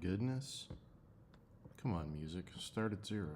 goodness. Come on, music. Start at 0.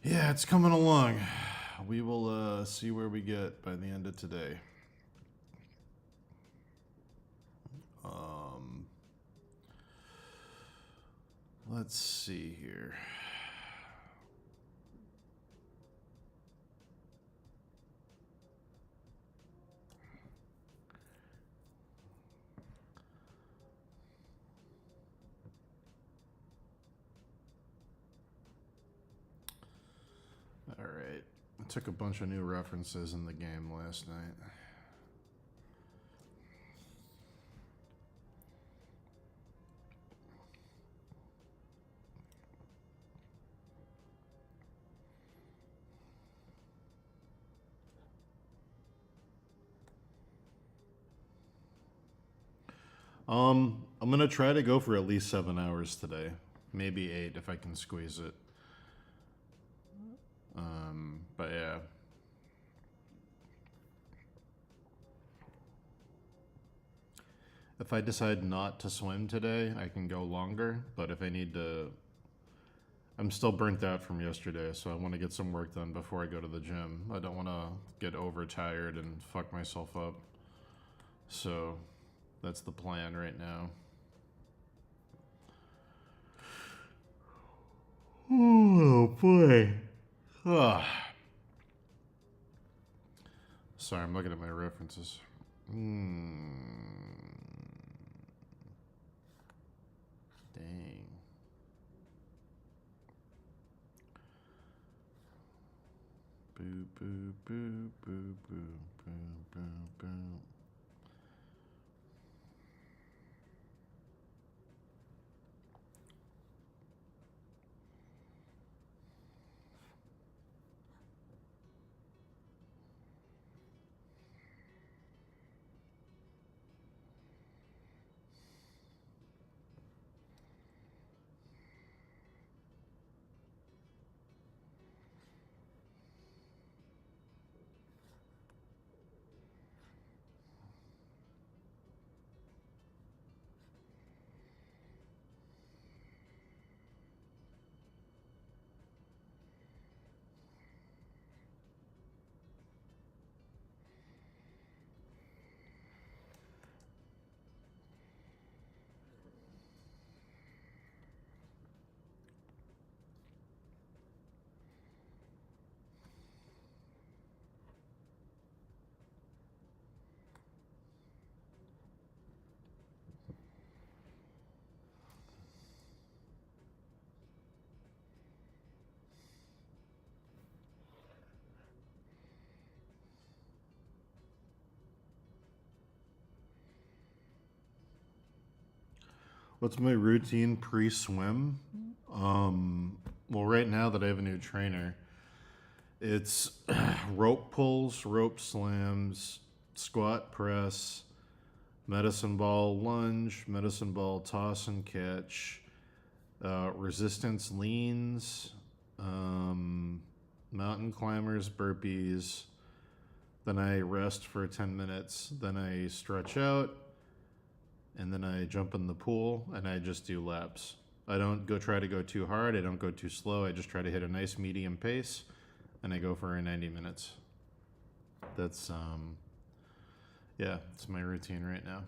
Yeah, it's coming along. We will see where we get by the end of today. Let's see here. All right. I took a bunch of new references in the game last night. I'm gonna try to go for at least 7 hours today, maybe 8 if I can squeeze it. But yeah. If I decide not to swim today, I can go longer, but if I need to... I'm still burnt out from yesterday, so I want to get some work done before I go to the gym. I don't want to get overtired and fuck myself up. So, that's the plan right now. Oh, boy. Ugh. Sorry, I'm looking at my references. Dang. Boo, boo, boo, boo, boo, boo, boo, boo. What's my routine pre-swim? Well, right now that I have a new trainer, it's rope pulls, rope slams, squat press, medicine ball lunge, medicine ball toss and catch, resistance leans, mountain climbers, burpees. Then I rest for 10 minutes. Then I stretch out, and then I jump in the pool, and I just do laps. I don't go try to go too hard. I don't go too slow. I just try to hit a nice medium pace, and I go for 90 minutes. That's yeah, it's my routine right now.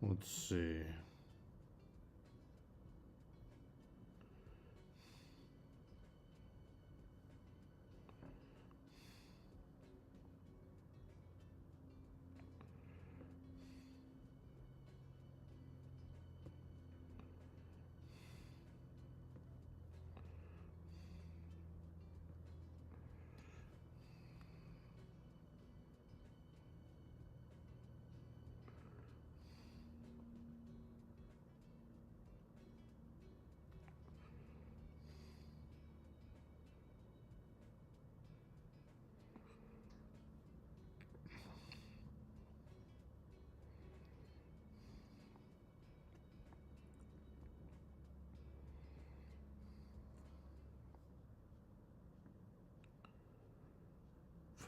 Let's see.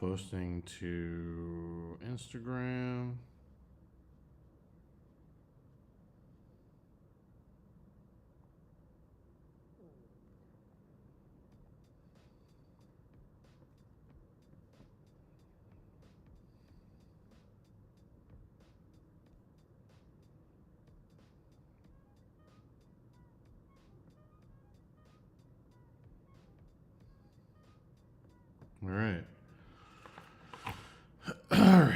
Posting to Instagram. All right. All right.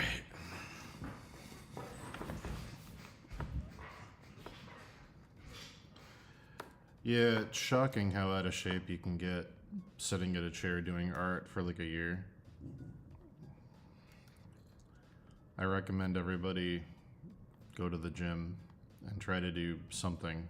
Yeah, it's shocking how out of shape you can get sitting at a chair doing art for like a year. I recommend everybody go to the gym and try to do something.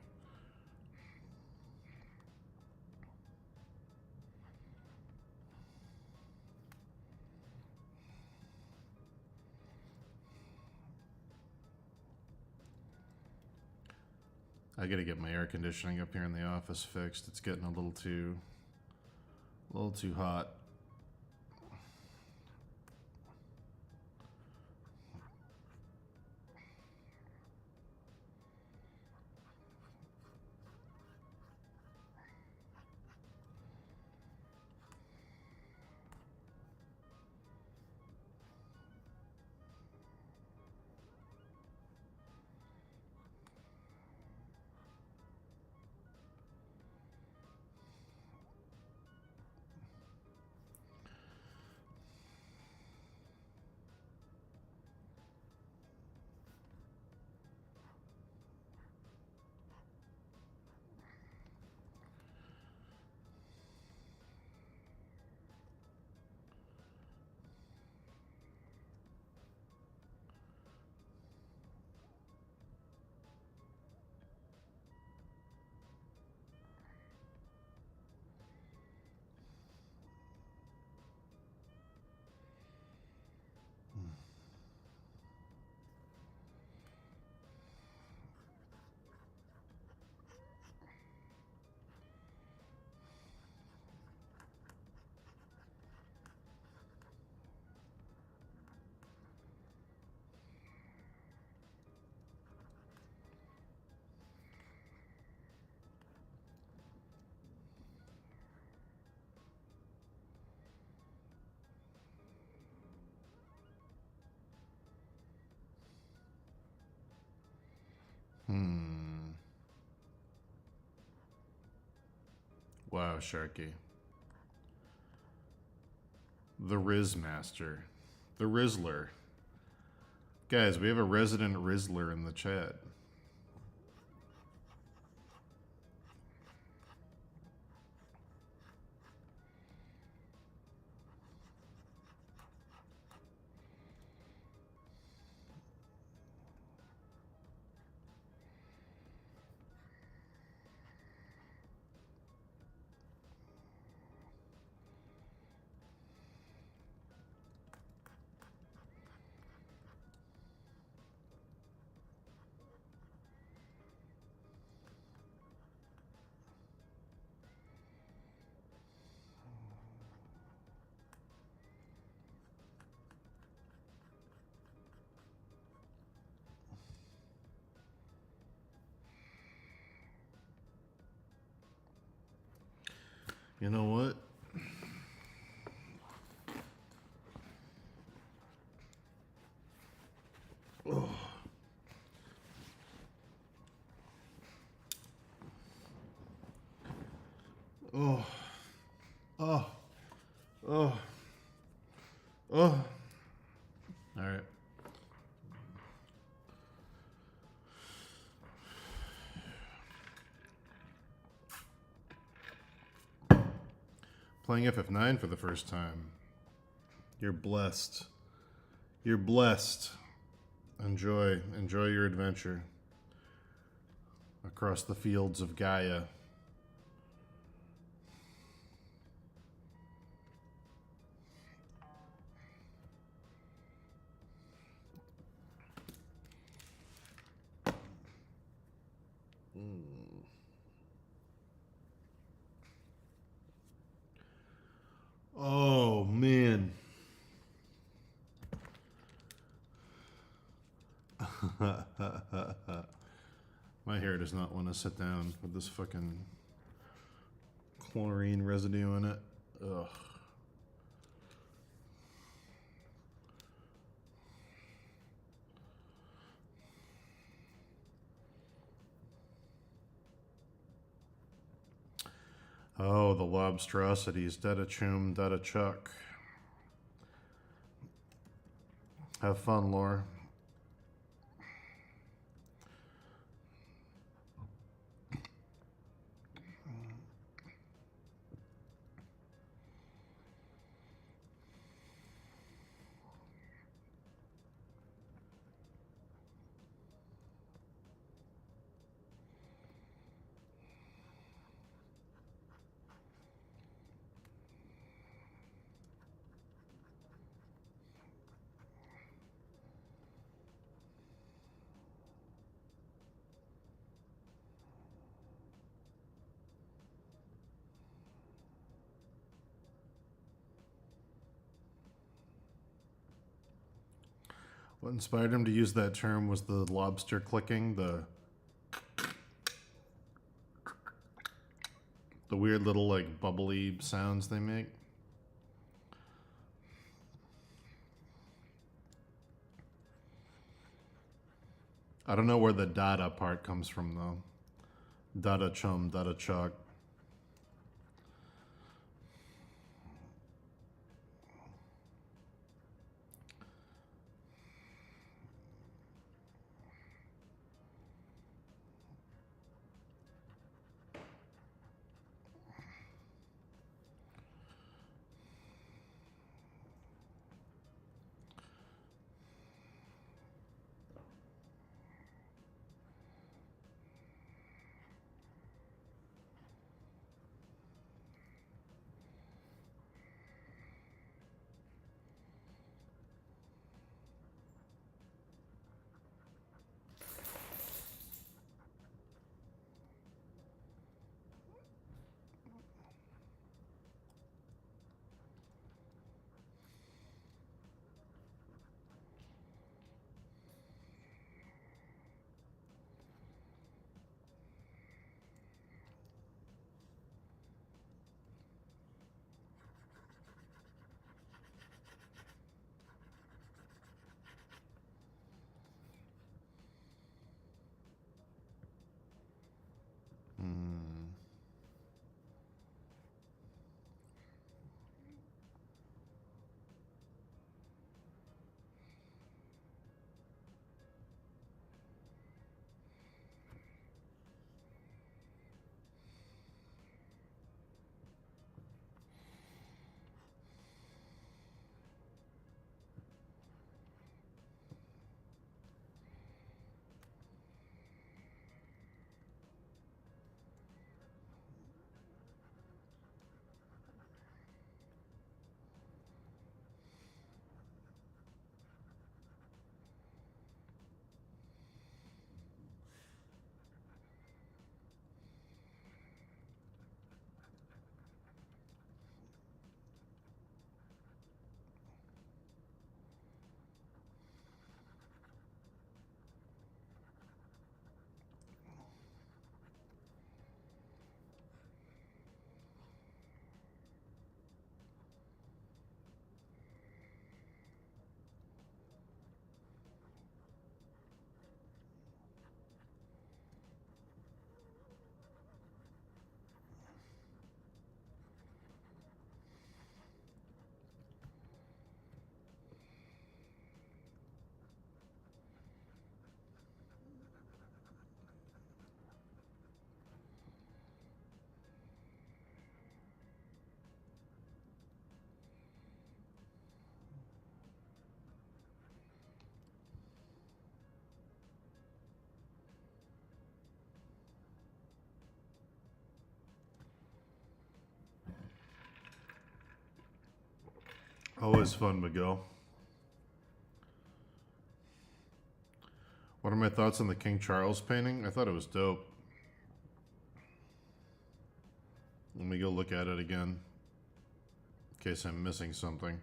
I gotta get my air conditioning up here in the office fixed. It's getting a little too hot. Wow, Sharky. The Riz Master. The Rizzler. Guys, we have a resident Rizzler in the chat. You know what? Oh. Oh. Oh. Oh. Oh. All right. Playing FF9 for the first time. You're blessed. You're blessed. Enjoy your adventure across the fields of Gaia. Oh, man. My hair does not want to sit down with this fucking chlorine residue in it. Ugh. Oh, the lobstrosities. Dada Choom, Dada Chuck. Have fun, Laura. What inspired him to use that term was the lobster clicking, the weird little like bubbly sounds they make. I don't know where the Dada part comes from though. Dada Chum, Dada Chuck. Always fun, Miguel. What are my thoughts on the King Charles painting? I thought it was dope. Let me go look at it again, in case I'm missing something.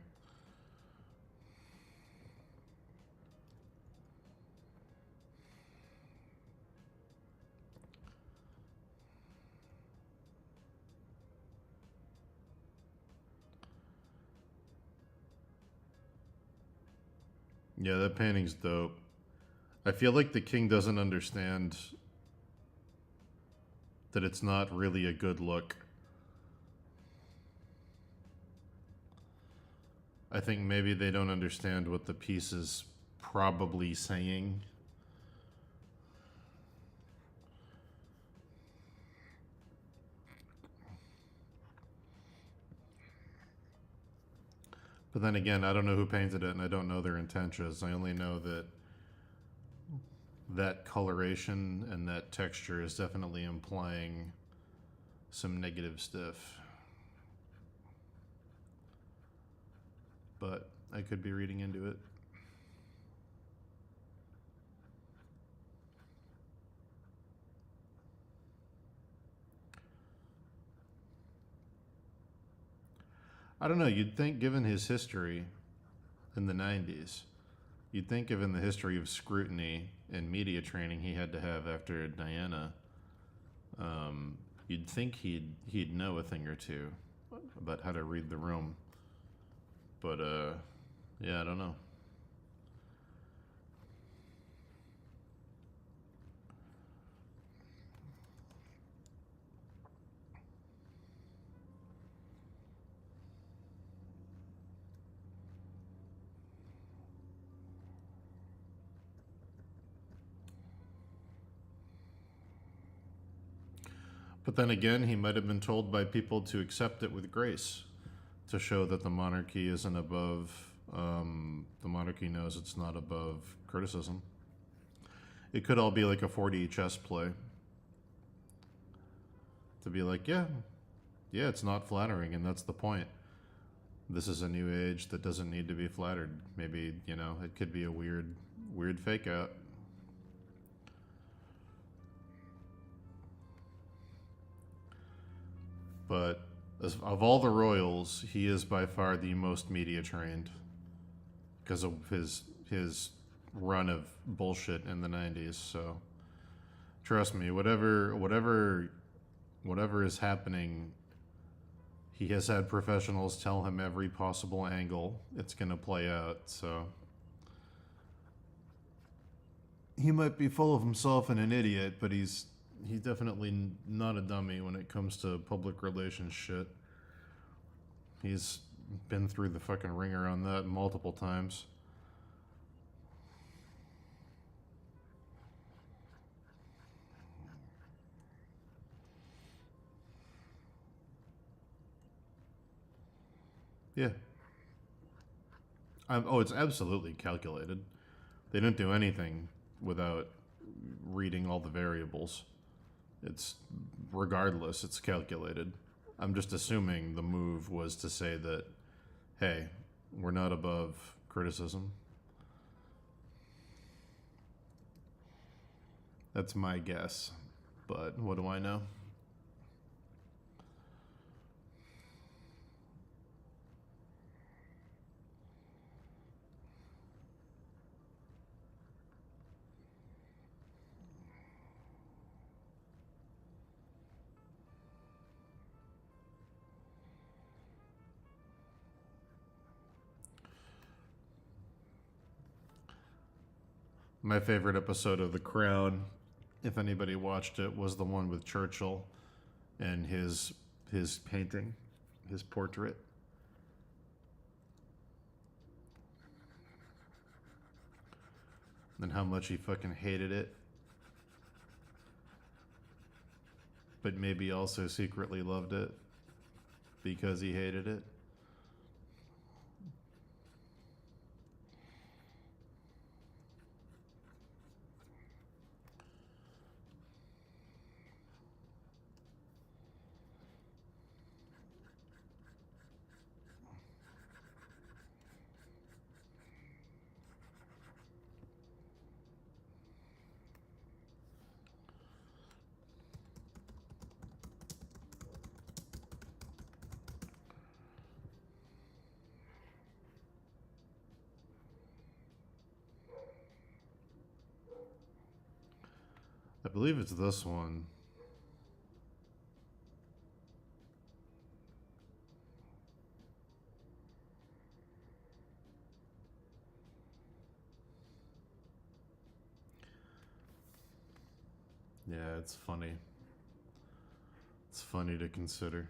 Yeah, that painting's dope. I feel like the king doesn't understand that it's not really a good look. I think maybe they don't understand what the piece is probably saying. But then again, I don't know who painted it and I don't know their intentions. I only know that that coloration and that texture is definitely implying some negative stuff. But I could be reading into it. I don't know, you'd think given his history in the 90s, you'd think given the history of scrutiny and media training he had to have after Diana, you'd think he'd know a thing or two about how to read the room. But yeah, I don't know. But then again, he might have been told by people to accept it with grace, to show that the monarchy isn't above. The monarchy knows it's not above criticism. It could all be like a 4D chess play. To be like, yeah, it's not flattering, and that's the point. This is a new age that doesn't need to be flattered. Maybe, it could be a weird fake out. But of all the royals, he is by far the most media trained because of his run of bullshit in the 90s. So trust me, whatever is happening, he has had professionals tell him every possible angle it's going to play out. So he might be full of himself and an idiot, but he's definitely not a dummy when it comes to public relations shit. He's been through the fucking ringer on that multiple times. Yeah. It's absolutely calculated. They didn't do anything without reading all the variables. It's regardless, it's calculated. I'm just assuming the move was to say that, hey, we're not above criticism. That's my guess, but what do I know? My favorite episode of The Crown, if anybody watched it, was the one with Churchill and his painting, his portrait. And how much he fucking hated it. But maybe also secretly loved it because he hated it. I believe it's this one. Yeah, it's funny. It's funny to consider.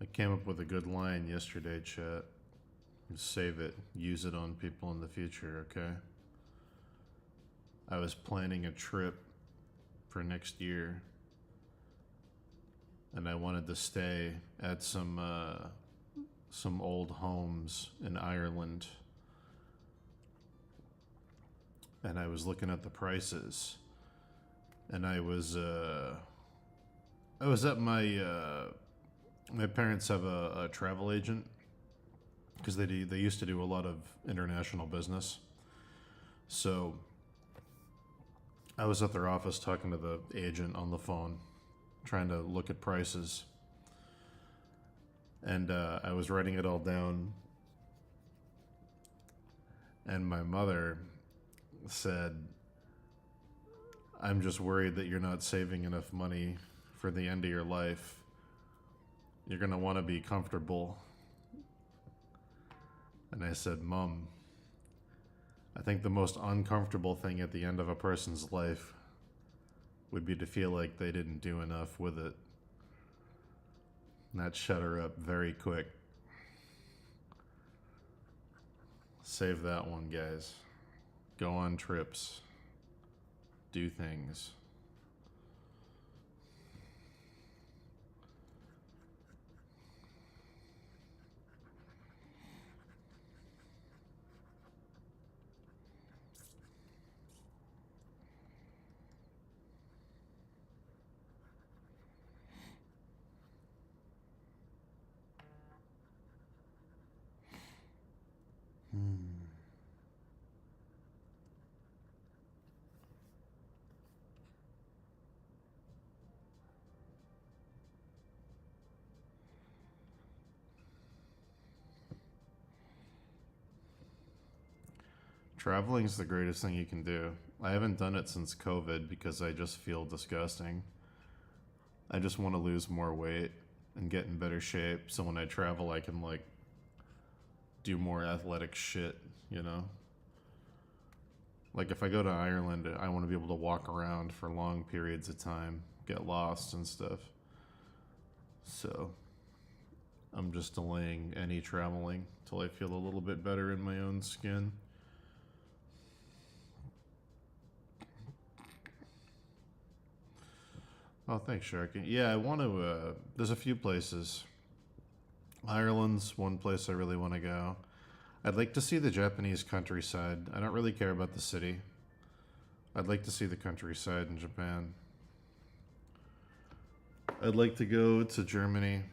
I came up with a good line yesterday, chat. Save it, use it on people in the future, okay? I was planning a trip for next year, and I wanted to stay at some old homes in Ireland. And I was looking at the prices, and I was at my parents have a travel agent because they used to do a lot of international business. So I was at their office talking to the agent on the phone, trying to look at prices, and I was writing it all down. And my mother said, "I'm just worried that you're not saving enough money for the end of your life. You're gonna want to be comfortable." And I said, "Mom, I think the most uncomfortable thing at the end of a person's life would be to feel like they didn't do enough with it." And that shut her up very quick. Save that one, guys. Go on trips. Do things. Traveling is the greatest thing you can do. I haven't done it since COVID because I just feel disgusting. I just want to lose more weight and get in better shape so when I travel I can like do more athletic shit, you know? Like if I go to Ireland, I want to be able to walk around for long periods of time, get lost and stuff. So, I I'm just delaying any traveling till I feel a little bit better in my own skin. Oh, thanks, Sharky. Yeah, I want to. There's a few places. Ireland's one place I really want to go. I'd like to see the Japanese countryside. I don't really care about the city. I'd like to see the countryside in Japan. I'd like to go to Germany.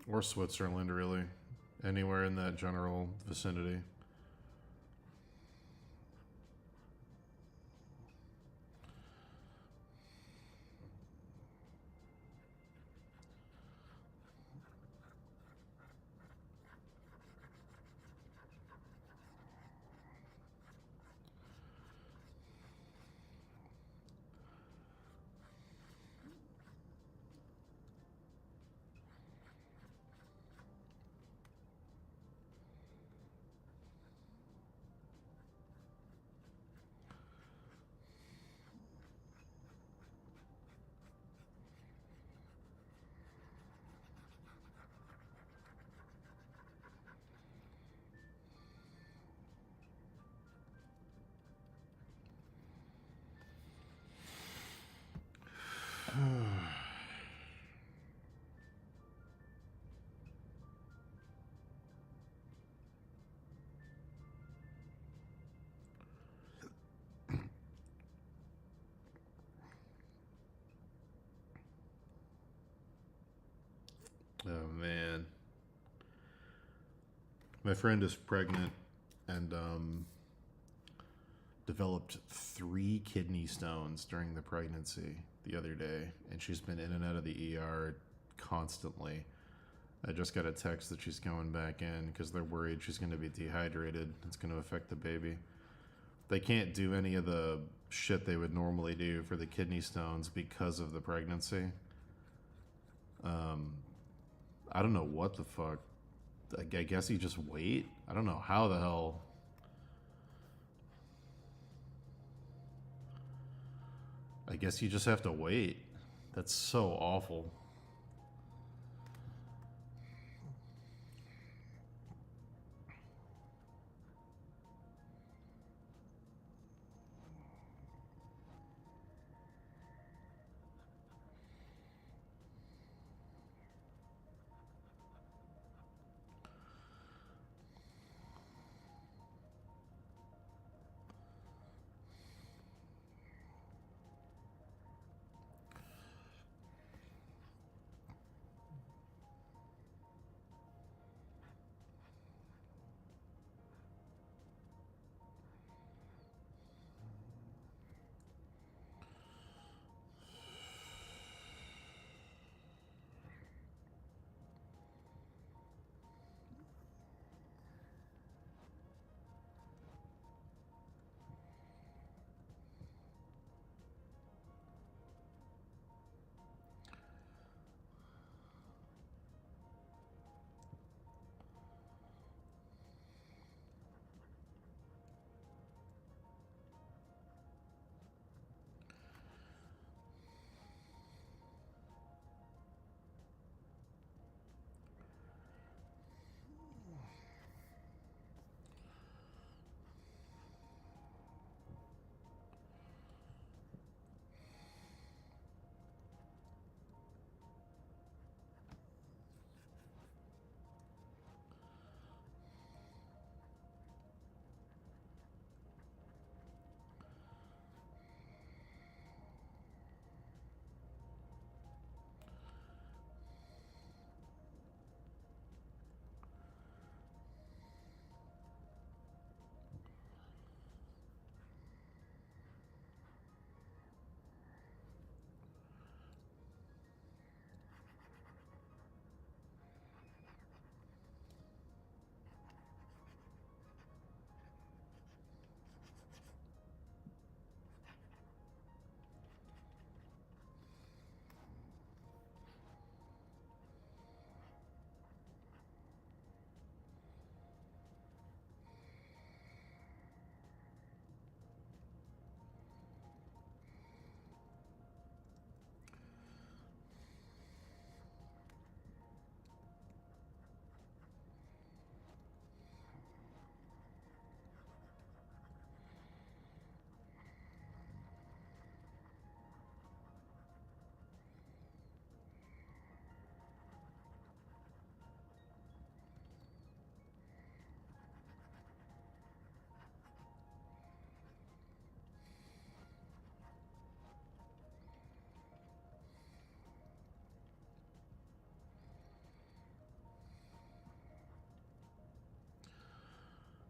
Or Switzerland, really. Anywhere in that general vicinity. Oh man, my friend is pregnant and developed 3 kidney stones during the pregnancy the other day, and she's been in and out of the ER constantly. I just got a text that she's going back in because they're worried she's going to be dehydrated. It's going to affect the baby. They can't do any of the shit they would normally do for the kidney stones because of the pregnancy. I don't know what the fuck. I guess you just wait. I don't know how the hell. I guess you just have to wait. That's so awful.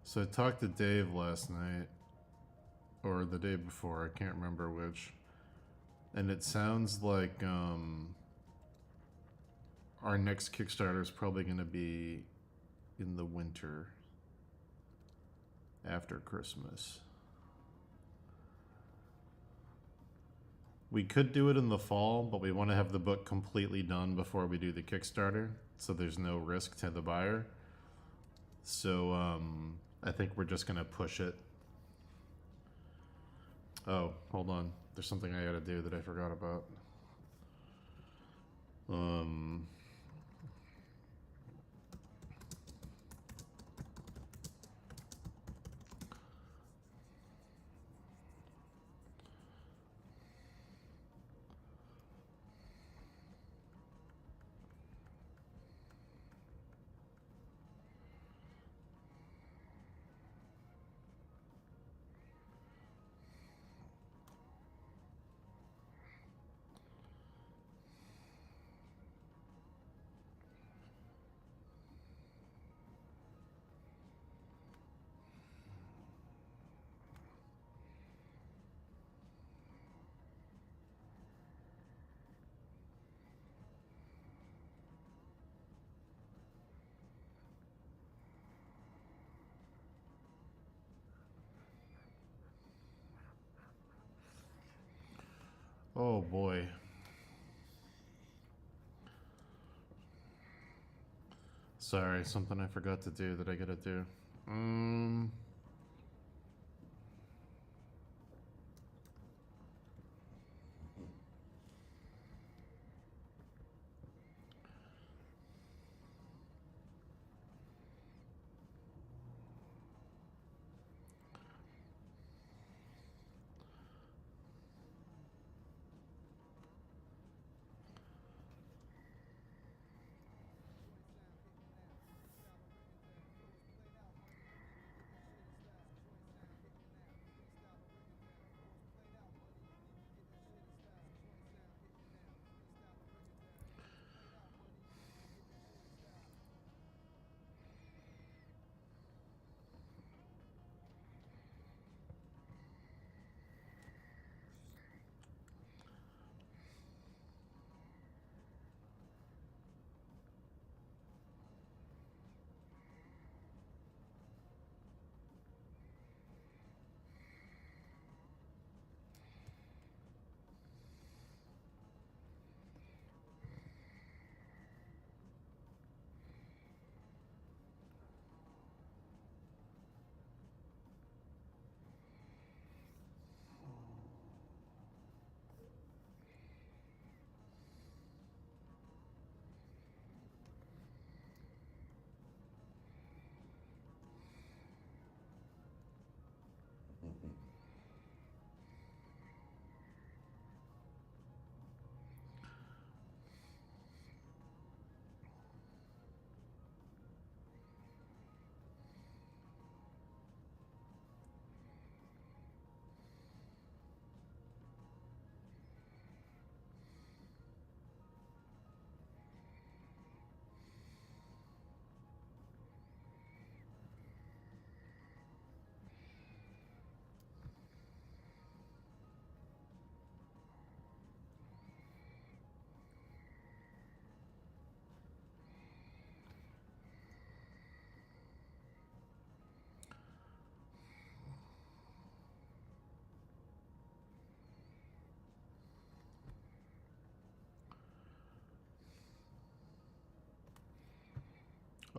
So I talked to Dave last night, or the day before, I can't remember which. And it sounds like our next Kickstarter is probably going to be in the winter after Christmas. We could do it in the fall, but we want to have the book completely done before we do the Kickstarter, so there's no risk to the buyer. So I think we're just going to push it. Oh, hold on. There's something I gotta do that I forgot about. Oh boy. Sorry, something I forgot to do that I gotta do.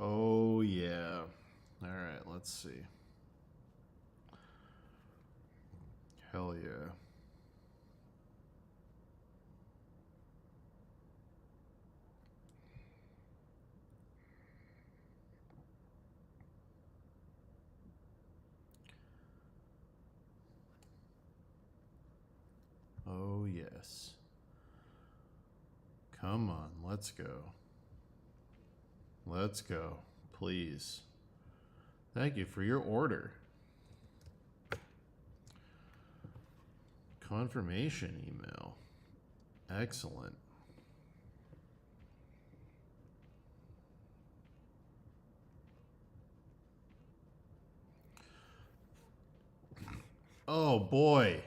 Oh yeah. Alright, let's see. Hell yeah. Oh yes. Come on, let's go. Let's go. Please. Thank you for your order. Confirmation email. Excellent. Oh boy.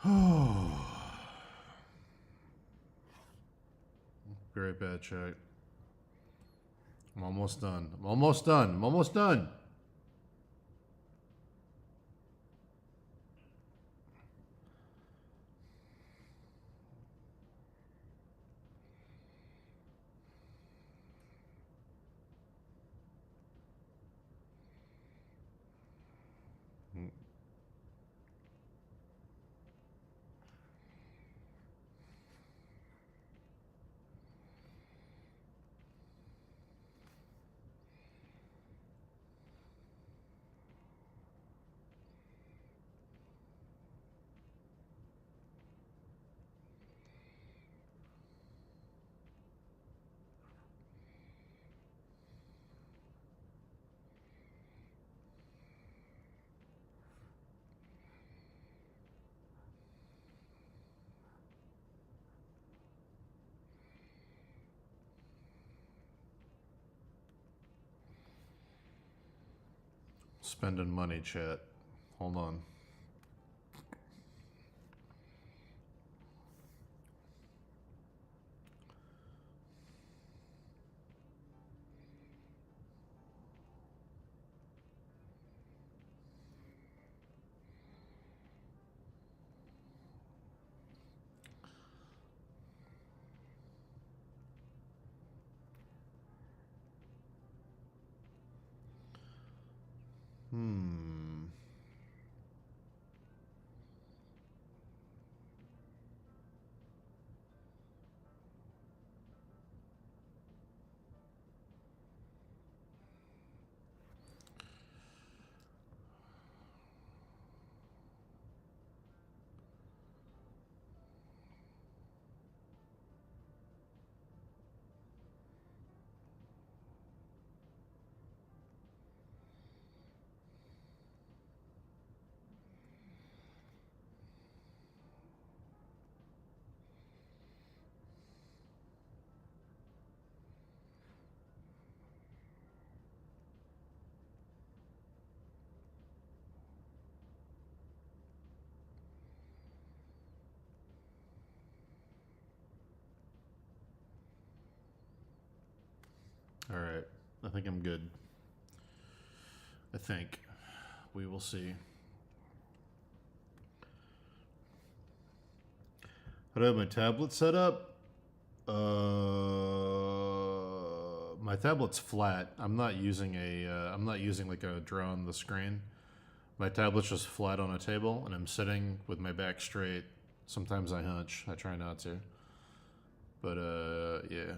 Oh. Very bad check. I'm almost done. I'm almost done. I'm almost done. Spending money, chat. Hold on. All right. I think I'm good. I think. We will see. How do I have my tablet set up? My tablet's flat. I'm not using I'm not using like a draw on the screen. My tablet's just flat on a table, and I'm sitting with my back straight. Sometimes I hunch. I try not to. But yeah.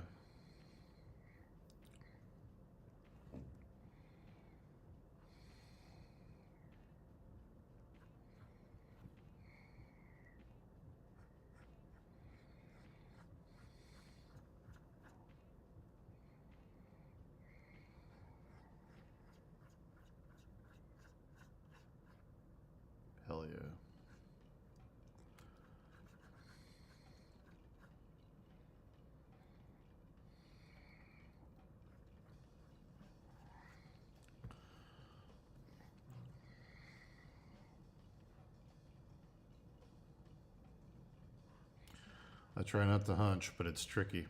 Hell yeah. I try not to hunch, but it's tricky.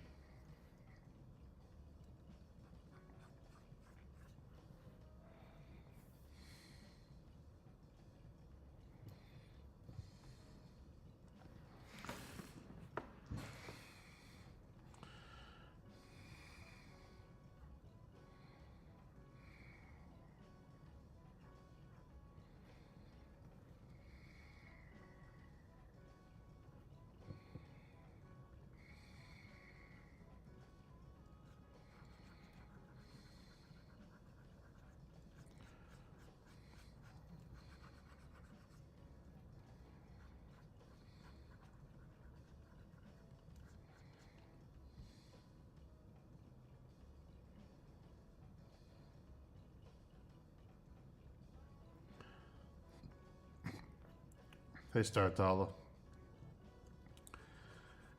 Hey, Startala.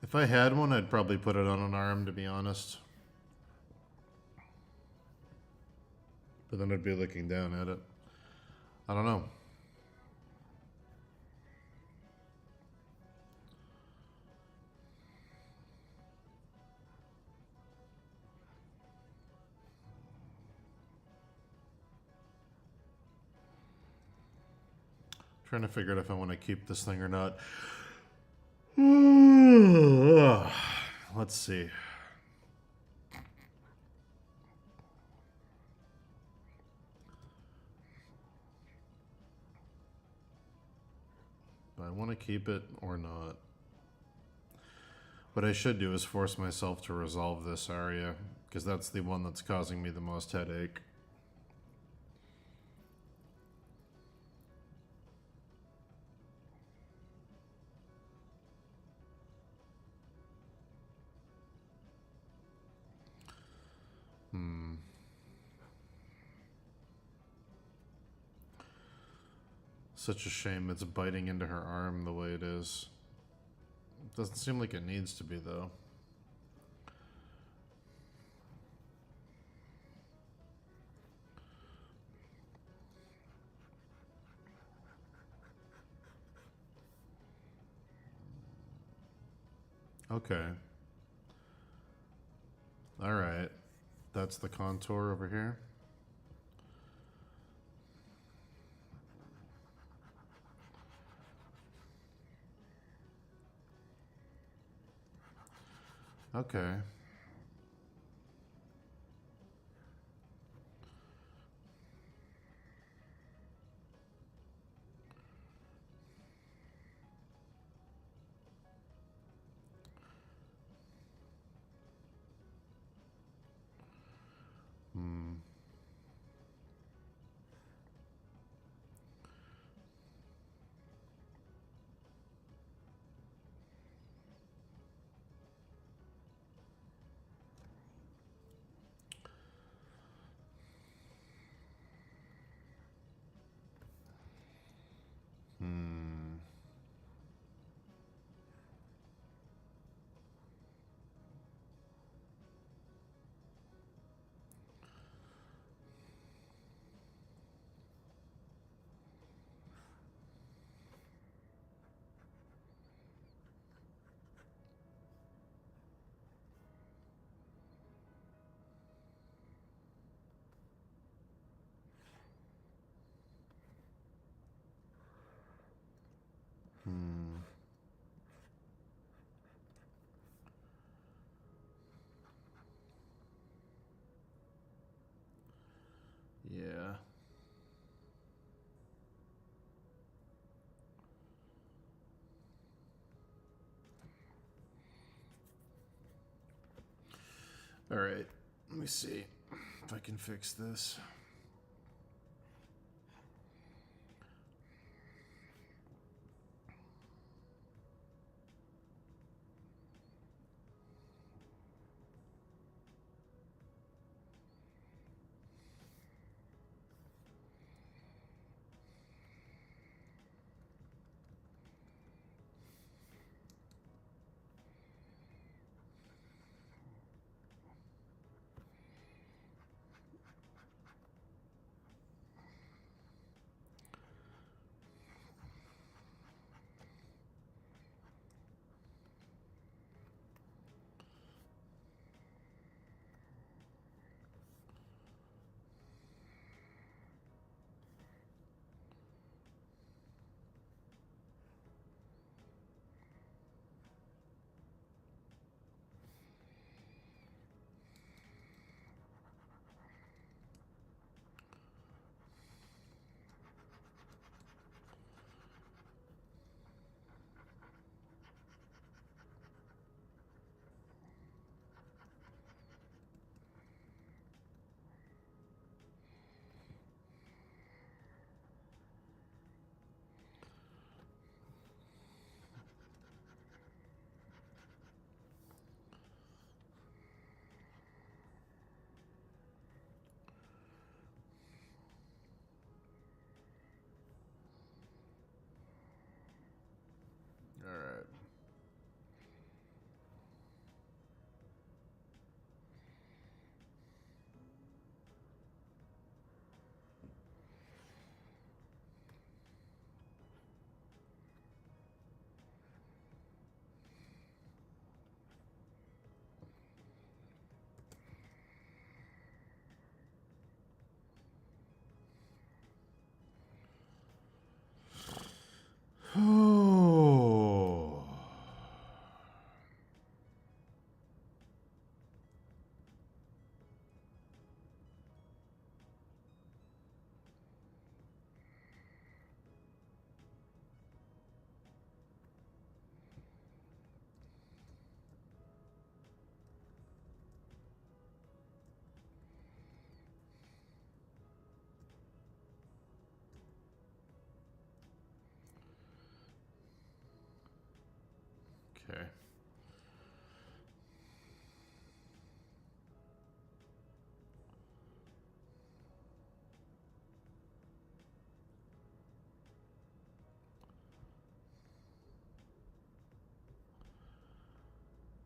If I had one, I'd probably put it on an arm, to be honest. But then I'd be looking down at it. I don't know. Trying to figure out if I want to keep this thing or not. Let's see. Do I want to keep it or not? What I should do is force myself to resolve this area, because that's the one that's causing me the most headache. Such a shame it's biting into her arm the way it is. It doesn't seem like it needs to be, though. Okay. Alright. That's the contour over here. Okay. Yeah. Alright. Let me see if I can fix this.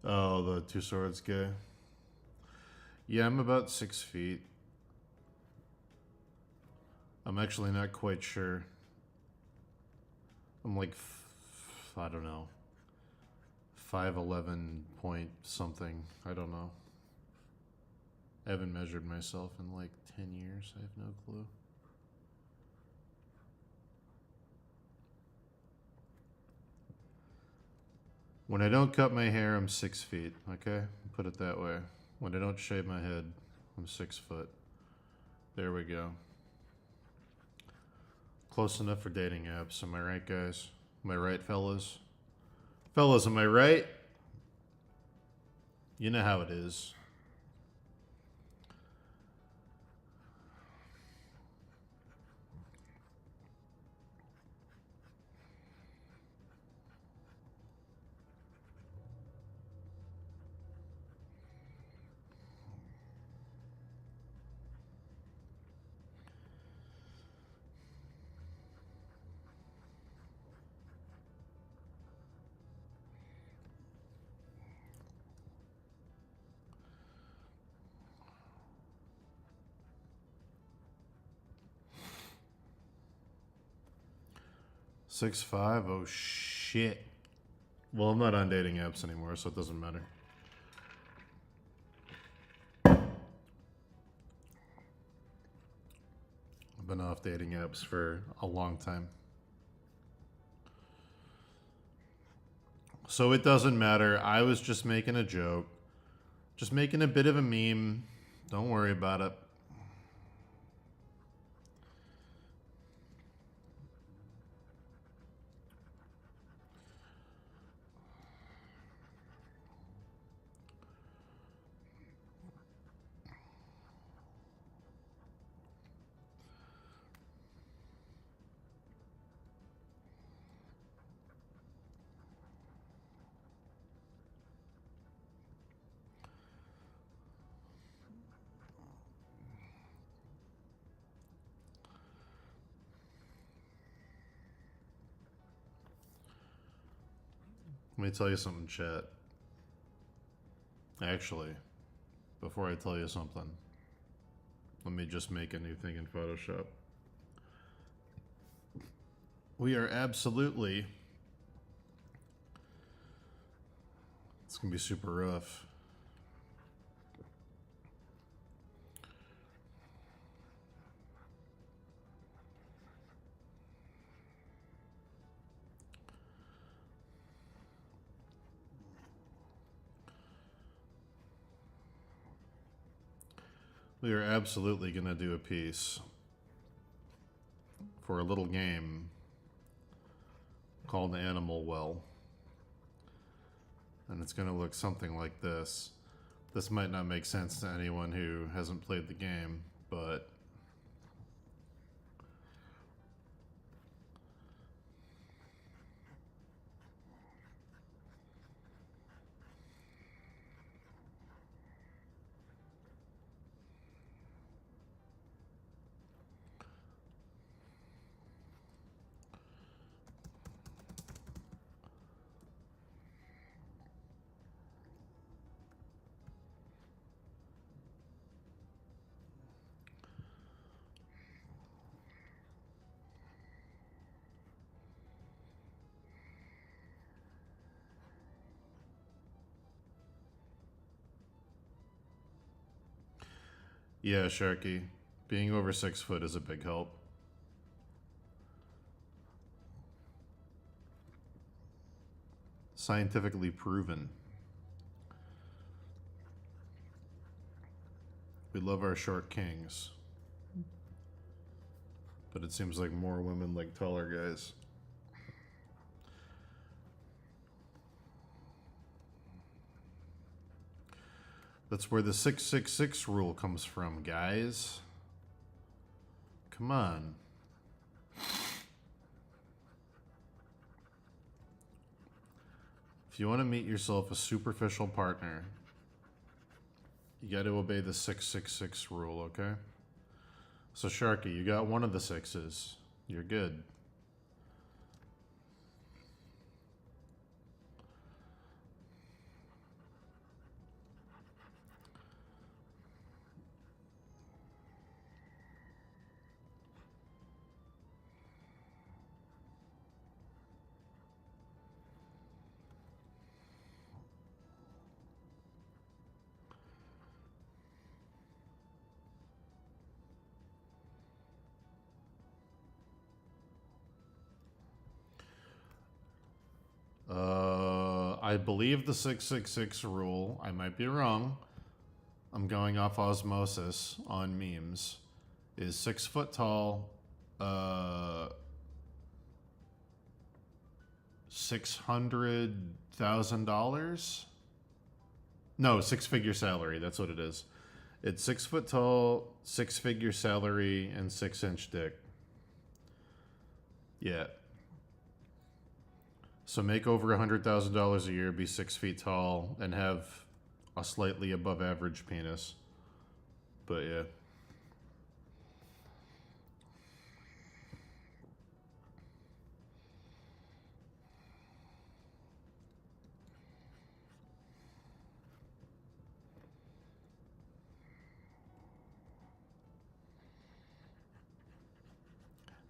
Oh, the Two Swords guy. Yeah, I'm about 6 feet. I'm actually not quite sure. I'm like, I don't know, 5'11" point something. I don't know. I haven't measured myself in like 10 years. I have no clue. When I don't cut my hair, I'm 6 feet, okay? Put it that way. When I don't shave my head, I'm 6 foot. There we go. Close enough for dating apps. Am I right, guys? Am I right, fellas? Fellas, am I right? You know how it is. Six five. Oh shit. Well, I'm not on dating apps anymore, so it doesn't matter. I've been off dating apps for a long time. So it doesn't matter. I was just making a joke. Just making a bit of a meme. Don't worry about it. Let me tell you something, chat. Actually, before I tell you something, let me just make a new thing in Photoshop. We are absolutely... It's gonna be super rough. We are absolutely gonna do a piece for a little game called Animal Well. And it's gonna look something like this. This might not make sense to anyone who hasn't played the game, but yeah, Sharky, being over 6 foot is a big help. Scientifically proven. We love our short kings. But it seems like more women like taller guys. That's where the 666 rule comes from, guys. Come on. If you want to meet yourself a superficial partner, you got to obey the 666 rule, okay? So Sharky, you got one of the sixes. You're good. I believe the 666 rule, I might be wrong, I'm going off osmosis on memes, is 6 foot tall, $600,000? No, 6-figure salary, that's what it is. It's 6 foot tall, 6-figure salary, and 6-inch dick. Yeah. So make over $100,000 a year, be 6 feet tall, and have a slightly above average penis. But yeah.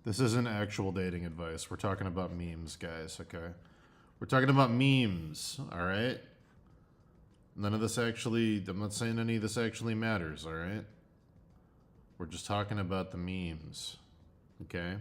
This isn't actual dating advice. We're talking about memes, guys, okay? We're talking about memes, all right? None of this actually, I'm not saying any of this actually matters, all right? We're just talking about the memes, okay?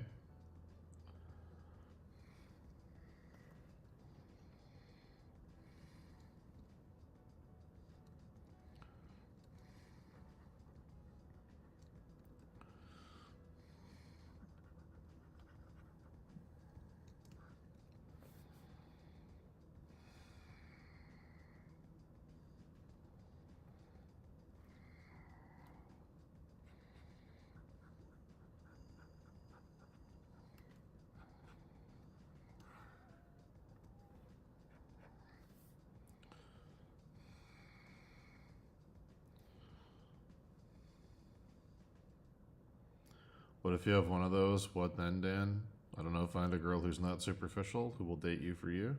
What if you have one of those? What then, Dan? I don't know, find a girl who's not superficial, who will date you for you.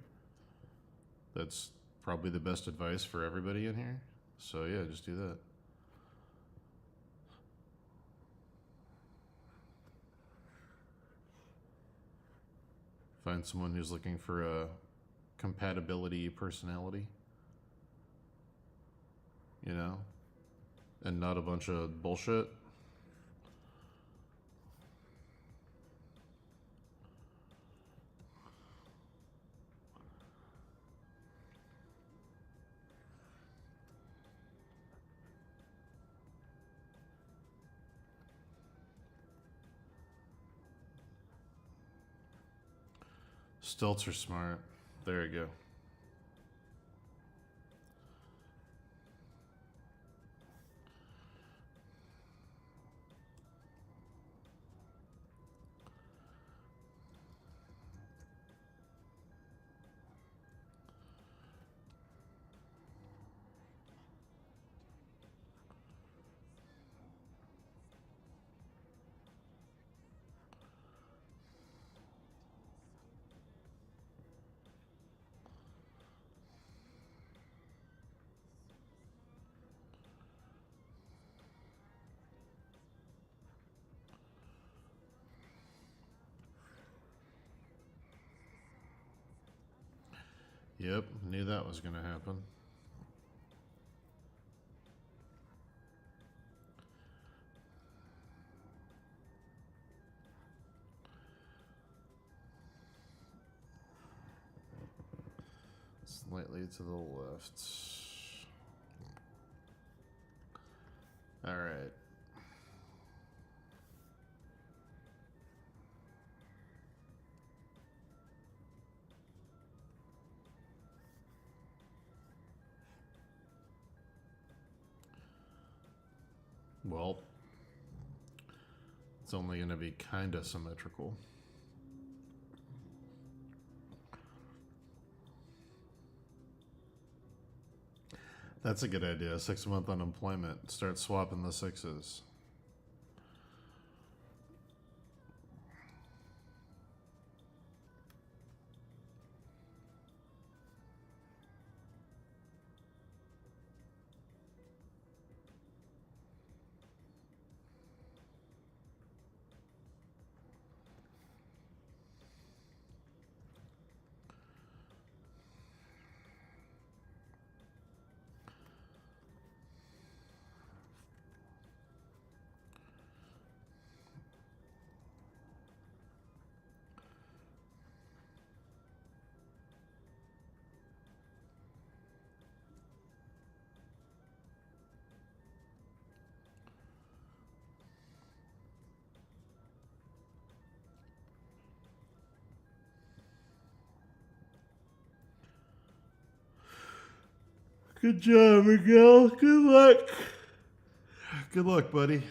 That's probably the best advice for everybody in here. So yeah, just do that. Find someone who's looking for a compatibility personality. You know? And not a bunch of bullshit. Stilts are smart. There you go. Yep, knew that was gonna happen. Slightly to the left. All right. Well, it's only going to be kind of symmetrical. That's a good idea. 6-month unemployment. Start swapping the sixes. Good job, Miguel. Good luck. Good luck, buddy.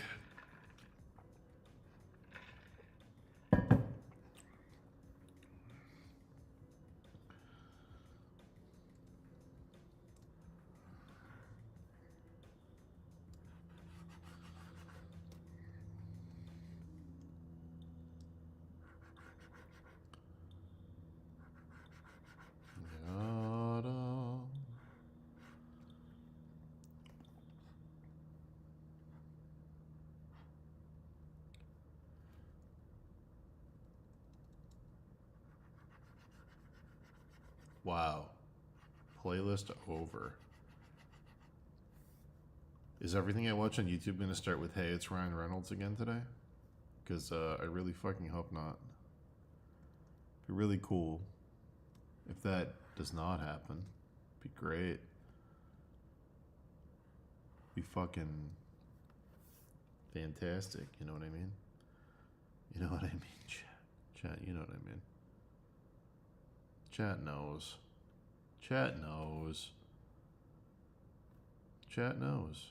Wow. Playlist over. Is everything I watch on YouTube going to start with, hey, it's Ryan Reynolds again today? Because I really fucking hope not. Be really cool if that does not happen. Be great. Be fucking fantastic. You know what I mean? You know what I mean, chat, you know what I mean. Chat knows. Chat knows. Chat knows.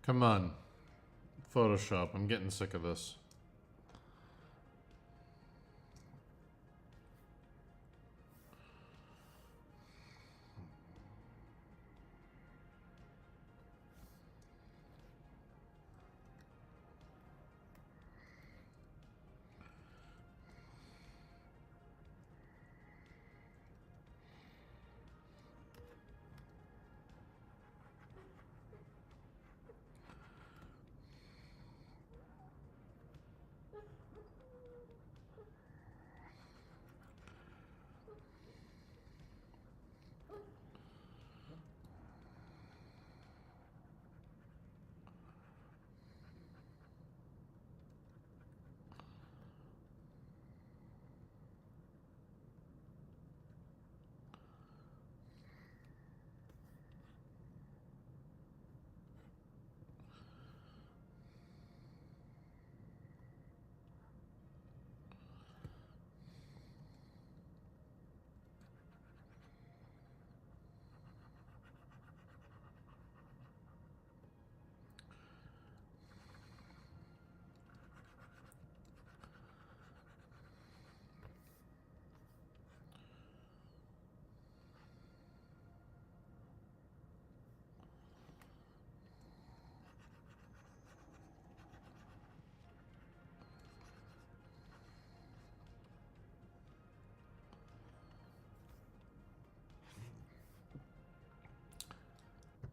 Come on. Photoshop. I'm getting sick of this.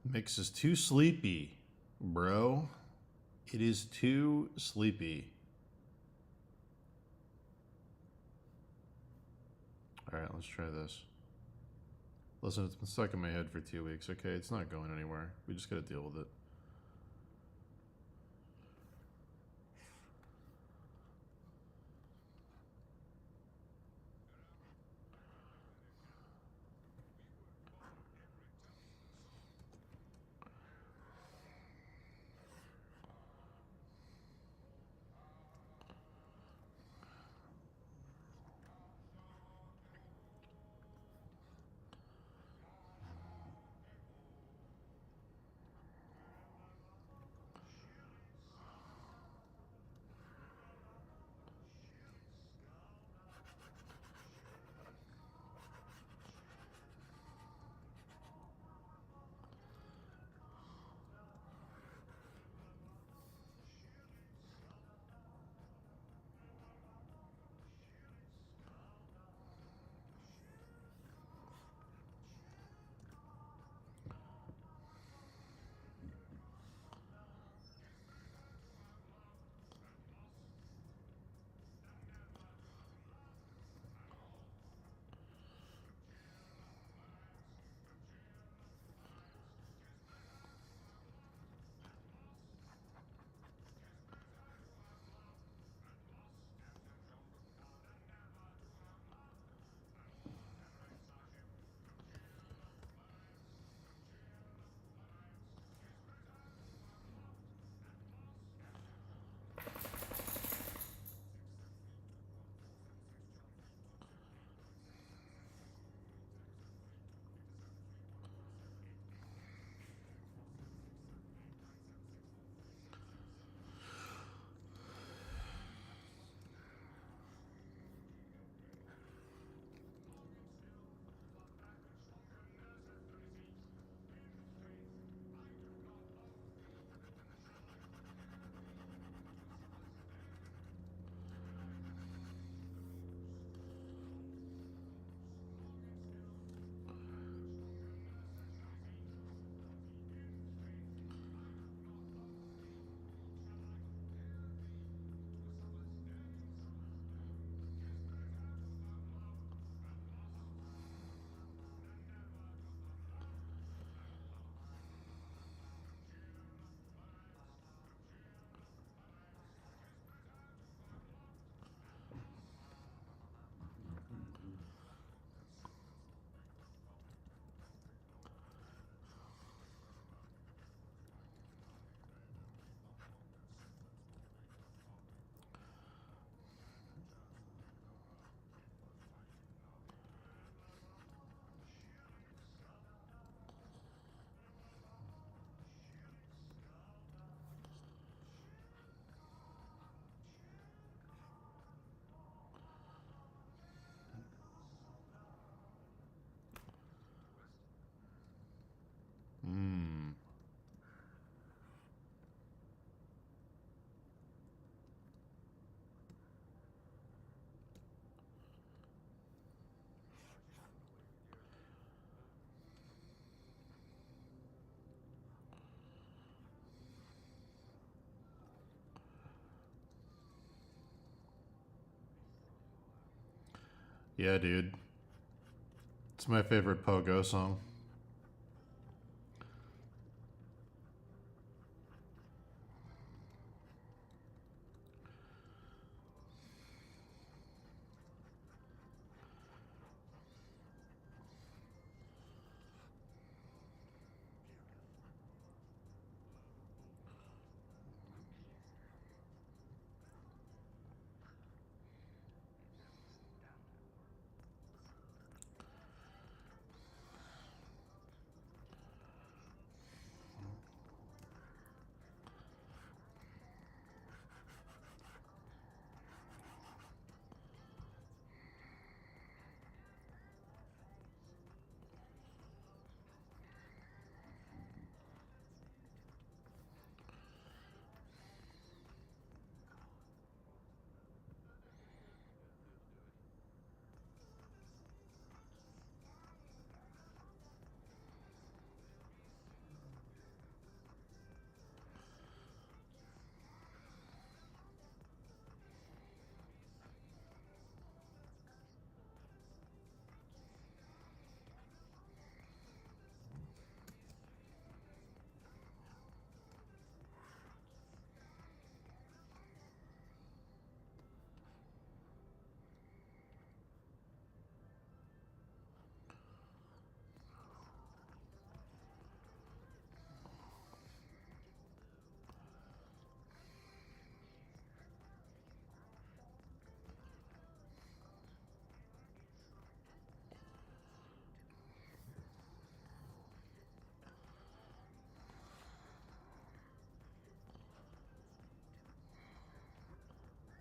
Mix is too sleepy, bro. It is too sleepy. Alright, let's try this. Listen, it's been stuck in my head for 2 weeks, okay? It's not going anywhere. We just gotta deal with it. Yeah, dude. It's my favorite Pogo song.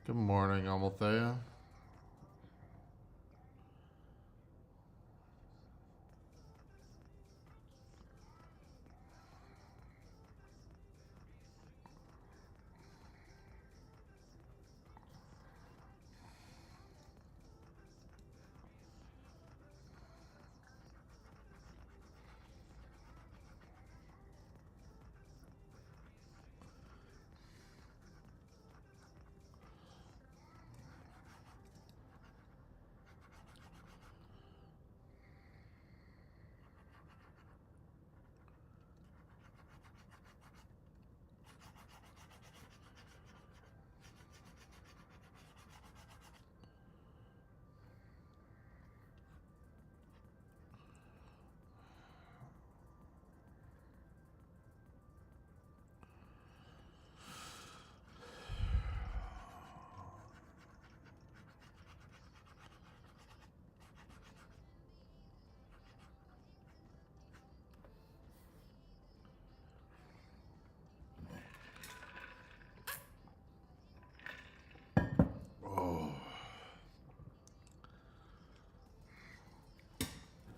Good morning, Amalthea.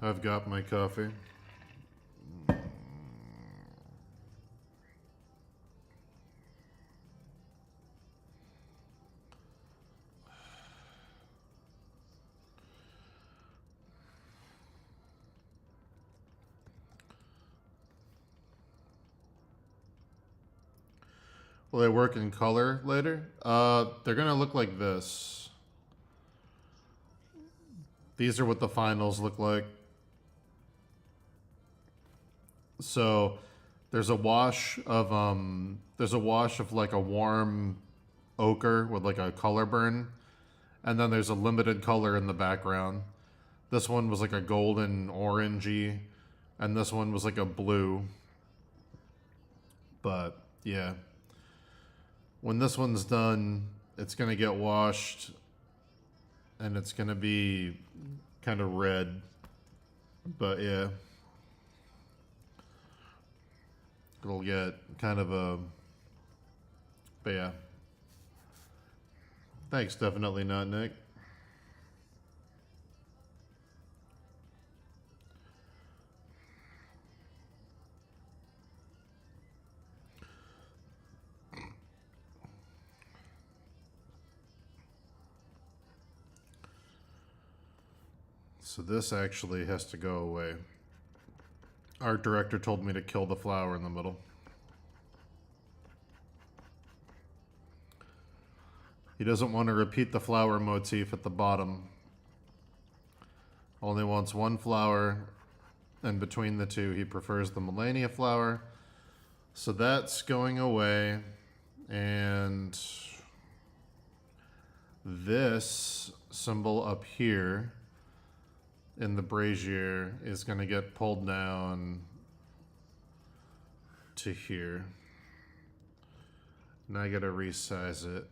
I've got my coffee. Will they work in color later? They're gonna look like this. These are what the finals look like. So there's a wash of like a warm ochre with like a color burn, and then there's a limited color in the background. This one was like a golden orangey, and this one was like a blue. But yeah, when this one's done, it's gonna get washed, and it's gonna be kind of red. But yeah, it'll get kind of a. But yeah, thanks. Definitely not, Nick. So this actually has to go away. Art director told me to kill the flower in the middle. He doesn't want to repeat the flower motif at the bottom. Only wants one flower, and between the two, he prefers the Melania flower. So that's going away, and this symbol up here in the brazier is going to get pulled down to here. Now I got to resize it.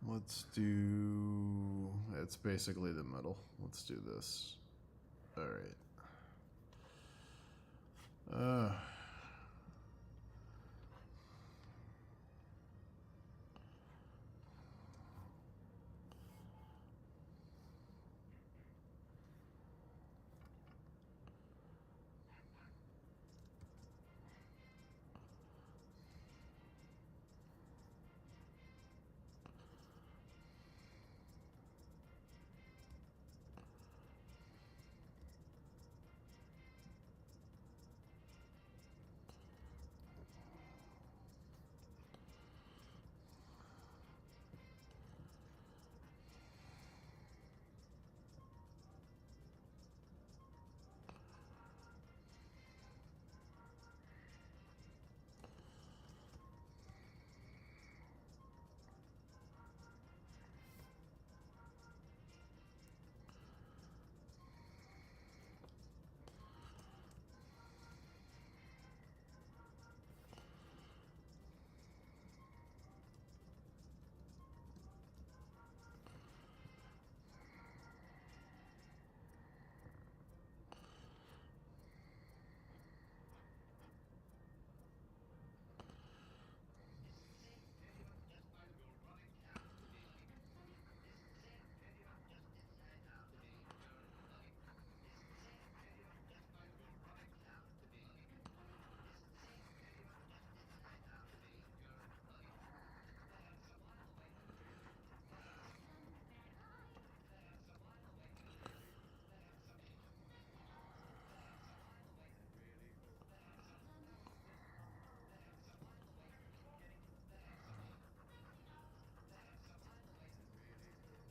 Let's do, it's basically the middle. Let's do this. All right.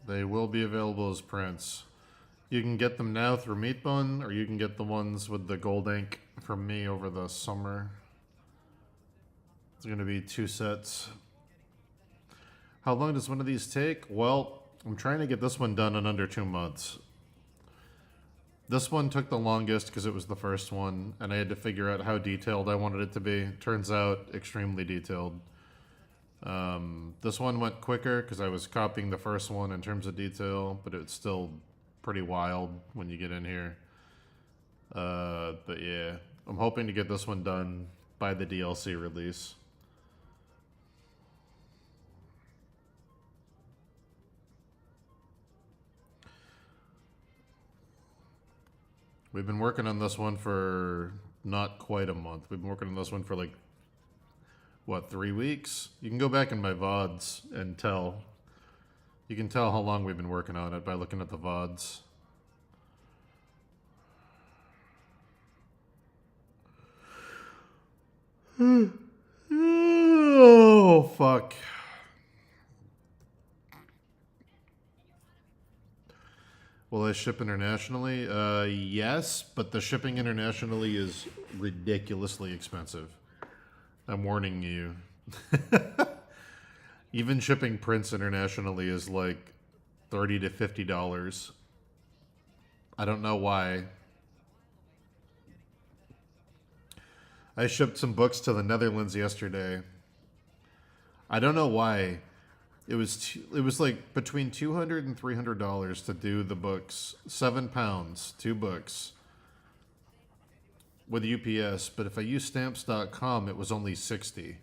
They will be available as prints. You can get them now through Meatbun, or you can get the ones with the gold ink from me over the summer. It's going to be 2 sets. How long does one of these take? Well, I'm trying to get this one done in under 2 months. This one took the longest because it was the first one, and I had to figure out how detailed I wanted it to be. Turns out, extremely detailed. This one went quicker because I was copying the first one in terms of detail, but it's still pretty wild when you get in here. But yeah, I'm hoping to get this one done by the DLC release. We've been working on this one for not quite a month. We've been working on this one for like, what, 3 weeks? You can go back in my VODs and tell. You can tell how long we've been working on it by looking at the VODs. Oh, fuck. Will I ship internationally? Yes, but the shipping internationally is ridiculously expensive. I'm warning you. Even shipping prints internationally is like $30 to $50. I don't know why. I shipped some books to the Netherlands yesterday. I don't know why. It was like between $200 and $300 to do the books. £7, 2 books. with UPS, but if I use stamps.com, it was only 60.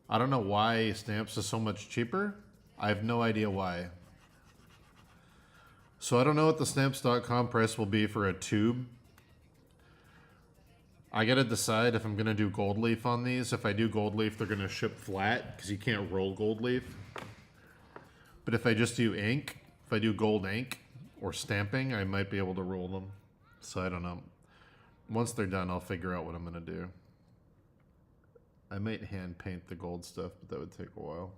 I don't know why stamps is so much cheaper. I have no idea why. So I don't know what the stamps.com price will be for a tube. I gotta decide if I'm gonna do gold leaf on these. If I do gold leaf, they're gonna ship flat because you can't roll gold leaf. But if I just do ink, if I do gold ink or stamping, I might be able to roll them. So I don't know. Once they're done, I'll figure out what I'm gonna do. I might hand paint the gold stuff, but that would take a while.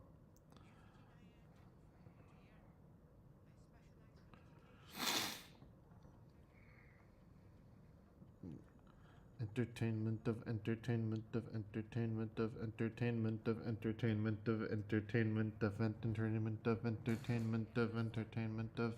Entertainment of entertainment of entertainment of entertainment of entertainment of entertainment of entertainment of entertainment of entertainment of.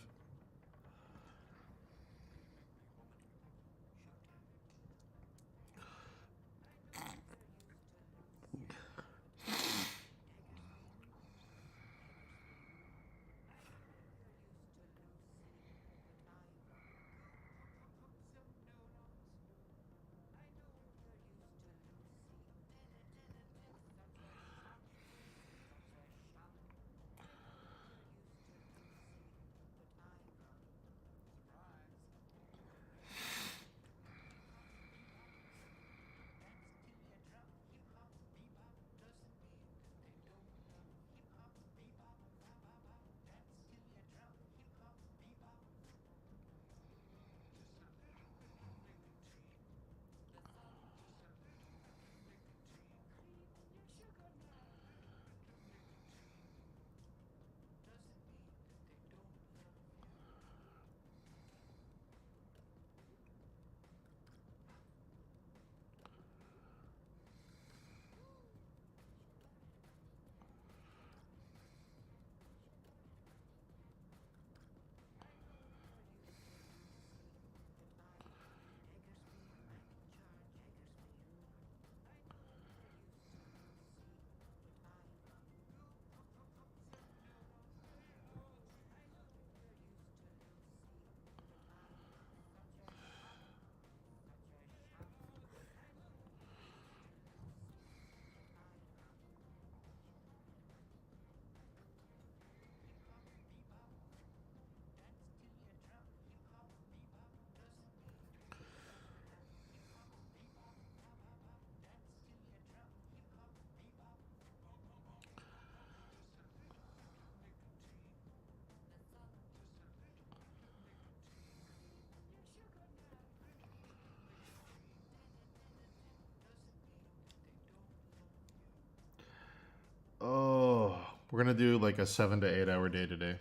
Oh, we're gonna do like a 7 to 8 hour day today,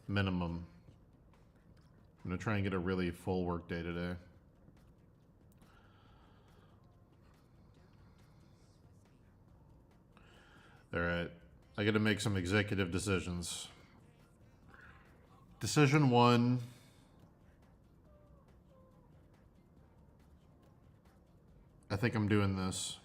minimum. I'm gonna try and get a really full work day today. All right, I gotta make some executive decisions. Decision one. I think I'm doing this.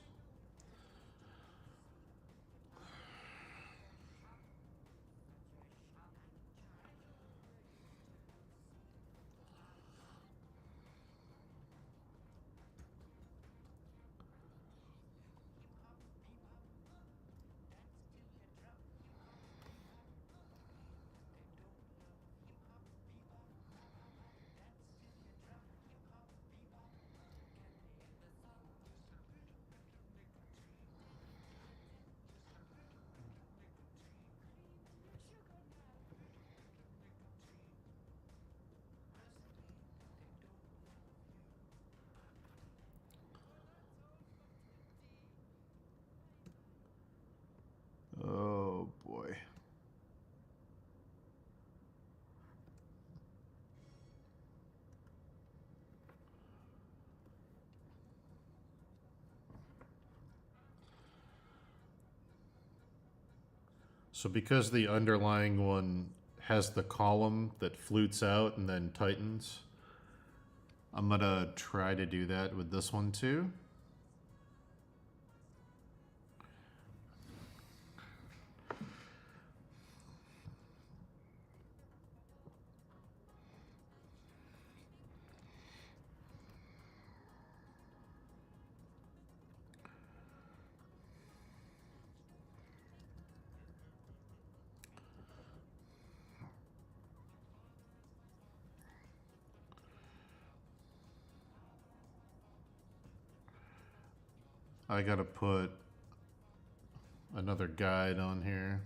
Oh boy. So because the underlying one has the column that flutes out and then tightens, I'm gonna try to do that with this one too. I gotta put another guide on here.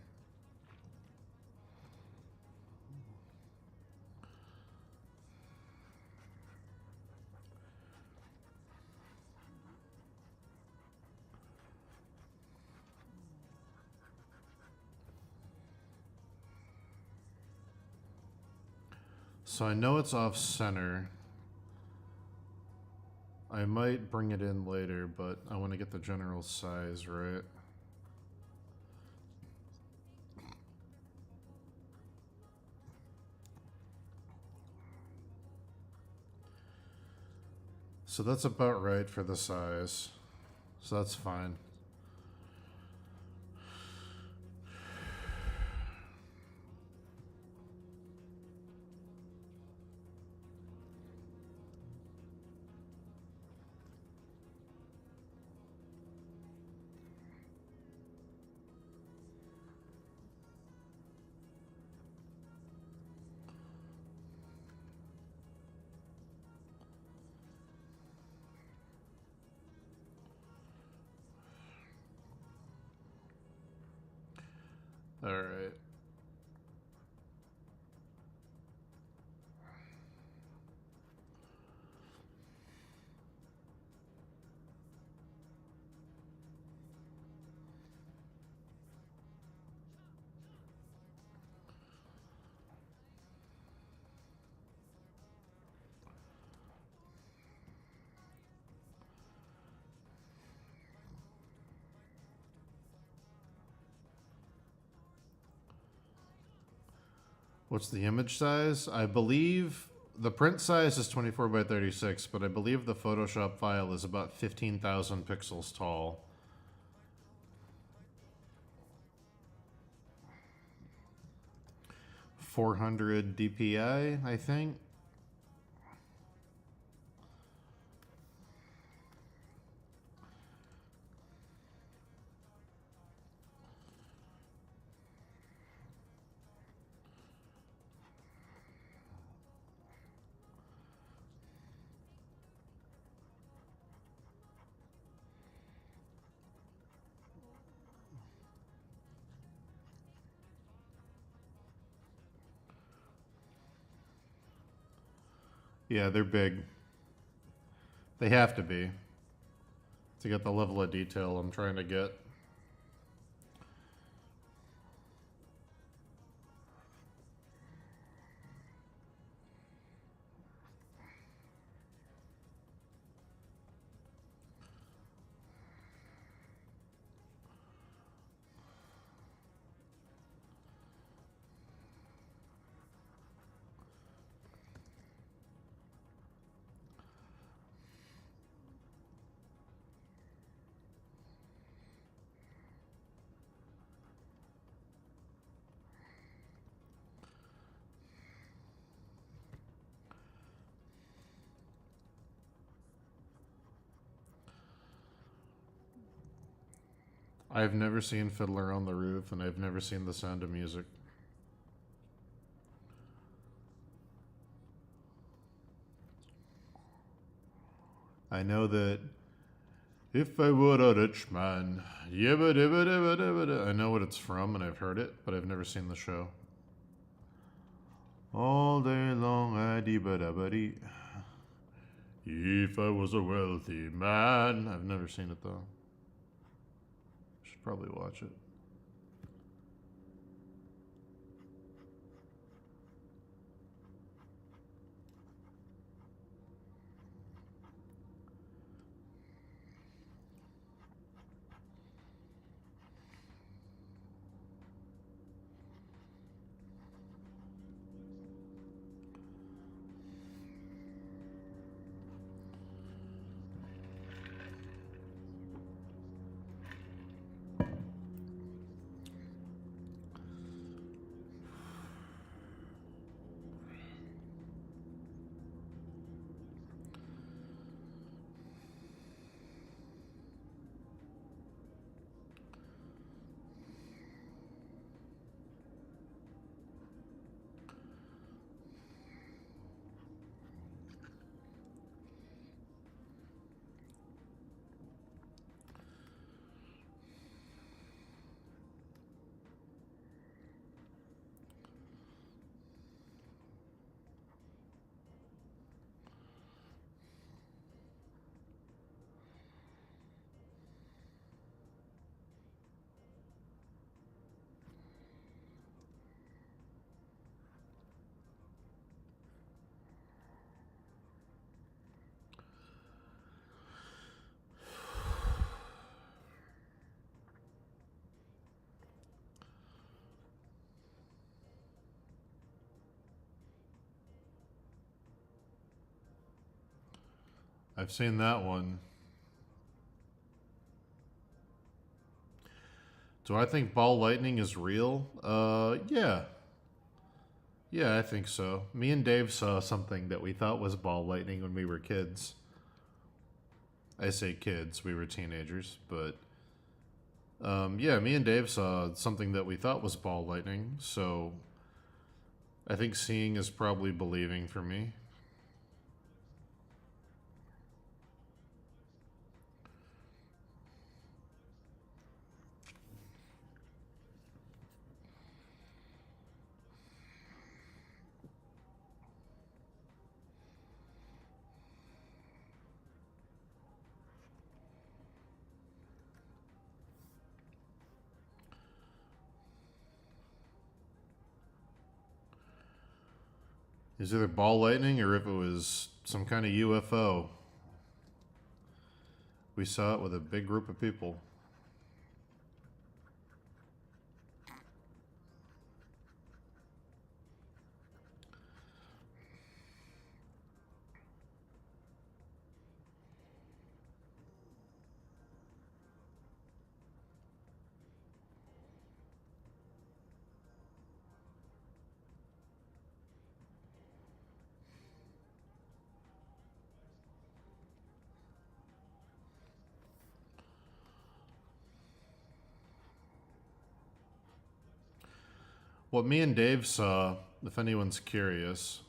So I know it's off center. I might bring it in later, but I want to get the general size right. So that's about right for the size. So that's fine. All right. What's the image size? I believe the print size is 24 by 36, but I believe the Photoshop file is about 15,000 pixels tall. 400 DPI, I think. Yeah, they're big. They have to be to get the level of detail I'm trying to get. I've never seen Fiddler on the Roof, and I've never seen The Sound of Music. I know that if I were a rich man, yibba dibba dibba dibba dibba. I know what it's from, and I've heard it, but I've never seen the show. All day long, I dibba dabba dee. If I was a wealthy man. I've never seen it though. Should probably watch it. I've seen that one. Do I think ball lightning is real? Yeah. Yeah, I think so. Me and Dave saw something that we thought was ball lightning when we were kids. I say kids, we were teenagers, but yeah, me and Dave saw something that we thought was ball lightning, so I think seeing is probably believing for me. Is either ball lightning or if it was some kind of UFO. We saw it with a big group of people. What me and Dave saw, if anyone's curious,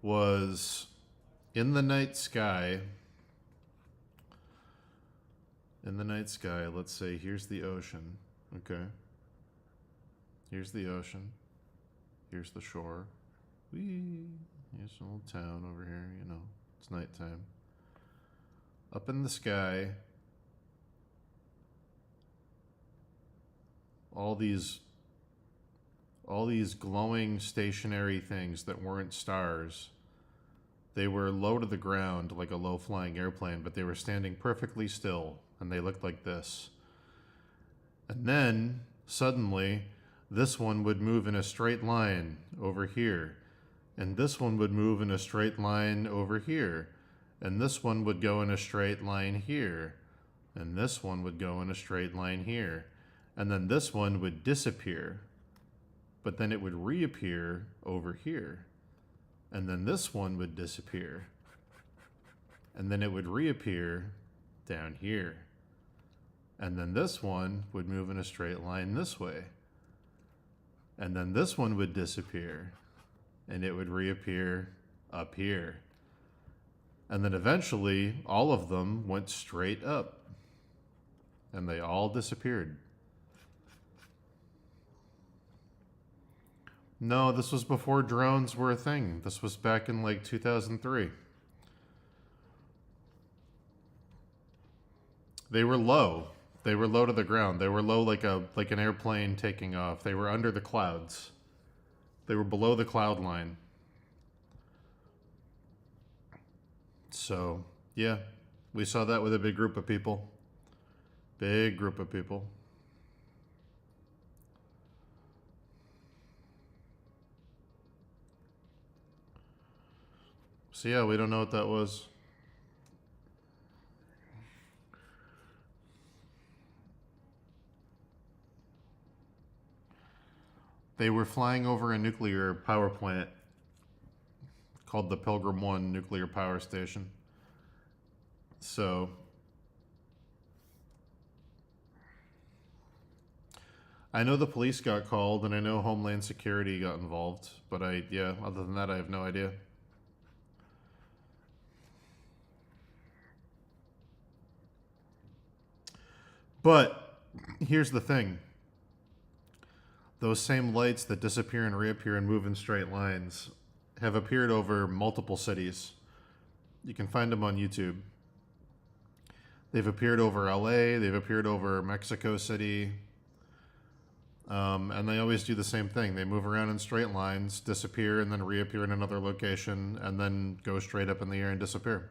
was in the night sky. In the night sky, let's say here's the ocean. Okay. Here's the ocean. Here's the shore. Whee! Here's a little town over here, you know. It's nighttime. Up in the sky, all these glowing stationary things that weren't stars. They were low to the ground like a low-flying airplane, but they were standing perfectly still, and they looked like this. And then, suddenly, this one would move in a straight line over here, and this one would move in a straight line over here, and this one would go in a straight line here, and this one would go in a straight line here, and then this one would disappear, but then it would reappear over here, and then this one would disappear, and then it would reappear down here, and then this one would move in a straight line this way, and then this one would disappear, and it would reappear up here, and then eventually all of them went straight up, and they all disappeared. No, this was before drones were a thing. This was back in like 2003. They were low. They were low to the ground. They were low like an airplane taking off. They were under the clouds. They were below the cloud line. So, yeah, we saw that with a big group of people. Big group of people. So yeah, we don't know what that was. They were flying over a nuclear power plant called the Pilgrim 1 nuclear power station. So I know the police got called and I know Homeland Security got involved, but other than that, I have no idea. But here's the thing. Those same lights that disappear and reappear and move in straight lines have appeared over multiple cities. You can find them on YouTube. They've appeared over LA, they've appeared over Mexico City, and they always do the same thing. They move around in straight lines, disappear, and then reappear in another location, and then go straight up in the air and disappear.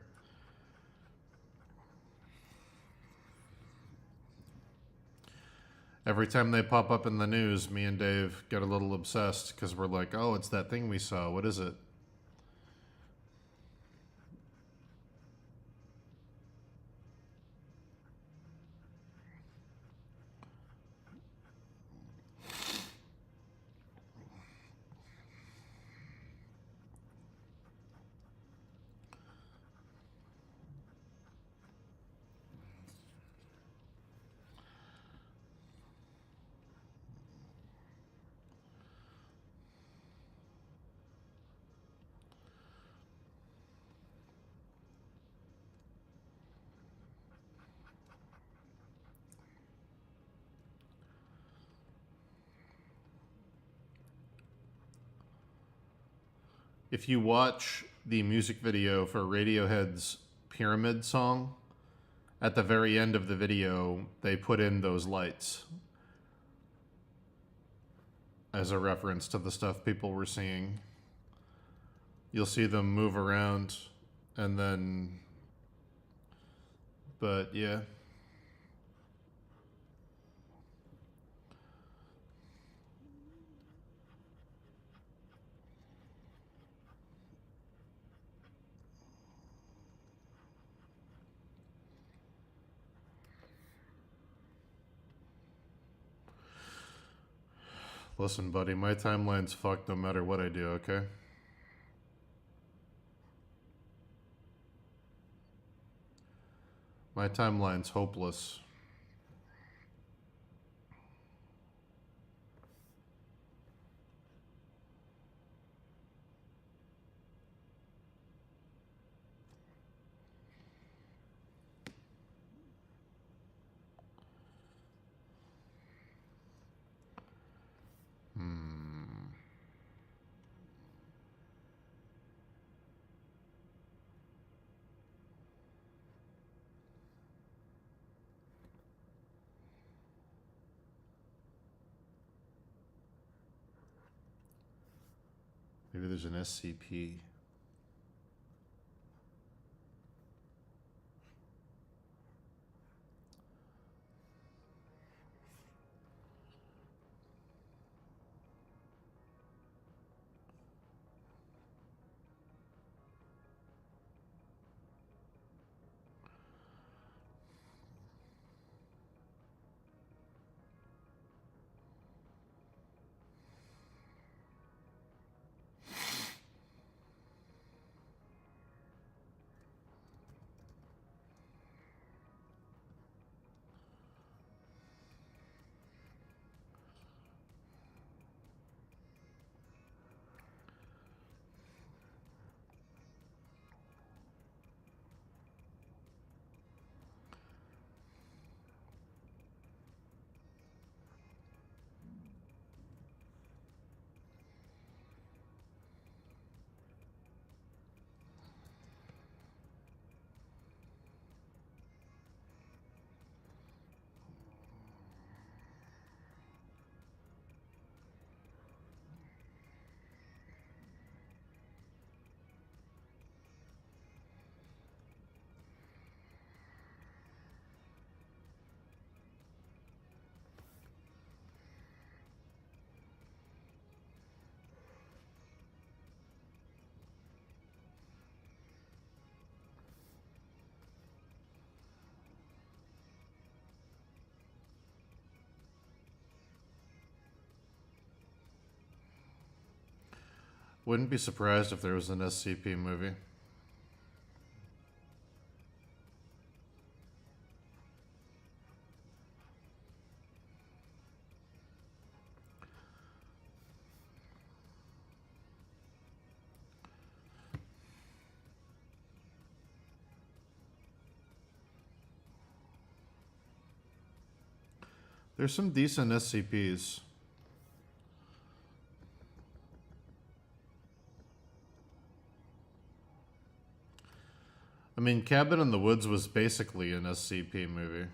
Every time they pop up in the news, me and Dave get a little obsessed because we're like, oh, it's that thing we saw. What is it? If you watch the music video for Radiohead's Pyramid song, at the very end of the video, they put in those lights as a reference to the stuff people were seeing. You'll see them move around and then, but yeah. Listen, buddy, my timeline's fucked no matter what I do, okay? My timeline's hopeless. Maybe there's an SCP. Wouldn't be surprised if there was an SCP movie. There's some decent SCPs. I mean, Cabin in the Woods was basically an SCP movie.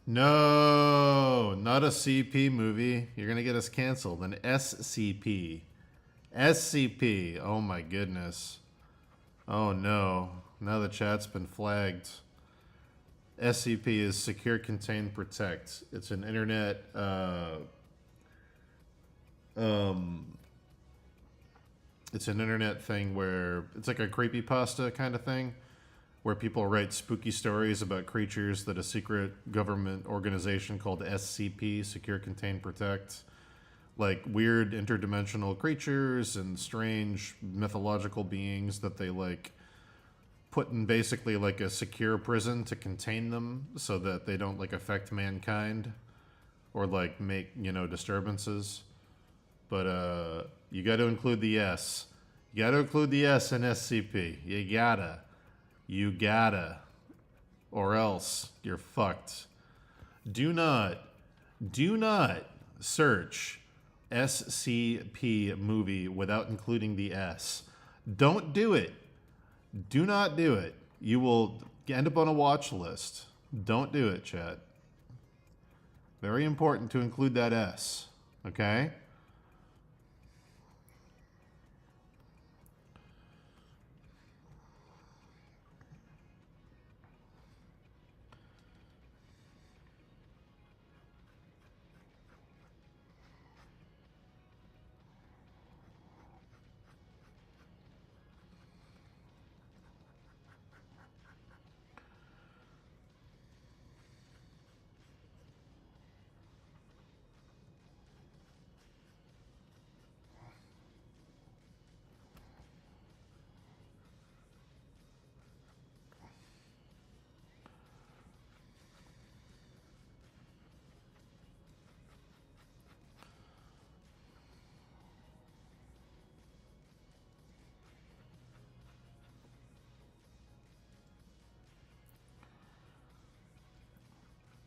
No, not a CP movie. You're going to get us canceled. An SCP. SCP. Oh my goodness. Oh no. Now the chat's been flagged. SCP is Secure, Contain, Protect. It's an internet it's an internet thing where it's like a creepypasta kind of thing, where people write spooky stories about creatures that a secret government organization called SCP, Secure, Contain, Protect, like weird interdimensional creatures and strange mythological beings that they like put in basically like a secure prison to contain them so that they don't like affect mankind or like make, you know, disturbances. But you got to include the S. You got to include the S in SCP. You gotta. Or else you're fucked. Do not search SCP movie without including the S. Don't do it. Do not do it. You will end up on a watch list. Don't do it, chat. Very important to include that S. Okay?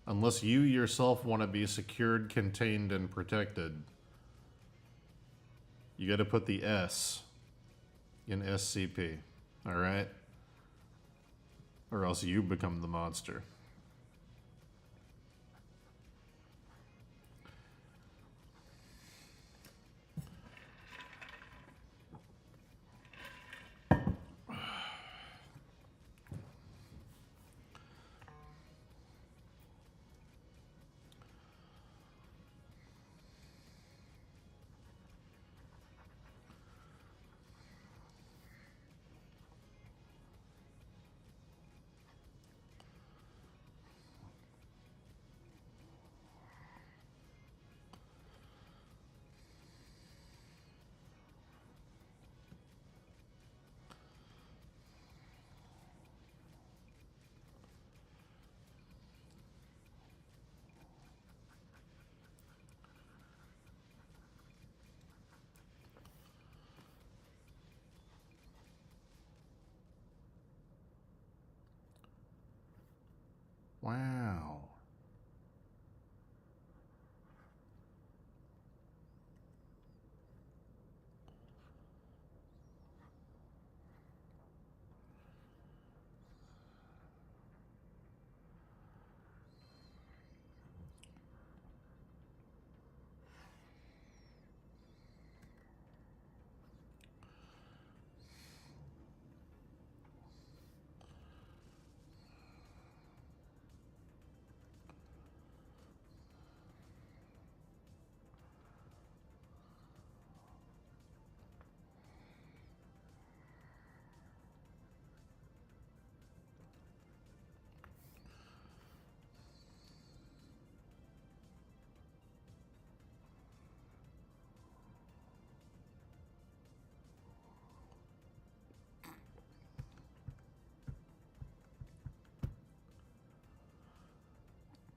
Unless you yourself want to be secured, contained, and protected, you got to put the S in SCP. All right? Or else you become the monster. Wow.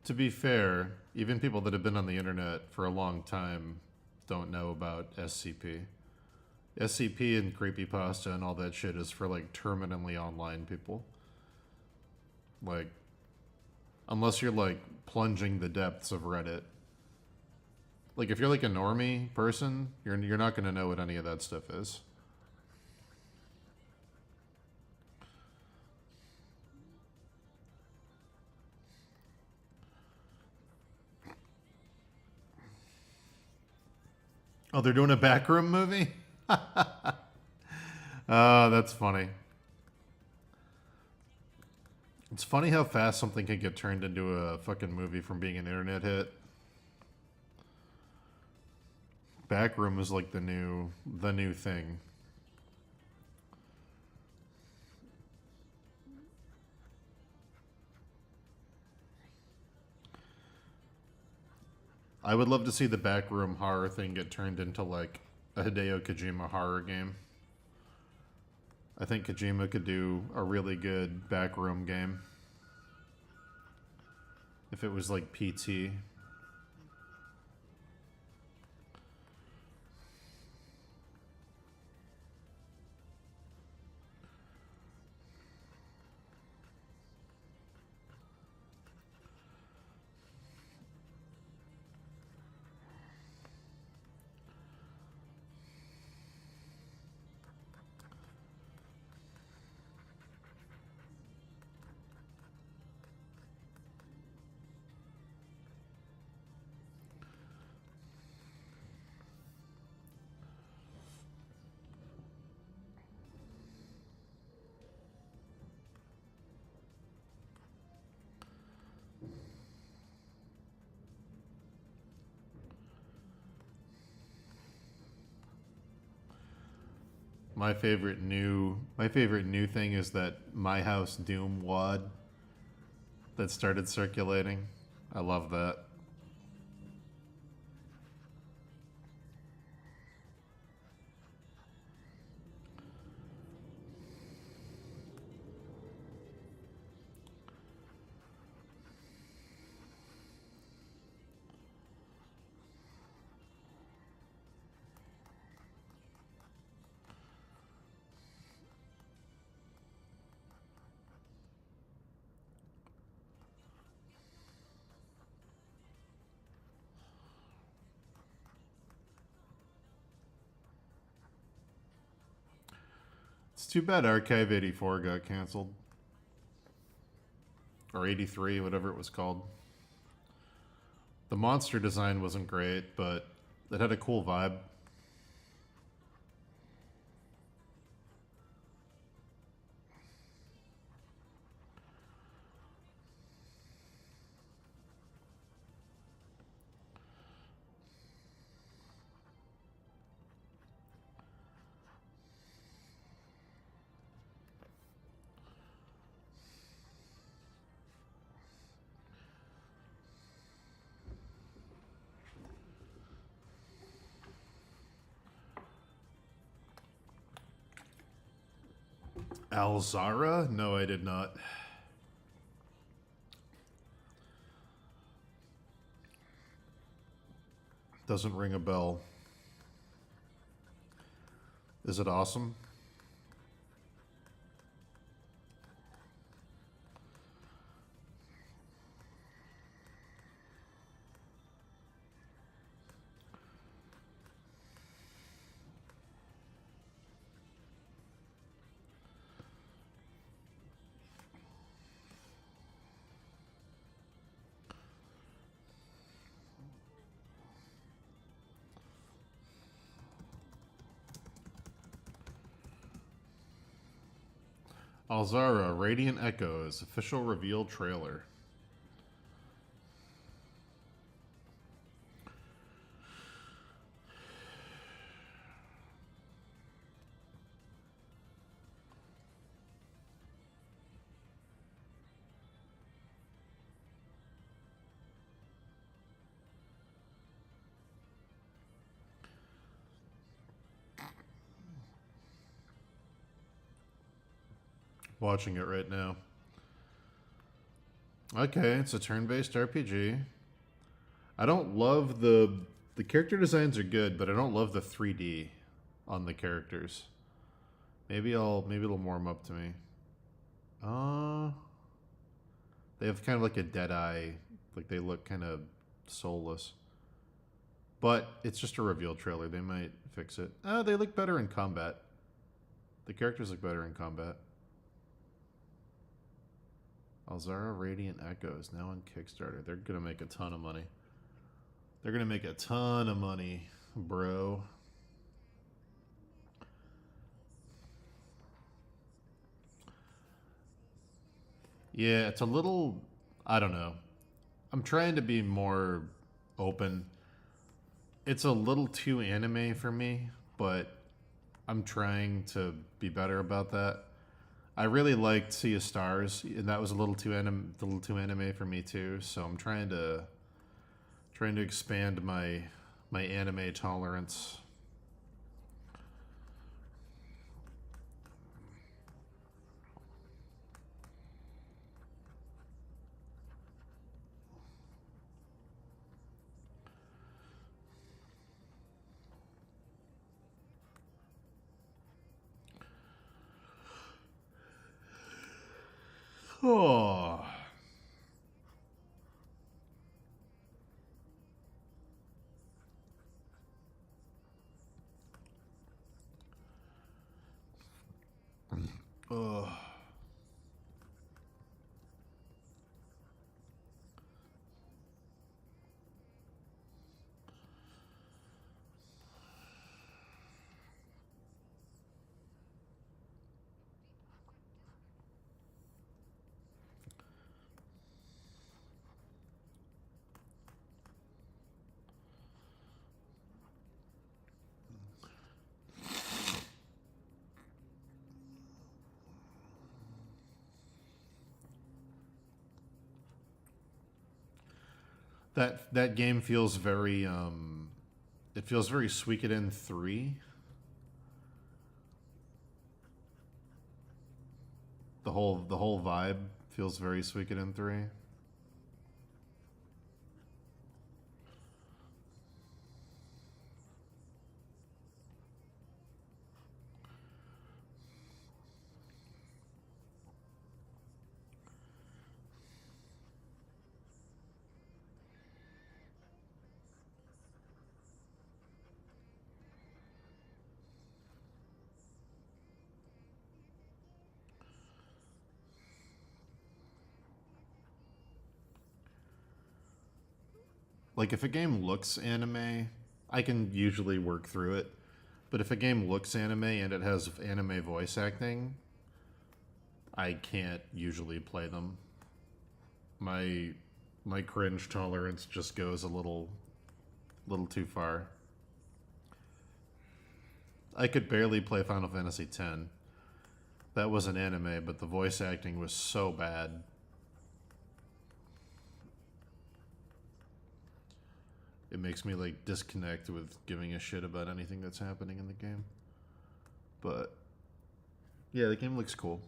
To be fair, even people that have been on the internet for a long time don't know about SCP. SCP and creepypasta and all that shit is for like terminally online people. Like, unless you're like plunging the depths of Reddit. Like, if you're like a normie person, you're not gonna know what any of that stuff is. Oh, they're doing a backroom movie? Oh, that's funny. It's funny how fast something can get turned into a fucking movie from being an internet hit. Backroom is like the new thing. I would love to see the Backroom horror thing get turned into like a Hideo Kojima horror game. I think Kojima could do a really good Backroom game. If it was like PT. My favorite new thing is that My House Doom WAD that started circulating. I love that. It's too bad Archive 84 got canceled. Or 83, whatever it was called. The monster design wasn't great, but it had a cool vibe. Alzara? No, I did not. Doesn't ring a bell. Is it awesome? Alzara, Radiant Echoes, official reveal trailer. Watching it right now. Okay, it's a turn-based RPG. I don't love the character designs are good, but I don't love the 3D on the characters. Maybe it'll warm up to me. They have kind of like a dead eye, like they look kind of soulless. But it's just a reveal trailer. They might fix it. They look better in combat. The characters look better in combat. Alzara Radiant Echoes, now on Kickstarter. They're going to make a ton of money. They're going to make a ton of money, bro. Yeah, it's a little. I don't know. I'm trying to be more open. It's a little too anime for me, but I'm trying to be better about that. I really liked Sea of Stars, and that was a little too anime for me too. So I'm trying to expand my anime tolerance. Oh, oh. That game feels very it feels very Suikoden 3. The whole vibe feels very Suikoden 3. Like if a game looks anime, I can usually work through it. But if a game looks anime and it has anime voice acting, I can't usually play them. My my cringe tolerance just goes a little too far. I could barely play Final Fantasy X. That was an anime, but the voice acting was so bad. It makes me like disconnect with giving a shit about anything that's happening in the game. But yeah, the game looks cool.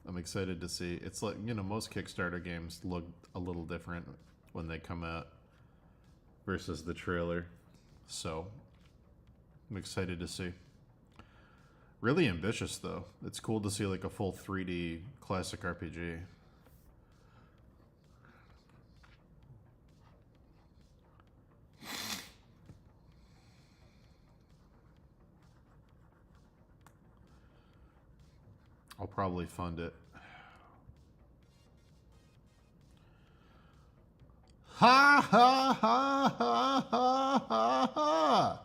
I'm excited to see. It's like, most Kickstarter games look a little different when they come out versus the trailer. So I'm excited to see. Really ambitious though. It's cool to see like a full 3D classic RPG. I'll probably fund it. Ha ha ha ha ha ha ha!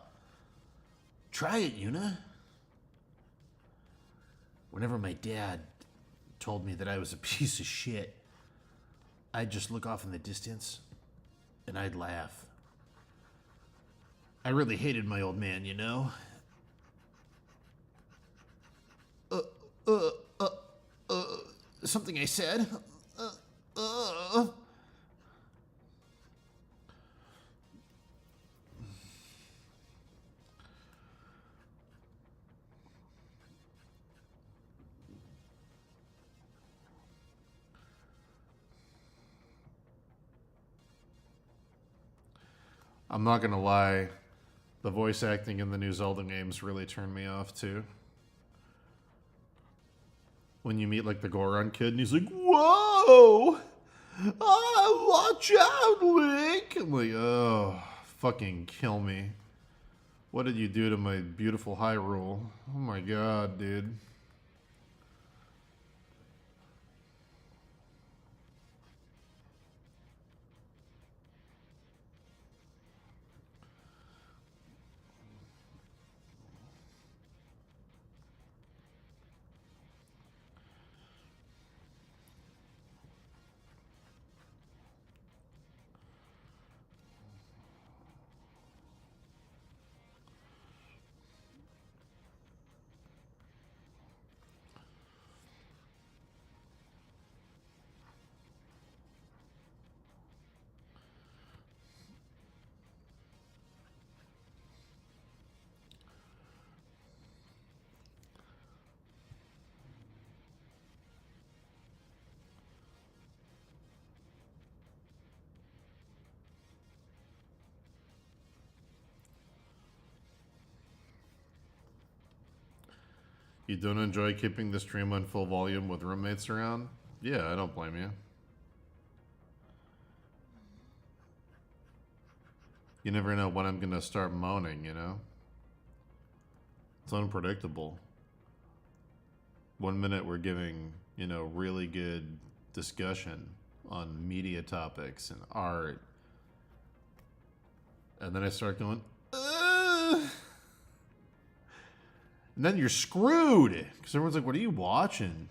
Try it, Yuna. Whenever my dad told me that I was a piece of shit, I'd just look off in the distance and I'd laugh. I really hated my old man, you know? Uh, uh, uh, uh, something I said? Uh, uh. I'm not gonna lie, the voice acting in the new Zelda games really turned me off too. When you meet like the Goron kid and he's like, "Whoa! Ah, watch out, Link!" I'm like, oh, fucking kill me. What did you do to my beautiful Hyrule? Oh my god, dude. You don't enjoy keeping the stream on full volume with roommates around? Yeah, I don't blame you. You never know when I'm gonna start moaning, you know? It's unpredictable. 1 minute we're giving, you know, really good discussion on media topics and art. And then I start going, ugh! And then you're screwed. Because everyone's like, what are you watching?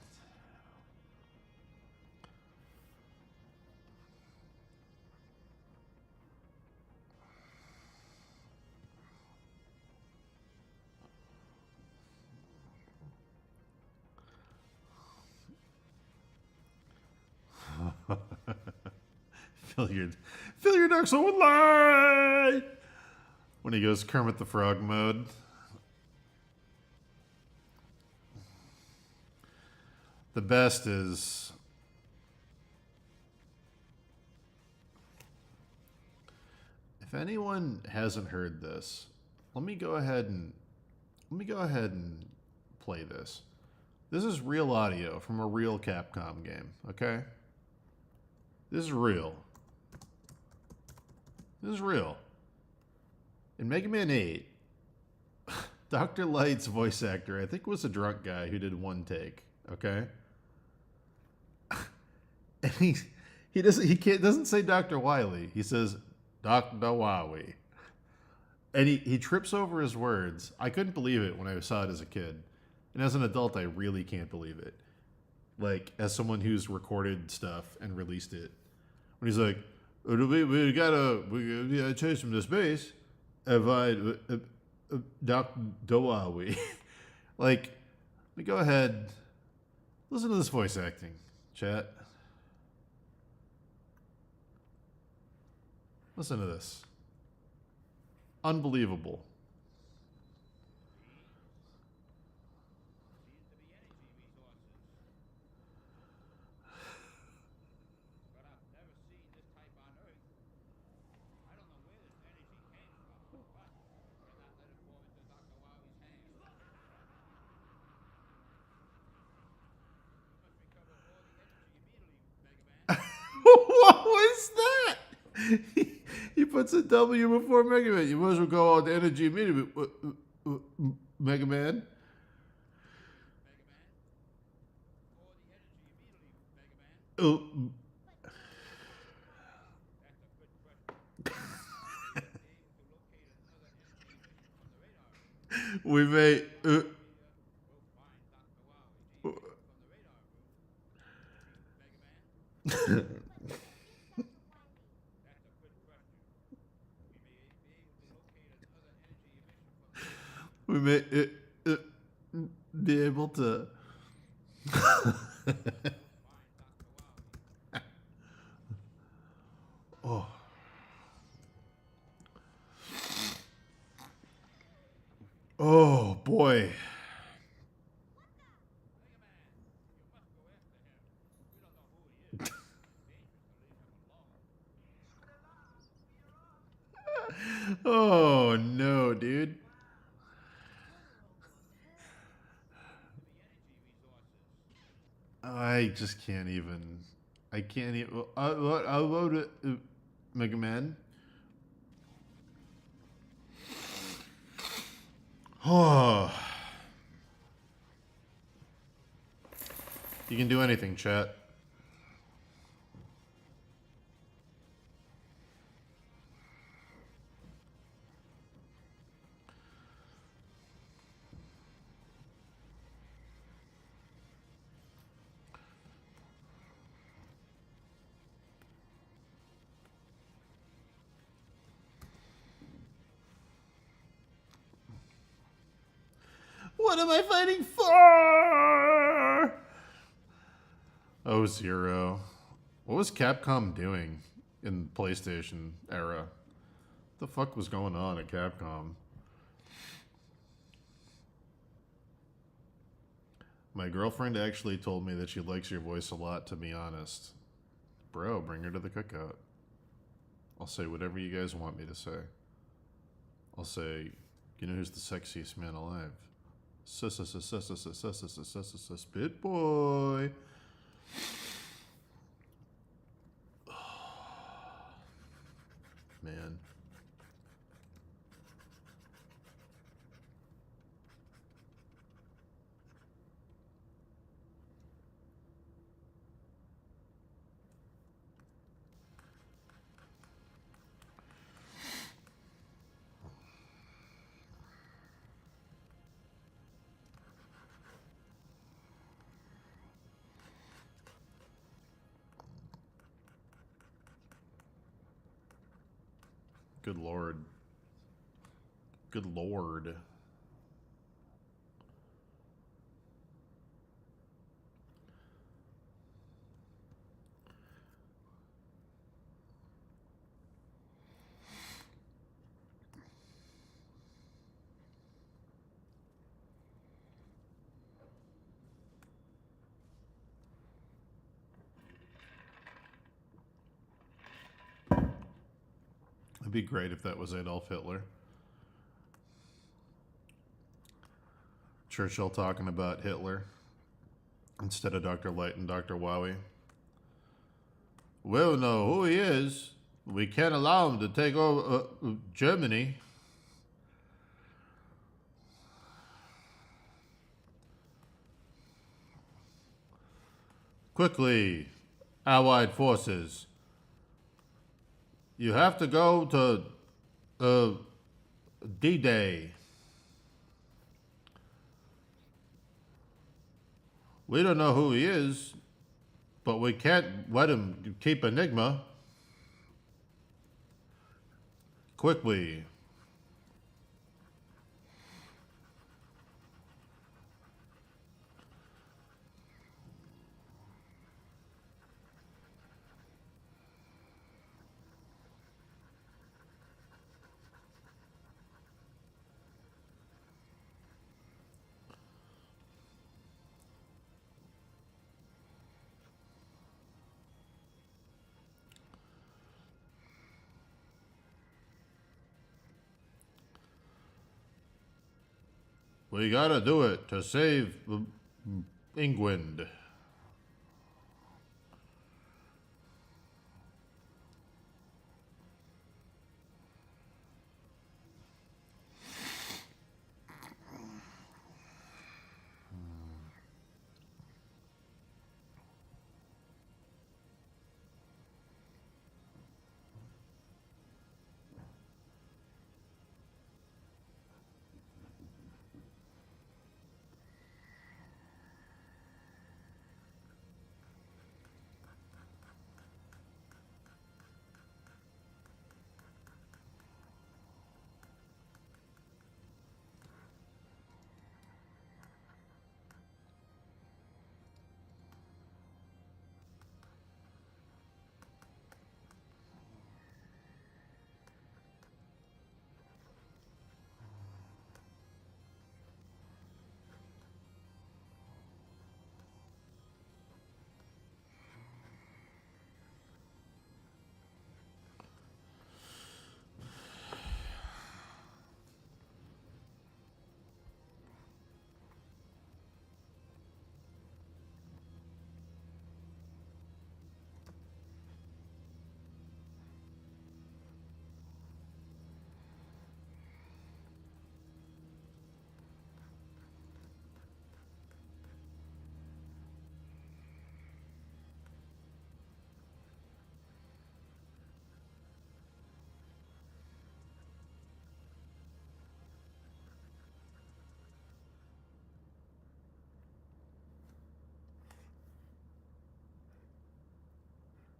Fill your dark soul with light. When he goes Kermit the Frog mode. The best is if anyone hasn't heard this, let me go ahead and play this. This is real audio from a real Capcom game, okay? This is real. This is real. In Mega Man 8, Dr. Light's voice actor, I think, was a drunk guy who did one take, okay? And he doesn't say Dr. Wily. He says Dr. Wily. And he trips over his words. I couldn't believe it when I saw it as a kid. And as an adult, I really can't believe it. Like, as someone who's recorded stuff and released it. When he's like, we gotta chase him to space. Dr. Wily. Like, let me go ahead. Listen to this voice acting, chat. Listen to this. Unbelievable. What was that? He puts a W before Mega Man. You must as well go on the energy immediately. Mega Man? Oh. We may... we may be able to... Oh. Oh, boy. Oh, no, dude. I just can't even. I can't even. I'll load it, Mega Man. Oh. You can do anything, chat. What am I fighting for? Oh, Zero. What was Capcom doing in the PlayStation era? What the fuck was going on at Capcom? My girlfriend actually told me that she likes your voice a lot, to be honest. Bro, bring her to the cookout. I'll say whatever you guys want me to say. I'll say, you know who's the sexiest man alive? Spit boy. Man. Good Lord. Good Lord. It'd be great if that was Adolf Hitler. Churchill talking about Hitler instead of Dr. Light and Dr. Wowie. We don't know who he is. We can't allow him to take over Germany. Quickly, Allied forces. You have to go to D-Day. We don't know who he is, but we can't let him keep Enigma. Quickly. We gotta do it to save England.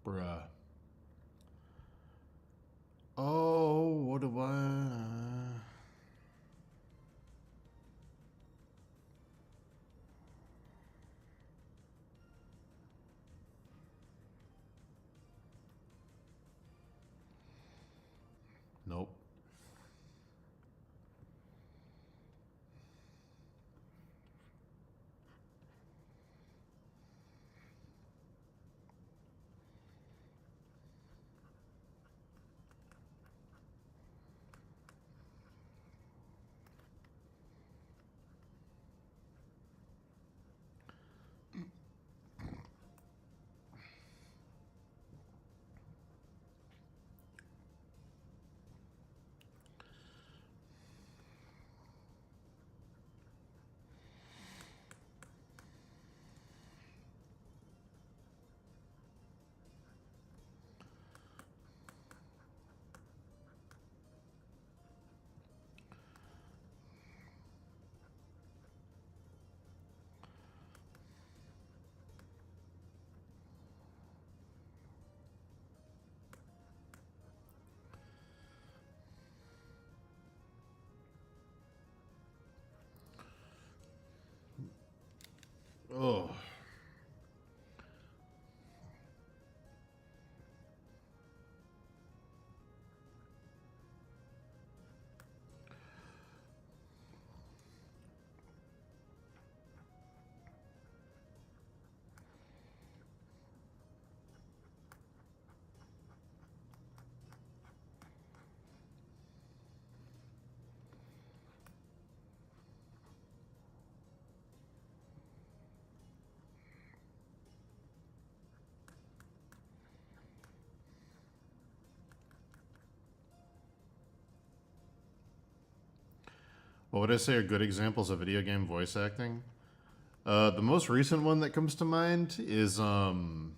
Bruh. Oh, what do I... Nope. What would I say are good examples of video game voice acting? The most recent one that comes to mind is the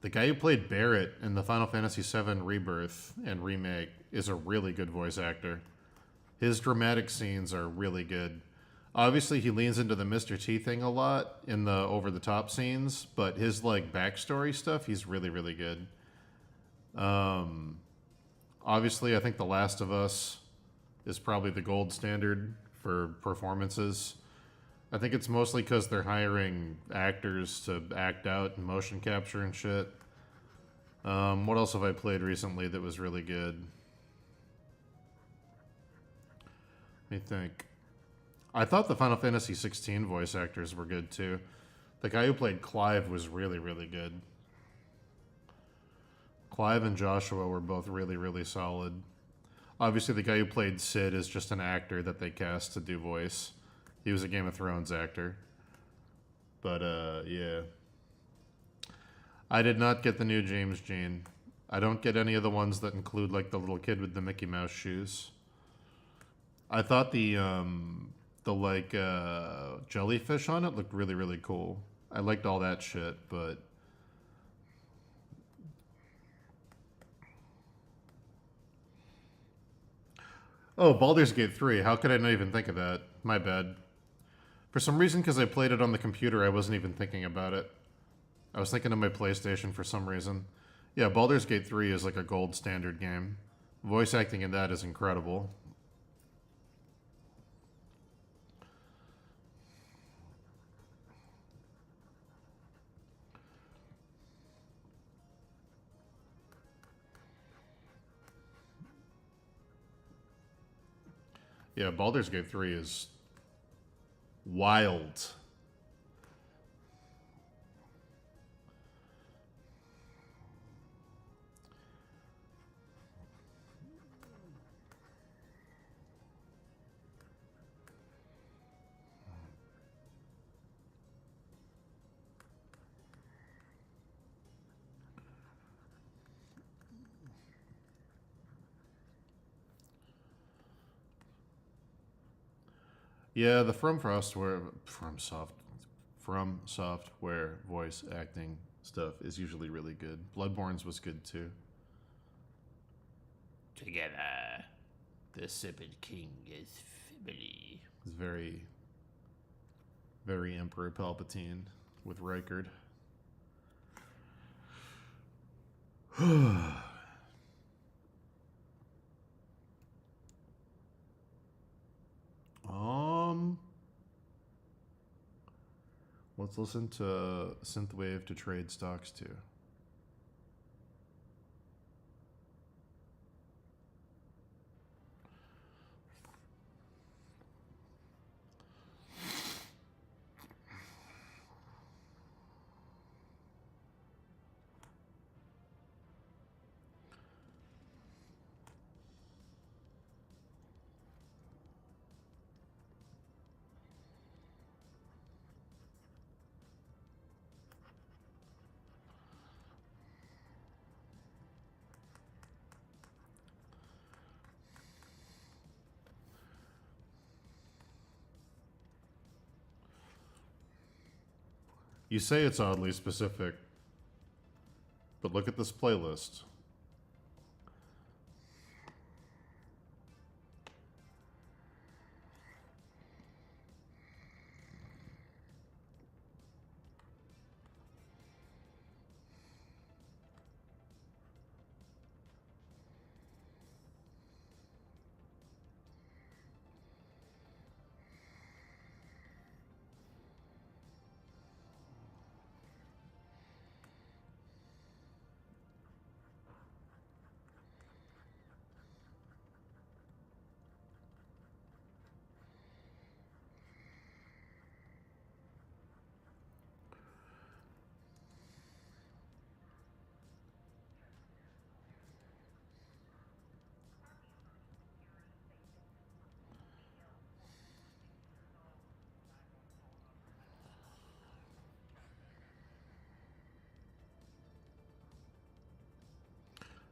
guy who played Barrett in the Final Fantasy VII Rebirth and remake is a really good voice actor. His dramatic scenes are really good. Obviously, he leans into the Mr. T thing a lot in the over-the-top scenes, but his like backstory stuff, he's really, really good. Obviously, I think The Last of Us is probably the gold standard for performances. I think it's mostly because they're hiring actors to act out and motion capture and shit. What else have I played recently that was really good? Let me think. I thought the Final Fantasy 16 voice actors were good too. The guy who played Clive was really, really good. Clive and Joshua were both really, really solid. Obviously, the guy who played Sid is just an actor that they cast to do voice. He was a Game of Thrones actor. But, yeah. I did not get the new James Jean. I don't get any of the ones that include, like, the little kid with the Mickey Mouse shoes. I thought the jellyfish on it looked really, really cool. I liked all that shit, but... Oh, Baldur's Gate 3. How could I not even think of that? My bad. For some reason, because I played it on the computer, I wasn't even thinking about it. I was thinking of my PlayStation for some reason. Yeah, Baldur's Gate 3 is like a gold standard game. Voice acting in that is incredible. Yeah, Baldur's Gate 3 is wild. Yeah, the From Software voice acting stuff is usually really good. Bloodborne's was good too. Together, the Serpent King is family. It's very, very Emperor Palpatine with Rykard. Let's listen to Synthwave to trade stocks to. You say it's oddly specific, but look at this playlist.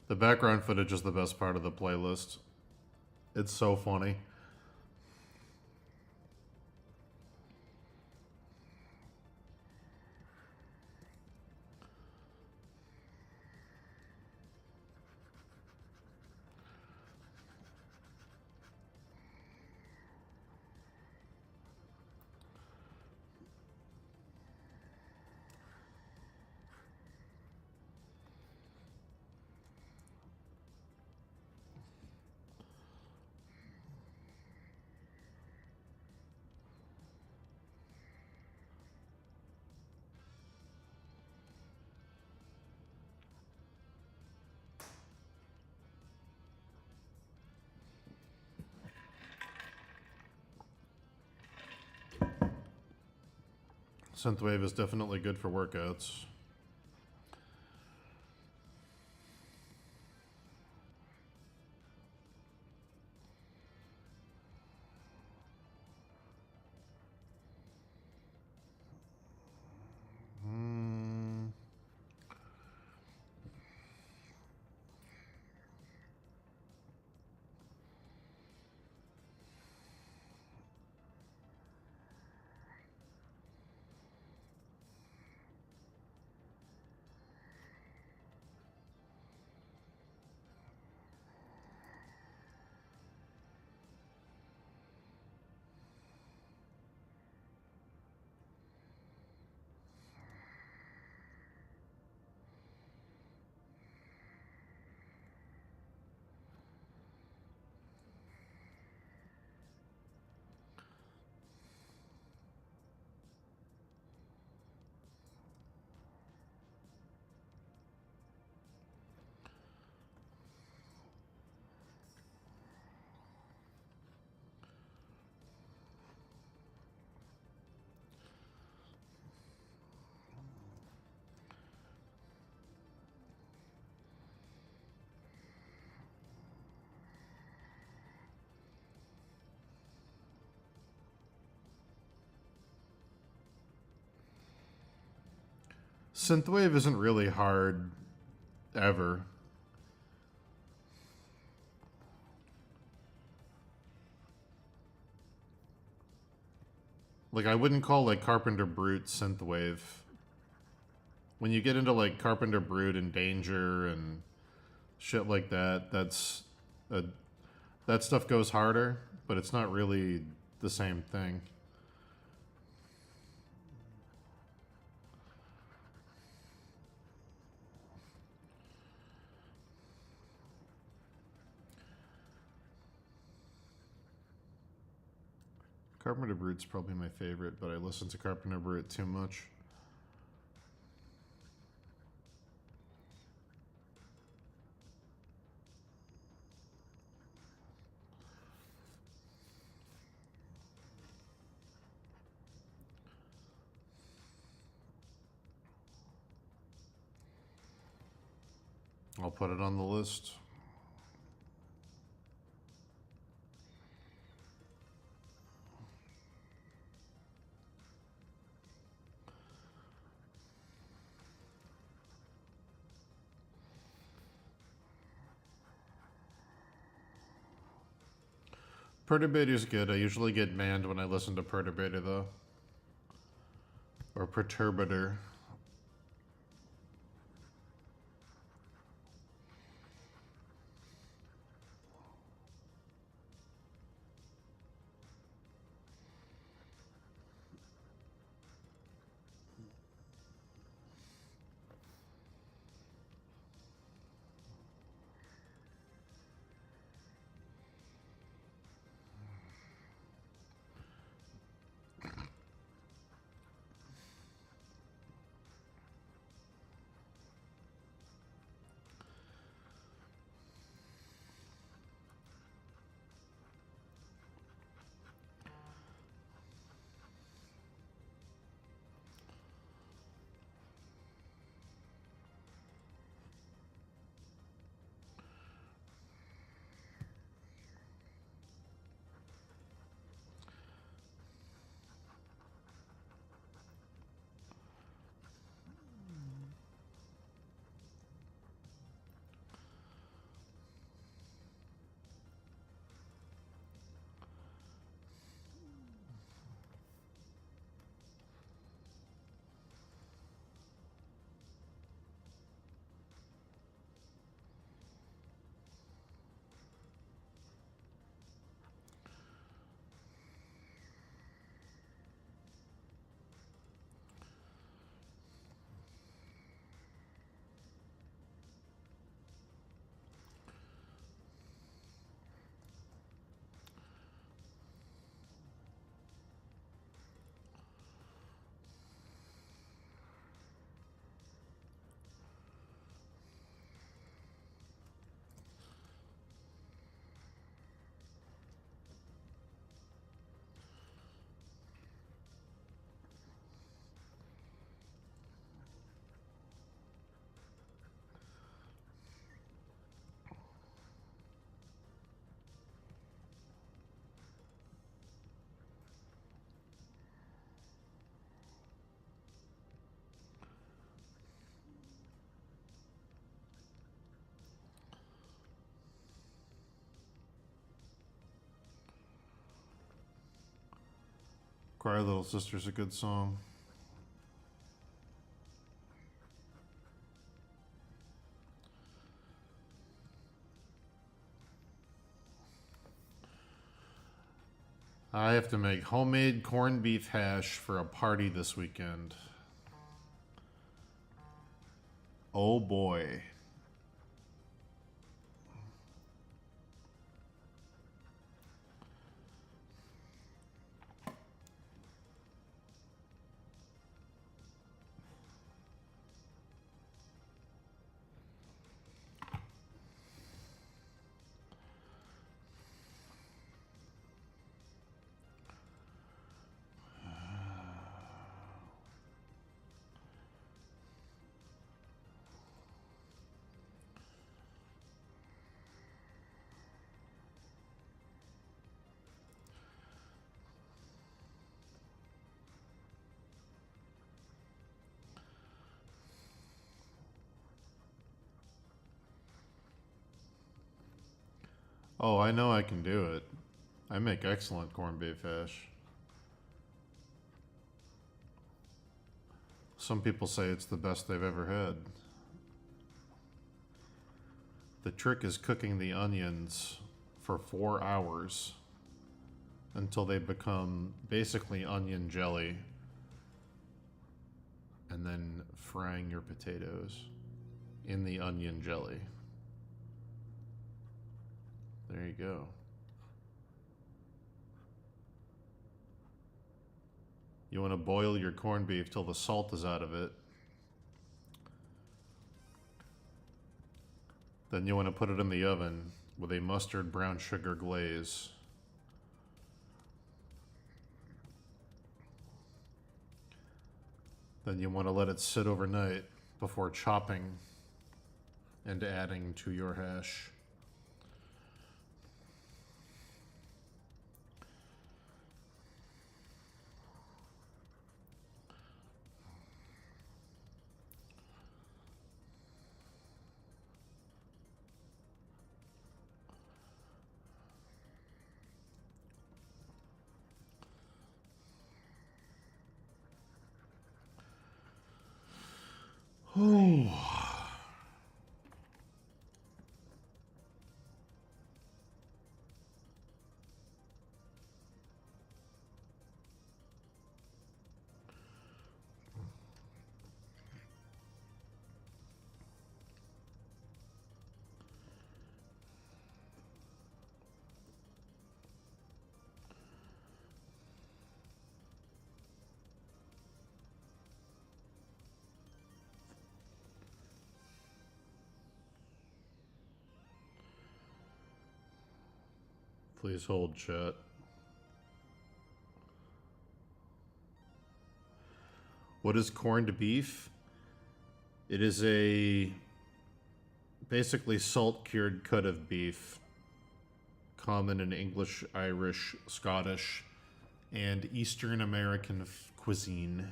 The background footage is the best part of the playlist. It's so funny. Synthwave is definitely good for workouts. Hmm. Synthwave isn't really hard ever. Like, I wouldn't call like Carpenter Brute synthwave. When you get into like Carpenter Brute and Danger and shit like that, that stuff goes harder, but it's not really the same thing. Carpenter Brute's probably my favorite, but I listen to Carpenter Brute too much. I'll put it on the list. Perturbator's good. I usually get manned when I listen to Perturbator, though. Or Perturbator. Cry Little Sister's a good song. I have to make homemade corned beef hash for a party this weekend. Oh boy. Oh, I know I can do it. I make excellent corned beef hash. Some people say it's the best they've ever had. The trick is cooking the onions for 4 hours until they become basically onion jelly, and then frying your potatoes in the onion jelly. There you go. You want to boil your corned beef till the salt is out of it. Then you want to put it in the oven with a mustard brown sugar glaze. Then you want to let it sit overnight before chopping and adding to your hash. Oh. Please hold, chat. What is corned beef? It is a basically salt cured cut of beef, common in English, Irish, Scottish, and Eastern American cuisine.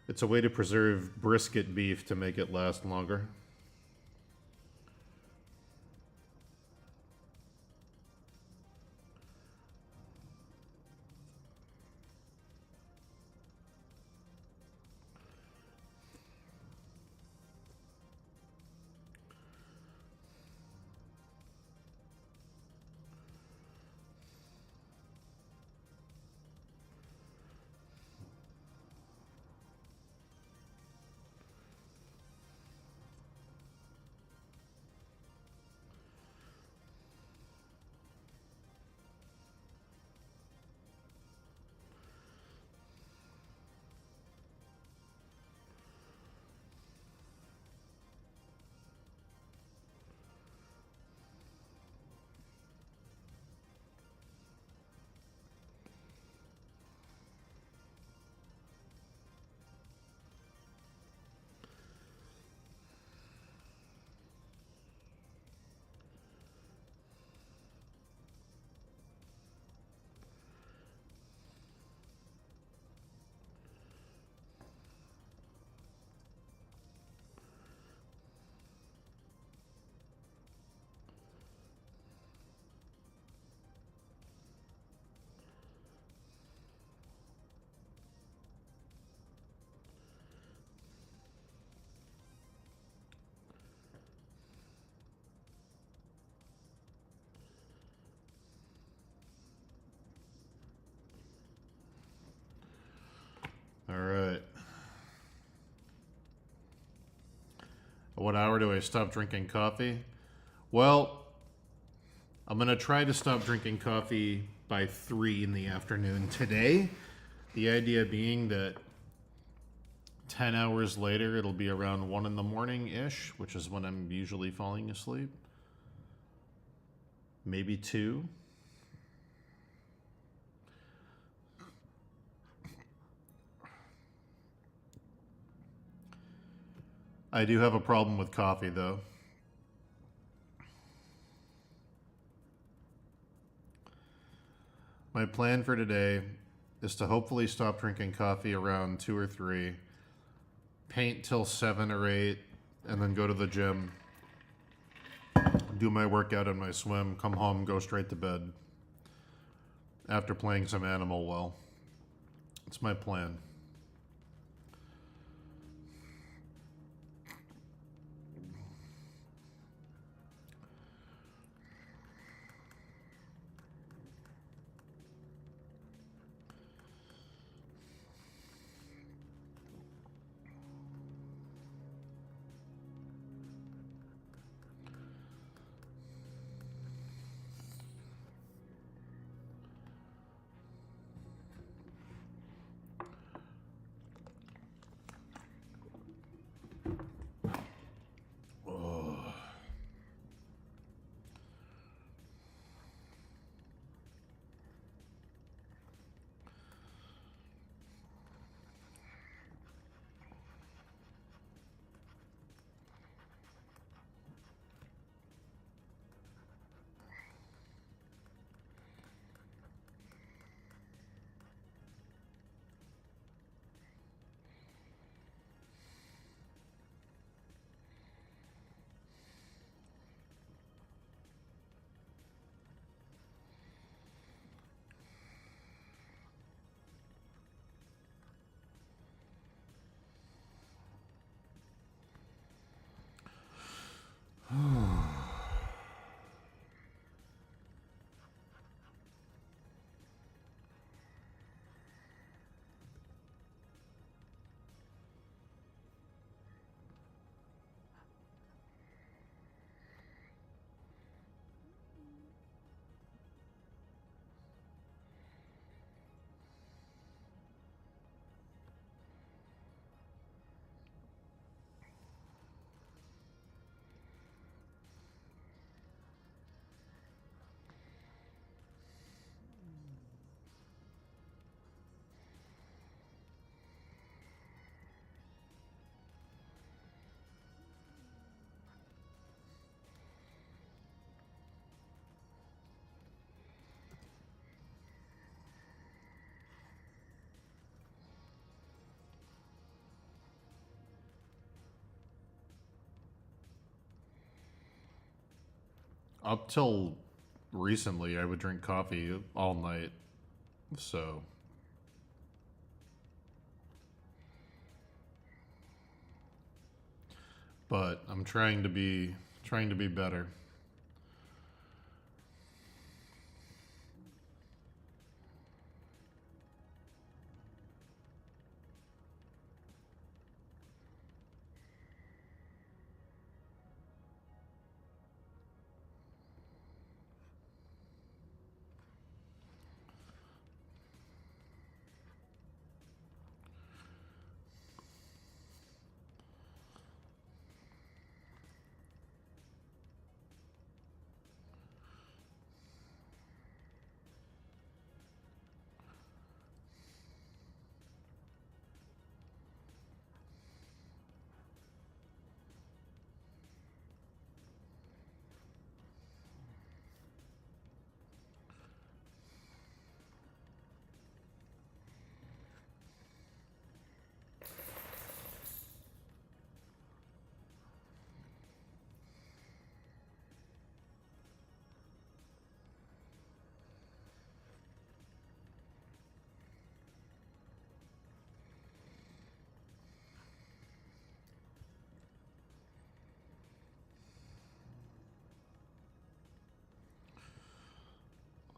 It's a way to preserve brisket beef to make it last longer. What hour do I stop drinking coffee? Well, I'm going to try to stop drinking coffee by 3 in the afternoon today. The idea being that 10 hours later, it'll be around 1 in the morning-ish, which is when I'm usually falling asleep. Maybe 2. I do have a problem with coffee, though. My plan for today is to hopefully stop drinking coffee around 2 or 3, paint till 7 or 8, and then go to the gym, do my workout and my swim, come home, go straight to bed after playing some Animal Well. It's my plan. Up till recently, I would drink coffee all night. So, but I'm trying to be better.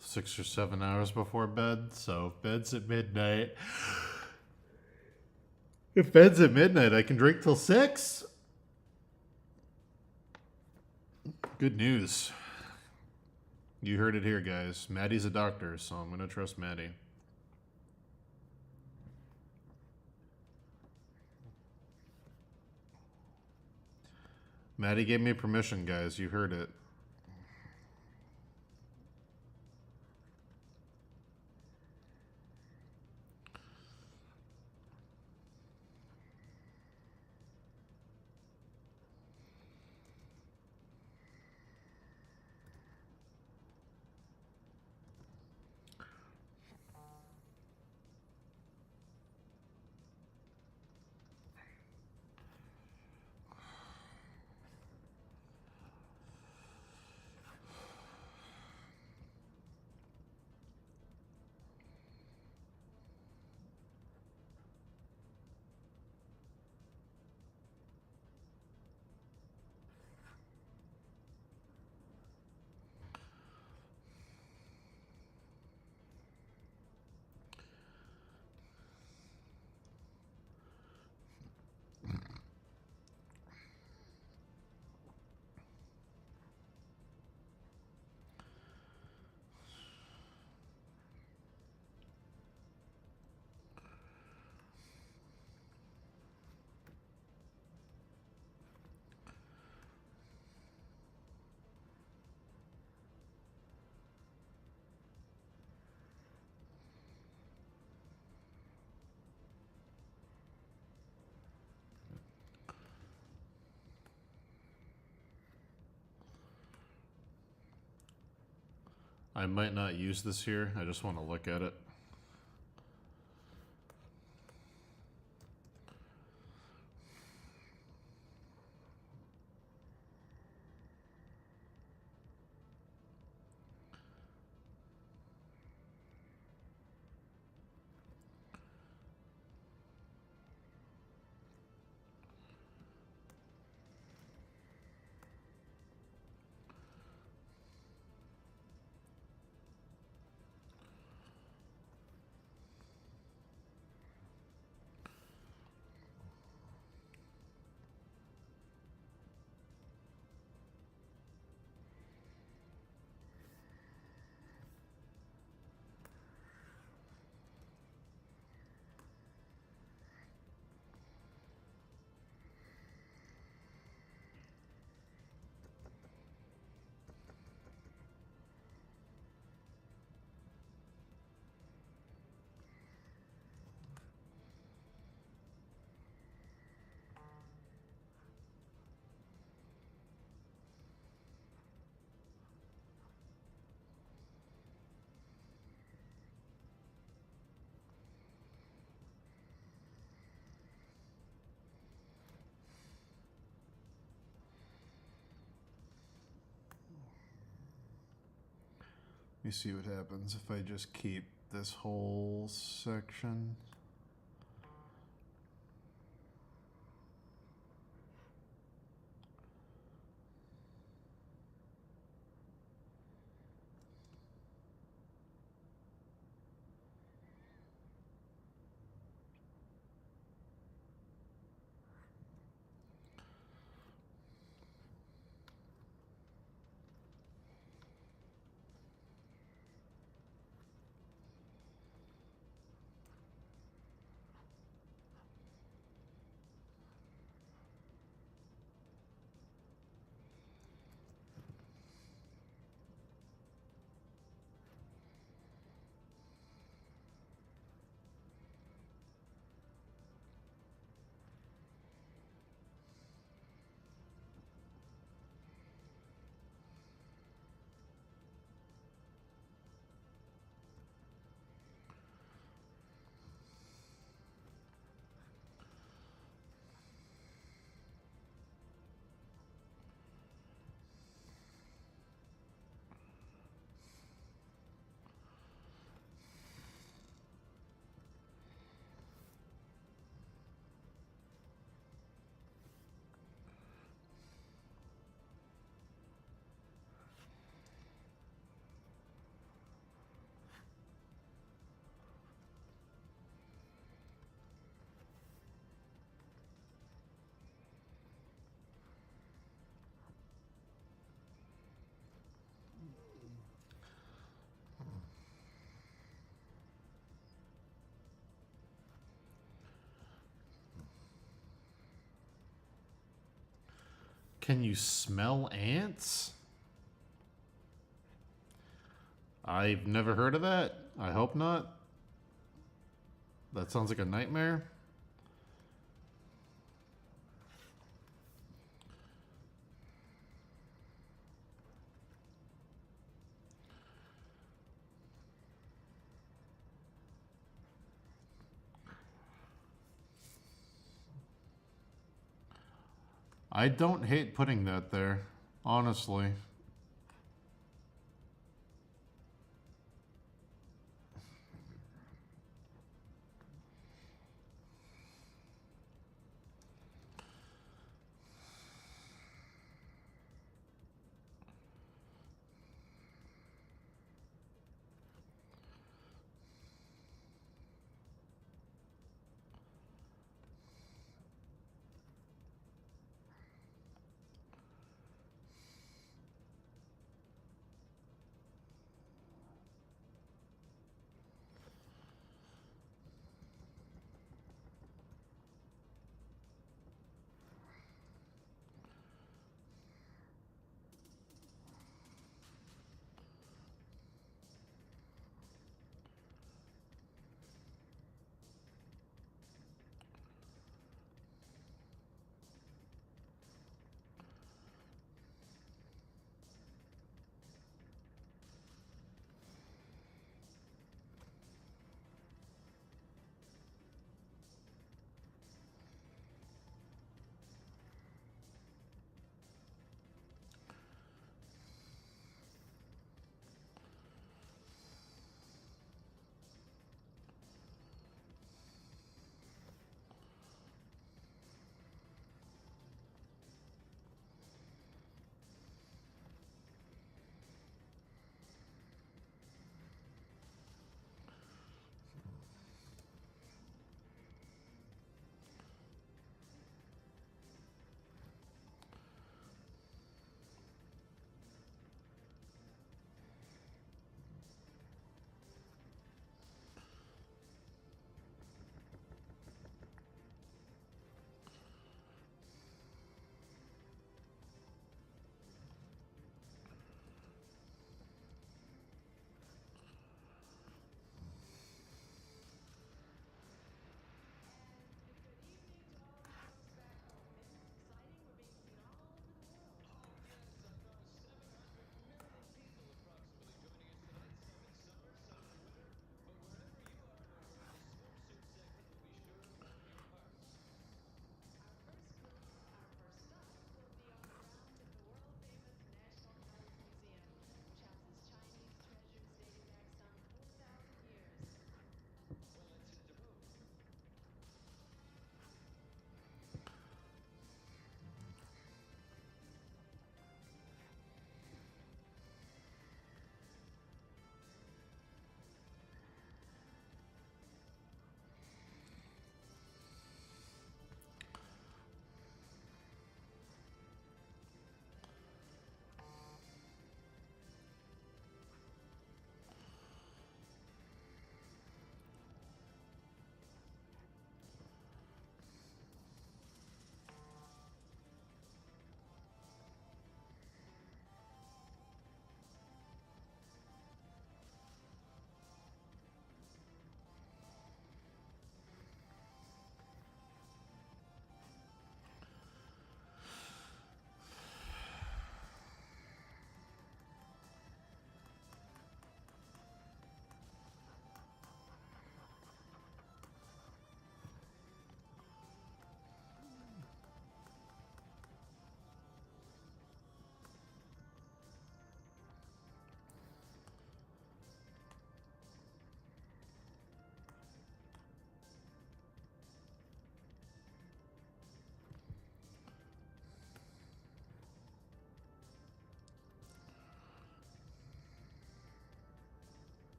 Six or 7 hours before bed. So if bed's at midnight. If bed's at midnight, I can drink till 6. Good news. You heard it here, guys. Maddie's a doctor, so I'm gonna trust Maddie. Maddie gave me permission, guys. You heard it. I might not use this here. I just want to look at it. Let me see what happens if I just keep this whole section. Can you smell ants? I've never heard of that. I hope not. That sounds like a nightmare. I don't hate putting that there, honestly.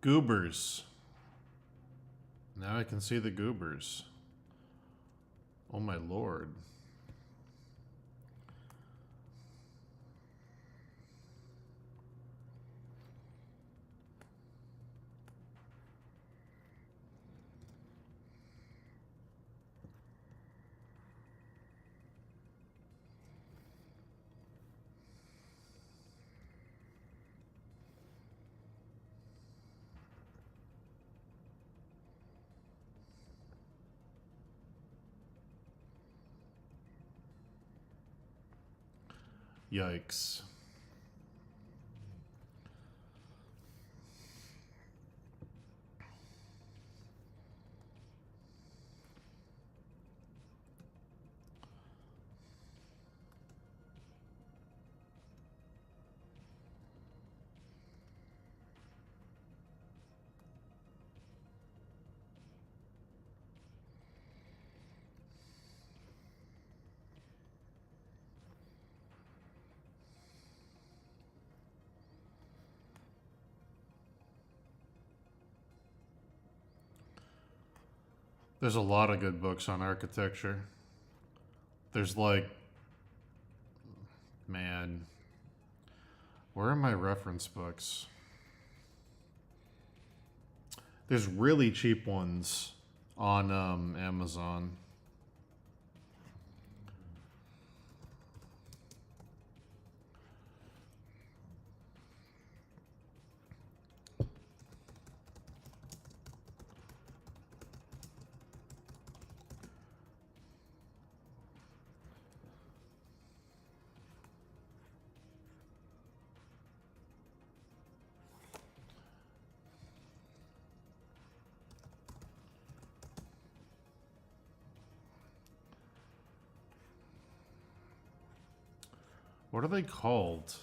Goobers. Now I can see the goobers. Oh my lord. Yikes. There's a lot of good books on architecture. There's like, man, where are my reference books? There's really cheap ones on Amazon. What are they called?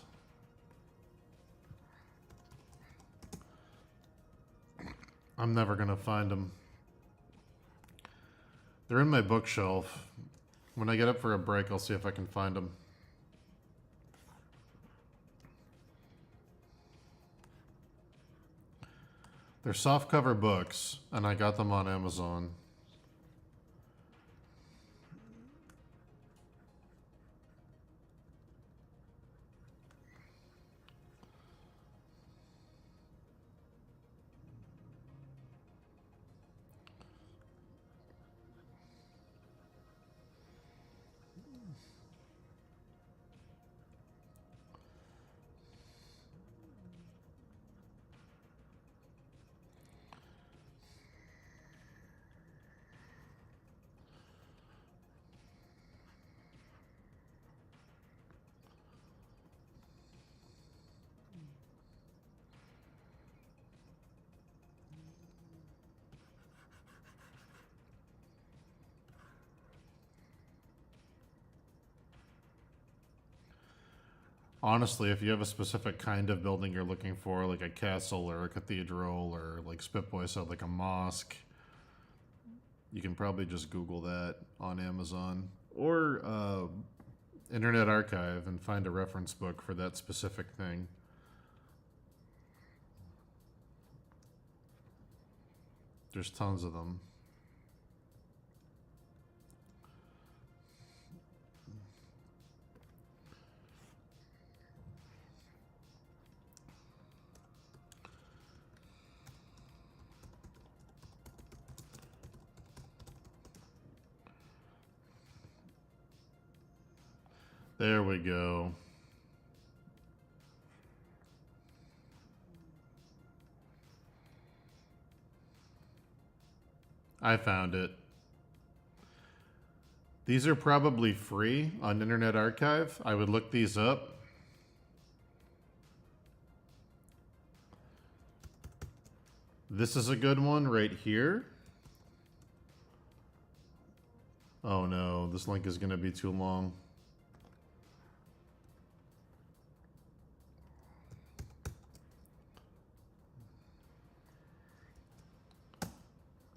I'm never gonna find them. They're in my bookshelf. When I get up for a break, I'll see if I can find them. They're softcover books, and I got them on Amazon. Honestly, if you have a specific kind of building you're looking for, like a castle or a cathedral, or like Spitboy said, like a mosque, you can probably just Google that on Amazon or Internet Archive and find a reference book for that specific thing. There's tons of them. There we go. I found it. These are probably free on Internet Archive. I would look these up. This is a good one right here. Oh no, this link is going to be too long.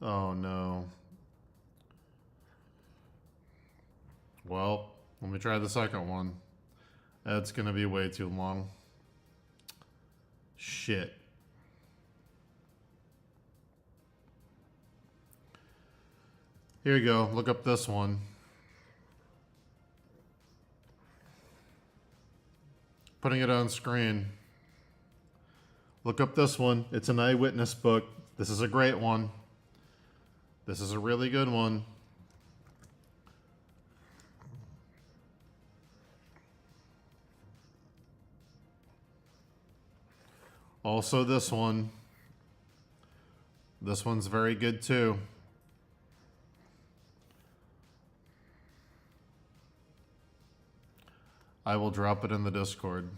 Oh no. Well, let me try the second one. That's gonna be way too long. Shit. Here you go. Look up this one. Putting it on screen. Look up this one. It's an eyewitness book. This is a great one. This is a really good one. Also this one. This one's very good too. I will drop it in the Discord.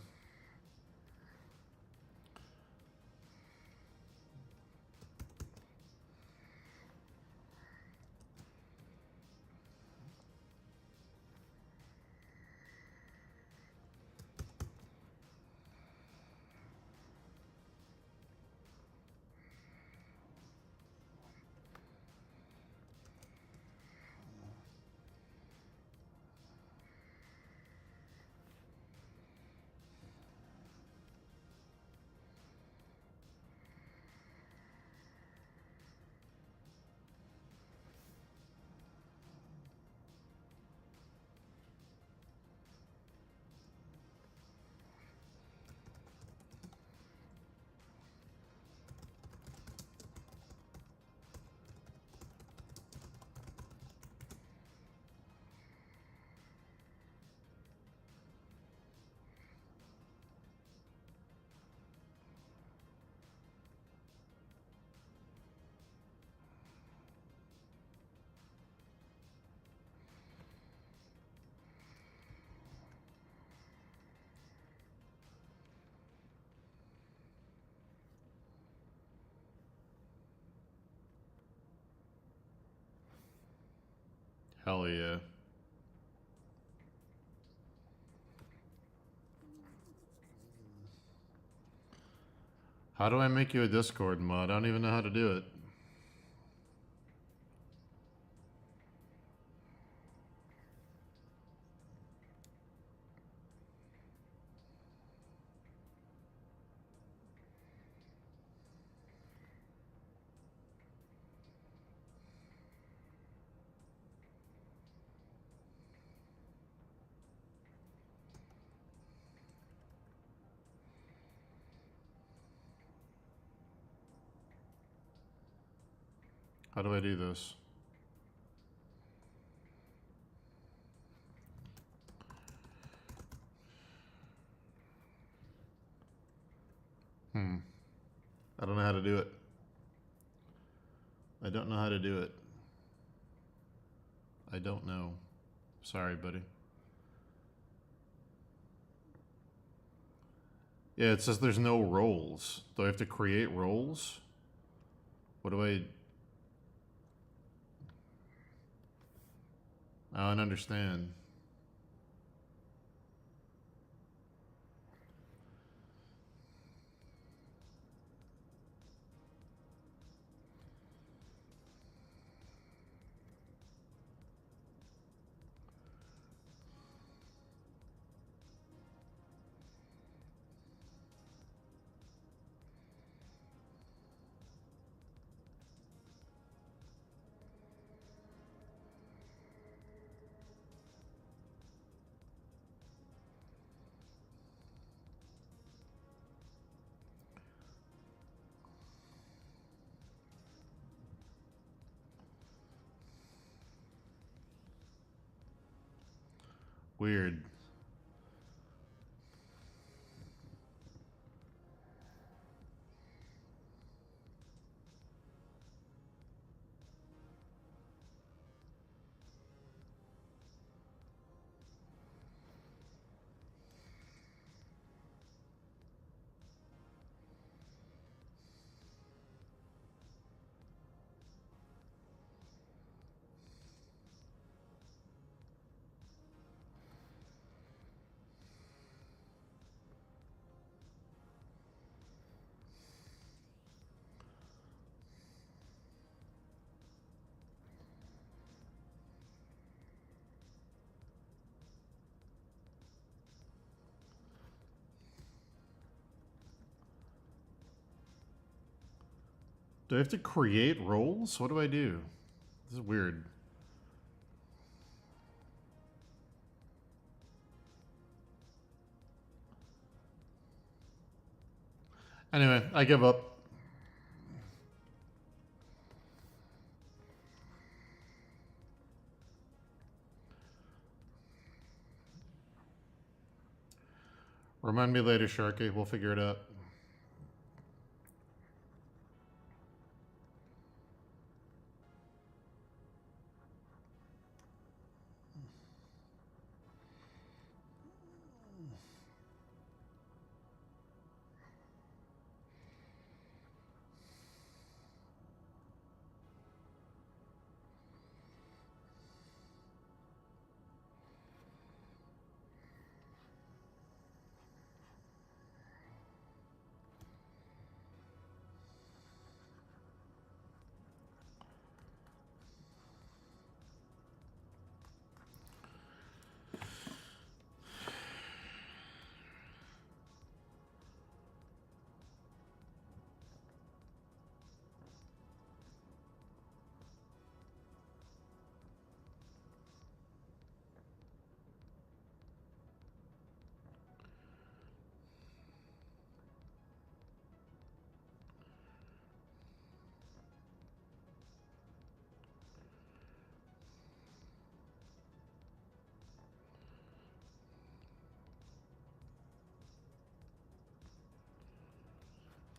Hell yeah. How do I make you a Discord mod? I don't even know how to do it. How do I do this? I don't know how to do it. I don't know how to do it. I don't know. Sorry, buddy. Yeah, it says there's no roles. Do I have to create roles? What do I don't understand. Weird. Do I have to create roles? What do I do? This is weird. Anyway, I give up. Remind me later, Sharky. We'll figure it out.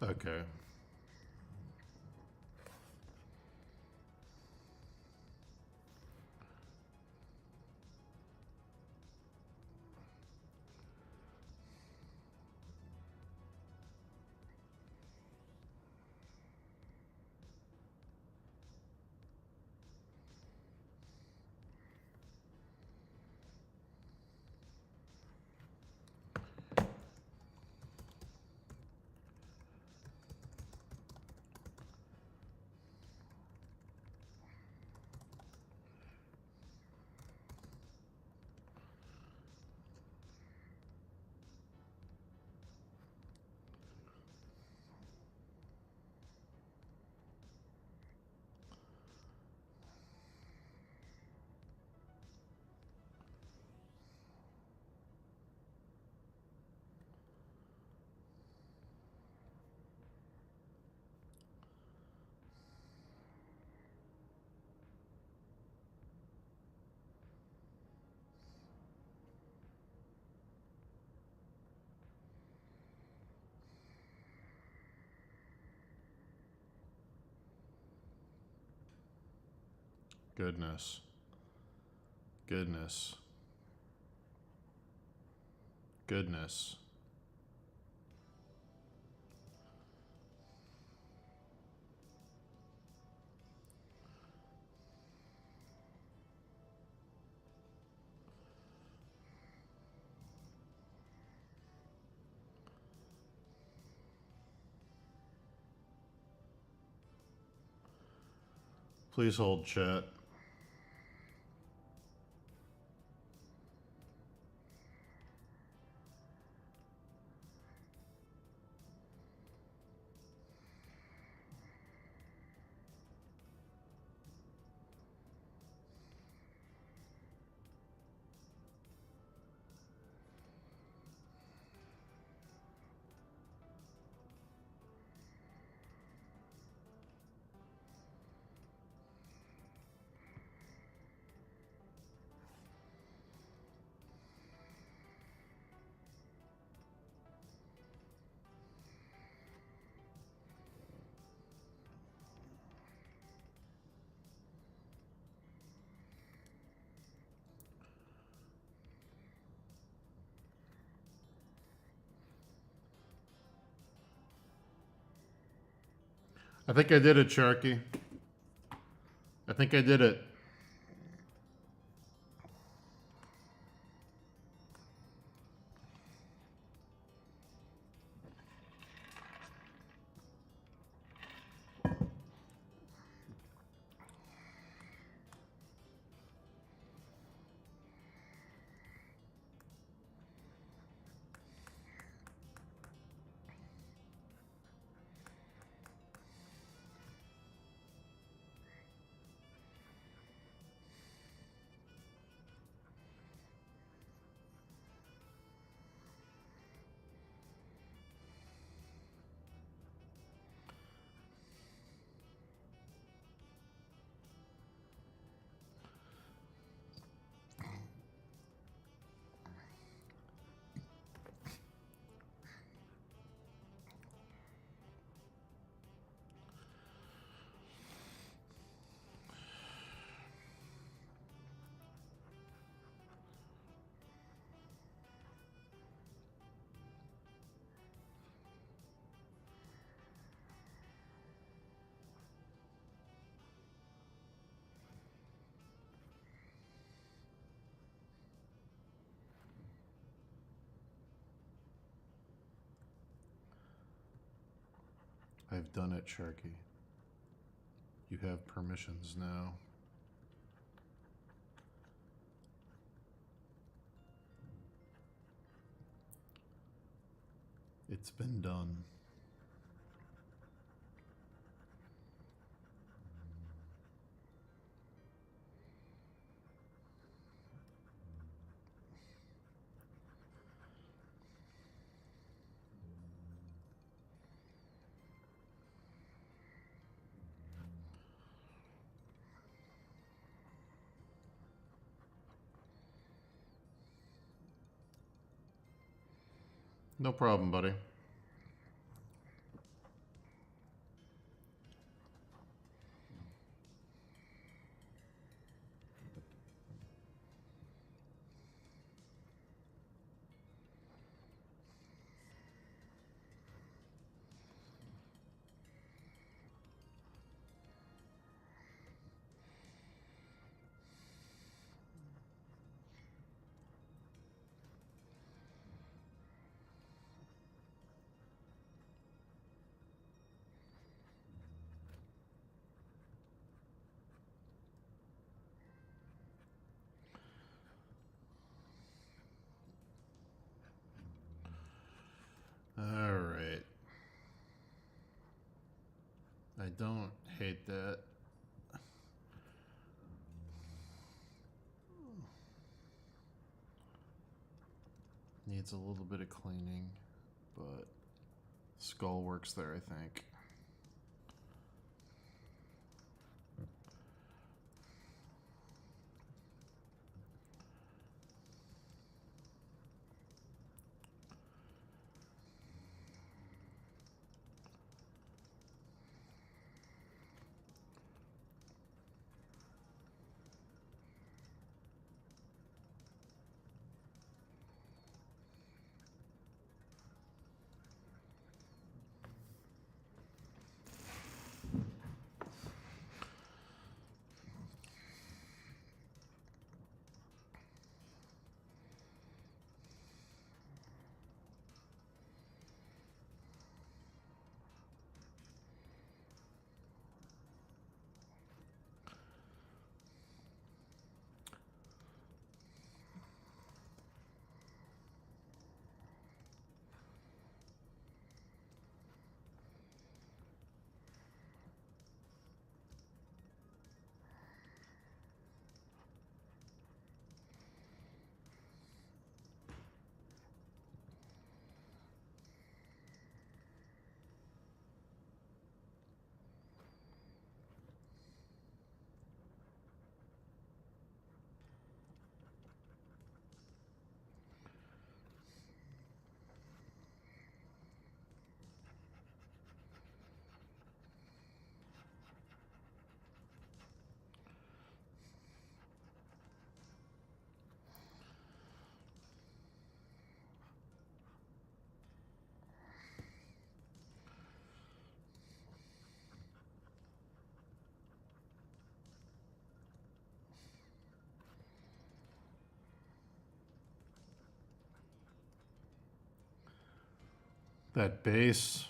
Okay. Goodness. Goodness. Goodness. Please hold, chat. I think I did it, Sharky. I think I did it. I've done it, Sharky. You have permissions now. It's been done. No problem, buddy. All right. I don't hate that. Needs a little bit of cleaning, but skull works there, I think. That base.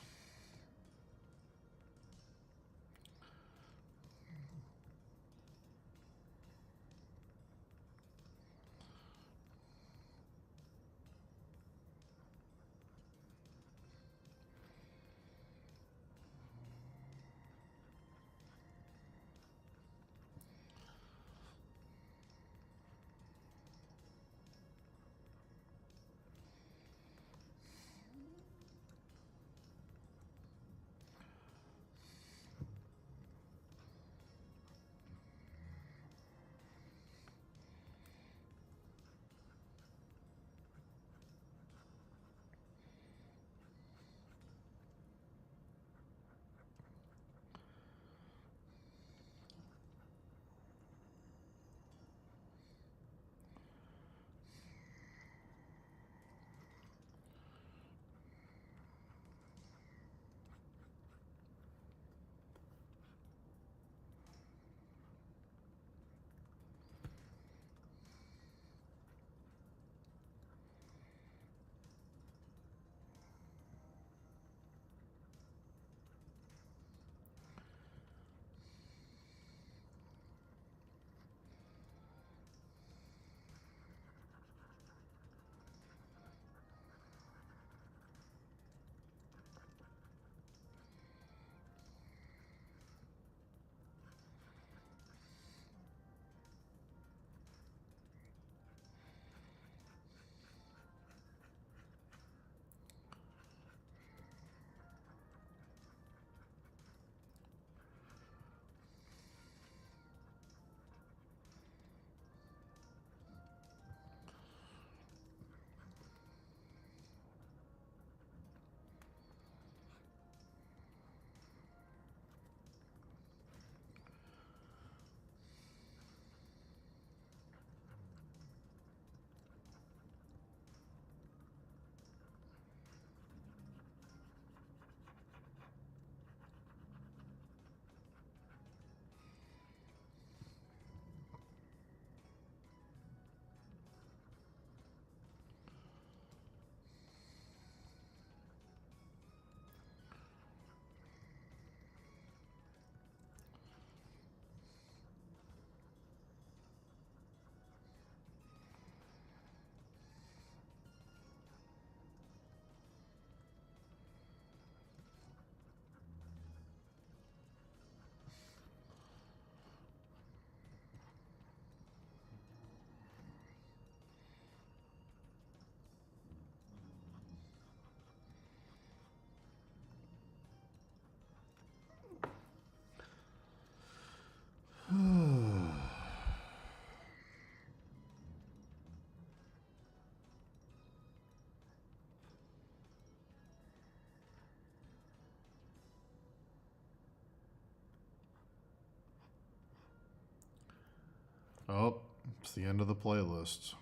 It's the end of the playlist.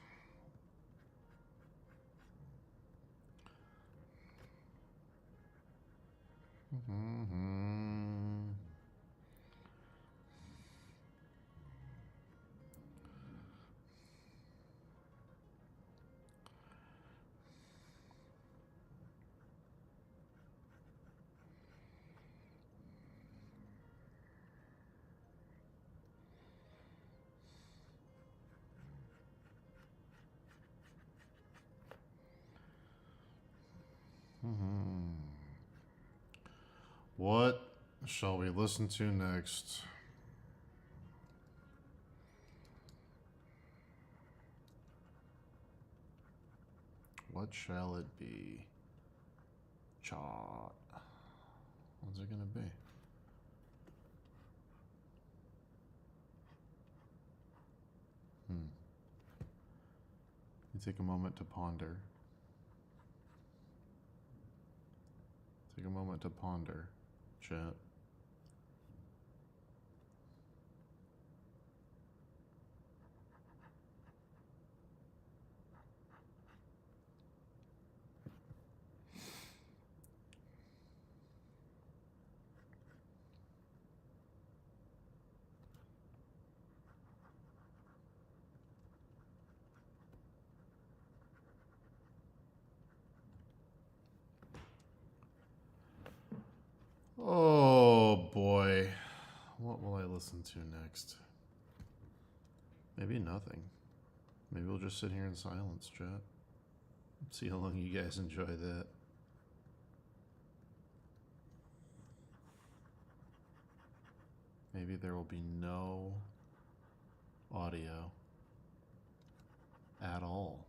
Mm-hmm. Mm-hmm. What shall we listen to next? What shall it be? Chart. What's it gonna be? You take a moment to ponder. Take a moment to ponder, chat. Oh boy. What will I listen to next? Maybe nothing. Maybe we'll just sit here in silence, chat. See how long you guys enjoy that. Maybe there will be no audio at all.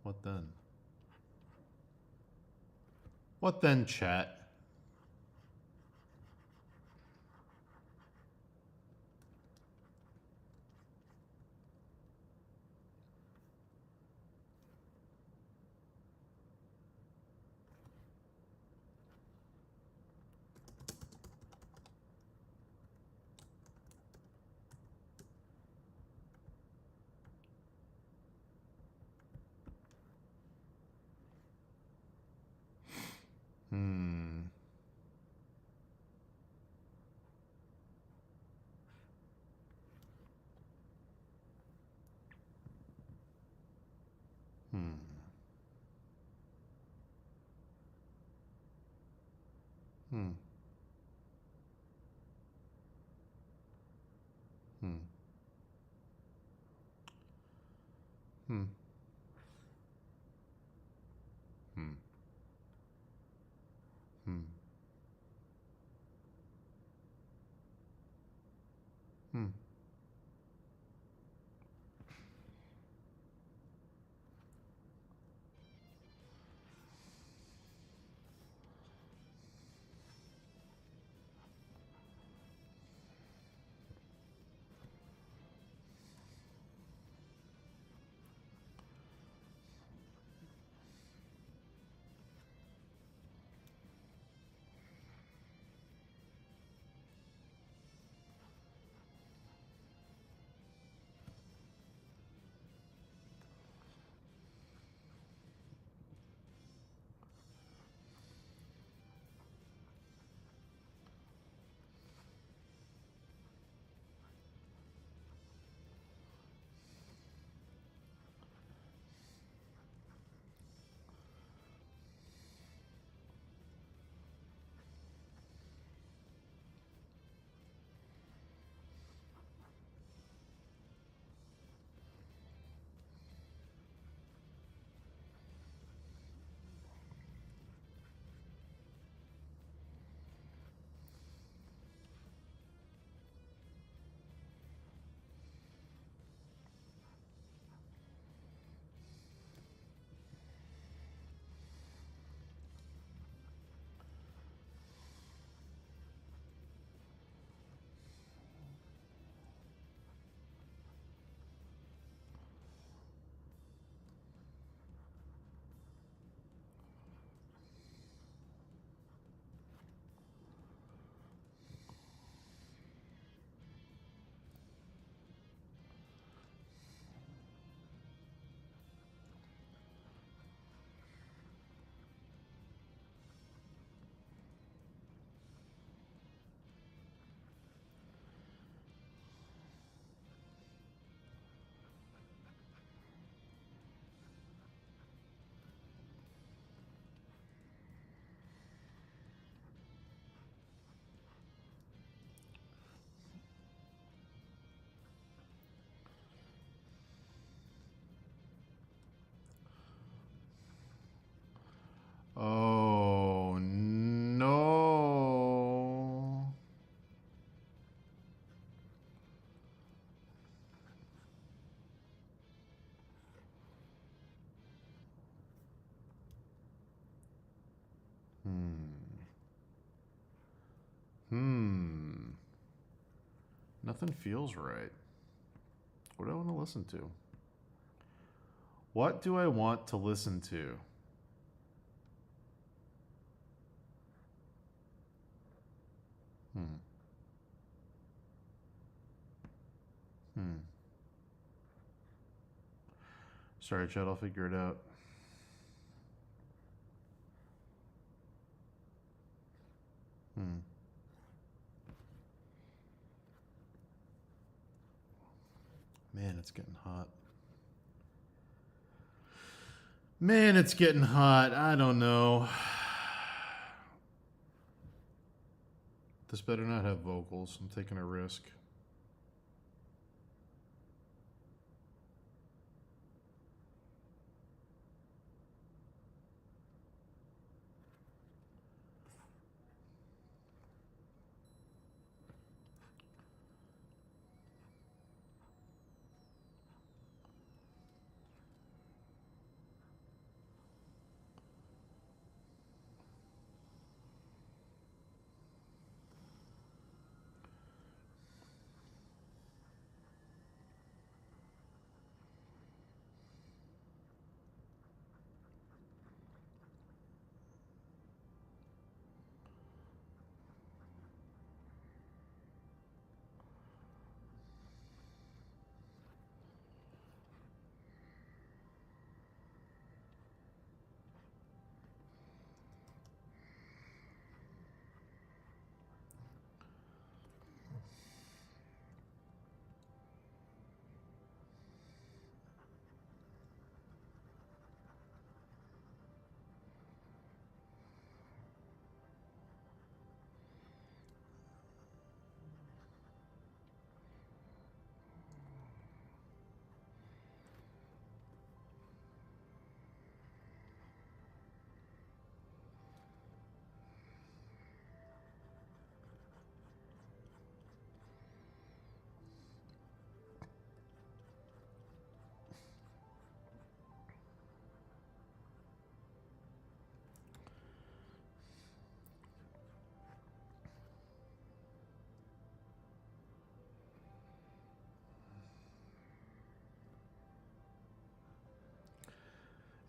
What then? What then, chat? Hmm. Hmm. Hmm. Hmm. Hmm. Hmm. Hmm. Hmm. Nothing feels right. What do I want to listen to? What do I want to listen to? Hmm. Hmm. Sorry, Chad, I'll figure it out. Hmm. Man, it's getting hot. Man, it's getting hot. I don't know. This better not have vocals. I'm taking a risk.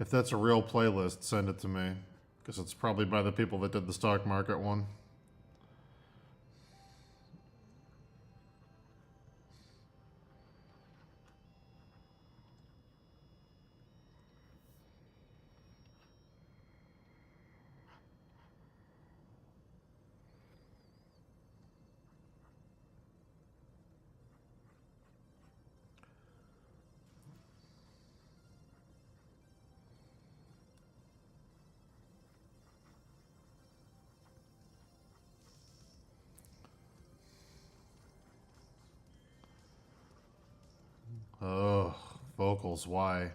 If that's a real playlist, send it to me. Because it's probably by the people that did the stock market one. Oh, vocals, why?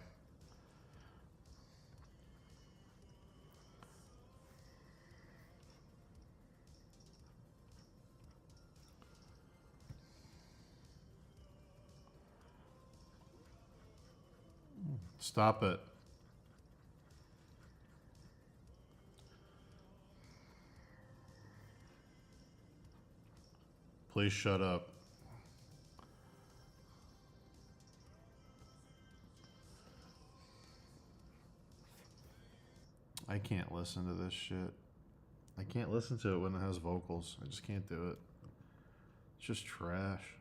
Stop it. Please shut up. I can't listen to this shit. I can't listen to it when it has vocals. I just can't do it. It's just trash.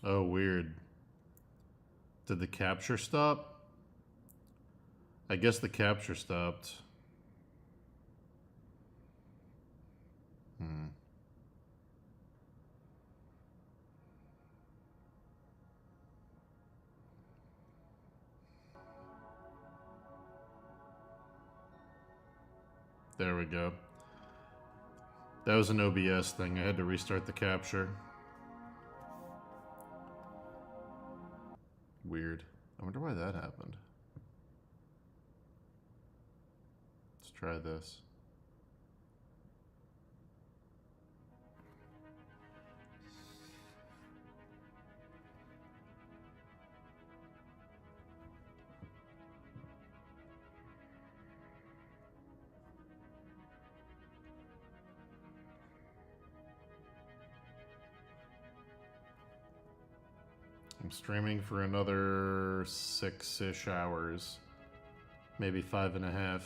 Oh, weird. Did the capture stop? I guess the capture stopped. Hmm. There we go. That was an OBS thing. I had to restart the capture. Weird. I wonder why that happened. Let's try this. I'm streaming for another 6-ish hours. Maybe 5.5.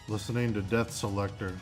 Listening to Death Selector.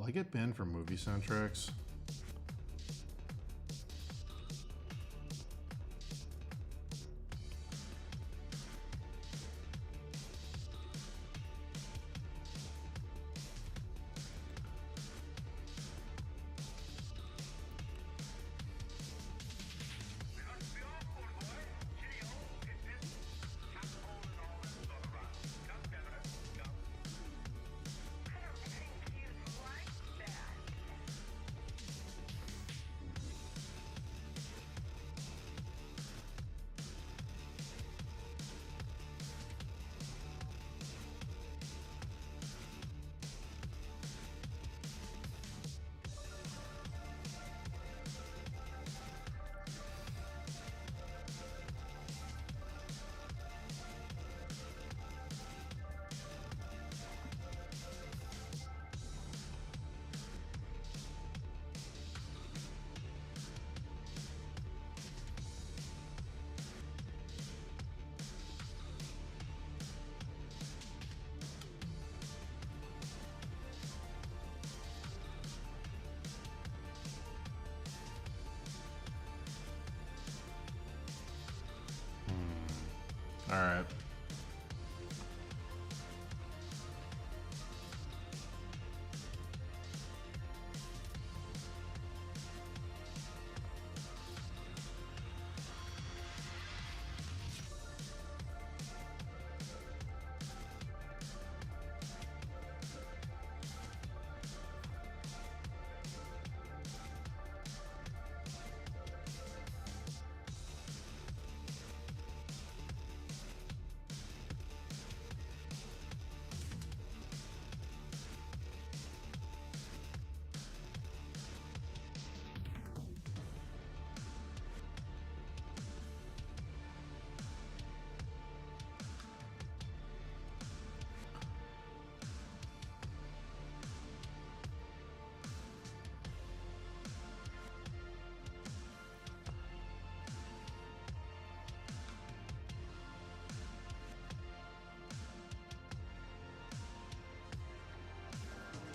Will I get banned from movie soundtracks? Alright.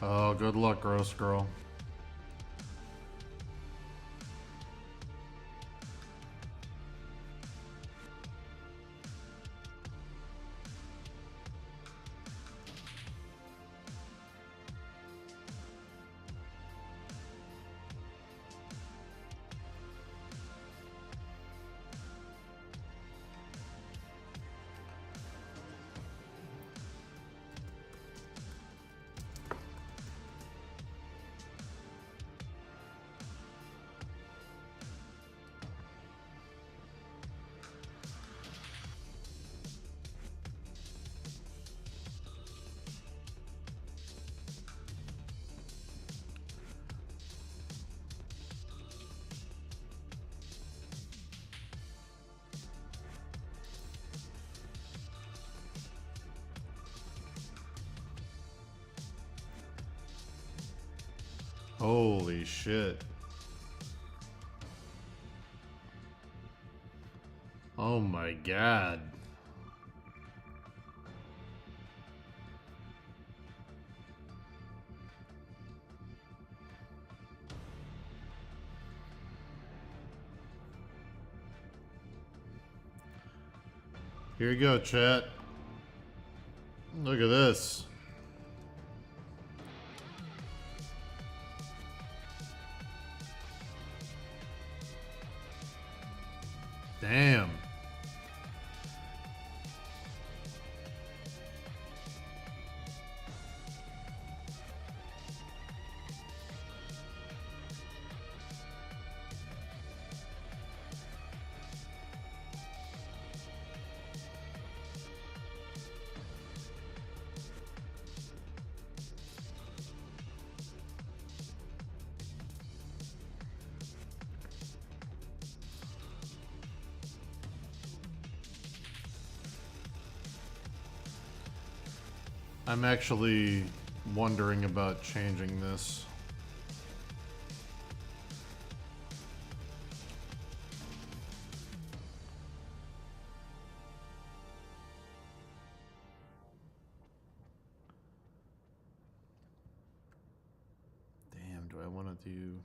Oh, good luck, gross girl. Holy shit. Oh my god. Here you go, chat. Look at this. Damn. I'm actually wondering about changing this. do you...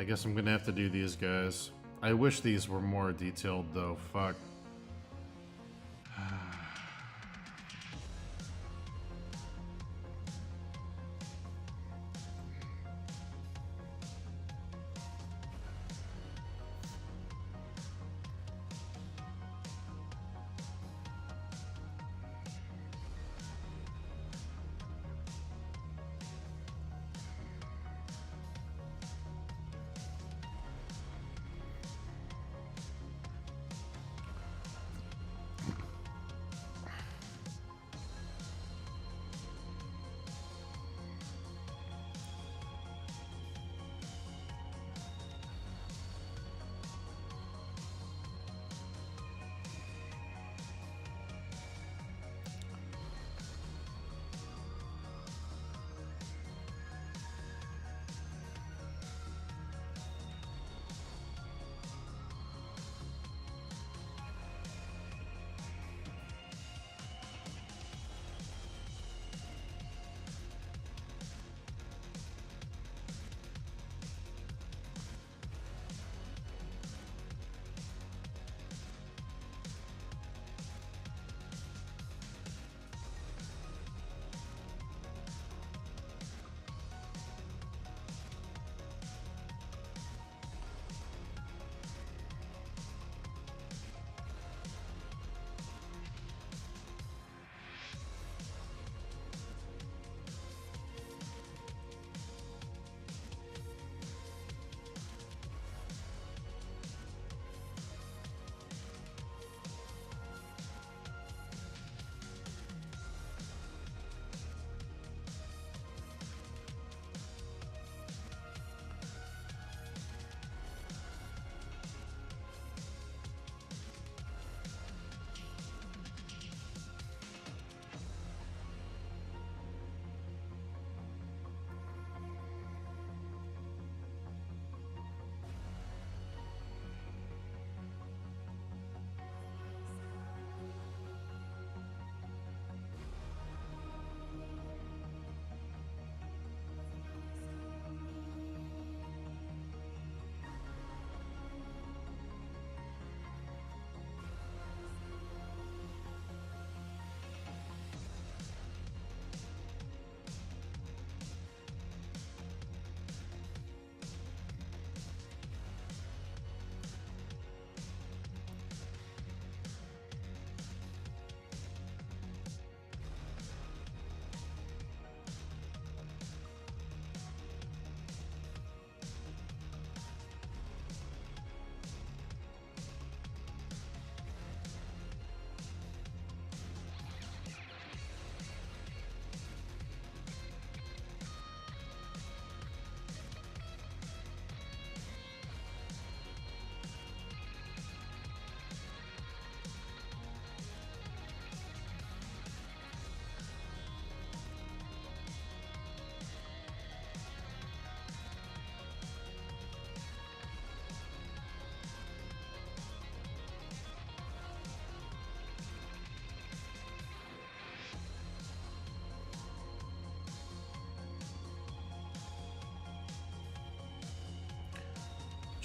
I guess I'm gonna have to do these guys. I wish these were more detailed though, fuck.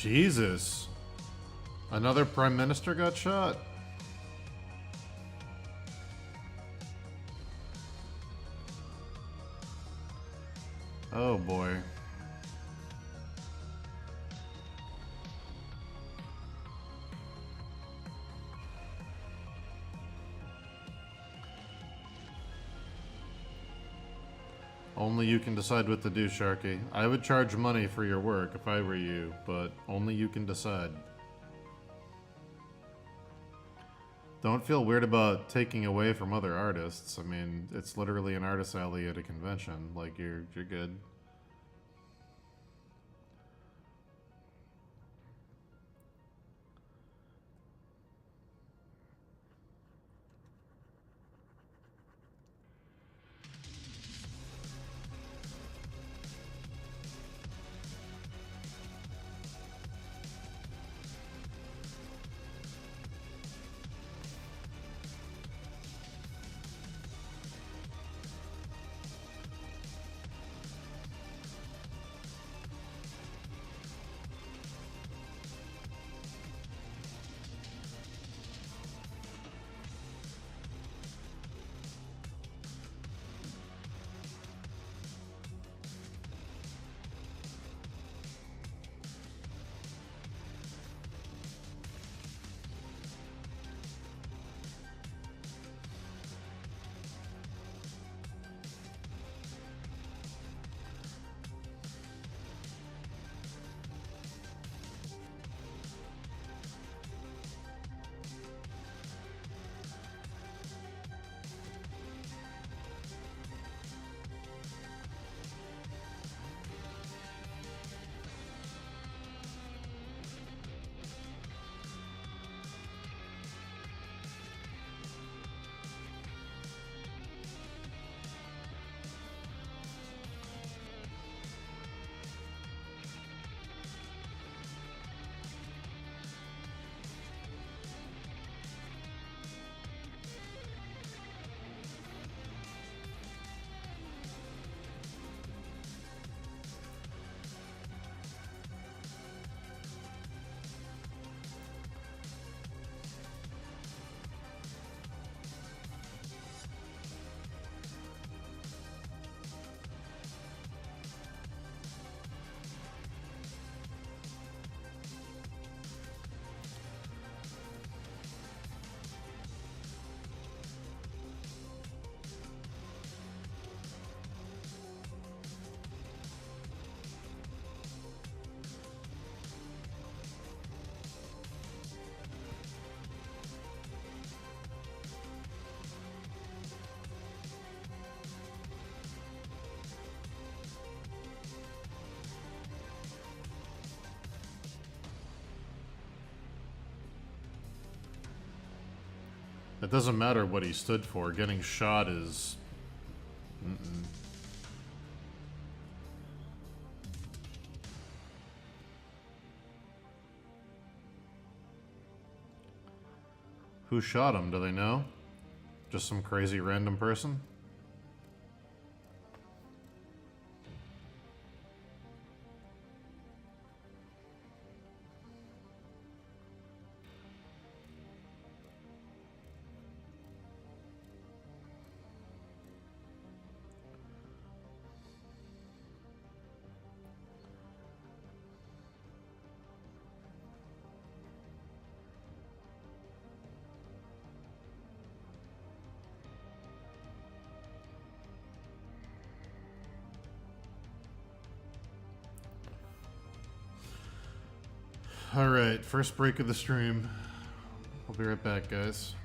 Jesus. Another prime minister got shot. Oh boy. Only you can decide what to do, Sharky. I would charge money for your work if I were you, but only you can decide. Don't feel weird about taking away from other artists. I mean, it's literally an artist alley at a convention. Like, you're good. It doesn't matter what he stood for. Getting shot is... Who shot him? Do they know? Just some crazy random person? Alright, first break of the stream. I'll be right back, guys.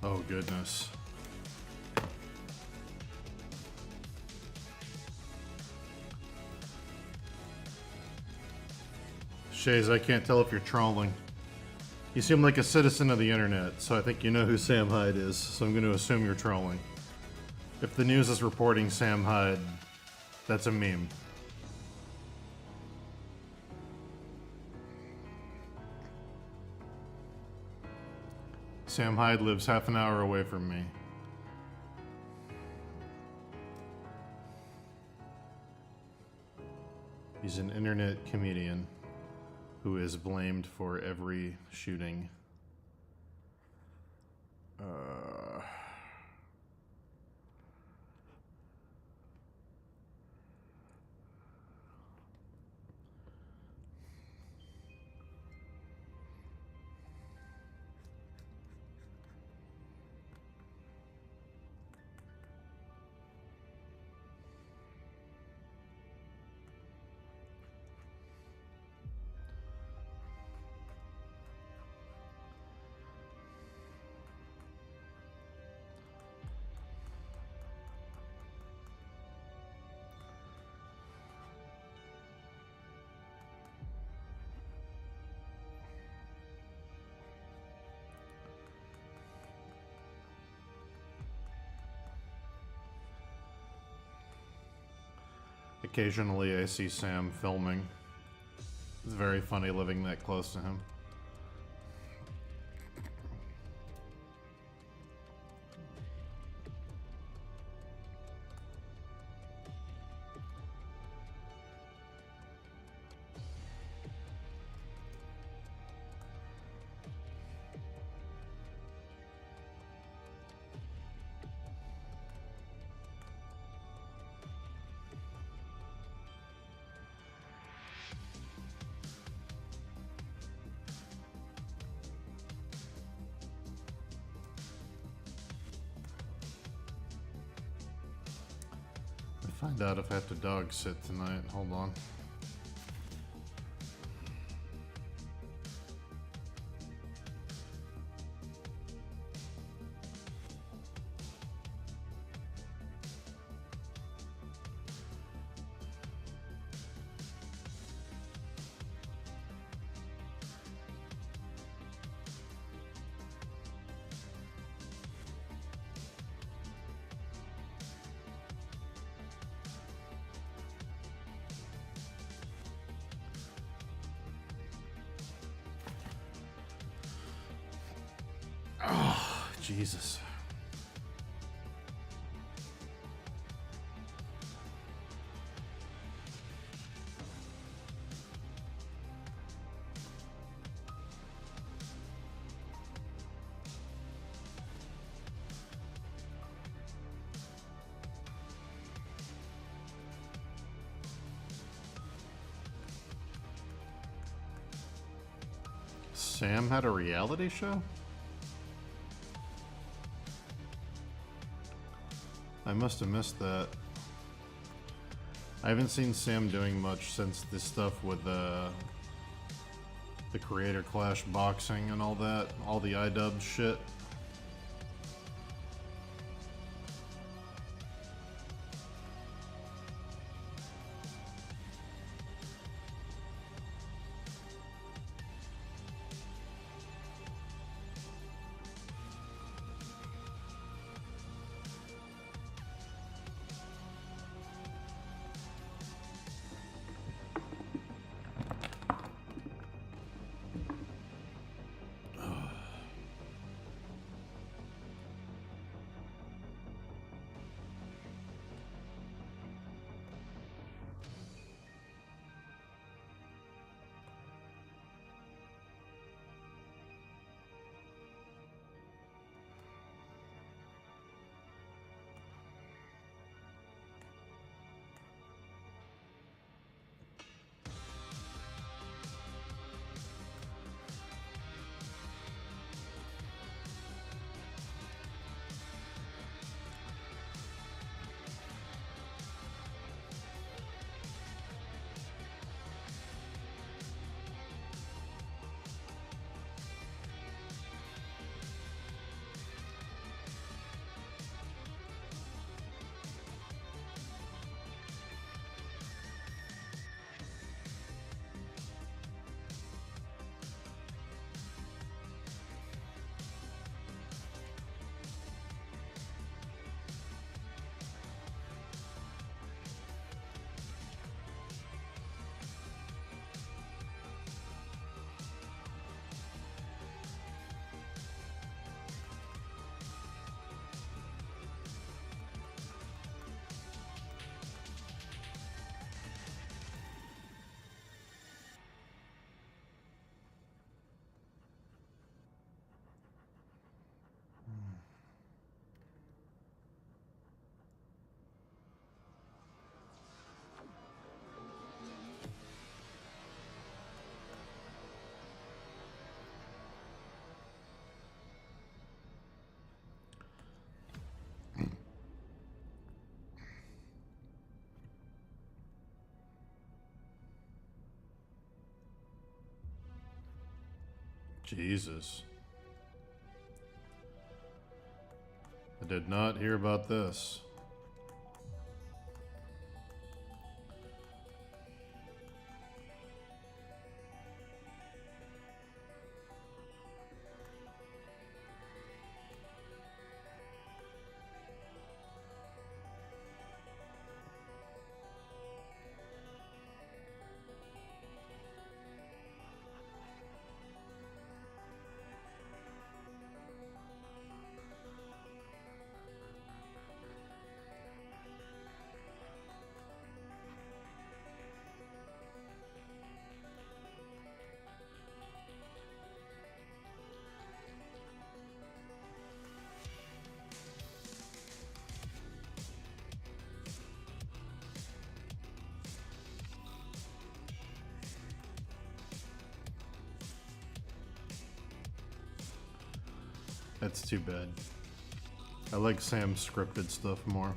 Oh, goodness. Shays, I can't tell if you're trolling. You seem like a citizen of the internet, so I think you know who Sam Hyde is, so I'm going to assume you're trolling. If the news is reporting Sam Hyde, that's a meme. Sam Hyde lives half an hour away from me. He's an internet comedian who is blamed for every shooting. Occasionally I see Sam filming. It's very funny living that close to him. Find out if I have to dog sit tonight. Hold on. Jesus. Sam had a reality show? I must have missed that. I haven't seen Sam doing much since this stuff with the Creator Clash boxing and all that, all the iDubbbz shit. Jesus. I did not hear about this. That's too bad. I like Sam's scripted stuff more.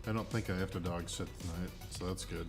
I don't think I have to dog sit tonight, so that's good.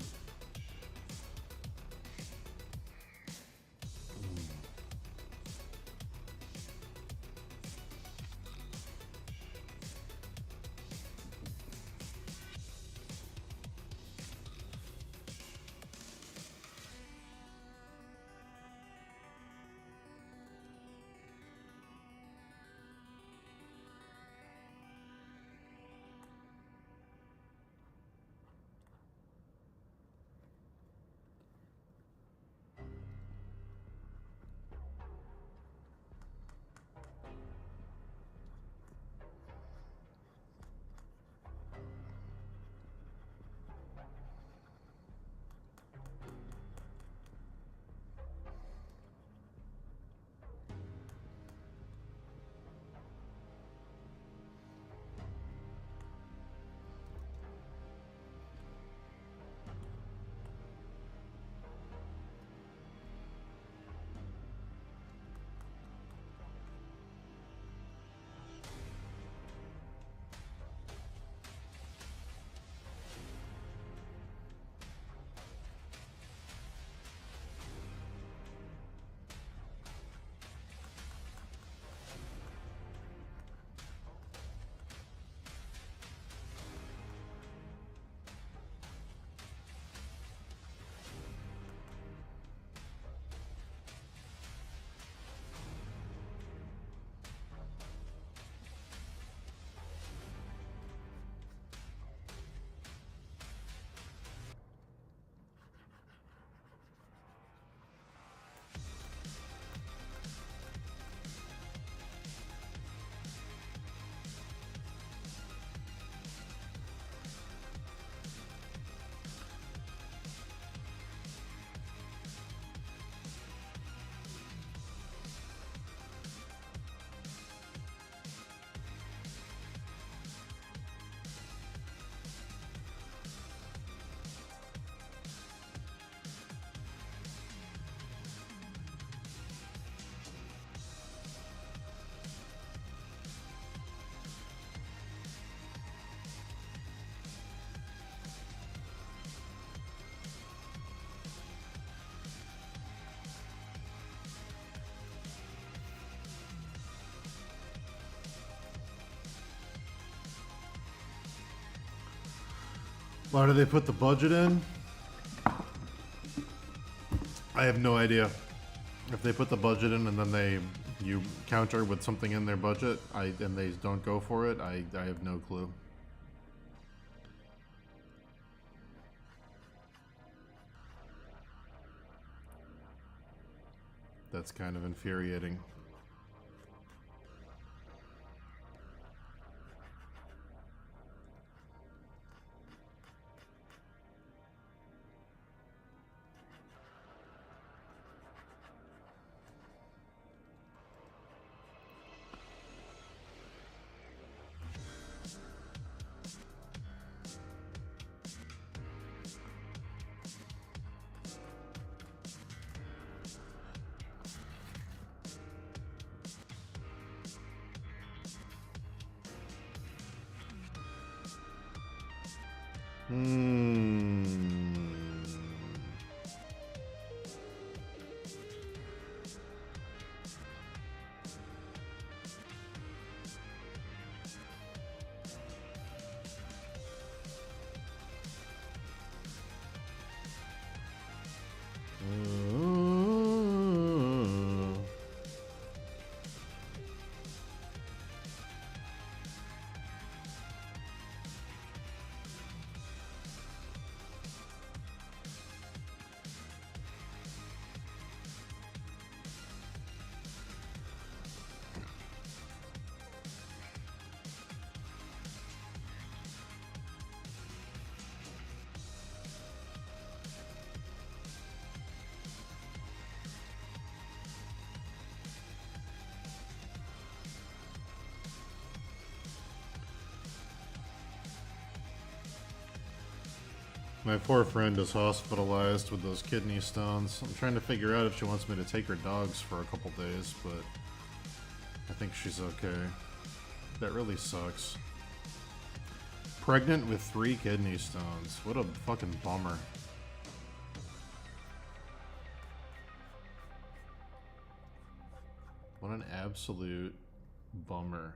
Why do they put the budget in? I have no idea. If they put the budget in and then you counter with something in their budget, and they don't go for it, I have no clue. That's kind of infuriating. My poor friend is hospitalized with those kidney stones. I'm trying to figure out if she wants me to take her dogs for a couple days, but I think she's okay. That really sucks. Pregnant with 3 kidney stones. What a fucking bummer. What an absolute bummer.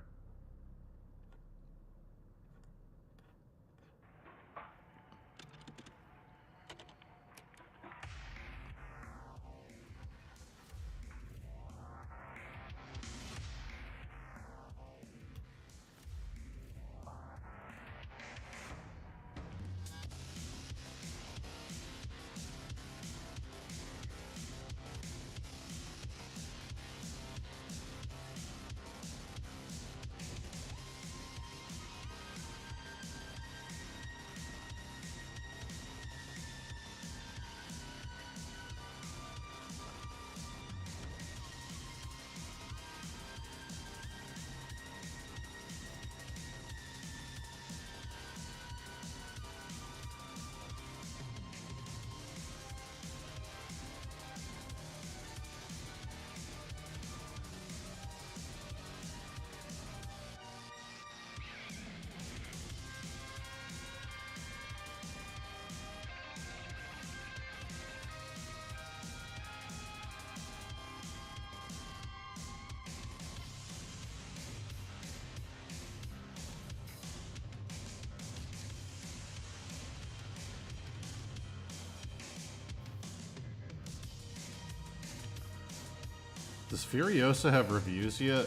Does Furiosa have reviews yet?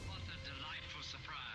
What a delightful surprise.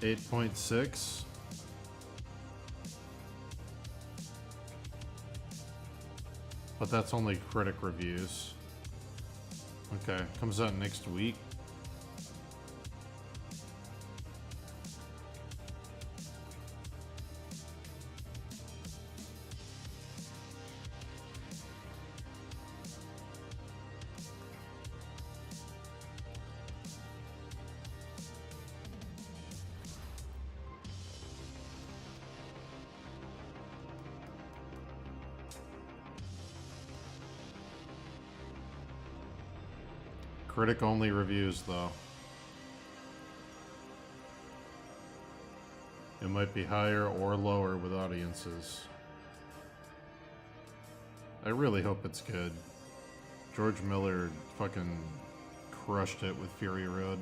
.6. But that's only critic reviews. Okay, comes out next week. Critic only reviews, though. It might be higher or lower with audiences. I really hope it's good. George Miller fucking crushed it with Fury Road.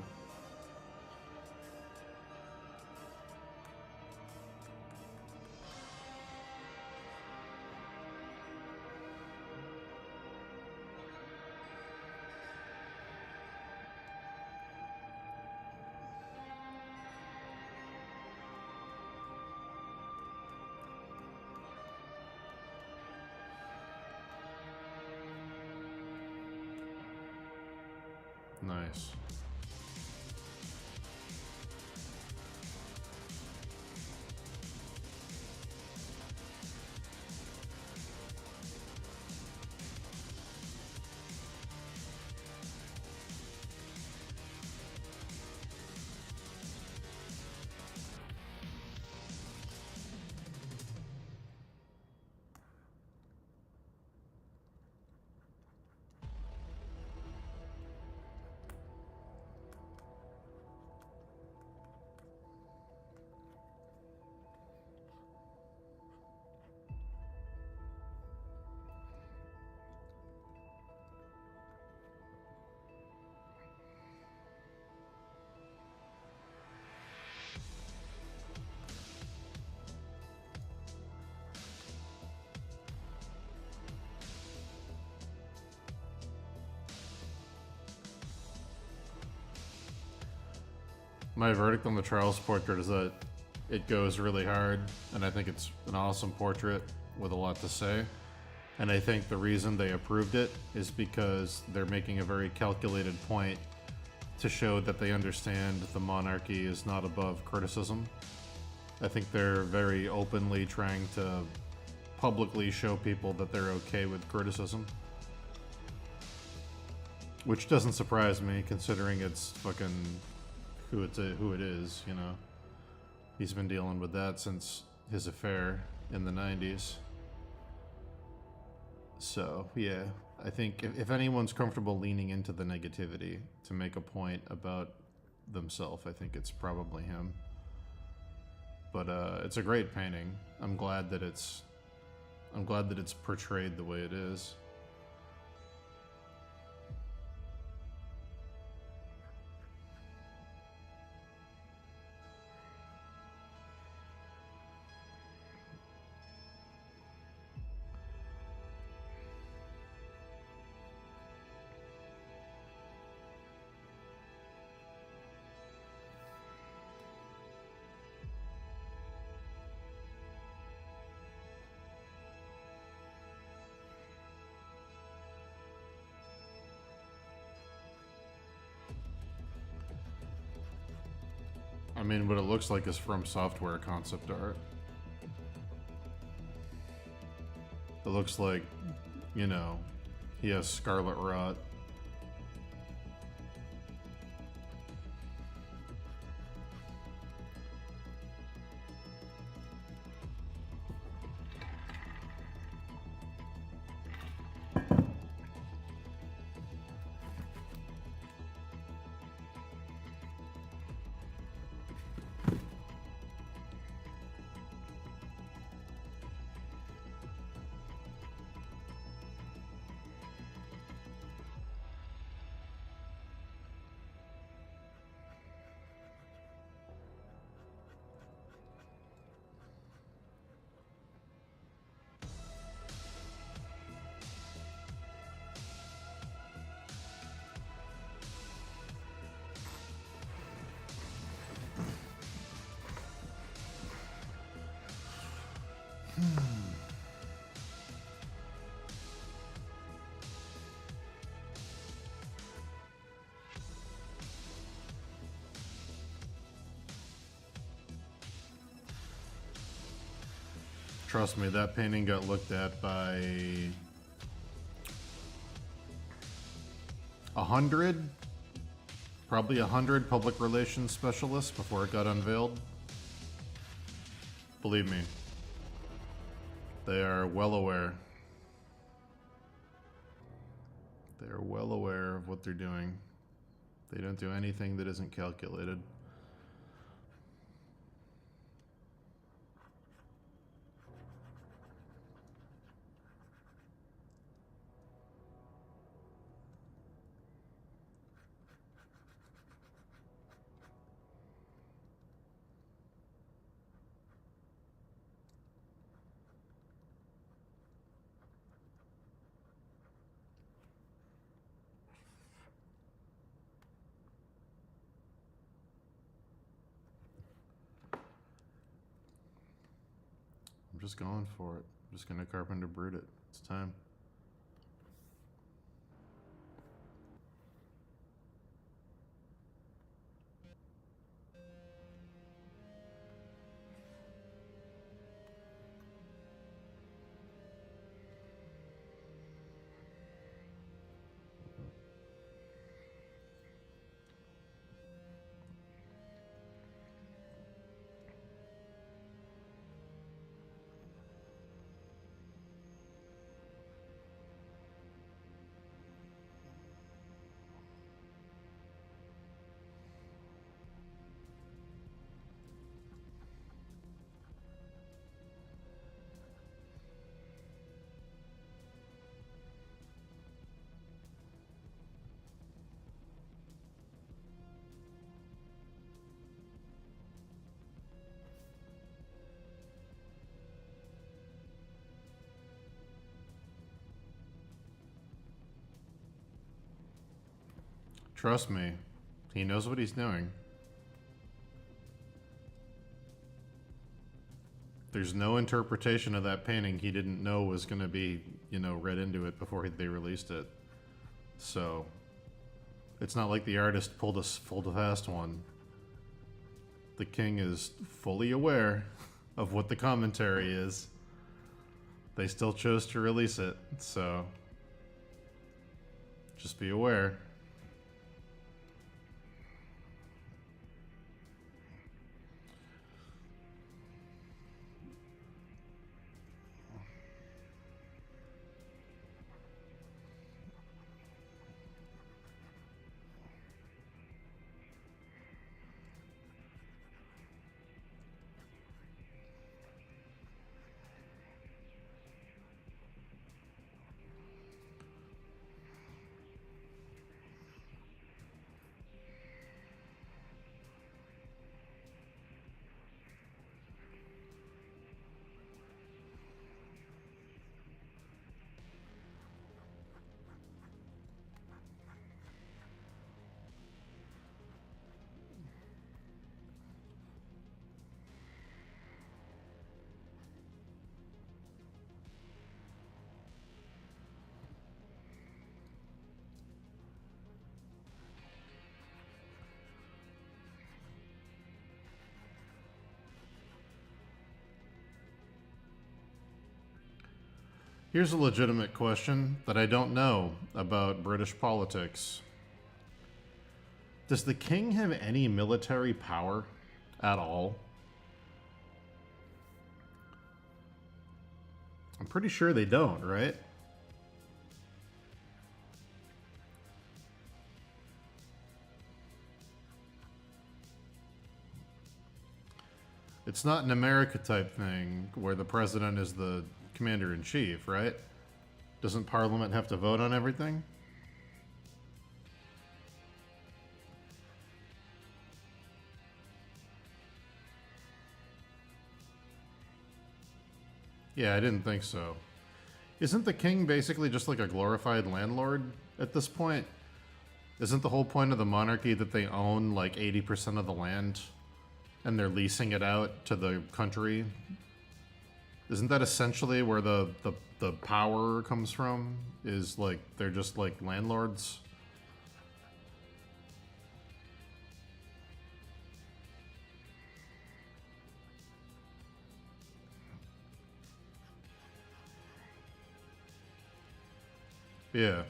Nice. My verdict on the Charles portrait is that it goes really hard, and I think it's an awesome portrait with a lot to say. And I think the reason they approved it is because they're making a very calculated point to show that they understand the monarchy is not above criticism. I think they're very openly trying to publicly show people that they're okay with criticism. Which doesn't surprise me, considering it's fucking who it is, you know. He's been dealing with that since his affair in the 90s. So, yeah, I think if anyone's comfortable leaning into the negativity to make a point about themselves, I think it's probably him. But it's a great painting. I'm glad that it's portrayed the way it is. I mean, what it looks like is From Software concept art. It looks like, you know, he has scarlet rot. Trust me, that painting got looked at by 100, probably 100 public relations specialists before it got unveiled. Believe me, they are well aware. They are well aware of what they're doing. They don't do anything that isn't calculated. I'm just going for it. I'm just gonna Carpenter Brute it. It's time. Trust me, he knows what he's doing. There's no interpretation of that painting he didn't know was going to be, you know, read into it before they released it. So, it's not like the artist pulled a full fast one. The king is fully aware of what the commentary is. They still chose to release it, so just be aware. Here's a legitimate question that I don't know about British politics. Does the king have any military power at all? I'm pretty sure they don't, right? It's not an America type thing where the president is the commander-in-chief, right? Doesn't Parliament have to vote on everything? Yeah, I didn't think so. Isn't the king basically just like a glorified landlord at this point? Isn't the whole point of the monarchy that they own like 80% of the land and they're leasing it out to the country? Isn't that essentially where the power comes from? Is like they're just like landlords? Yeah.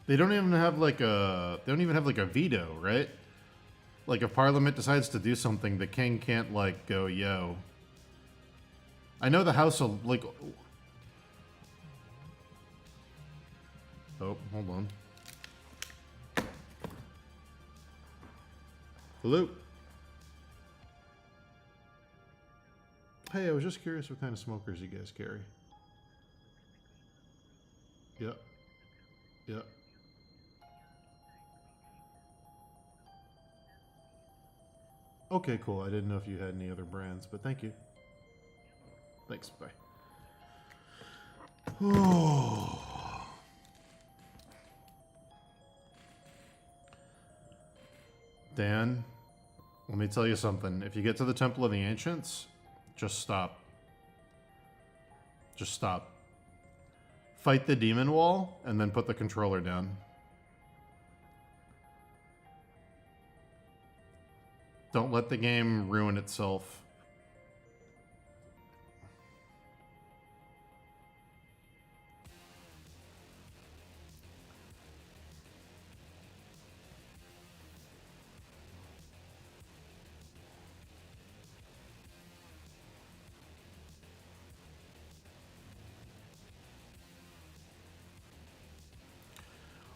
They don't even have like a veto, right? Like, if Parliament decides to do something, the king can't, like, go, yo. I know the House will, like... Oh, hold on. Hello? Hey, I was just curious what kind of smokers you guys carry. Yep. Yep. Okay, cool. I didn't know if you had any other brands, but thank you. Thanks, bye. Dan, let me tell you something. If you get to the Temple of the Ancients, just stop. Just stop. Fight the demon wall, and then put the controller down. Don't let the game ruin itself.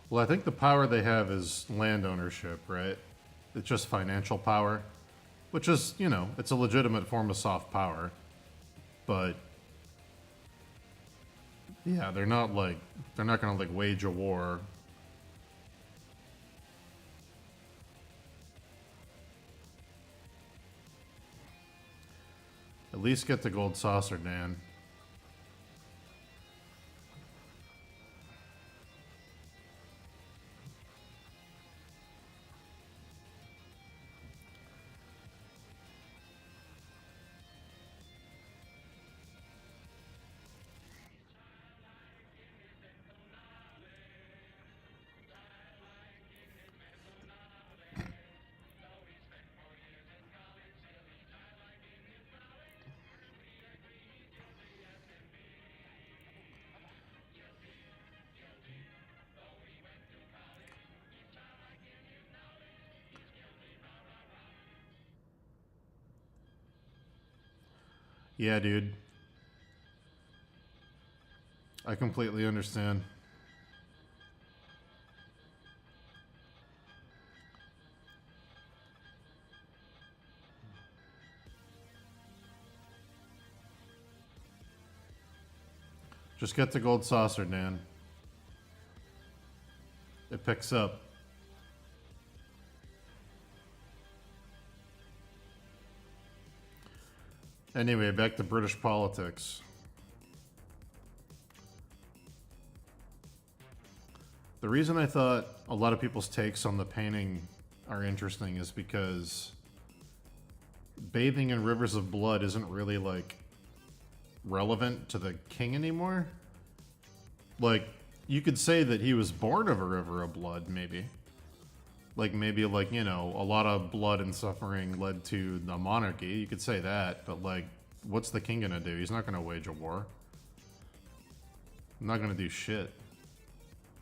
Well, I think the power they have is land ownership, right? It's just financial power, which is, you know, it's a legitimate form of soft power. But yeah, they're not gonna like wage a war. At least get the gold saucer, Dan. Yeah, dude. I completely understand. Just get the gold saucer, Dan. It picks up. Anyway, back to British politics. The reason I thought a lot of people's takes on the painting are interesting is because bathing in rivers of blood isn't really, like, relevant to the king anymore. Like, you could say that he was born of a river of blood, maybe. Like, maybe, like, you know, a lot of blood and suffering led to the monarchy. You could say that, but, like, what's the king gonna do? He's not gonna wage a war. I'm not gonna do shit.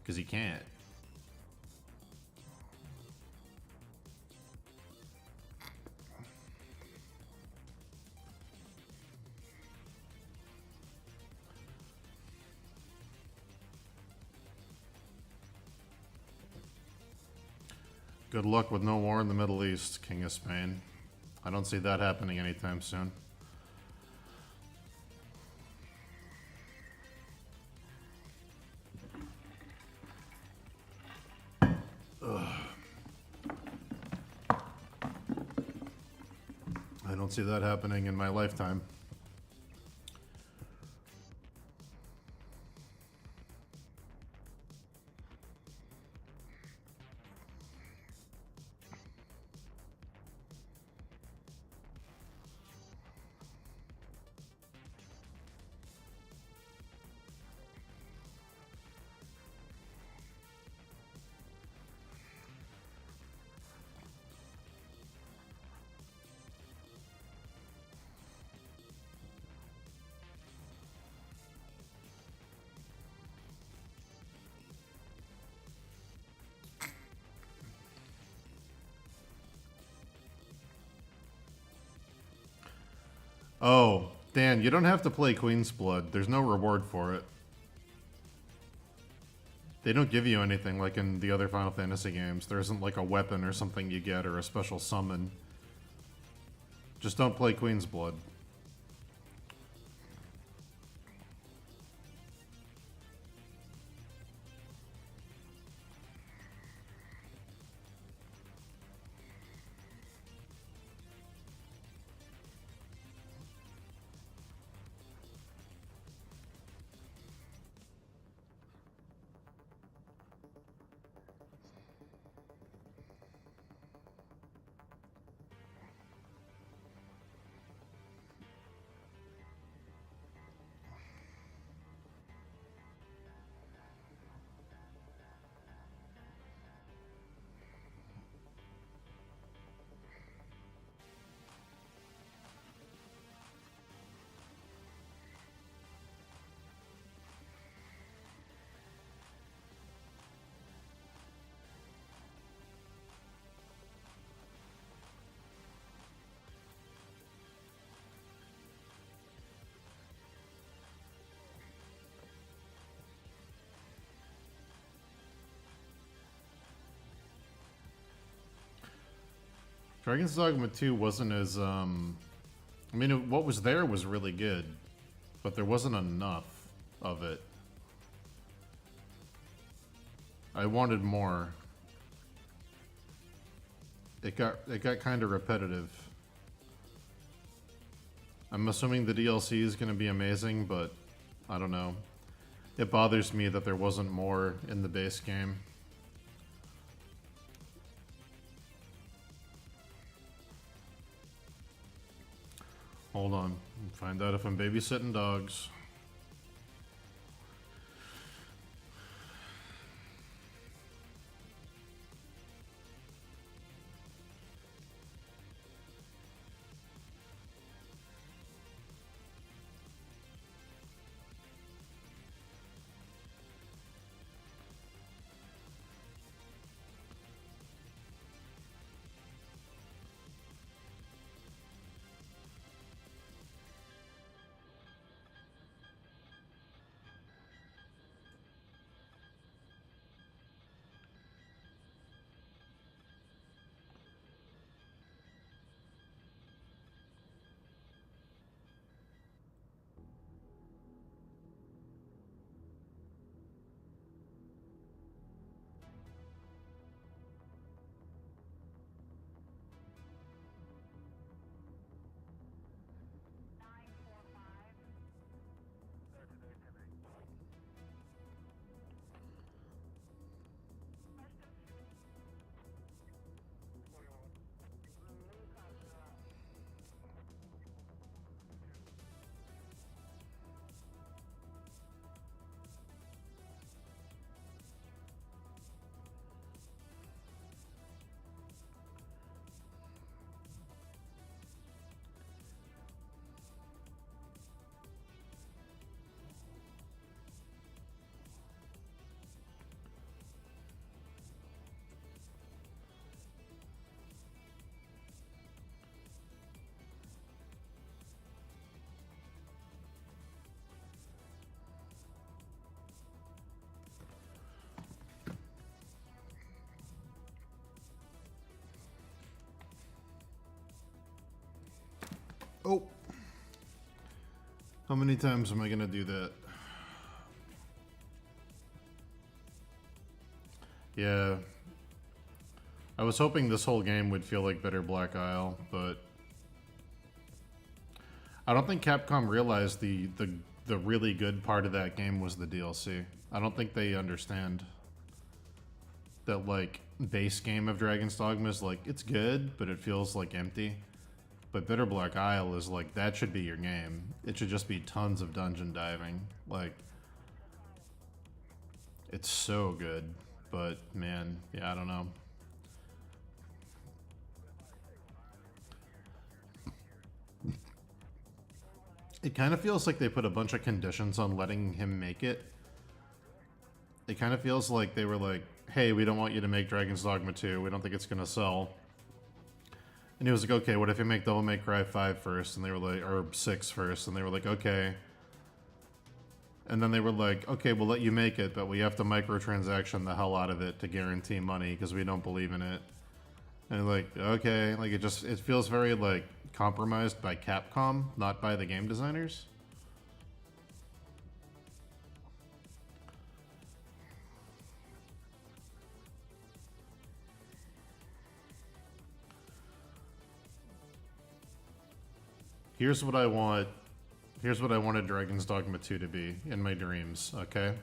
Because he can't. Good luck with no war in the Middle East, King of Spain. I don't see that happening anytime soon. I don't see that happening in my lifetime. Oh, Dan, you don't have to play Queen's Blood. There's no reward for it. They don't give you anything like in the other Final Fantasy games. There isn't like a weapon or something you get or a special summon. Just don't play Queen's Blood. Dragon's Dogma 2 wasn't as, I mean, what was there was really good, but there wasn't enough of it. I wanted more. It got kind of repetitive. I'm assuming the DLC is going to be amazing, but I don't know. It bothers me that there wasn't more in the base game. Hold on. Find out if I'm babysitting dogs. Oh. How many times am I gonna do that? Yeah. I was hoping this whole game would feel like Better Black Isle, but I don't think Capcom realized the really good part of that game was the DLC. I don't think they understand that, like, base game of Dragon's Dogma is like, it's good, but it feels like empty. But Bitter Black Isle is like, that should be your game. It should just be tons of dungeon diving. Like, it's so good. But, man, yeah, I don't know. It kind of feels like they put a bunch of conditions on letting him make it. It kind of feels like they were like, hey, we don't want you to make Dragon's Dogma 2. We don't think it's going to sell. And he was like, okay, what if you make Devil May Cry 5 first? And they were like, or 6 first. And they were like, okay. And then they were like, okay, we'll let you make it, but we have to microtransaction the hell out of it to guarantee money because we don't believe in it. And like, okay, like it feels very like compromised by Capcom, not by the game designers. Here's what I want. Here's what I wanted Dragon's Dogma 2 to be in my dreams, okay?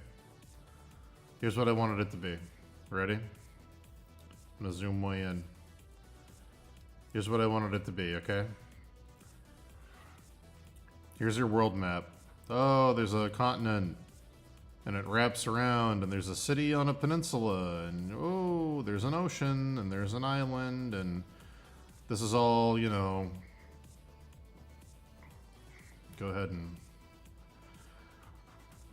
Here's what I wanted it to be. Ready? I'm gonna zoom way in. Here's what I wanted it to be, okay? Here's your world map. Oh, there's a continent. And it wraps around, and there's a city on a peninsula, and oh, there's an ocean, and there's an island, and this is all, you know... Go ahead and...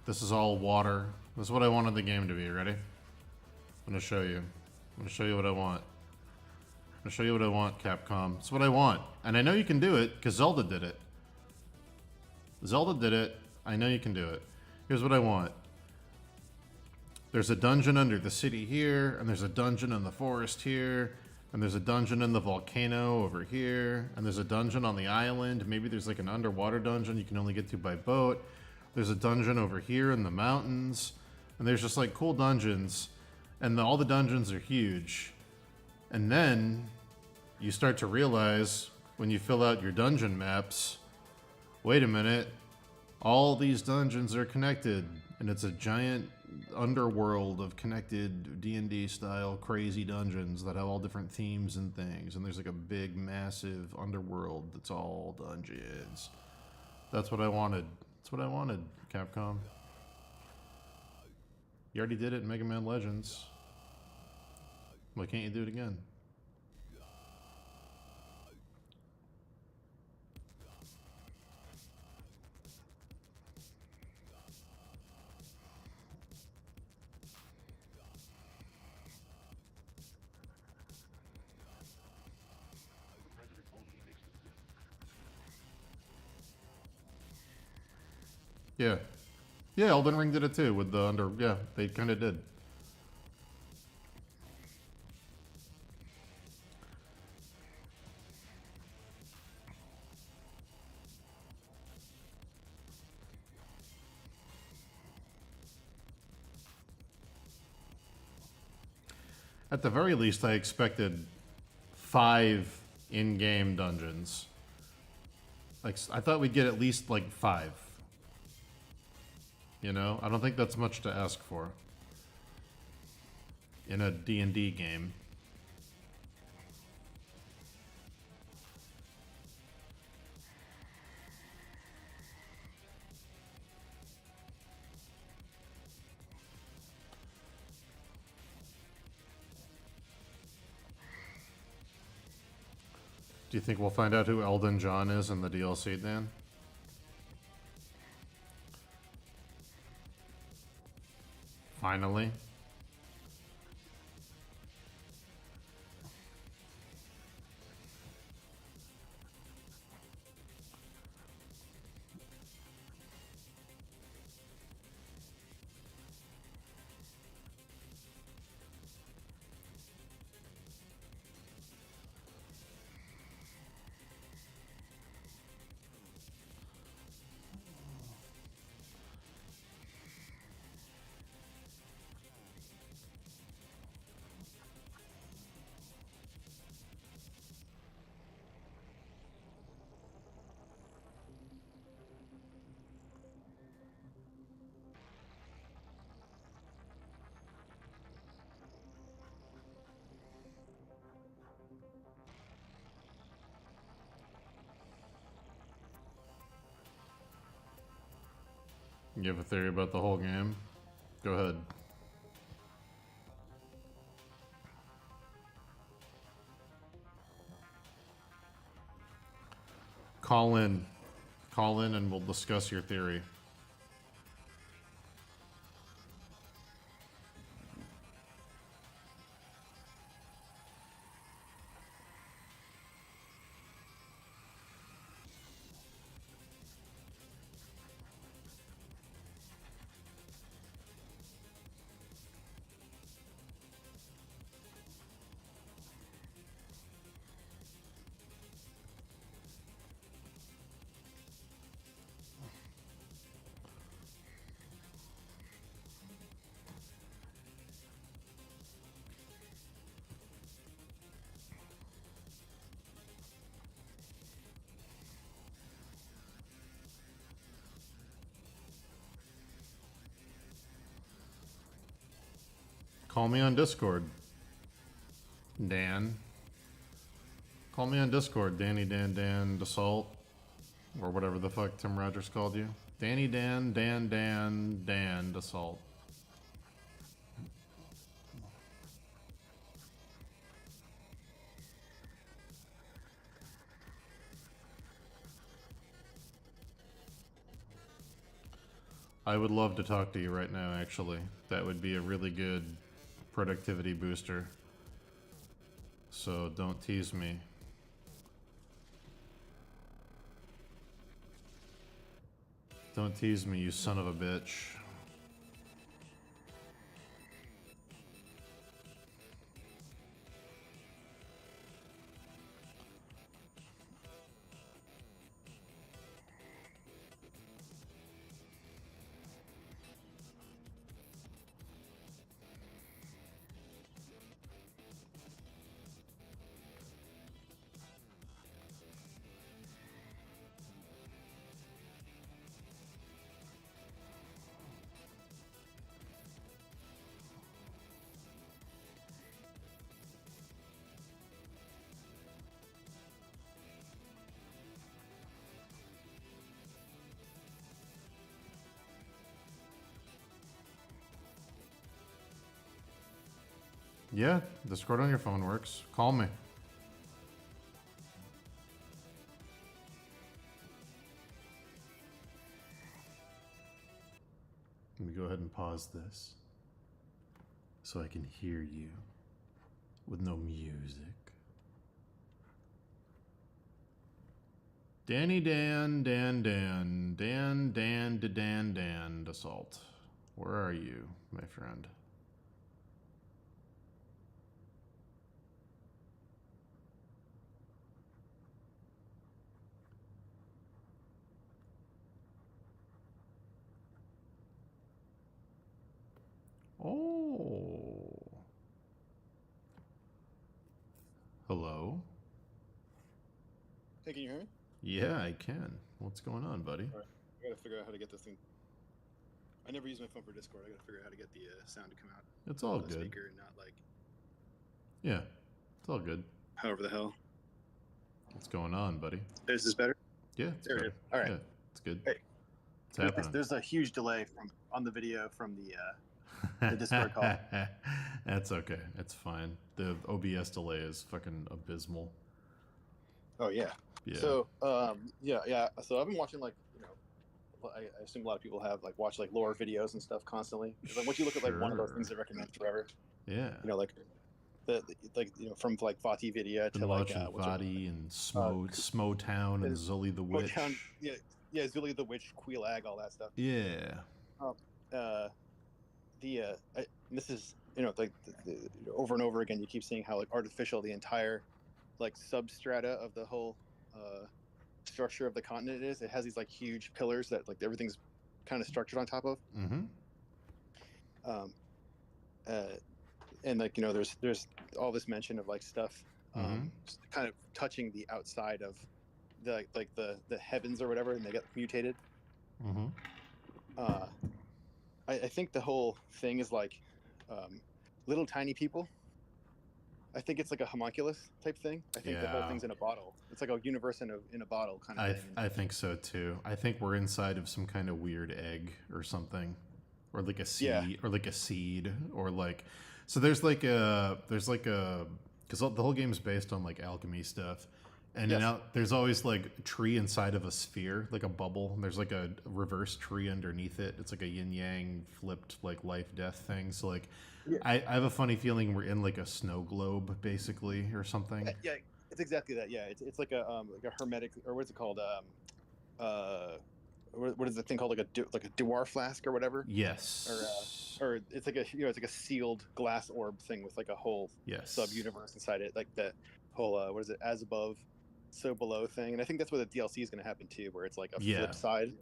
This is all water. This is what I wanted the game to be. Ready? I'm gonna show you. I'm gonna show you what I want. I'm gonna show you what I want, Capcom. It's what I want. And I know you can do it, because Zelda did it. Zelda did it. I know you can do it. Here's what I want. There's a dungeon under the city here, and there's a dungeon in the forest here, and there's a dungeon in the volcano over here, and there's a dungeon on the island. Maybe there's like an underwater dungeon you can only get to by boat. There's a dungeon over here in the mountains, and there's just like cool dungeons, and all the dungeons are huge. And then you start to realize when you fill out your dungeon maps, wait a minute, all these dungeons are connected, and it's a giant underworld of connected D&D style crazy dungeons that have all different themes and things, and there's like a big massive underworld that's all dungeons. That's what I wanted. That's what I wanted, Capcom. You already did it in Mega Man Legends. Why can't you do it again? Yeah. Yeah, Elden Ring did it too with the under... Yeah, they kind of did. At the very least, I expected 5 in-game dungeons. Like, I thought we'd get at least, like, 5. You know? I don't think that's much to ask for. In a D&D game. Do you think we'll find out who Elden John is in the DLC, Dan? Finally. You have a theory about the whole game? Go ahead. Call in. Call in and we'll discuss your theory. Call me on Discord. Dan. Call me on Discord, Danny Dan Dan Dassault. Or whatever the fuck Tim Rogers called you. Danny Dan Dan Dan Dan Dassault. I would love to talk to you right now, actually. That would be a really good productivity booster. So don't tease me. Don't tease me, you son of a bitch. Yeah, Discord on your phone works. Call me. Let me go ahead and pause this so I can hear you with no music. Danny Dan Dan Dan Dan Dan Dan Dan Dassault. Where are you, my friend? Oh. Hello? Hey, can you hear me? Yeah, I can. What's going on, buddy? Alright, I gotta figure out how to get this thing. I never use my phone for Discord. I gotta figure out how to get the sound to come out. It's all of the good. Speaker and not like Yeah, it's all good. however the hell. What's going on, buddy? Is this better? Yeah, it's There it better. is. All right. Yeah, it's good. Hey. It's happening. There's a huge delay on the video from the Discord call. That's okay. It's fine. The OBS delay is fucking abysmal. Oh yeah. Yeah. So yeah. So I've been watching I assume a lot of people have watch lore videos and stuff constantly. 'Cause, once you look at one of those Sure. things I recommend forever, Yeah. from Vati Vidya Been to watching what's her- Vadi and Smotown and Zully the Witch. Motown, yeah, Zuli the Witch, Queelag, all that stuff. Yeah. This is over and over again you keep seeing how artificial the entire substrata of the whole structure of the continent is. It has these huge pillars that everything's kind of structured on top of. Mm-hmm. And there's all this mention of stuff Mhm. kind of touching the outside of the the heavens or whatever, and they get mutated. Mm-hmm. I think the whole thing is little tiny people. I think it's like a homunculus type thing. I think the whole Yeah. thing's in a bottle. It's like a universe in a bottle kind of thing. I think so too. I think we're inside of some kind of weird egg or something, or like a seed, So there's because the whole game's based on alchemy stuff, and Yes. now there's always a tree inside of a sphere, like a bubble. And there's a reverse tree underneath it. It's like a yin yang flipped life death thing. So Yeah. I have a funny feeling we're in a snow globe basically or something. Yeah, it's exactly that. Yeah, it's like a hermetic, or what's it called? What is the thing called? Like a Dewar flask or whatever. Yes. Or it's it's like a sealed glass orb thing with a whole Yes. sub universe inside it, like the whole what is it, as above, so below thing. And I think that's where the DLC is going to happen too, where it's a Yeah. flip side.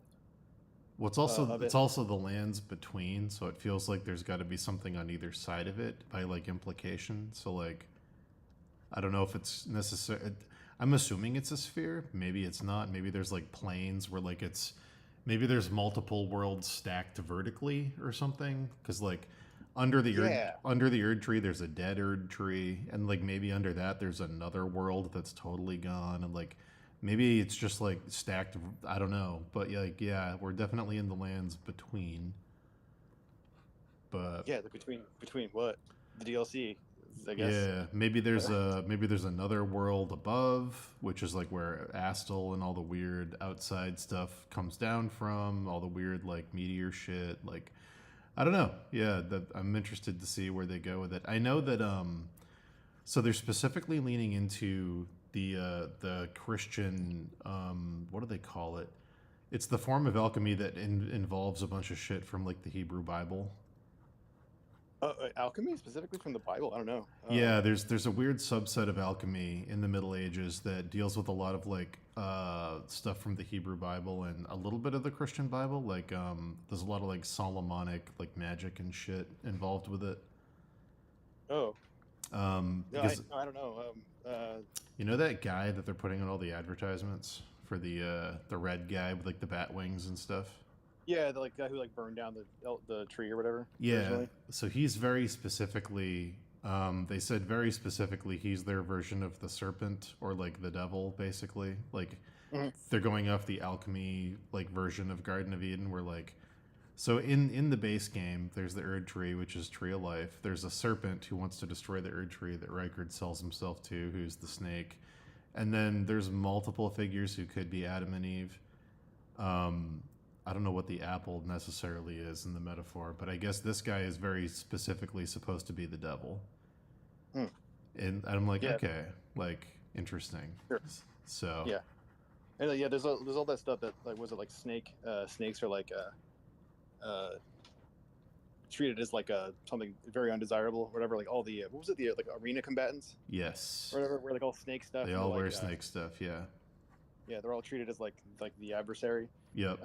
Well, it's also of it's it. also the lands between, so it feels like there's got to be something on either side of it by implication. So I don't know if it's necessary. I'm assuming it's a sphere. Maybe it's not. Maybe there's planes where maybe there's multiple worlds stacked vertically or something. Because under the Yeah. under the Erd tree, there's a dead Erd tree, and like maybe under that there's another world that's totally gone, and like maybe it's just like stacked. I don't know, but like yeah, we're definitely in the lands between. But Yeah, the between what the DLC, I guess. yeah, maybe there's another world above, which is like where Astel and all the weird outside stuff comes down from, all the weird like meteor shit. Like I don't know. Yeah, that I'm interested to see where they go with it. I know that so they're specifically leaning into the Christian what do they call it? It's the form of alchemy that involves a bunch of shit from like the Hebrew Bible. Alchemy specifically from the Bible. I don't know. Yeah, there's a weird subset of alchemy in the Middle Ages that deals with a lot of like stuff from the Hebrew Bible and a little bit of the Christian Bible. Like there's a lot of like Solomonic like magic and shit involved with it. Oh. No, Because I don't know. you know that guy that they're putting on all the advertisements for the red guy with like the bat wings and stuff. Yeah, the like guy who like burned down the tree or whatever. Yeah, originally. so he's very specifically. They said very specifically he's their version of the serpent or like the devil, basically. Like Mhm. they're going off the alchemy like version of Garden of Eden, where like so in the base game there's the Erd tree, which is tree of life. There's a serpent who wants to destroy the Erd tree that Rykard sells himself to, who's the snake, and then there's multiple figures who could be Adam and Eve. I don't know what the apple necessarily is in the metaphor, but I guess this guy is very specifically supposed to be the devil. Hmm. And I'm like, Yeah. okay, like interesting. Sure. So Yeah. And yeah, there's all that stuff that like was it like snakes are like treated as like something very undesirable, whatever. Like all the what was it, the like arena combatants yes, or whatever, where like all snake stuff. they and all they're, wear like, snake stuff. Yeah. Yeah, they're all treated as like the adversary. Yep.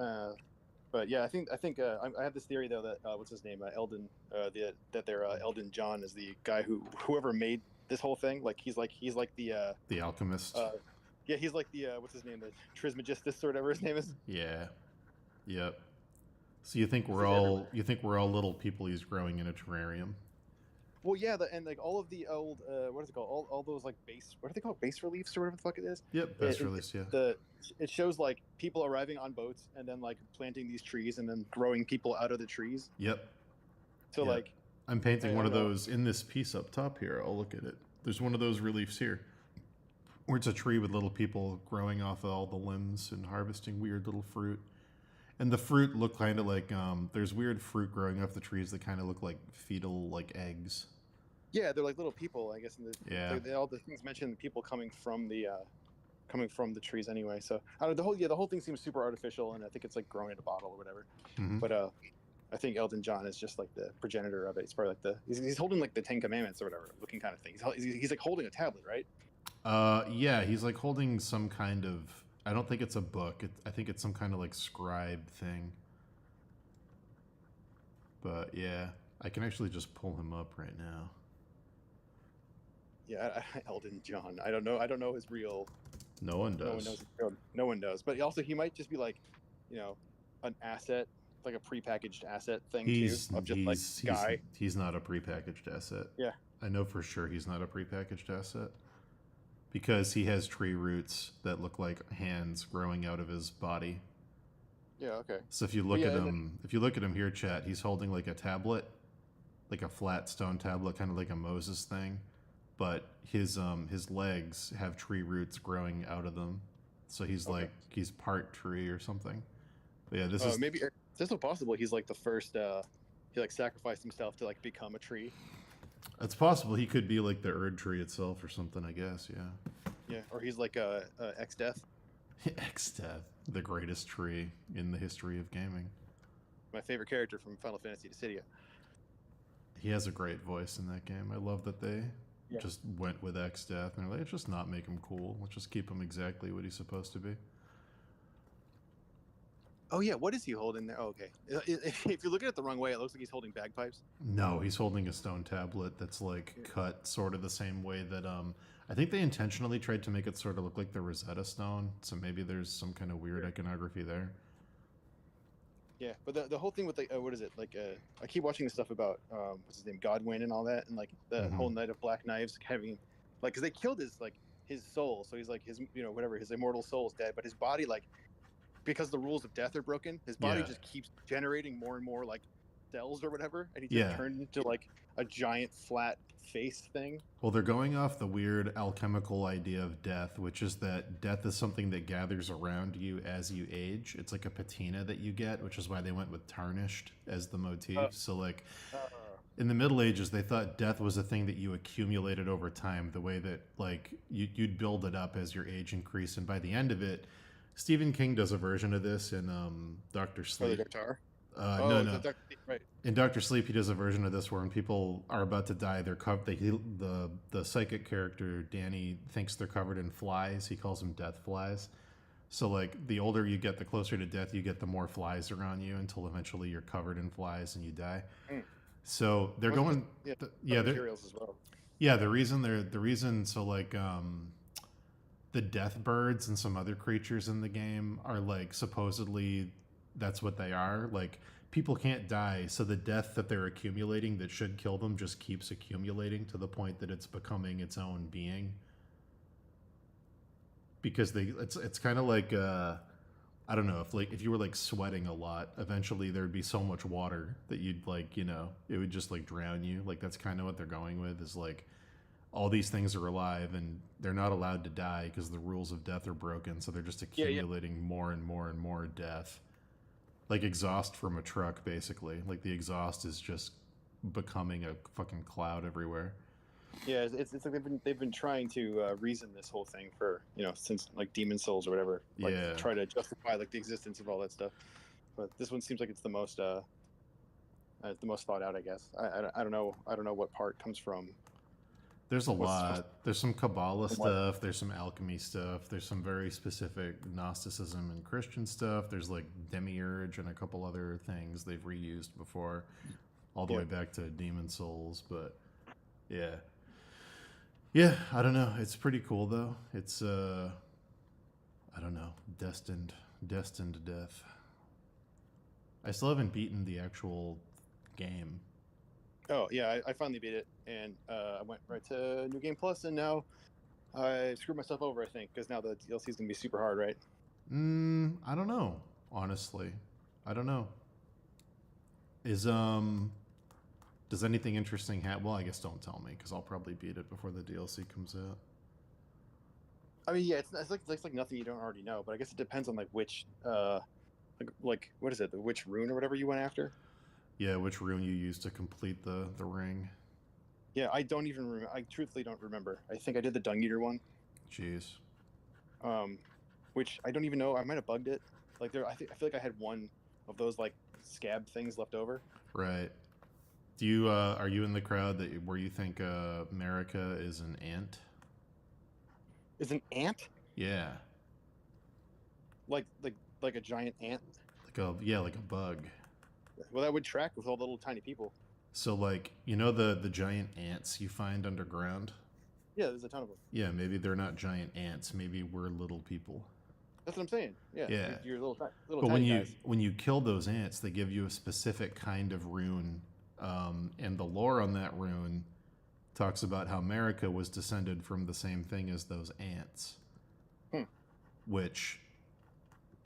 But yeah, I think I have this theory though that what's his name, Eldon, that their Eldon John is the guy whoever made this whole thing. Like he's like the The alchemist. yeah, he's like the what's his name, the Trismegistus or whatever his name is. Yeah. Yep. So you think This we're is all everywhere. little people he's growing in a terrarium? Well, yeah, and like all of the old what is it called? All those like base, what are they called? Base reliefs or whatever the fuck it is. Yep. Best It- release. Yeah. It shows like people arriving on boats and then like planting these trees and then growing people out of the trees. Yep. So Yeah. like I'm painting I one of don't know. those in this piece up top here. I'll look at it. There's one of those reliefs here where it's a tree with little people growing off of all the limbs and harvesting weird little fruit. And the fruit look kind of like there's weird fruit growing off the trees that kind of look like fetal like eggs. yeah, they're like little people, I guess. And Yeah. all the things mentioned, the people coming from the trees anyway. So I don't know, the whole thing seems super artificial, and I think it's like growing in a bottle or whatever. Mhm. But I think Elton John is just like the progenitor of it. He's probably like he's holding like the Ten Commandments or whatever looking kind of thing. He's like holding a tablet, right? Yeah, he's like holding some kind of. I don't think it's a book. I think it's some kind of like scribe thing. But yeah, I can actually just pull him up right now. Yeah, Elton John. I don't know his real. No one No one does. knows his real. No one knows. But also, he might just be like, an asset, like a prepackaged asset thing He's too, of just he's, like guy. he's not a prepackaged asset. Yeah. I know for sure he's not a prepackaged asset because he has tree roots that look like hands growing out of his body. Yeah. Okay. So if you look Yeah, at and him, if you look at him here, chat, he's holding like a tablet, like a flat stone tablet, kind of like a Moses thing, but his legs have tree roots growing out of them. So he's Okay. like he's part tree or something. But yeah, this is Maybe it's also possible he's like the first. He like sacrificed himself to like become a tree. it's possible he could be like the Erd tree itself or something. I guess, yeah. Yeah. Or he's like a X-Death. X-Death, the greatest tree in the history of gaming. My favorite character from Final Fantasy Dissidia. He has a great voice in that game. I love that they Yeah. just went with X-Death and they're like, let's just not make him cool. Let's just keep him exactly what he's supposed to be. Oh yeah, what is he holding there? Oh, okay. If you look at it the wrong way, it looks like he's holding bagpipes. No, he's holding a stone tablet that's like cut sort of the same way that I think they intentionally tried to make it sort of look like the Rosetta Stone. So maybe there's some kind of weird iconography there. Yeah, but the whole thing with like what is it like? I keep watching this stuff about what's his name, Godwin and all that, and like the Mhm. whole Night of Black Knives having like because they killed his soul, so he's like his whatever his immortal soul is dead, but his body like because the rules of death are broken, his body Yeah. just keeps generating more and more like cells or whatever, and he just Yeah. turned into like a giant flat face thing. Well, they're going off the weird alchemical idea of death, which is that death is something that gathers around you as you age. It's like a patina that you get, which is why they went with tarnished as the motif. So, like, Uh, in the Middle Ages, they thought death was a thing that you accumulated over time, the way that, like, you'd build it up as your age increased. And by the end of it, Stephen King does a version of this in Dr. oh, the Sleep. Doctor. No, no. Right. In Doctor Sleep, he does a version of this where when people are about to die, the psychic character Danny thinks they're covered in flies. He calls them death flies. So like the older you get, the closer to death you get, the more flies are on you until eventually you're covered in flies and you die. Mm. So they're Well, going, yeah, yeah, materials as well. yeah. The reason. So like the death birds and some other creatures in the game are like supposedly that's what they are. Like people can't die, so the death that they're accumulating that should kill them just keeps accumulating to the point that it's becoming its own being. Because it's kind of like I don't know if you were like sweating a lot, eventually there'd be so much water that you'd like it would just like drown you. Like that's kind of what they're going with is like all these things are alive and they're not allowed to die because the rules of death are broken, so they're just Yeah. accumulating more and more and more death. Like exhaust from a truck, basically. Like the exhaust is just becoming a fucking cloud everywhere. Yeah, it's like they've been trying to reason this whole thing for since like Demon Souls or whatever. Like Yeah. try to justify like the existence of all that stuff. But this one seems like it's the most thought out. I guess I don't know what part comes from. There's a What's- lot. There's some Kabbalah From what? stuff. There's some alchemy stuff. There's some very specific Gnosticism and Christian stuff. There's like Demiurge and a couple other things they've reused before, all the Yeah. way back to Demon Souls. But yeah, yeah. I don't know. It's pretty cool though. It's I don't know. Destined to death. I still haven't beaten the actual game. Oh yeah, I finally beat it, and I went right to New Game Plus, and now I screwed myself over. I think because now the DLC is gonna be super hard, right? I don't know. Honestly, I don't know. Is does anything interesting happen? Well, I guess don't tell me because I'll probably beat it before the DLC comes out. I mean, yeah, it's like nothing you don't already know, but I guess it depends on like which like what is it, the which rune or whatever you went after. Yeah, which rune you use to complete the ring? Yeah, I don't even remember. I truthfully don't remember. I think I did the Dung Eater one, Jeez. which I don't even know. I might have bugged it. Like I feel like I had one of those like scab things left over. Right. Do you are you in the crowd where you think America is an ant? Is an ant Yeah, like a giant ant? like a bug. Well, that would track with all the little tiny people. So like the giant ants you find underground. Yeah, there's a ton of them. Yeah, maybe they're not giant ants. Maybe we're little people. That's what I'm saying. Yeah. Yeah. You're little But tiny guys. when you kill those ants, they give you a specific kind of rune, and the lore on that rune talks about how America was descended from the same thing as those ants. Which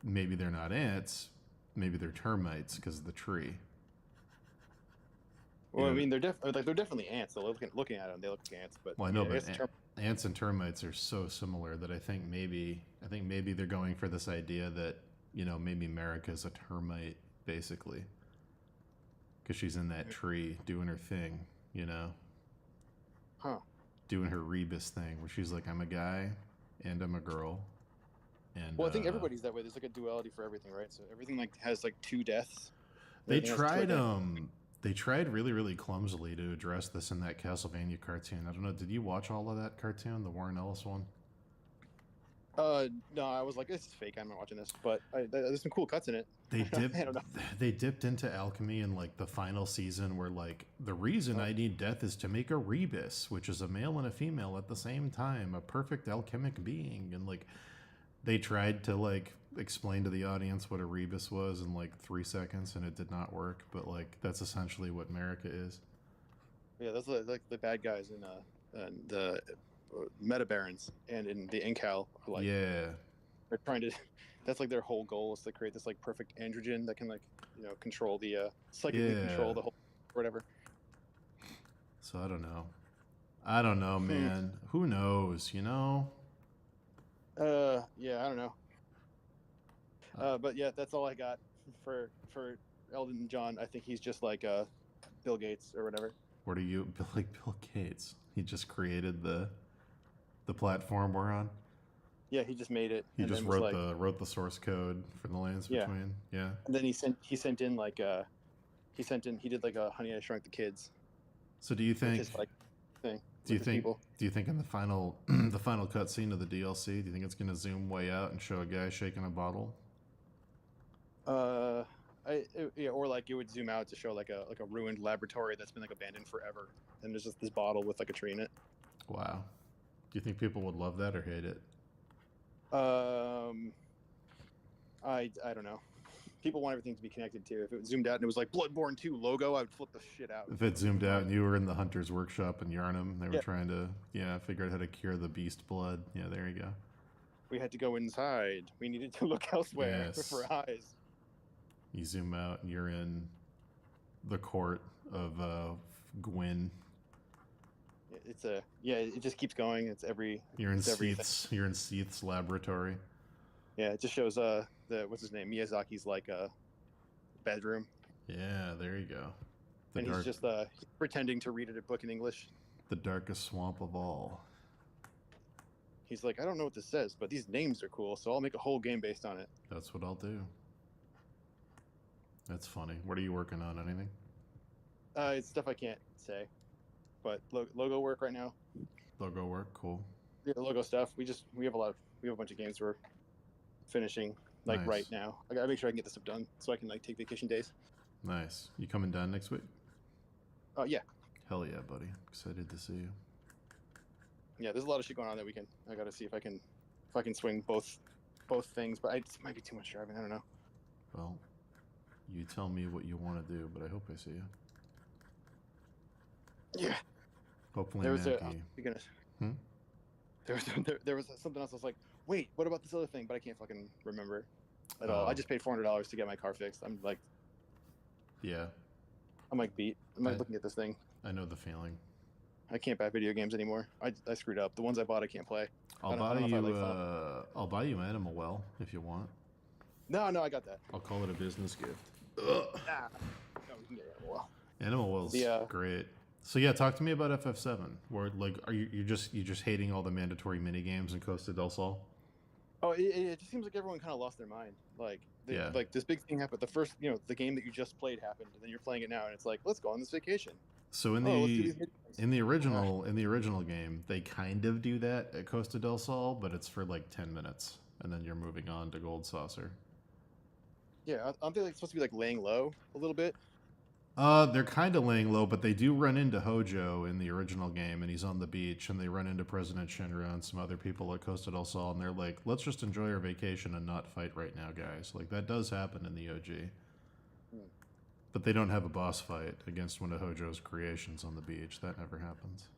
maybe they're not ants, maybe they're termites because of the tree. Well, Yeah. I mean, they're definitely ants. They're looking at them, they look like ants. But Well, I know, yeah, but ants and termites are so similar that I think maybe they're going for this idea that maybe America's a termite basically, because she's in that tree doing her thing, Huh. doing her rebus thing where she's like, I'm a guy and I'm a girl. And Well, I think everybody's that way. There's like a duality for everything, right? So everything like has like two deaths. They Everything has two tried identities. they tried really really clumsily to address this in that Castlevania cartoon. I don't know, did you watch all of that cartoon, the Warren Ellis one? No, I was like, this is fake. I'm not watching this. But there's some cool cuts in it. They I don't know. they dipped into alchemy in like the final season where like the reason I need death is to make a rebus, which is a male and a female at the same time, a perfect alchemic being, and like They tried to like explain to the audience what a rebus was in like 3 seconds, and it did not work. But like that's essentially what America is. Yeah, those are like the bad guys in the Meta Barons and in the Incal are like Yeah, they're trying to. That's like their whole goal is to create this like perfect androgen that can like control the psychically control Yeah. the whole or whatever. so I don't know. I don't know, man. Who knows? You know. Yeah, I don't know. But yeah, that's all I got for Eldon John. I think he's just like Bill Gates or whatever. What are you, like Bill Gates? He just created the platform we're on. Yeah, he just made it. He and just then was like, wrote the source code for the lands Yeah. between. Yeah. and then he sent in like he did like a Honey I Shrunk the Kids, So do you which think? is like thing. Do you with the think? people. Do you think in the final the final cutscene of the DLC, do you think it's gonna zoom way out and show a guy shaking a bottle? Yeah, or like it would zoom out to show like a ruined laboratory that's been like abandoned forever, and there's just this bottle with like a tree in it. Wow. Do you think people would love that or hate it? I don't know. People want everything to be connected to. If it zoomed out and it was like Bloodborne 2 logo, I would flip the shit out. If it zoomed out and you were in the hunter's workshop in Yarnum, they were Yeah. trying to figure out how to cure the beast blood. Yeah, there you go. We had to go inside. We needed to look elsewhere Yes. for eyes. You zoom out and you're in the court of Gwyn. It just keeps going. It's every You're in it's everything. Seath's laboratory. Yeah, it just shows the what's his name, Miyazaki's like bedroom, Yeah, there you go. The and dark, he's just pretending to read a book in English. the darkest swamp of all. He's like, I don't know what this says, but these names are cool, so I'll make a whole game based on it. That's what I'll do. That's funny. What are you working on? Anything? It's stuff I can't say, but logo work right now. Logo work. Cool. Yeah, logo stuff. We have a bunch of games we're finishing like Nice. right now. I gotta make sure I can get this stuff done so I can like take vacation days. Nice. You coming down next week? Yeah, Hell yeah, buddy. Excited to see you. yeah. There's a lot of shit going on that weekend. I gotta see if I can swing both things, but it might be too much driving. I don't know. Well, you tell me what you want to do, but I hope I see you. Yeah. Hopefully, There was Mackie. Hmm? there was something else. I was like, wait, what about this other thing? But I can't fucking remember at all. Oh. I just paid $400 to get my car fixed. I'm like Yeah, beat. I'm like I- looking at this thing. I know the feeling. I can't buy video games anymore. I screwed up. The ones I bought, I can't play. I'll I buy don't know if I you. like that. I'll buy you Animal Well if you want. No, I got that. I'll call it a business gift. Ah, no, we can get it. Well, Animal Well's great. So yeah, talk to me about FF7. Where like, are you just hating all the mandatory mini games in Costa del Sol? oh, it just seems like everyone kind of lost their mind. Like, Yeah. like this big thing happened. The first, the game that you just played happened, and then you're playing it now, and it's like, let's go on this vacation. So in Oh, let's do the these mini games. in the original game, they kind of do that at Costa del Sol, but it's for like 10 minutes, and then you're moving on to Gold Saucer. Yeah, aren't they like supposed to be like laying low a little bit? They're kind of laying low, but they do run into Hojo in the original game, and he's on the beach, and they run into President Shinra and some other people at Costa del Sol, and they're like, "Let's just enjoy our vacation and not fight right now, guys." Like that does happen in the OG, but they don't have a boss fight against one of Hojo's creations on the beach. That never happens.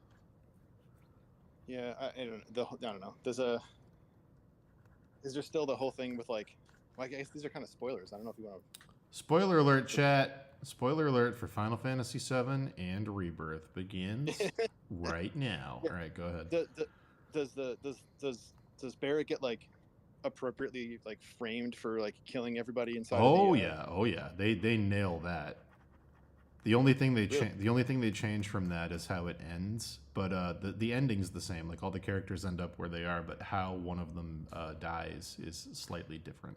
Yeah, I don't know. Is there still the whole thing with like? Well, I guess these are kind of spoilers. I don't know if you want to. Spoiler alert, chat. Spoiler alert for Final Fantasy VII and Rebirth begins right now. All right, go ahead. Does Barrett get like appropriately like framed for like killing everybody inside? Oh of the, yeah, oh yeah. They nail that. The only thing they Really? the only thing they change from that is how it ends. But the ending's the same. Like all the characters end up where they are, but how one of them dies is slightly different.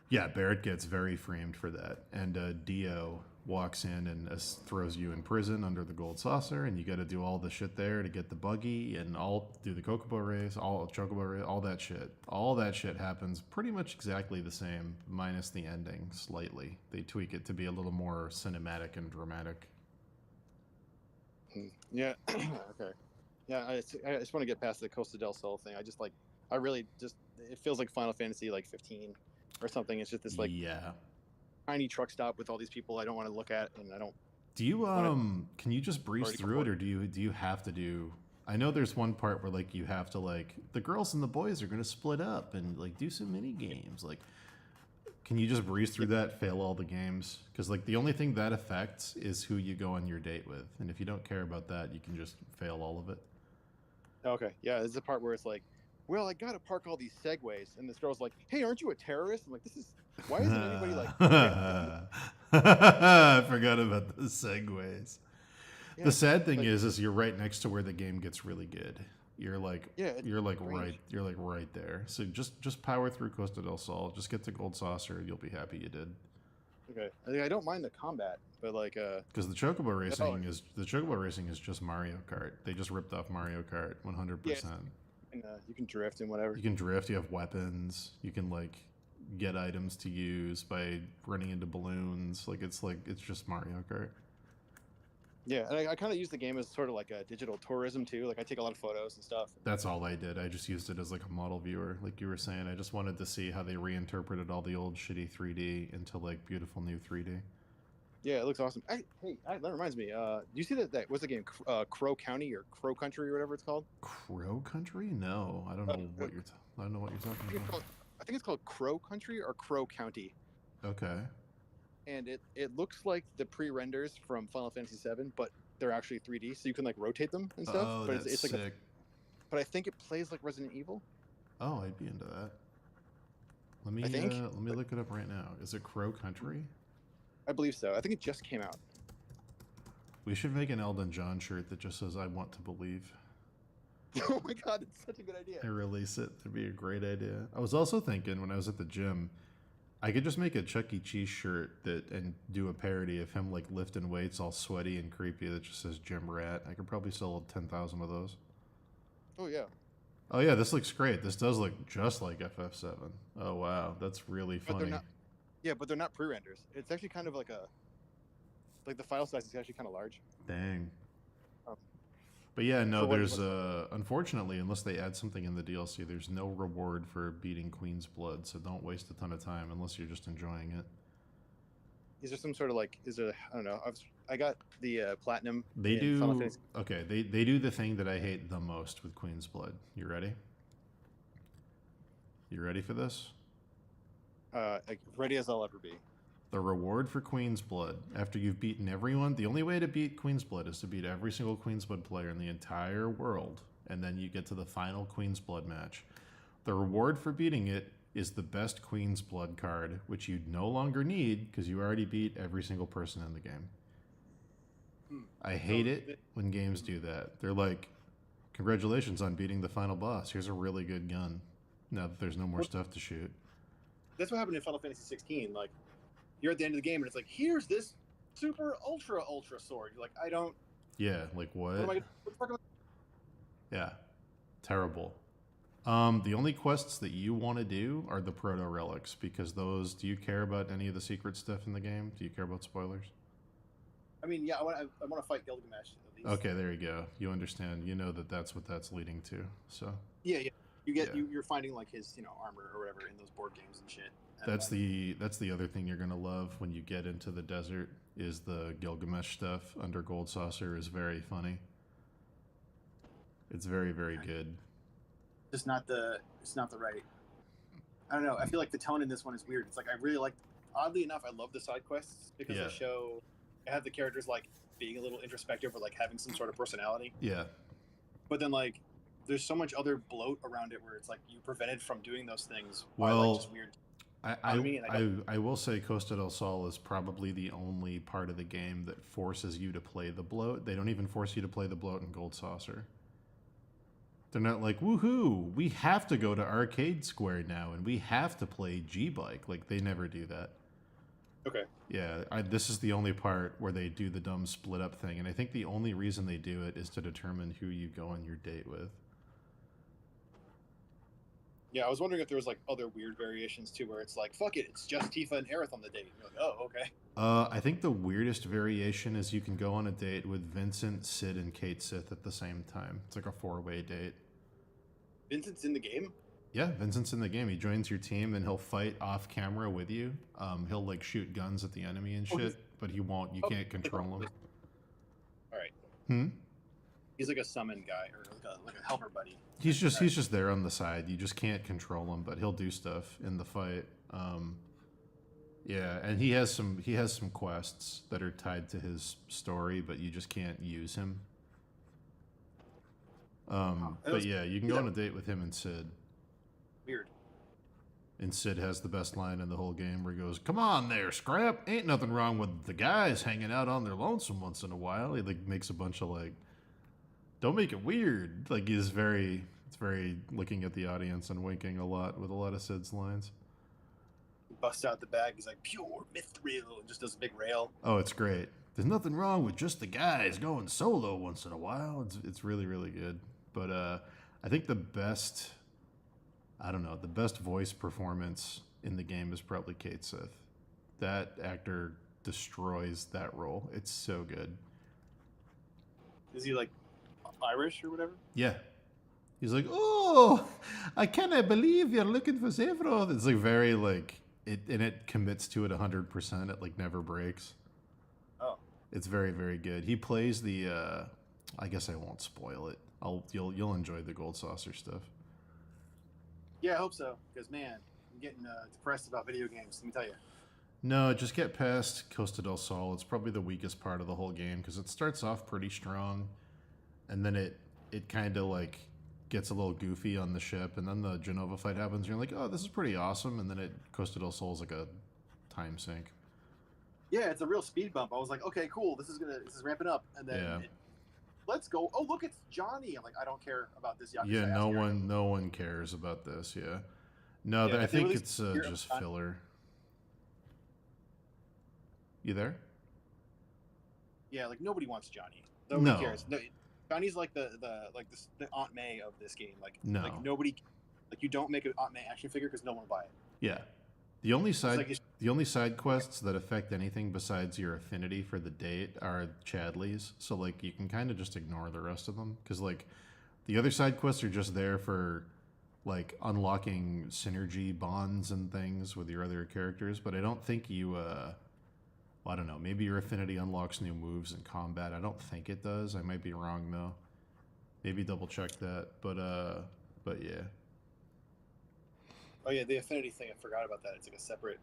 Yeah, Barrett gets very framed for that, and Dio walks in and throws you in prison under the gold saucer, and you got to do all the shit there to get the buggy and all do the chocobo race, all that shit. All that shit happens pretty much exactly the same, minus the ending slightly. They tweak it to be a little more cinematic and dramatic. Yeah. Okay. Yeah, I just want to get past the Costa del Sol thing. I just like, I really just, it feels like Final Fantasy like 15 or something. It's just this like Yeah. tiny truck stop with all these people I don't want to look at, and I don't Do you want can you just breeze already through it, or recorded. do you have to do? I know there's one part where like you have to like the girls and the boys are gonna split up and like do some mini games. Like, can you just breeze through that, fail all the games? Because like the only thing that affects is who you go on your date with, and if you don't care about that, you can just fail all of it. Okay, yeah, there's a part where it's like, well, I gotta park all these segways, and this girl's like, hey, aren't you a terrorist? I'm like, this is why isn't anybody like, I forgot about the segues. yeah, The sad thing like, is you're right next to where the game gets really good. You're like yeah, it's you're like strange. right there. So just power through Costa del Sol. Just get to Gold Saucer. You'll be happy you did. Okay, I don't mind the combat, but like, Because the oh, Chocobo racing is just Mario Kart. They just ripped off Mario Kart 100%. yeah, you can drift and whatever. You can drift. You have weapons. You can like get items to use by running into balloons. Like it's just Mario Kart. Yeah, and I kind of use the game as sort of like a digital tourism too. Like I take a lot of photos and stuff. That's all I did. I just used it as like a model viewer, like you were saying. I just wanted to see how they reinterpreted all the old shitty 3D into like beautiful new 3D. Yeah, it looks awesome. That reminds me. Do you see that what's the game? Crow County or Crow Country or whatever it's called? Crow Country? No, I don't Uh, know uh, what I don't know what you're I talking think it's about. called, I think it's called Crow Country or Crow County, Okay. and it looks like the pre-renders from Final Fantasy VII, but they're actually 3D, so you can like rotate them and stuff. Oh, But that's it's like, sick. but I think it plays like Resident Evil. Oh, I'd be into that. I think. Let me look it up right now. Is it Crow Country? I believe so. I think it just came out. We should make an Elden John shirt that just says "I want to believe" Oh my god, it's such a good idea. and release it. That'd be a great idea. I was also thinking when I was at the gym, I could just make a Chuck E. Cheese shirt that and do a parody of him like lifting weights, all sweaty and creepy, that just says Jim Rat. I could probably sell 10,000 of those. Oh yeah, Oh yeah, this looks great. This does look just like FF7. Oh wow, that's really but they're funny. not. Yeah, but they're not pre-renders. It's actually kind of like the file size is actually kind of large. Dang. Um, But yeah, no, for what it there's was. unfortunately, unless they add something in the DLC, there's no reward for beating Queen's Blood. So don't waste a ton of time unless you're just enjoying it. Is there some sort of like? Is there? I don't know. I got the platinum. They in Final do Fantasy. okay. They do the thing that I hate the most with Queen's Blood. You ready? You ready for this? Like, ready as I'll ever be. The reward for Queen's Blood, after you've beaten everyone, the only way to beat Queen's Blood is to beat every single Queen's Blood player in the entire world, and then you get to the final Queen's Blood match. The reward for beating it is the best Queen's Blood card, which you no longer need because you already beat every single person in the game. I hate it when games do that. They're like, congratulations on beating the final boss. Here's a really good gun. Now that there's no more stuff to shoot. That's what happened in Final Fantasy 16. Like, you're at the end of the game and it's like, here's this super ultra sword. You're like, I don't. Yeah, like what? What am I? What the fuck am Yeah, terrible. The only quests that you want to do are the proto relics because those. Do you care about any of the secret stuff in the game? Do you care about spoilers? I mean, yeah, I want to fight Gilgamesh at least. Okay, there you go. You understand. You know that that's what that's leading to. So Yeah, yeah. You get Yeah. you're finding like his armor or whatever in those board games and shit. And, that's the other thing you're gonna love when you get into the desert is the Gilgamesh stuff under Gold Saucer is very funny. It's very very good. it's not the right. I don't know. I feel like the tone in this one is weird. It's like I really like. Oddly enough, I love the side quests because Yeah. they show have the characters like being a little introspective or like having some sort of personality. Yeah, But then like there's so much other bloat around it where it's like you prevented from doing those things by Well, like just weird. I mean, I will say Costa del Sol is probably the only part of the game that forces you to play the bloat. They don't even force you to play the bloat in Gold Saucer. They're not like, woohoo, we have to go to Arcade Square now and we have to play G-Bike. Like, they never do that. Okay. Yeah, this is the only part where they do the dumb split up thing. And I think the only reason they do it is to determine who you go on your date with. Yeah, I was wondering if there was like other weird variations too, where it's like, fuck it, it's just Tifa and Aerith on the date. And you're like, oh, okay. I think the weirdest variation is you can go on a date with Vincent, Sid, and Kate Sith at the same time. It's like a 4-way date. Vincent's in the game. Yeah, Vincent's in the game. He joins your team and he'll fight off camera with you. He'll like shoot guns at the enemy and Oh, he's- shit, but he won't. You can't control him. All right. Hmm. He's like a summon guy or like a helper buddy. He's just there on the side. You just can't control him, but he'll do stuff in the fight. Yeah, and he has some quests that are tied to his story, but you just can't use him. But yeah, you can go on a date with him and Sid. Weird. And Sid has the best line in the whole game where he goes, "Come on there, Scrap. Ain't nothing wrong with the guys hanging out on their lonesome once in a while." He like makes a bunch of like, "Don't make it weird." Like it's very looking at the audience and winking a lot with a lot of Sid's lines. He busts out the bag. He's like pure mithril and just does a big rail. Oh, it's great. There's nothing wrong with just the guys going solo once in a while. It's really good. But I think the best voice performance in the game is probably Kate Sith. That actor destroys that role. It's so good. Is he like Irish or whatever? Yeah. He's like, "Oh, I cannot believe you're looking for Sephiroth." It's like very like it commits to it 100%. It like never breaks. Oh. It's very good. He plays the I guess I won't spoil it. You'll enjoy the Gold Saucer stuff. Yeah, I hope so. Because man, I'm getting depressed about video games. Let me tell you. No, just get past Costa del Sol. It's probably the weakest part of the whole game because it starts off pretty strong, and then it kind of like gets a little goofy on the ship, and then the Genova fight happens. And you're like, oh, this is pretty awesome, and then Costa del Sol is like a time sink. Yeah, it's a real speed bump. I was like, okay, cool. This is ramping up, and then Yeah. Let's go. Oh, look, it's Johnny. I'm like, I don't care about this Yakuza. Yeah, ass character. no one cares about this. Yeah, no, Yeah, I if they think release it's Hero just Time- filler. You there? Yeah, like nobody wants Johnny. Nobody No. cares. No, Johnny's like the Aunt May of this game. Like nobody, like you don't make an Aunt May action figure because no one will buy it. Yeah. The only like the only side quests that affect anything besides your affinity for the date are Chadley's. So like you can kind of just ignore the rest of them because like the other side quests are just there for like unlocking synergy bonds and things with your other characters. But I don't think you. I don't know. Maybe your affinity unlocks new moves in combat. I don't think it does. I might be wrong though. Maybe double check that. But yeah. Oh yeah, the affinity thing. I forgot about that. It's like a separate.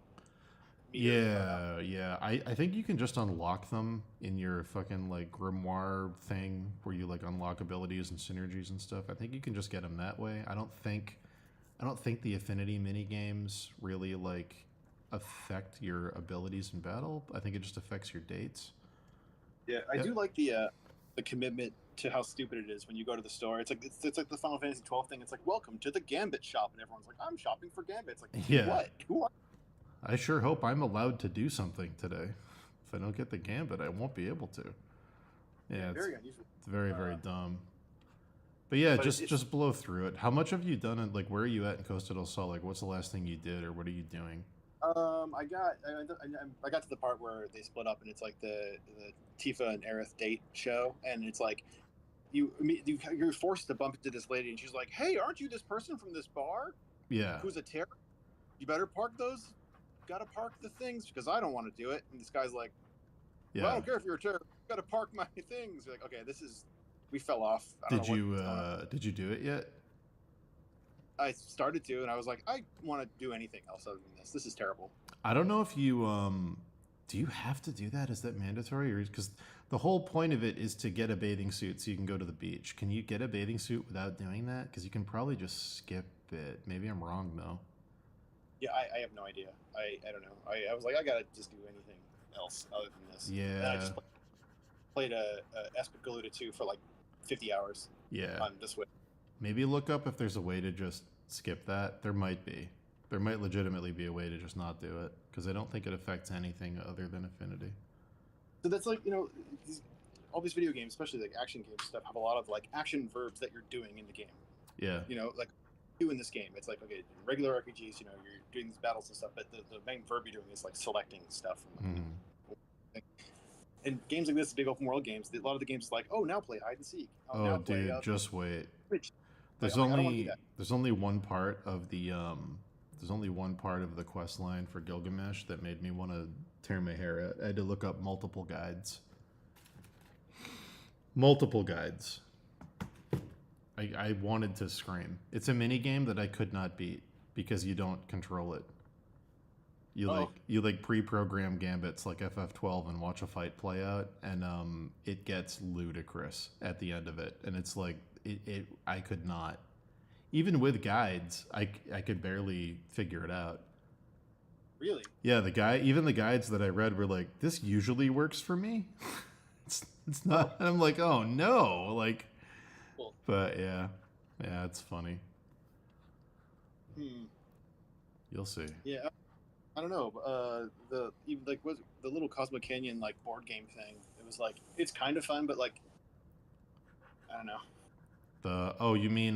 meter. Yeah. I think you can just unlock them in your fucking like grimoire thing where you like unlock abilities and synergies and stuff. I think you can just get them that way. I don't think the affinity mini games really like affect your abilities in battle. I think it just affects your dates. Yeah, I do like the commitment to how stupid it is when you go to the store. It's like the Final Fantasy 12 thing. It's like, welcome to the Gambit shop, and everyone's like, I'm shopping for Gambit. It's like, Yeah. what? Who are I sure hope I'm allowed to do something today. If I don't get the gambit, I won't be able to. Yeah, very unusual. it's very dumb. But yeah, But just blow through it. How much have you done? And like, where are you at in Costa del Sol? Like, what's the last thing you did, or what are you doing? I got to the part where they split up, and it's like the Tifa and Aerith date show, and it's like you're forced to bump into this lady, and she's like, "Hey, aren't you this person from this bar Yeah, who's a terror? You better park those. Got to park the things because I don't want to do it." And this guy's like, yeah. "Well, I don't care if you're a terror. Got to park my things." You're like, okay, we fell off. I don't Did know you what's going on. did you do it yet? I started to, and I was like, I want to do anything else other than this. This is terrible. I don't know if you do you have to do that? Is that mandatory, or because the whole point of it is to get a bathing suit so you can go to the beach? Can you get a bathing suit without doing that? Because you can probably just skip it. Maybe I'm wrong though. Yeah, I have no idea. I don't know. I was like, I gotta just do anything else other than this. And I Yeah, just played a Espagaluda 2 for like 50 hours yeah. on this way. Maybe look up if there's a way to just skip that. There might be. There might legitimately be a way to just not do it because I don't think it affects anything other than affinity. So that's like, all these video games, especially like action game stuff, have a lot of like action verbs that you're doing in the game. Yeah, Like do in this game. It's like, okay, in regular RPGs, you're doing these battles and stuff, but the main verb you're doing is like selecting stuff. And games like this, big open world games, a lot of the games is like, oh, now play hide and seek. Oh, now play, dude, just wait. Switch. There's I don't wanna do only that. one part of the quest line for Gilgamesh that made me want to tear my hair out. I had to look up multiple guides. Multiple guides. I wanted to scream. It's a mini game that I could not beat because you don't control it. You pre-program gambits like FF12 and watch a fight play out, and it gets ludicrous at the end of it, and it's like I could not. Even with guides, I could barely figure it out. Really? Yeah, even the guides that I read were like, this usually works for me. it's not. And I'm like, oh no, like. Cool. But yeah, it's funny. Hmm. You'll see. Yeah, I don't know. Was the little Cosmo Canyon like board game thing? It was like it's kind of fun, but like I don't know. You mean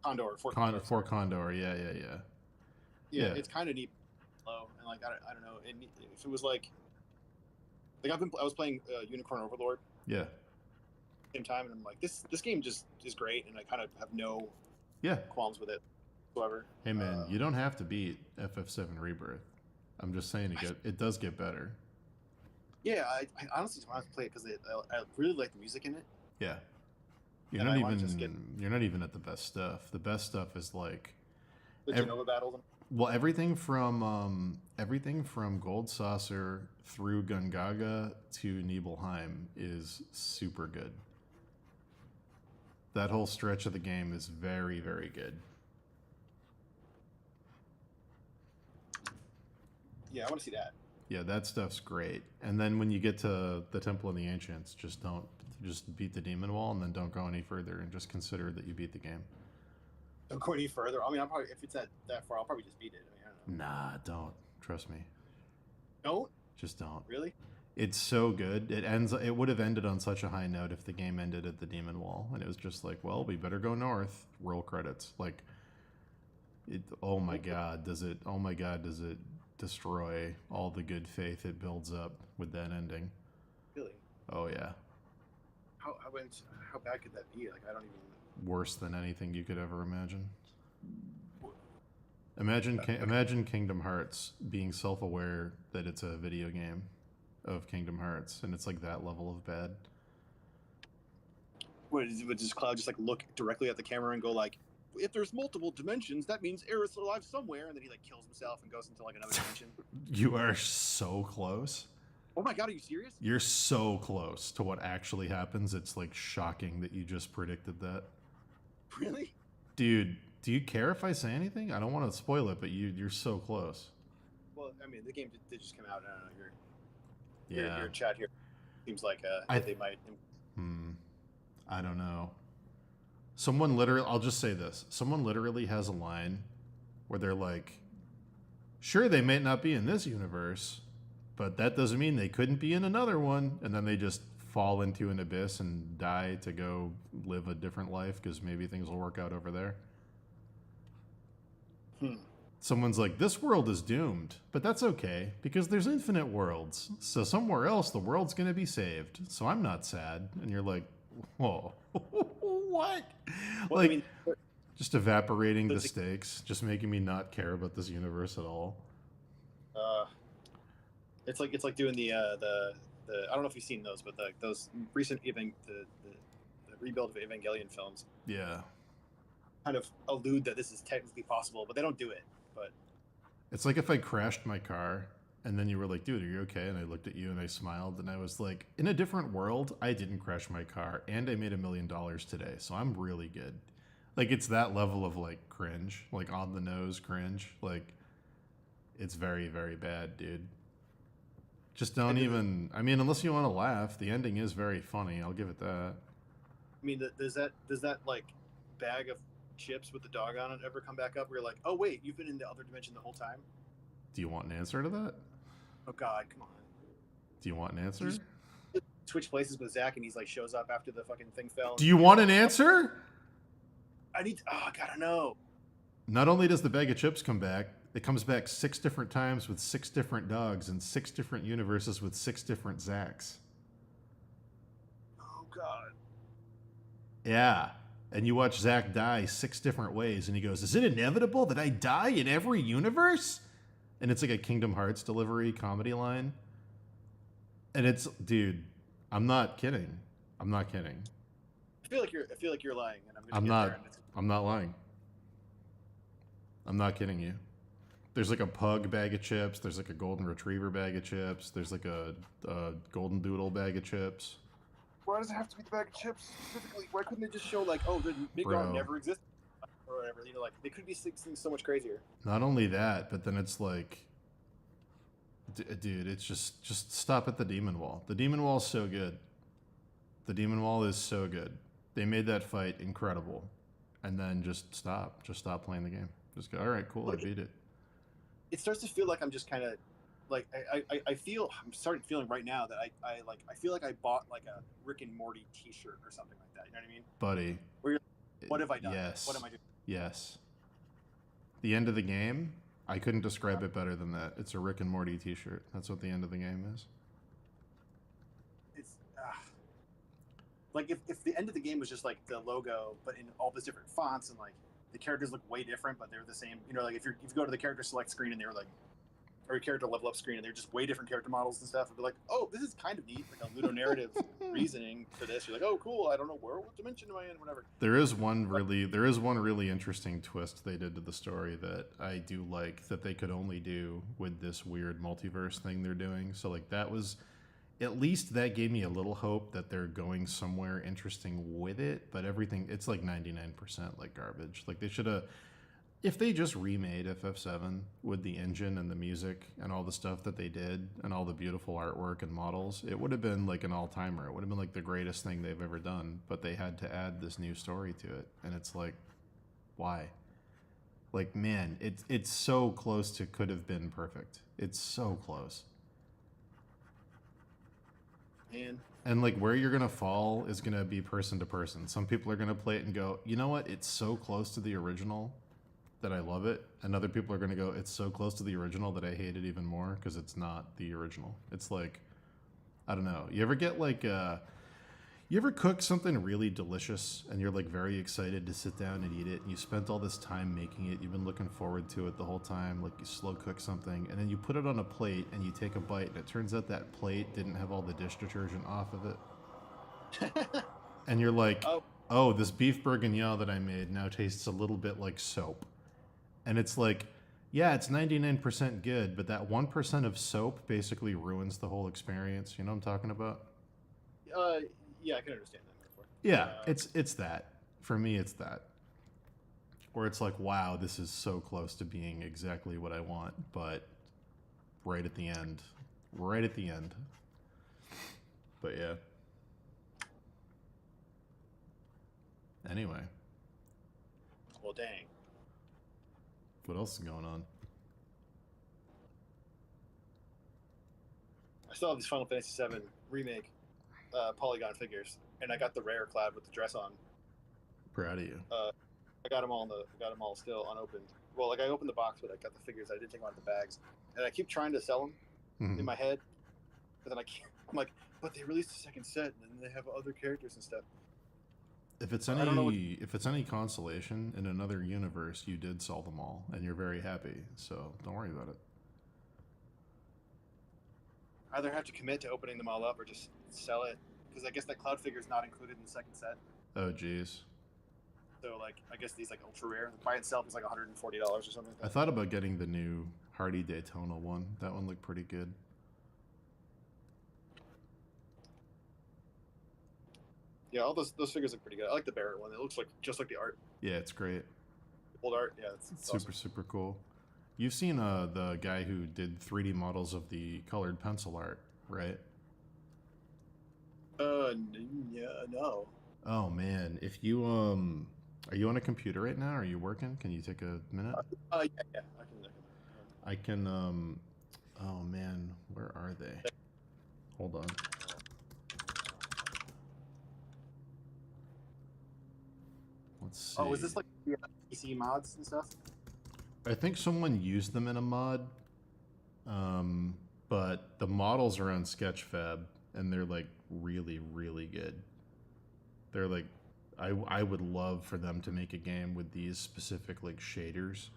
Condor, Fort Fort Condor, yeah. Yeah, it's kind of neat, low, and like I don't know. If it was like I was playing Unicorn Overlord. Yeah. Same time, and I'm like, this game just is great, and I kind of have no qualms with it whatsoever. Hey man, you don't have to beat FF7 Rebirth. I'm just saying it does get better. Yeah, I honestly want to play it because I really like the music in it. Yeah. You're not even at the best stuff. The best stuff is like the Genova battles. Well, everything from Gold Saucer through Gungaga to Nibelheim is super good. That whole stretch of the game is very, very good. Yeah, I want to see that. Yeah, that stuff's great. And then when you get to the Temple of the Ancients, just beat the demon wall and then don't go any further and just consider that you beat the game. Don't go any further. I mean, I'll probably, if it's that far, I'll probably just beat it. I mean, I don't know. Nah, don't. Trust me. Don't? Just don't. Really? It's so good. It would have ended on such a high note if the game ended at the demon wall, and it was just like, well, we better go north. Roll credits. Like, oh my god, does it destroy all the good faith it builds up with that ending? Really? Oh yeah. How bad could that be? Like, I don't even. Worse than anything you could ever imagine. Imagine Kingdom Hearts being self-aware that it's a video game of Kingdom Hearts, and it's like that level of bad. Would just Cloud just like look directly at the camera and go like, if there's multiple dimensions, that means Aerith's alive somewhere, and then he like kills himself and goes into like another dimension. You are so close. Oh my god, are you serious? You're so close to what actually happens. It's like shocking that you just predicted that. Really? Dude, do you care if I say anything? I don't want to spoil it, but you're so close. Well, I mean, the game did just come out. I don't know. Yeah. Your chat here seems like they might. I don't know. I'll just say this. Someone literally has a line where they're like, sure, they may not be in this universe, but that doesn't mean they couldn't be in another one. And then they just fall into an abyss and die to go live a different life because maybe things will work out over there. Someone's like, this world is doomed, but that's okay because there's infinite worlds. So somewhere else, the world's going to be saved. So I'm not sad. And you're like, whoa, what? Well, like, I mean, just evaporating the stakes, just making me not care about this universe at all. It's like doing the I don't know if you've seen those, but those recent the rebuild of Evangelion films. Yeah. Kind of allude that this is technically possible, but they don't do it. But it's like if I crashed my car and then you were like, dude, are you okay? And I looked at you and I smiled and I was like, in a different world, I didn't crash my car and I made $1 million today. So I'm really good. Like, it's that level of like cringe, like on the nose cringe. Like, it's very, very bad, dude. Just don't even, I mean, unless you want to laugh, the ending is very funny. I'll give it that. I mean, does that like bag of chips with the dog on it ever come back up where you're like, oh wait, you've been in the other dimension the whole time? Do you want an answer to that? Oh god, come on. Do you want an answer? Switch places with Zach and he's like shows up after the fucking thing fell. Do you want an answer? I need. Oh, I gotta know. Not only does the bag of chips come back, it comes back 6 different times with 6 different dogs and 6 different universes with 6 different Zacks. Oh God. Yeah. And you watch Zack die 6 different ways, and he goes, "Is it inevitable that I die in every universe?" And it's like a Kingdom Hearts delivery comedy line. And it's, dude, I'm not kidding. I'm not kidding. I feel like you're lying, and I'm gonna I'm get not. there. And it's, I'm not lying. I'm not kidding you. There's like a pug bag of chips. There's like a golden retriever bag of chips. There's like a golden doodle bag of chips. why does it have to be the bag of chips specifically? Why couldn't they just show like, oh, the Big Bro. Dog never existed or whatever? You know, like they could be things so much crazier. Not only that, but then it's like, dude, it's just stop at the Demon Wall. The Demon Wall is so good. The Demon Wall is so good. They made that fight incredible, and then just stop playing the game. Just go, all right, cool, I beat it. It starts to feel like I'm just kind of like I feel I'm starting feeling right now that I feel like I bought like a Rick and Morty T-shirt or something like that. You know what I mean? Buddy. Where you're what have I done? Yes. What am I doing? Yes. The end of the game, I couldn't describe it better than that. It's a Rick and Morty T-shirt. That's what the end of the game is. It's like if the end of the game was just like the logo, but in all these different fonts and like the characters look way different, but they're the same. You know, like if you go to the character select screen and they were like, or your character level up screen and they're just way different character models and stuff, it'd be like, oh, this is kind of neat, like a ludonarrative reasoning for this. You're like, oh, cool. I don't know what dimension am I in, whatever. There is one really interesting twist they did to the story that I do like that they could only do with this weird multiverse thing they're doing. So like that was, at least that gave me a little hope that they're going somewhere interesting with it. But everything, it's like 99% like garbage. Like they should have, if they just remade FF7 with the engine and the music and all the stuff that they did and all the beautiful artwork and models, it would have been like an all-timer. It would have been like the greatest thing they've ever done. But they had to add this new story to it, and it's like, why? Like, man, it's so close to could have been perfect. It's so close. And like where you're gonna fall is gonna be person to person. Some people are gonna play it and go, you know what? It's so close to the original that I love it, and other people are gonna go, it's so close to the original that I hate it even more because it's not the original. It's like, I don't know. You ever get like, you ever cook something really delicious and you're like very excited to sit down and eat it, and you spent all this time making it, you've been looking forward to it the whole time, like you slow cook something, and then you put it on a plate and you take a bite and it turns out that plate didn't have all the dish detergent off of it. And you're like, oh, this beef bourguignon that I made now tastes a little bit like soap. And it's like, yeah, it's 99% good, but that 1% of soap basically ruins the whole experience. You know what I'm talking about? Yeah, I can understand that metaphor. Yeah, it's that. For me, it's that. Where it's like, wow, this is so close to being exactly what I want, but right at the end. Right at the end. But yeah. Anyway. Well, dang. What else is going on? I still have these Final Fantasy VII remake polygon figures, and I got the rare Cloud with the dress on. Proud of you. I got them all still unopened. Well, like I opened the box, but I got the figures. I did take them out of the bags, and I keep trying to sell them in my head, but then I can't. I'm like, but they released a second set, and then they have other characters and stuff. If it's any consolation, in another universe, you did sell them all, and you're very happy. So don't worry about it. Either have to commit to opening them all up or just sell it, because I guess that Cloud figure is not included in the second set. Oh, geez. So like, I guess these like ultra rare by itself is like $140 or something. Like that. I thought about getting the new Hardy Daytona one. That one looked pretty good. Yeah, all those figures look pretty good. I like the Barrett one. It looks like just like the art, Yeah, it's great. old art. Yeah, it's Super, awesome. super cool. You've seen the guy who did 3D models of the colored pencil art, right? Yeah, no. Oh man, if you are you on a computer right now? Are you working? Can you take a minute? Yeah, I can. Oh man, where are they? Hold on. Let's see. Oh, is this like the PC mods and stuff? I think someone used them in a mod, but the models are on Sketchfab, and they're like really, really good. They're like, I would love for them to make a game with these specific like shaders.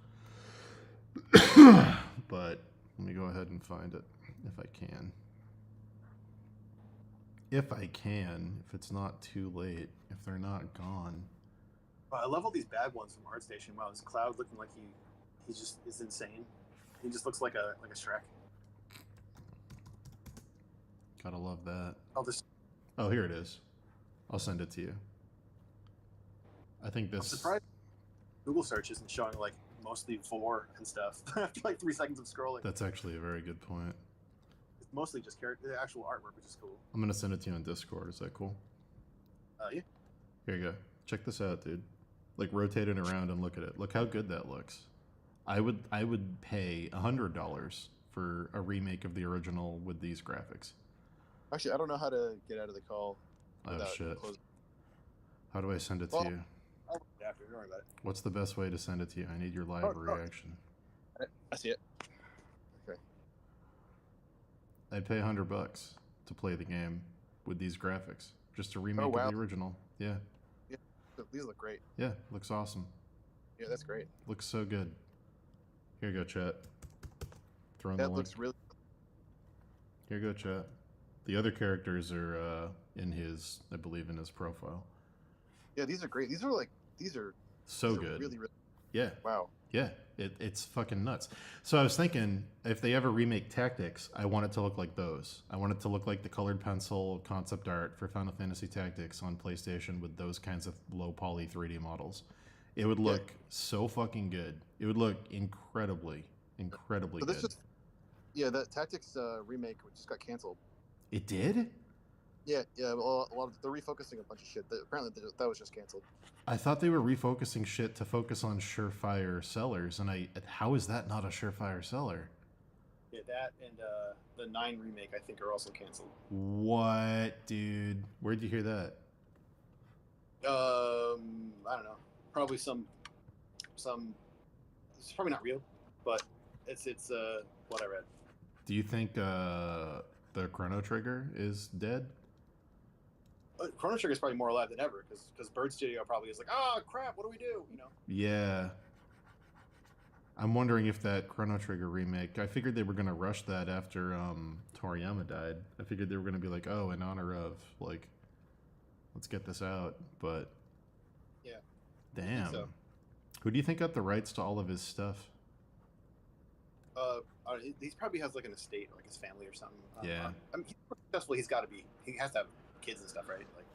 But let me go ahead and find it if I can. If I can, if it's not too late, if they're not gone. I love all these bad ones from ArtStation. Wow, this Cloud looking like he just is insane. He just looks like a Shrek. Gotta love that. I'll just. Oh, here it is. I'll send it to you. I think I'm this. surprised Google search isn't showing like mostly vor and stuff after like 3 seconds of scrolling. That's actually a very good point. It's mostly just the actual artwork, which is cool. I'm gonna send it to you on Discord. Is that cool? Yeah. Here you go. Check this out, dude. Like rotate it around and look at it. Look how good that looks. I would pay $100 for a remake of the original with these graphics. Actually, I don't know how to get out of the call. Oh shit. Closing. How do I send it to Well, you? I'll look after. Don't worry about it. What's the best way to send it to you? I need your live reaction. I see it. Okay. I'd pay $100 to play the game with these graphics, just a remake wow. of the original. Yeah, These look great. yeah, looks awesome. Yeah, that's great. Looks so good. Here you go, chat. Throwing the That link. looks really. Here you go, chat. The other characters are in his, I believe, in his profile. Yeah, these are great. These are So these are good. Really, really. Yeah, Wow. yeah. It's fucking nuts. So I was thinking, if they ever remake Tactics, I want it to look like those. I want it to look like the colored pencil concept art for Final Fantasy Tactics on PlayStation with those kinds of low poly 3D models. It would look so fucking good. It would look incredibly So this good. just. Yeah, that Tactics remake just got canceled. It did? Yeah. Well, a lot of they're refocusing a bunch of shit. Apparently, that was just canceled. I thought they were refocusing shit to focus on surefire sellers, and how is that not a surefire seller? Yeah, that and the 9 remake I think are also canceled. What, dude? Where'd you hear that? I don't know. Probably some. It's probably not real, but it's what I read. Do you think the Chrono Trigger is dead? Chrono Trigger is probably more alive than ever because Bird Studio probably is like, oh crap, what do we do? You know. Yeah. I'm wondering if that Chrono Trigger remake, I figured they were going to rush that after Toriyama died. I figured they were going to be like, oh, in honor of, like, let's get this out. But, Yeah. damn. so. Who do you think got the rights to all of his stuff? He probably has like an estate, like his family or something. Yeah. I mean, he's successful. He has to have kids and stuff, right? Like.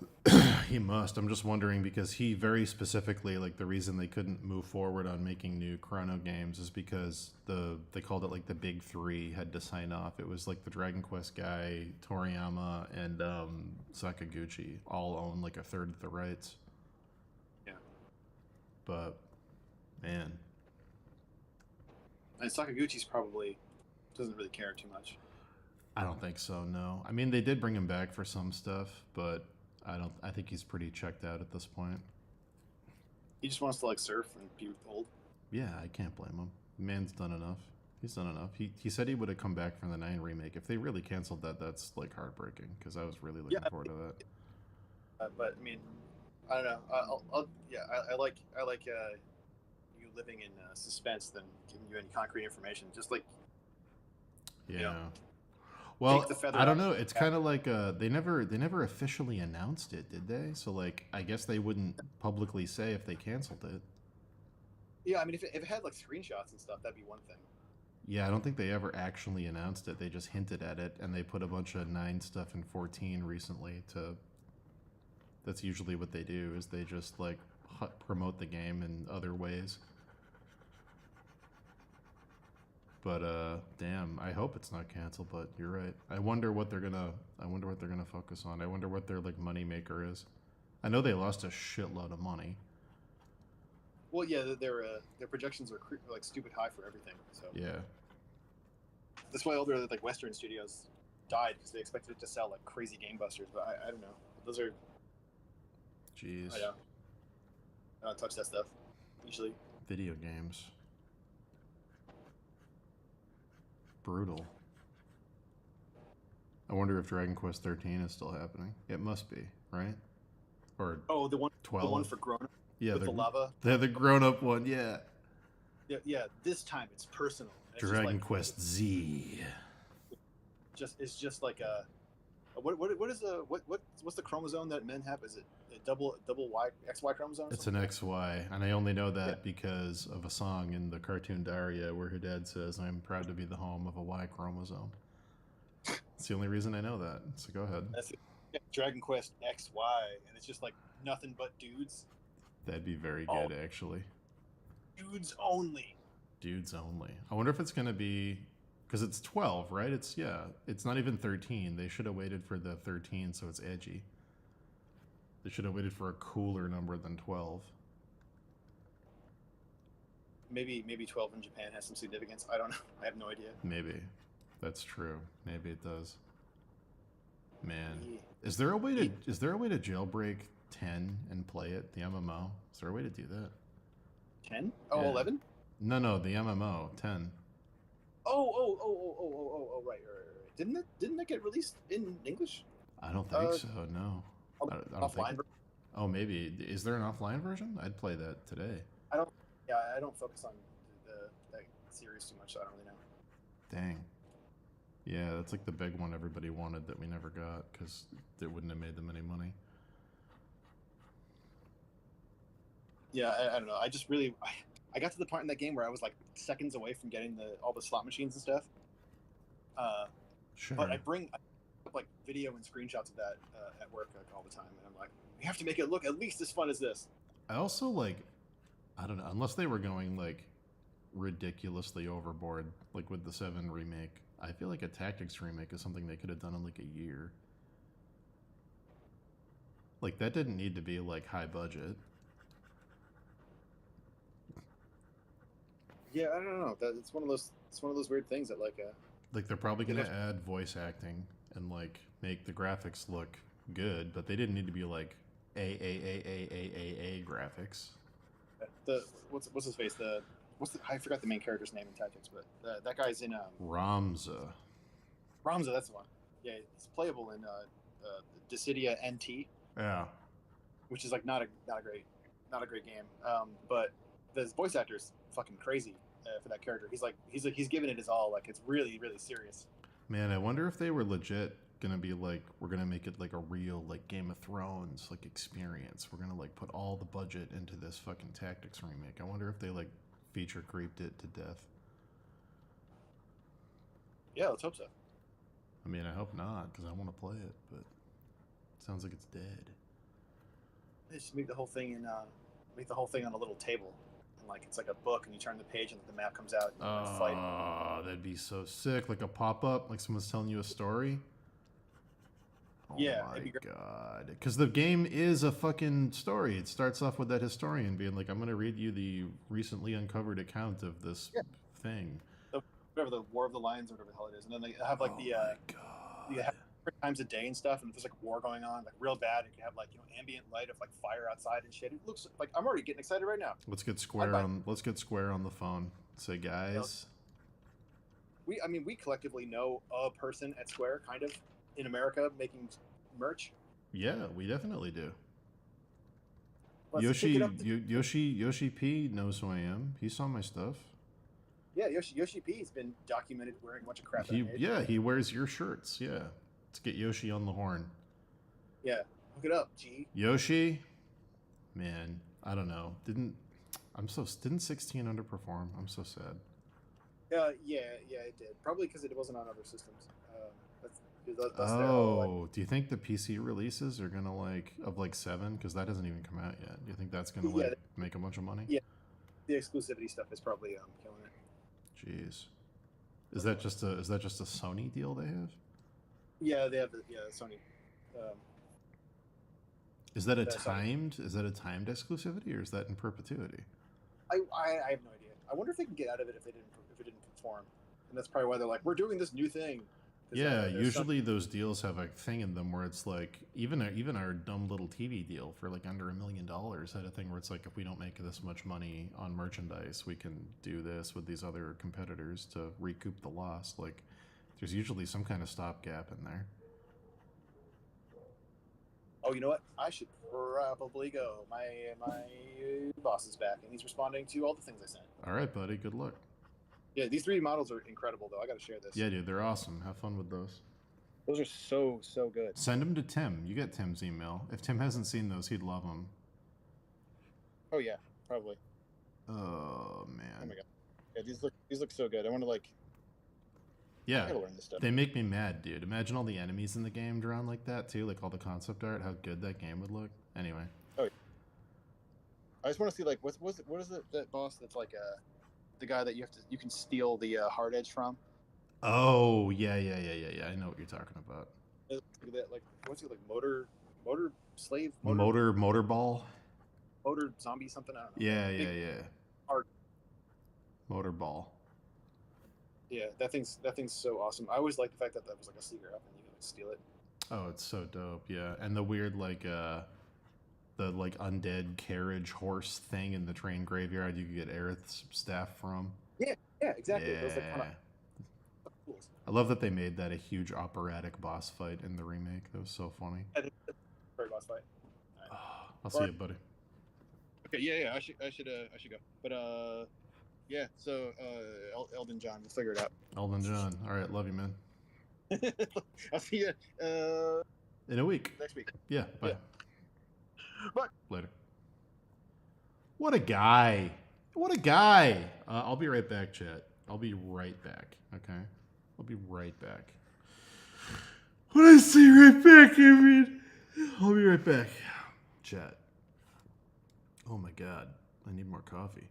He must. I'm just wondering because he very specifically, like, the reason they couldn't move forward on making new Chrono games is because they called it like the big three had to sign off. It was like the Dragon Quest guy, Toriyama, and Sakaguchi all own like a third of the rights. Yeah. But man, And Sakaguchi's probably doesn't really care too much. I don't think so. No, I mean they did bring him back for some stuff, but I think he's pretty checked out at this point. He just wants to like surf and be old. Yeah, I can't blame him. Man's done enough. He's done enough. He said he would have come back from the 9 remake. If they really canceled that, that's like heartbreaking because I was really looking forward to that. But I mean, I don't know. I like you living in suspense than giving you any concrete information. Just like Yeah. know, Well, take the feather I don't out. know. It's kind of like they never officially announced it, did they? So like, I guess they wouldn't publicly say if they canceled it. yeah, I mean, if it had like screenshots and stuff, that'd be one thing. Yeah, I don't think they ever actually announced it. They just hinted at it, and they put a bunch of 9 stuff in 14 recently. That's usually what they do. Is they just like promote the game in other ways. But damn, I hope it's not canceled. But you're right. I wonder what they're gonna focus on. I wonder what their like money maker is. I know they lost a shitload of money. Well, yeah, their projections are like stupid high for everything. So Yeah. that's why all their like Western studios died because they expected it to sell like crazy gangbusters. But I don't know. Those are Jeez. I know. I don't touch that stuff usually. Video games. Brutal. I wonder if Dragon Quest 13 is still happening. It must be, right? Or Oh, the one 12. for grown Yeah, with the lava. They're the grown-up one. Yeah. Yeah. This time it's personal. It's just Dragon like, Quest Z. it's just like what is the what's the chromosome that men have? Is it a double XY chromosome? or It's something? an XY, and I only know that because of a song in the cartoon Daria where her dad says, "I'm proud to be the home of a Y chromosome." It's the only reason I know that. So go ahead. That's it. Yeah, Dragon Quest XY, and it's just like nothing but dudes, That'd be very Oh. good, actually. dudes only. Dudes only. I wonder if it's gonna be because it's 12, right? It's not even 13. They should have waited for the 13, so it's edgy. They should have waited for a cooler number than 12. Maybe 12 in Japan has some significance. I don't know. I have no idea. Maybe that's true. Maybe it does. Man, Yeah. is there a way to jailbreak 10 and play it? The MMO. Is there a way to do that? 10? Oh, Yeah. 11? No, the MMO 10. Oh, right. Didn't that get released in English? I don't think so. No. I don't Offline. think. Oh, maybe. Is there an offline version? I'd play that today. I don't focus on that series too much, so I don't really know. Dang. Yeah, that's like the big one everybody wanted that we never got because it wouldn't have made them any money. Yeah, I don't know. I just really I got to the part in that game where I was like seconds away from getting all the slot machines and stuff. Sure. But I bring up like video and screenshots of that at work like all the time, and I'm like, we have to make it look at least as fun as this. I also like, I don't know, unless they were going like ridiculously overboard, like with the 7 remake, I feel like a Tactics remake is something they could have done in like a year. Like that didn't need to be like high budget. Yeah, I don't know. It's one of those weird things that like Like they're probably Yeah, gonna add voice acting and like make the graphics look good, but they didn't need to be like a graphics. what's his face I forgot the main character's name in Tactics, but that guy's in Ramza. Ramza. That's the one. Yeah, it's playable in Dissidia NT, Yeah. which is like not a great game. But the voice actor's fucking crazy for that character. He's giving it his all. Like it's really really serious. Man, I wonder if they were legit gonna be like, we're gonna make it like a real like Game of Thrones like experience. We're gonna like put all the budget into this fucking Tactics remake. I wonder if they like feature creeped it to death. Yeah, let's hope so. I mean, I hope not, because I want to play it, but it sounds like it's dead. They just make the whole thing on a little table, and like it's like a book, and you turn the page, and the map comes out. And you can fight. Oh, that'd be so sick! Like a pop-up, like someone's telling you a story. Oh Yeah, my it'd be great. god! Because the game is a fucking story. It starts off with that historian being like, "I'm going to read you the recently uncovered account of this thing." Whatever, the War of the Lions or whatever the hell it is, and then they have like oh the my god! you have 3 times a day and stuff, and if there's like war going on, like real bad, and you have like ambient light of like fire outside and shit. It looks like I'm already getting excited right now. Let's get Square buy- on. Let's get Square on the phone. Say, guys. We collectively know a person at Square, kind of, in America making merch. Yeah, we definitely do. Let's pick it up. Yoshi P knows who I am. He saw my stuff. Yeah, Yoshi P's been documented wearing a bunch of crap. He wears your shirts. Yeah, let's get Yoshi on the horn. Yeah, hook it up, G. Yoshi, man, I don't know. Didn't 16 underperform? I'm so sad. Yeah, it did. Probably because it wasn't on other systems. That's their whole, like, Do you think the PC releases are gonna of 7? Because that hasn't even come out yet. Do you think that's gonna Yeah. make a bunch of money? Yeah. the exclusivity stuff is probably killing it. Jeez. Is that just a Sony deal they have? Yeah, they have Sony. Is that a Sony. timed exclusivity, or is that in perpetuity? I have no idea. I wonder if they can get out of it if it didn't perform. And that's probably why they're like, we're doing this new thing. 'Cause, Yeah, there's some- usually those deals have a thing in them where it's like even our dumb little TV deal for like under $1 million had a thing where it's like if we don't make this much money on merchandise, we can do this with these other competitors to recoup the loss. Like, there's usually some kind of stopgap in there. Oh, you know what? I should probably go. My boss is back, and he's responding to all the things I sent. All right, buddy. Good luck. Yeah, these 3D models are incredible, though. I got to share this. Yeah, dude, they're awesome. Have fun with those. Those are so good. Send them to Tim. You get Tim's email. If Tim hasn't seen those, he'd love them. Oh yeah, probably. Oh Oh man. my god. Yeah, these look so good. I want to like. I Yeah, gotta learn this stuff. they make me mad, dude. Imagine all the enemies in the game drawn like that too, like all the concept art. How good that game would look. Anyway. I just want to see like what is it that boss that's like the guy that you can steal the hard edge from. Oh yeah. I know what you're talking about. That like what's he like motor slave Motor ball. motor zombie something I don't know. Yeah. Art. Motor ball. Yeah, that thing's so awesome. I always liked the fact that that was like a secret weapon. You can like steal it. Oh, it's so dope. Yeah, and the weird like the like undead carriage horse thing in the train graveyard you could get Aerith's staff from. Yeah, exactly. Those like kind Yeah. of cool. I love that they made that a huge operatic boss fight in the remake. That was so funny. Great boss fight. I'll see you, buddy. Okay, yeah, I should go. But yeah. So Elden John, we'll figure it out. Elden John. All right, love you, man. I'll see you In a week. next week. Yeah. Bye. Yeah. Bye. Later. What a guy. What a guy. I'll be right back, chat. I'll be right back. Okay. I'll be right back. When I say right back, I mean I'll be right back. Chat. Oh my god. I need more coffee.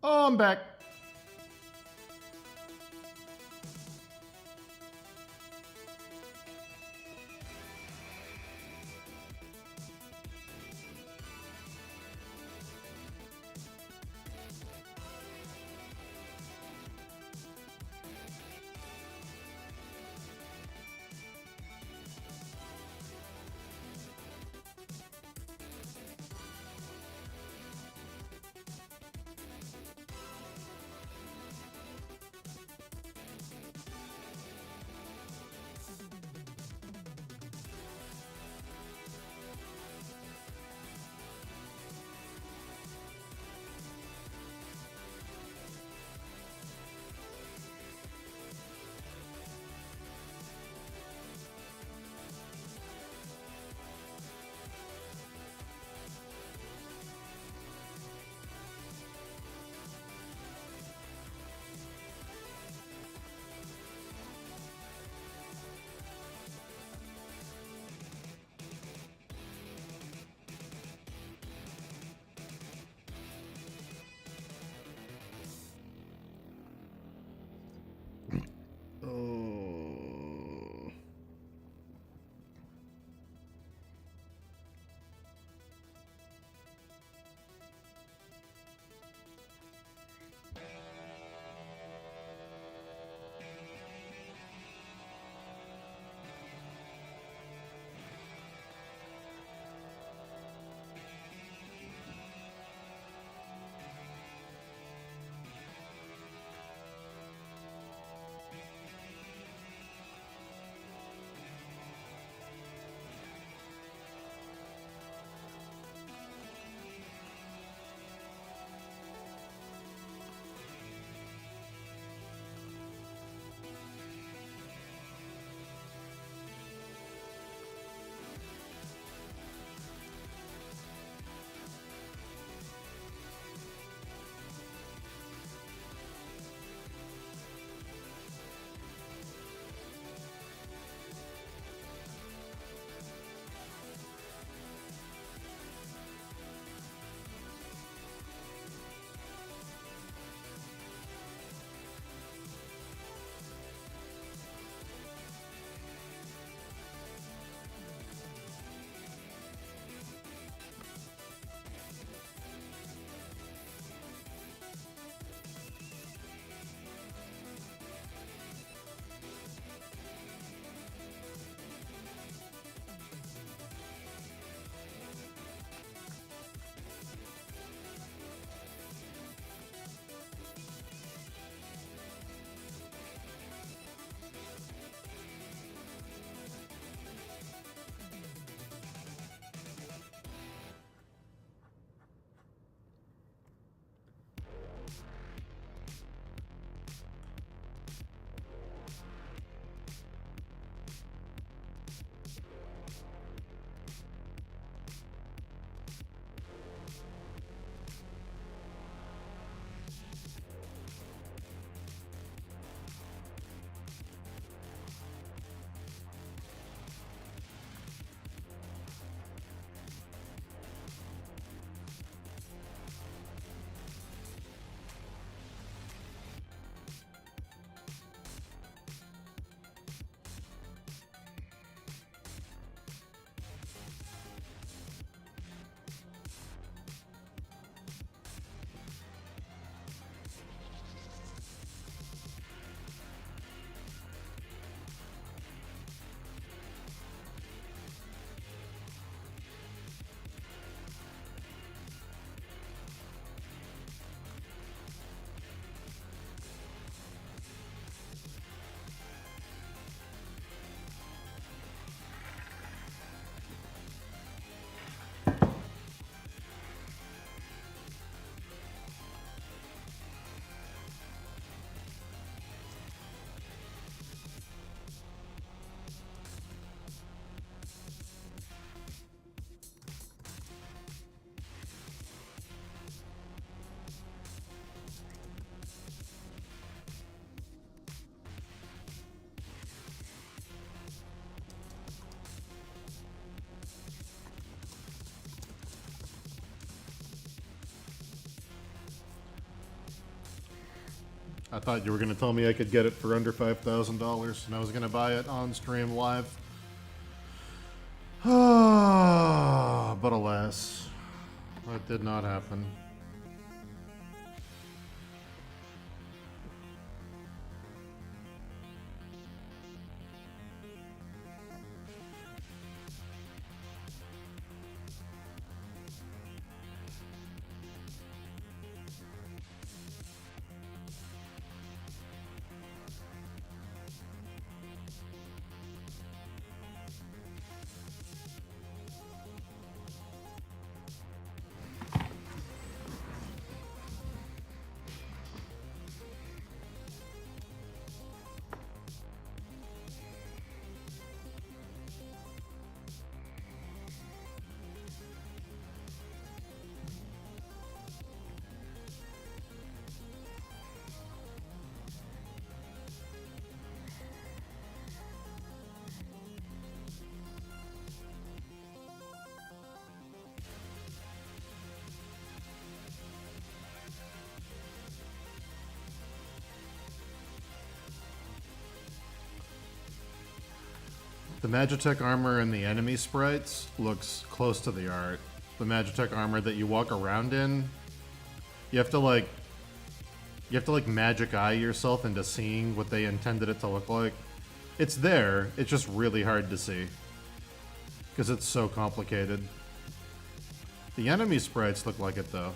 Oh, I'm back. I thought you were gonna tell me I could get it for under $5,000, and I was gonna buy it on stream live. But alas, that did not happen. The Magitech armor and the enemy sprites looks close to the art. The Magitech armor that you walk around in, you have to like magic eye yourself into seeing what they intended it to look like. It's there, it's just really hard to see. Because it's so complicated. The enemy sprites look like it though.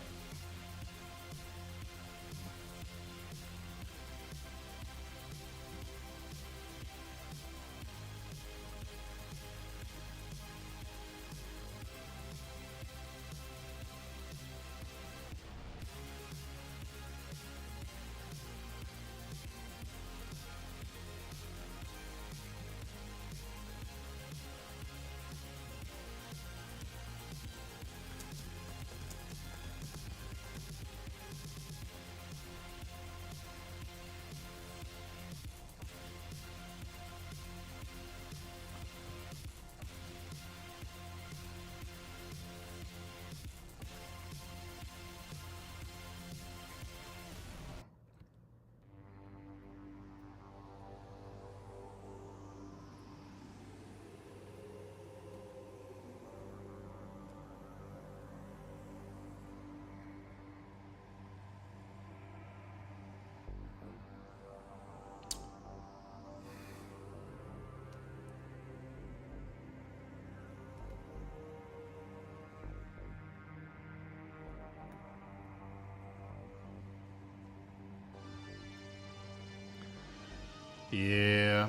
Yeah.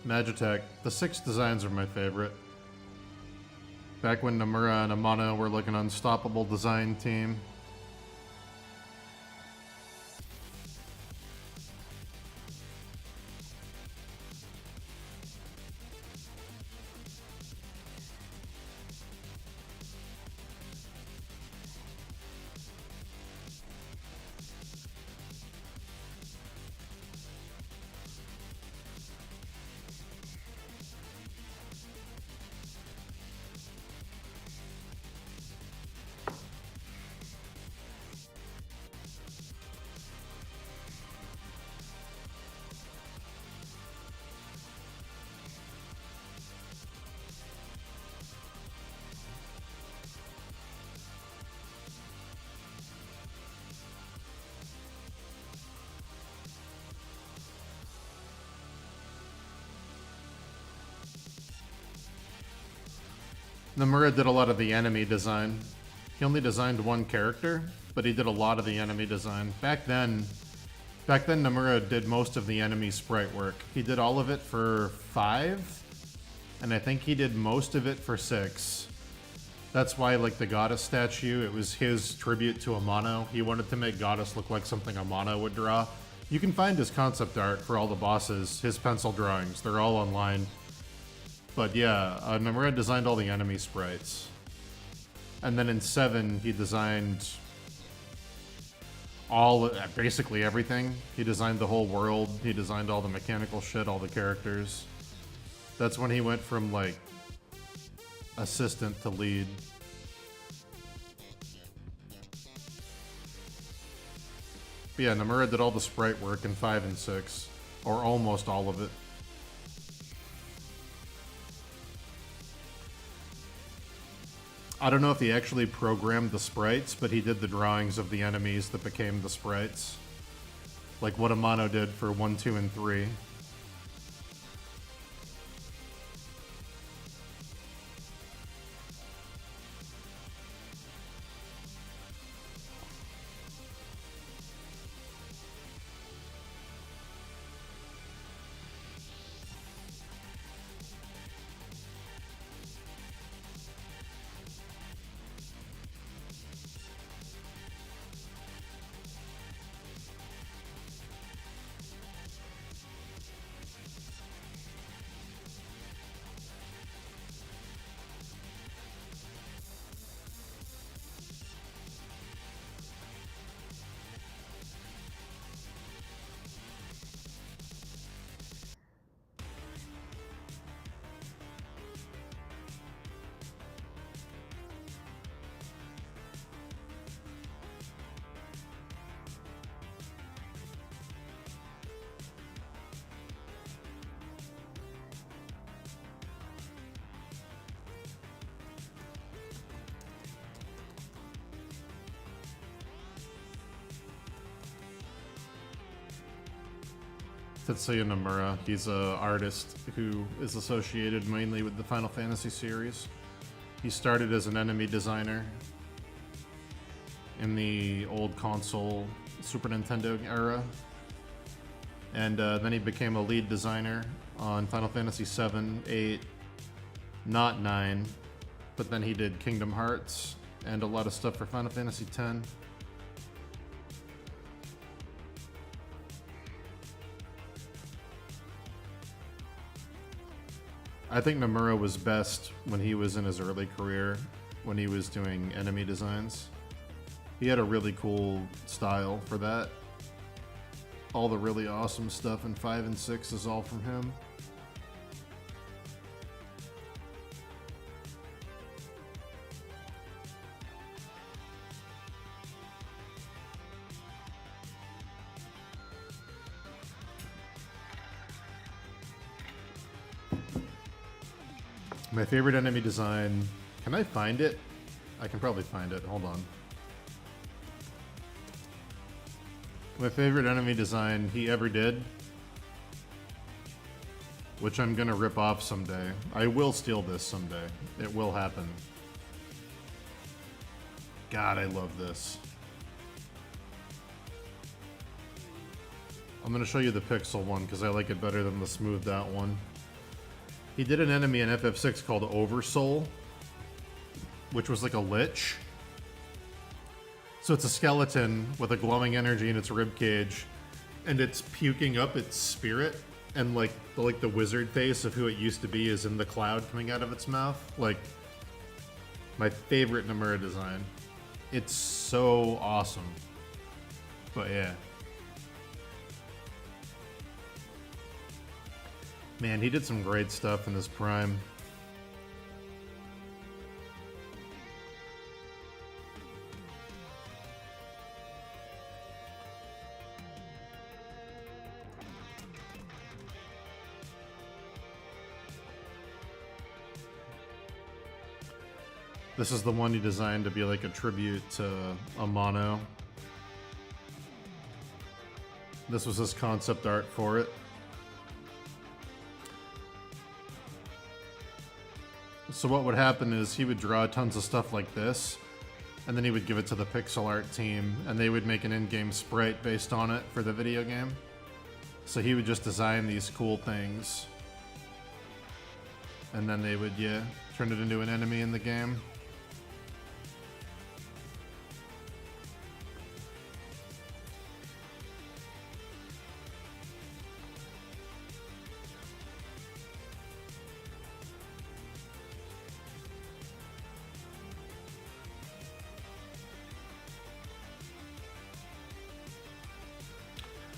Magitech. The 6 designs are my favorite. Back when Nomura and Amano were like an unstoppable design team. Nomura did a lot of the enemy design. He only designed one character, but he did a lot of the enemy design. Back then Nomura did most of the enemy sprite work. He did all of it for 5, and I think he did most of it for 6. That's why, like, the Goddess statue, it was his tribute to Amano. He wanted to make Goddess look like something Amano would draw. You can find his concept art for all the bosses, his pencil drawings. They're all online. But yeah, Nomura designed all the enemy sprites. And then in 7, he designed basically everything. He designed the whole world. He designed all the mechanical shit, all the characters. That's when he went from, like, assistant to lead. But yeah, Nomura did all the sprite work in 5 and 6, or almost all of it. I don't know if he actually programmed the sprites, but he did the drawings of the enemies that became the sprites. Like what Amano did for 1, 2, and 3. Tetsuya Nomura. He's an artist who is associated mainly with the Final Fantasy series. He started as an enemy designer in the old console Super Nintendo era, and then he became a lead designer on Final Fantasy 7, 8, not 9, but then he did Kingdom Hearts and a lot of stuff for Final Fantasy 10. I think Nomura was best when he was in his early career, when he was doing enemy designs. He had a really cool style for that. All the really awesome stuff in 5 and 6 is all from him. My favorite enemy design, can I find it? I can probably find it, hold on. My favorite enemy design he ever did, which I'm gonna rip off someday. I will steal this someday. It will happen. God, I love this. I'm gonna show you the pixel one because I like it better than the smoothed out one. He did an enemy in FF6 called Oversoul, which was like a lich. So it's a skeleton with a glowing energy in its ribcage, and it's puking up its spirit, and like the wizard face of who it used to be is in the cloud coming out of its mouth. Like, my favorite Nomura design. It's so awesome. But yeah. Man, he did some great stuff in his prime. This is the one he designed to be like a tribute to Amano. This was his concept art for it. So what would happen is he would draw tons of stuff like this, and then he would give it to the pixel art team, and they would make an in-game sprite based on it for the video game. So he would just design these cool things, and then they would, yeah, turn it into an enemy in the game.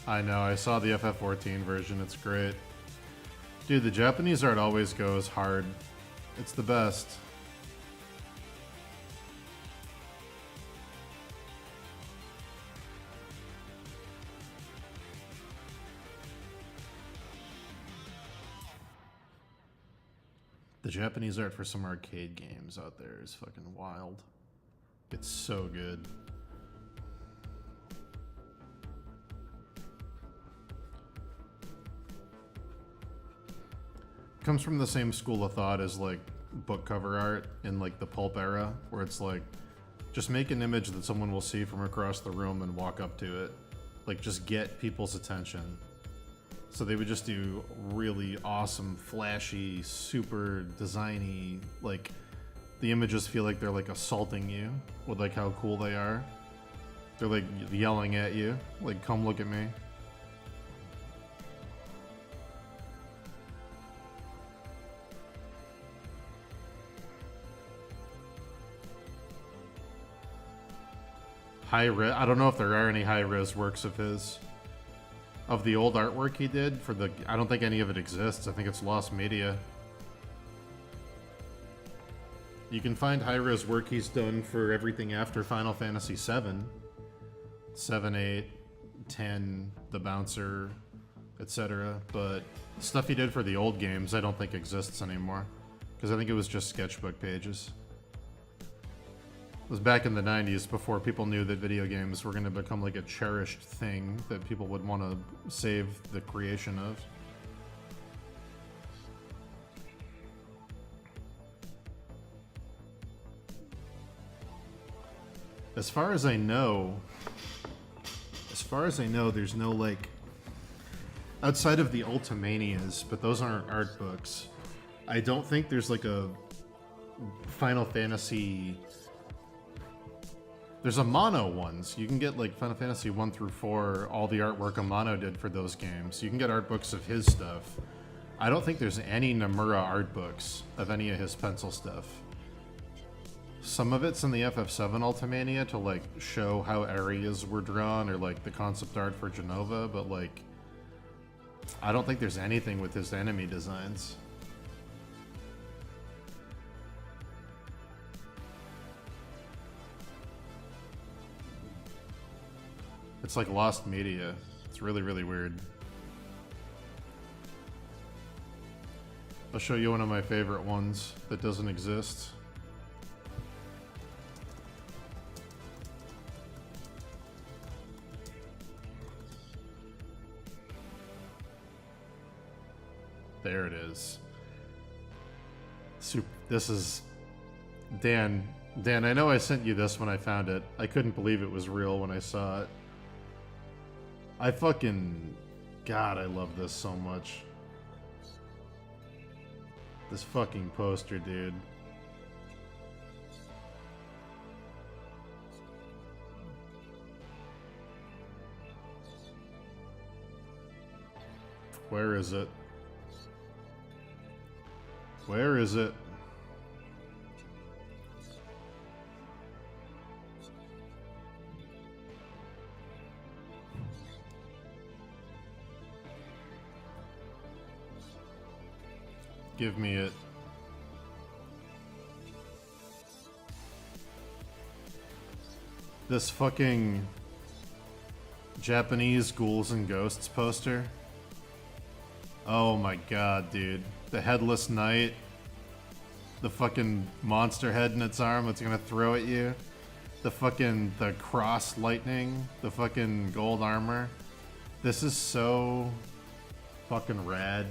I know, I saw the FF14 version, it's great. Dude, the Japanese art always goes hard. It's the best. The Japanese art for some arcade games out there is fucking wild. It's so good. Comes from the same school of thought as like book cover art in like the pulp era, where it's like just make an image that someone will see from across the room and walk up to it. Like just get people's attention. So they would just do really awesome, flashy, super designy, like the images feel like they're like assaulting you with like how cool they are. They're like yelling at you, like come look at me. I don't know if there are any high-res works of his. Of the old artwork he did for the... I don't think any of it exists. I think it's lost media. You can find high-res work he's done for everything after Final Fantasy VII. 7, 8, 10, The Bouncer, etc. But stuff he did for the old games I don't think exists anymore. Because I think it was just sketchbook pages. It was back in the 90s before people knew that video games were going to become like a cherished thing that people would want to save the creation of. As far as I know, there's no like, outside of the Ultimanias, but those aren't art books. I don't think there's like a Final Fantasy... There's a Mono ones. You can get like Final Fantasy 1 through 4, all the artwork Amano did for those games. You can get art books of his stuff. I don't think there's any Nomura art books of any of his pencil stuff. Some of it's in the FF7 Ultimania to like show how areas were drawn or like the concept art for Genova, but like I don't think there's anything with his enemy designs. It's like lost media. It's really, really weird. I'll show you one of my favorite ones that doesn't exist. There it is. This is... Dan, I know I sent you this when I found it. I couldn't believe it was real when I saw it. I fucking... God, I love this so much. This fucking poster, dude. Where is it? Where is it? Give me it. This fucking Japanese Ghouls and Ghosts poster. Oh my god, dude. The headless knight. The fucking monster head in its arm that's gonna throw at you. The cross lightning. The fucking gold armor. This is so fucking rad.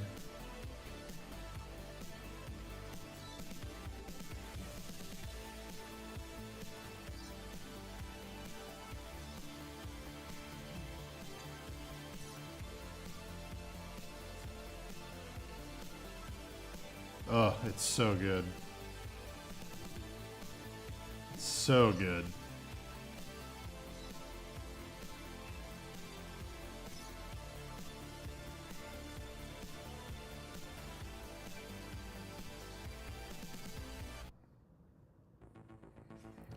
Oh, it's so good. It's so good.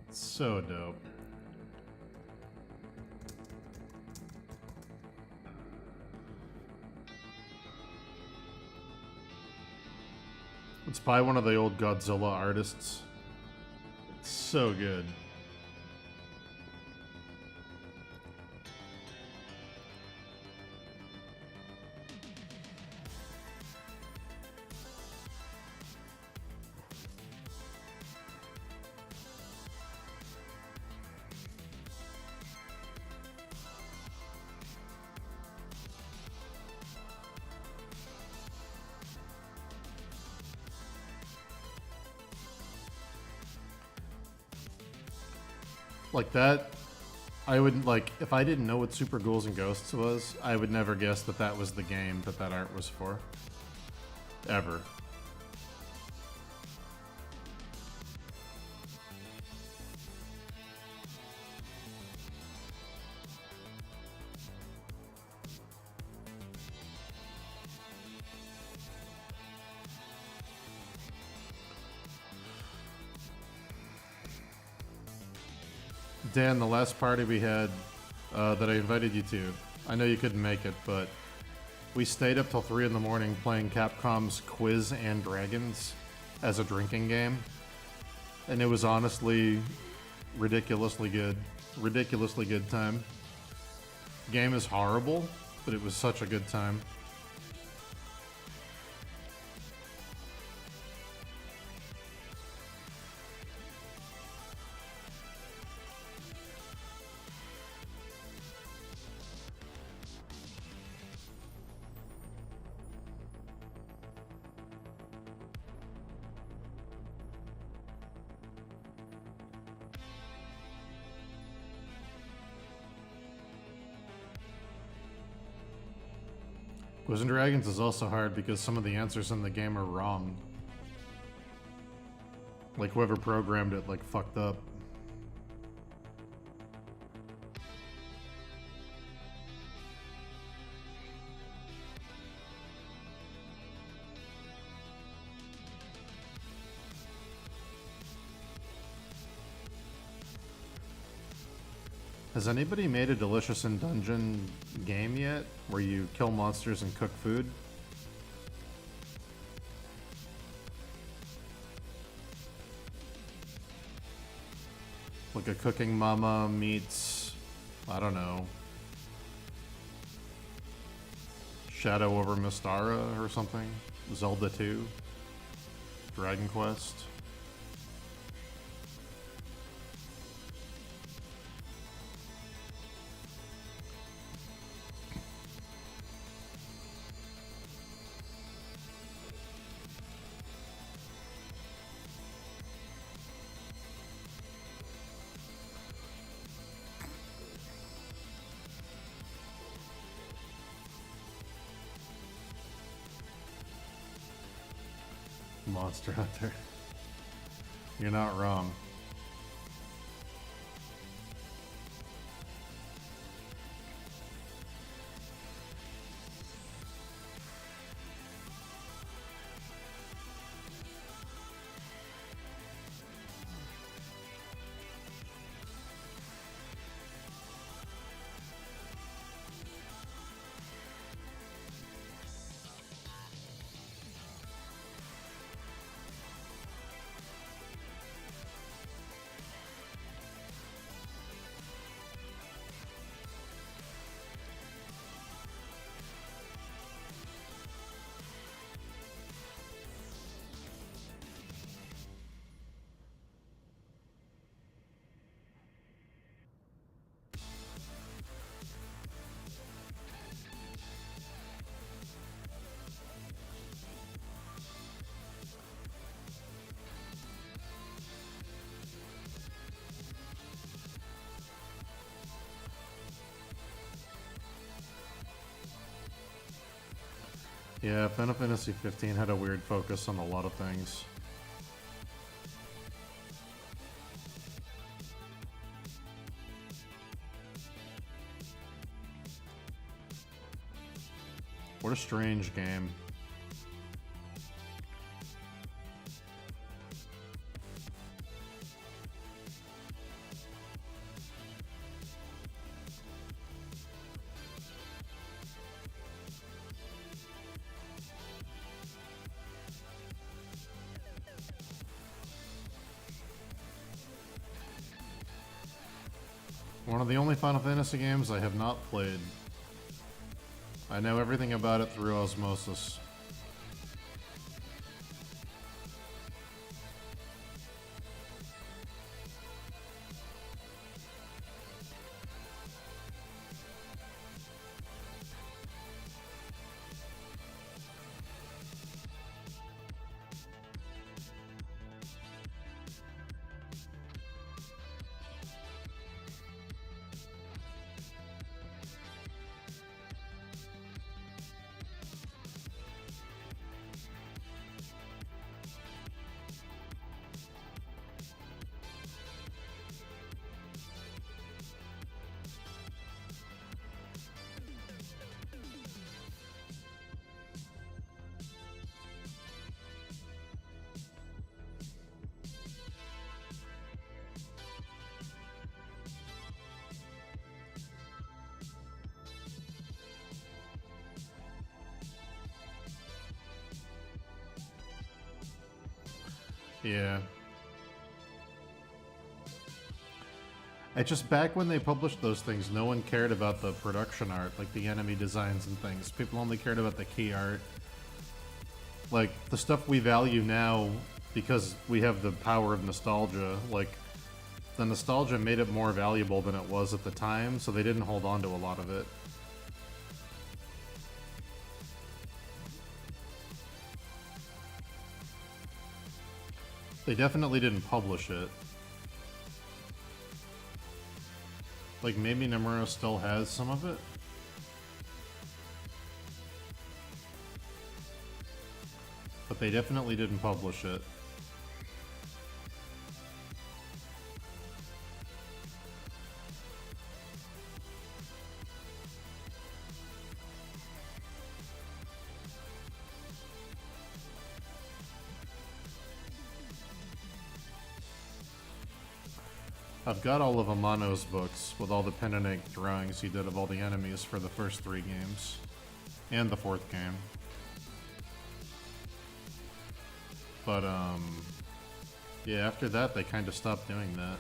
It's so dope. It's by one of the old Godzilla artists. It's so good. Like that, I would like if I didn't know what Super Ghouls and Ghosts was, I would never guess that that was the game that that art was for. Ever. Dan, the last party we had that I invited you to, I know you couldn't make it, but we stayed up till 3 in the morning playing Capcom's Quiz and Dragons as a drinking game. And it was honestly ridiculously good. Ridiculously good time. Game is horrible, but it was such a good time. Quiz and Dragons is also hard because some of the answers in the game are wrong. Like whoever programmed it like fucked up. Has anybody made a Delicious in Dungeon game yet, where you kill monsters and cook food? Like a Cooking Mama meets, I don't know, Shadow over Mystara or something? Zelda 2? Dragon Quest? Monster Hunter. You're not wrong. Yeah, Final Fantasy 15 had a weird focus on a lot of things. What a strange game. One of the only Final Fantasy games I have not played. I know everything about it through osmosis. Yeah. It's just back when they published those things, no one cared about the production art, like the enemy designs and things. People only cared about the key art. Like, the stuff we value now, because we have the power of nostalgia, like, the nostalgia made it more valuable than it was at the time, so they didn't hold on to a lot of it. They definitely didn't publish it. Like, maybe Nomura still has some of it? But they definitely didn't publish it. I've got all of Amano's books with all the pen and ink drawings he did of all the enemies for the first 3 games. And the 4th game. But, yeah, after that they kind of stopped doing that.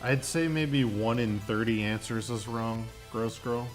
I'd say maybe 1 in 30 answers is wrong, Gross Girl.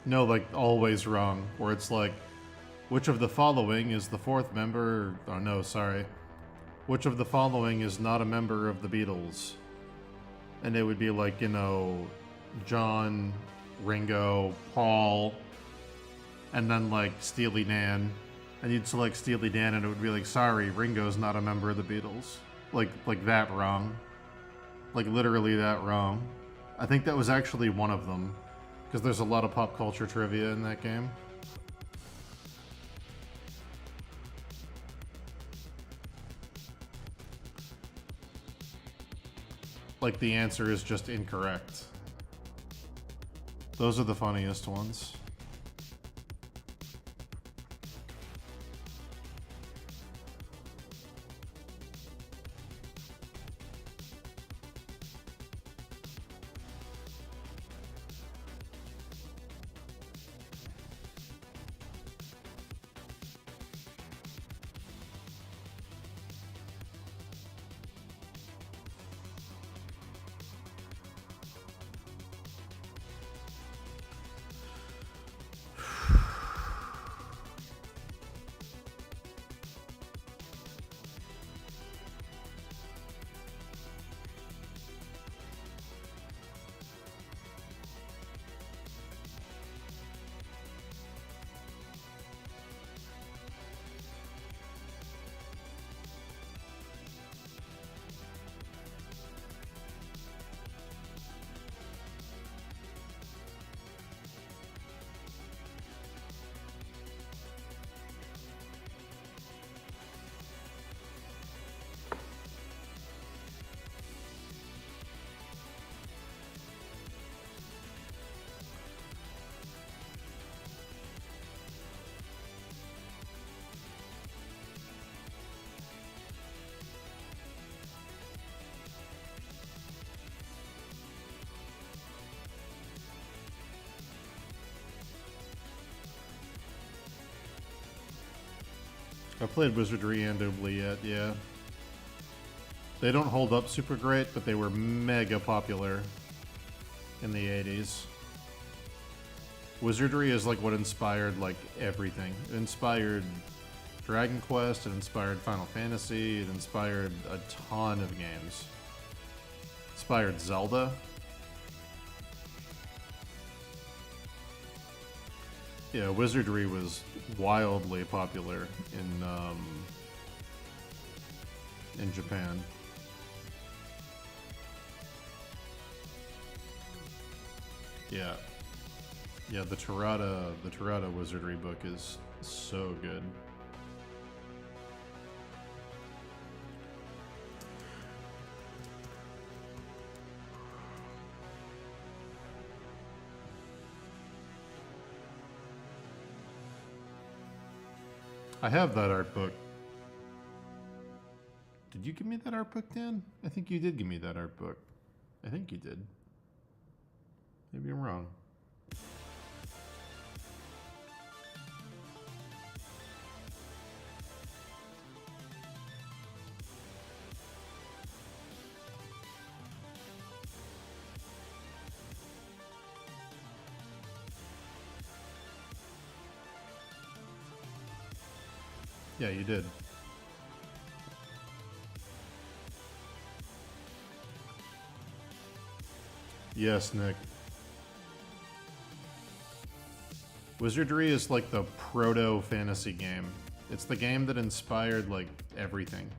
No, like, always wrong, where it's like, which of the following is the 4th member? Oh no, sorry. Which of the following is not a member of the Beatles? And it would be like, you know, John, Ringo, Paul, and then like Steely Dan. And you'd select Steely Dan and it would be like, sorry, Ringo's not a member of the Beatles. Like that wrong. Like literally that wrong. I think that was actually one of them. Because there's a lot of pop culture trivia in that game. Like the answer is just incorrect. Those are the funniest ones. I played Wizardry and Oubliette, yeah. They don't hold up super great, but they were mega popular in the 80s. Wizardry is like what inspired like everything. It inspired Dragon Quest, it inspired Final Fantasy, it inspired a ton of games. Inspired Zelda. Yeah, Wizardry was wildly popular in Japan. Yeah. Yeah, the Tirada Wizardry book is so good. I have that art book. Did you give me that art book, Dan? I think you did give me that art book. I think you did. Maybe I'm wrong. Yeah, you did. Yes, Nick. Wizardry is like the proto fantasy game. It's the game that inspired like everything.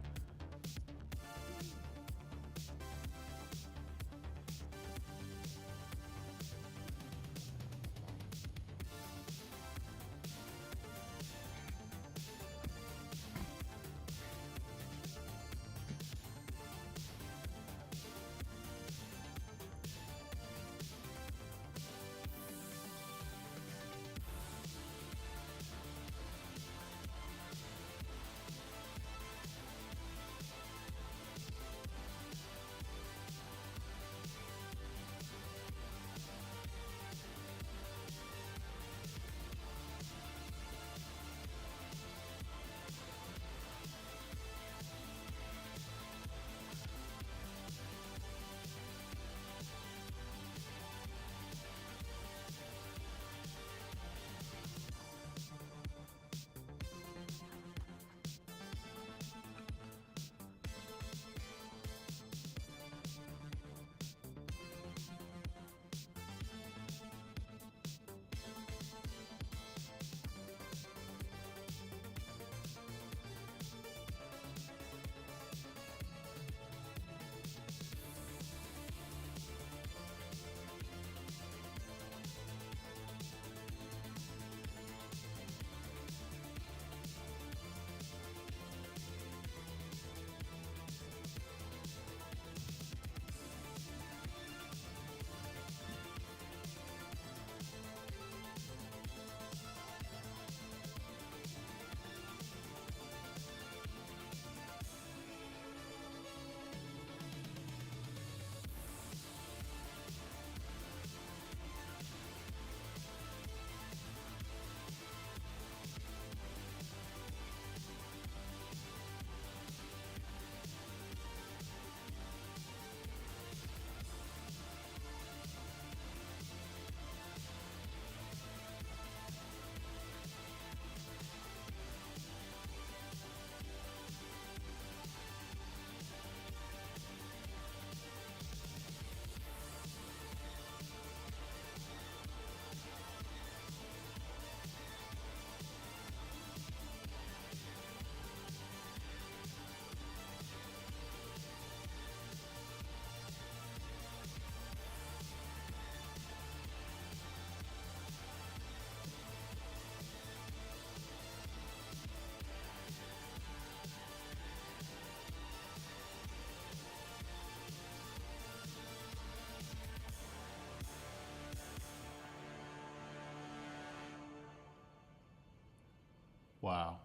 Wow.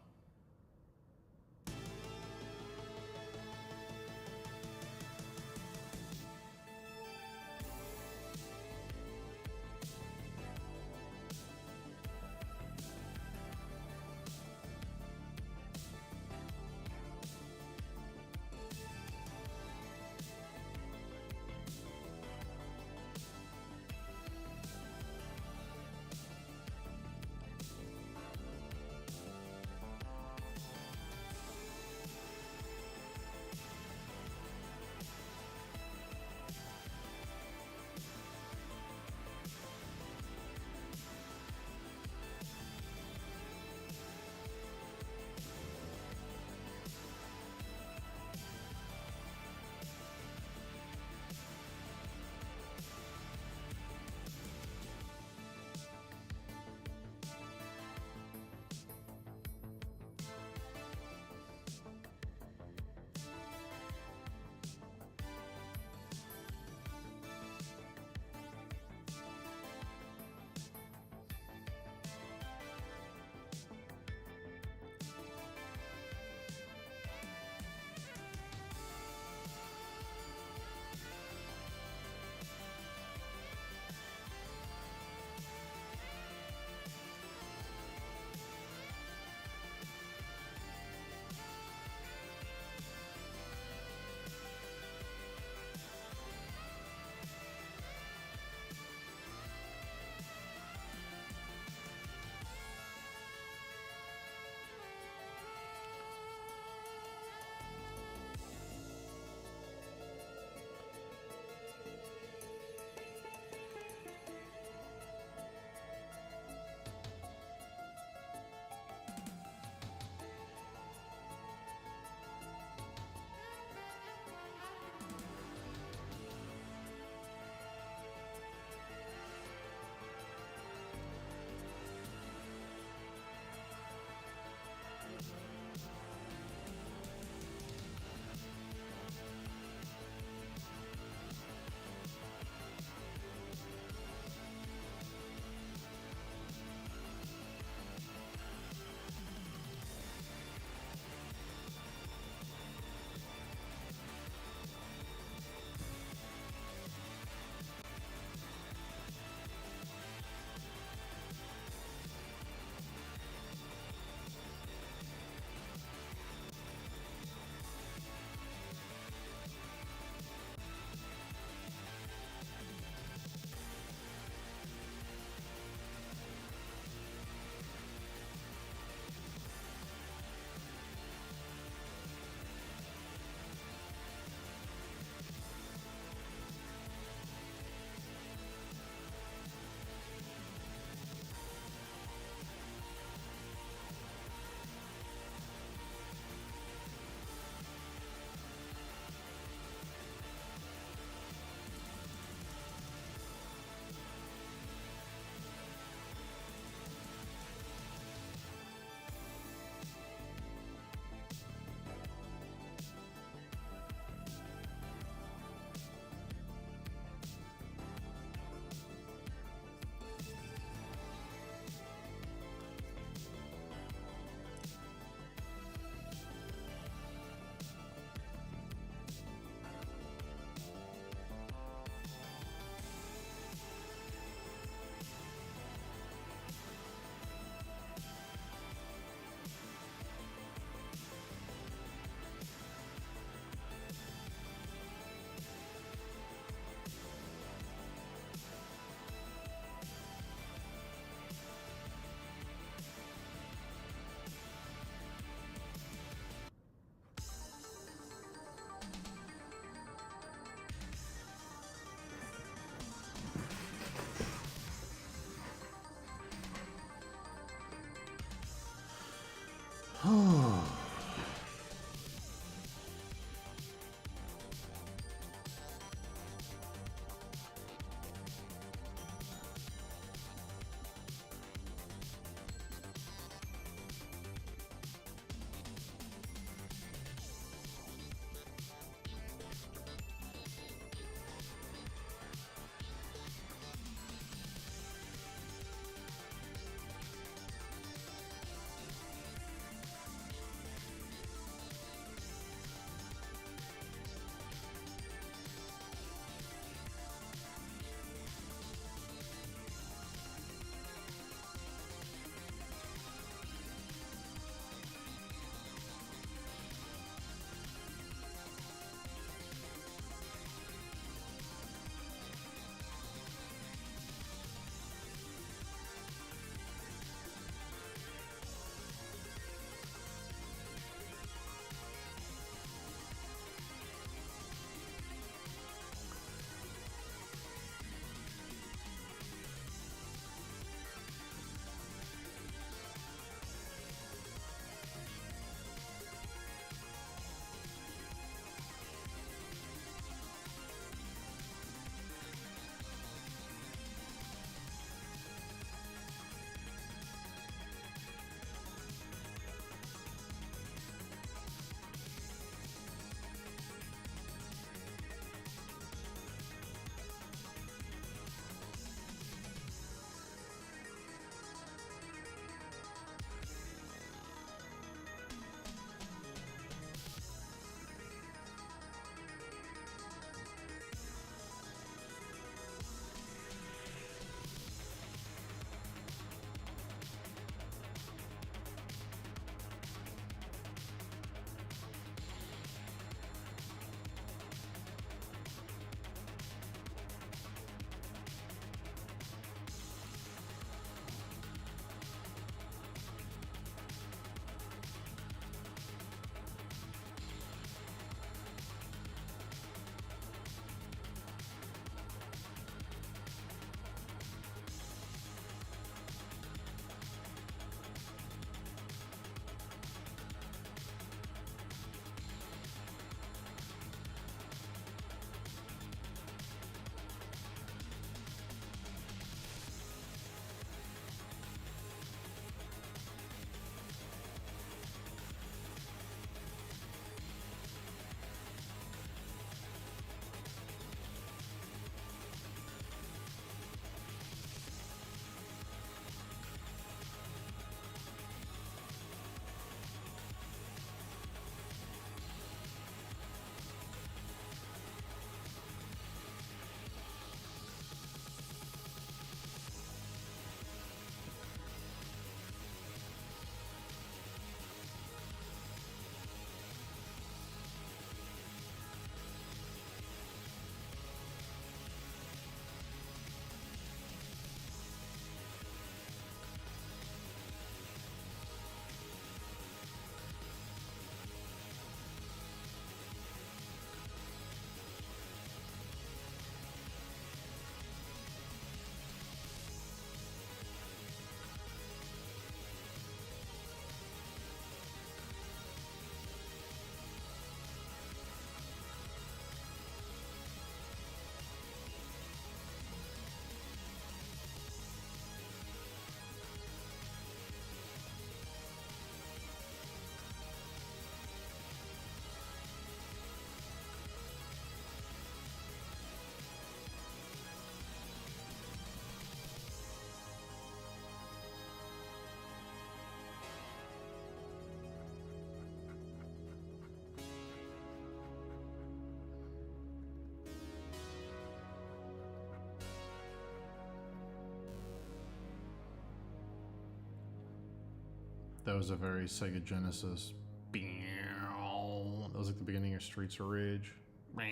That was a very Sega Genesis. That was like the beginning of Streets of Rage. When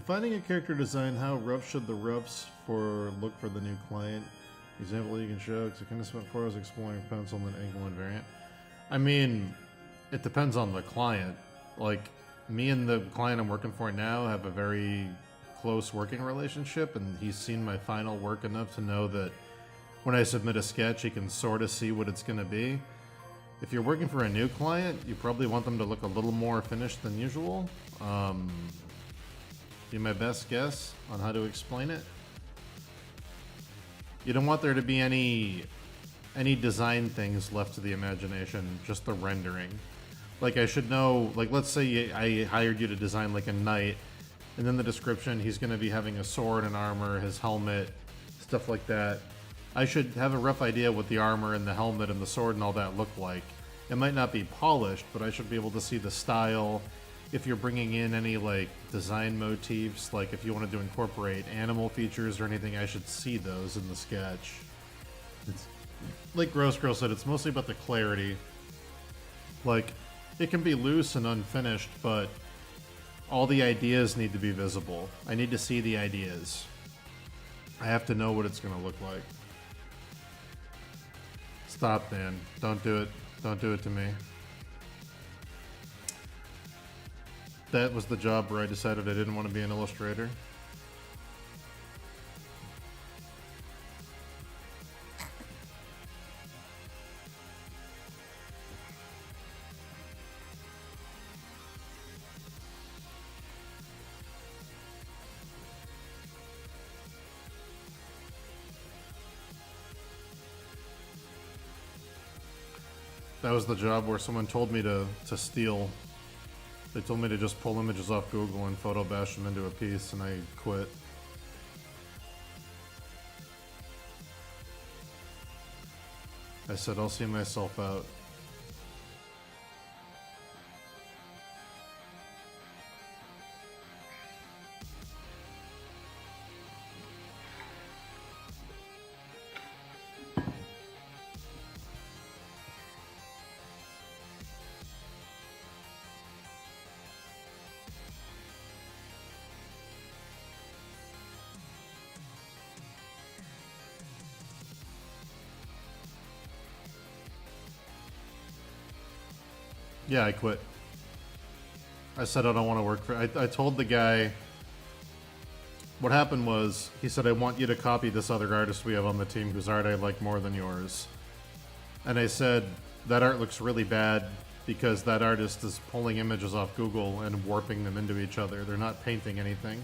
finding a character design, how rough should the roughs look for the new client? Example you can show, because I kind of spent 4 hours exploring pencil and angle invariant. I mean, it depends on the client. Like, me and the client I'm working for now have a very close working relationship, and he's seen my final work enough to know that when I submit a sketch, he can sort of see what it's going to be. If you're working for a new client, you probably want them to look a little more finished than usual. Be my best guess on how to explain it. You don't want there to be any design things left to the imagination, just the rendering. Like, I should know, like, let's say I hired you to design like a knight, and in the description he's going to be having a sword and armor, his helmet, stuff like that. I should have a rough idea what the armor and the helmet and the sword and all that look like. It might not be polished, but I should be able to see the style. If you're bringing in any, like, design motifs, like if you wanted to incorporate animal features or anything, I should see those in the sketch. It's, like Gross Girl said, it's mostly about the clarity. Like, it can be loose and unfinished, but all the ideas need to be visible. I need to see the ideas. I have to know what it's going to look like. Stop, Dan. Don't do it. Don't do it to me. That was the job where I decided I didn't want to be an illustrator. That was the job where someone told me to steal. They told me to just pull images off Google and photo bash them into a piece, and I quit. I said, I'll see myself out. Yeah, I quit. I said I don't want to work for... I told the guy... What happened was, he said, I want you to copy this other artist we have on the team whose art I like more than yours. And I said, that art looks really bad because that artist is pulling images off Google and warping them into each other. They're not painting anything.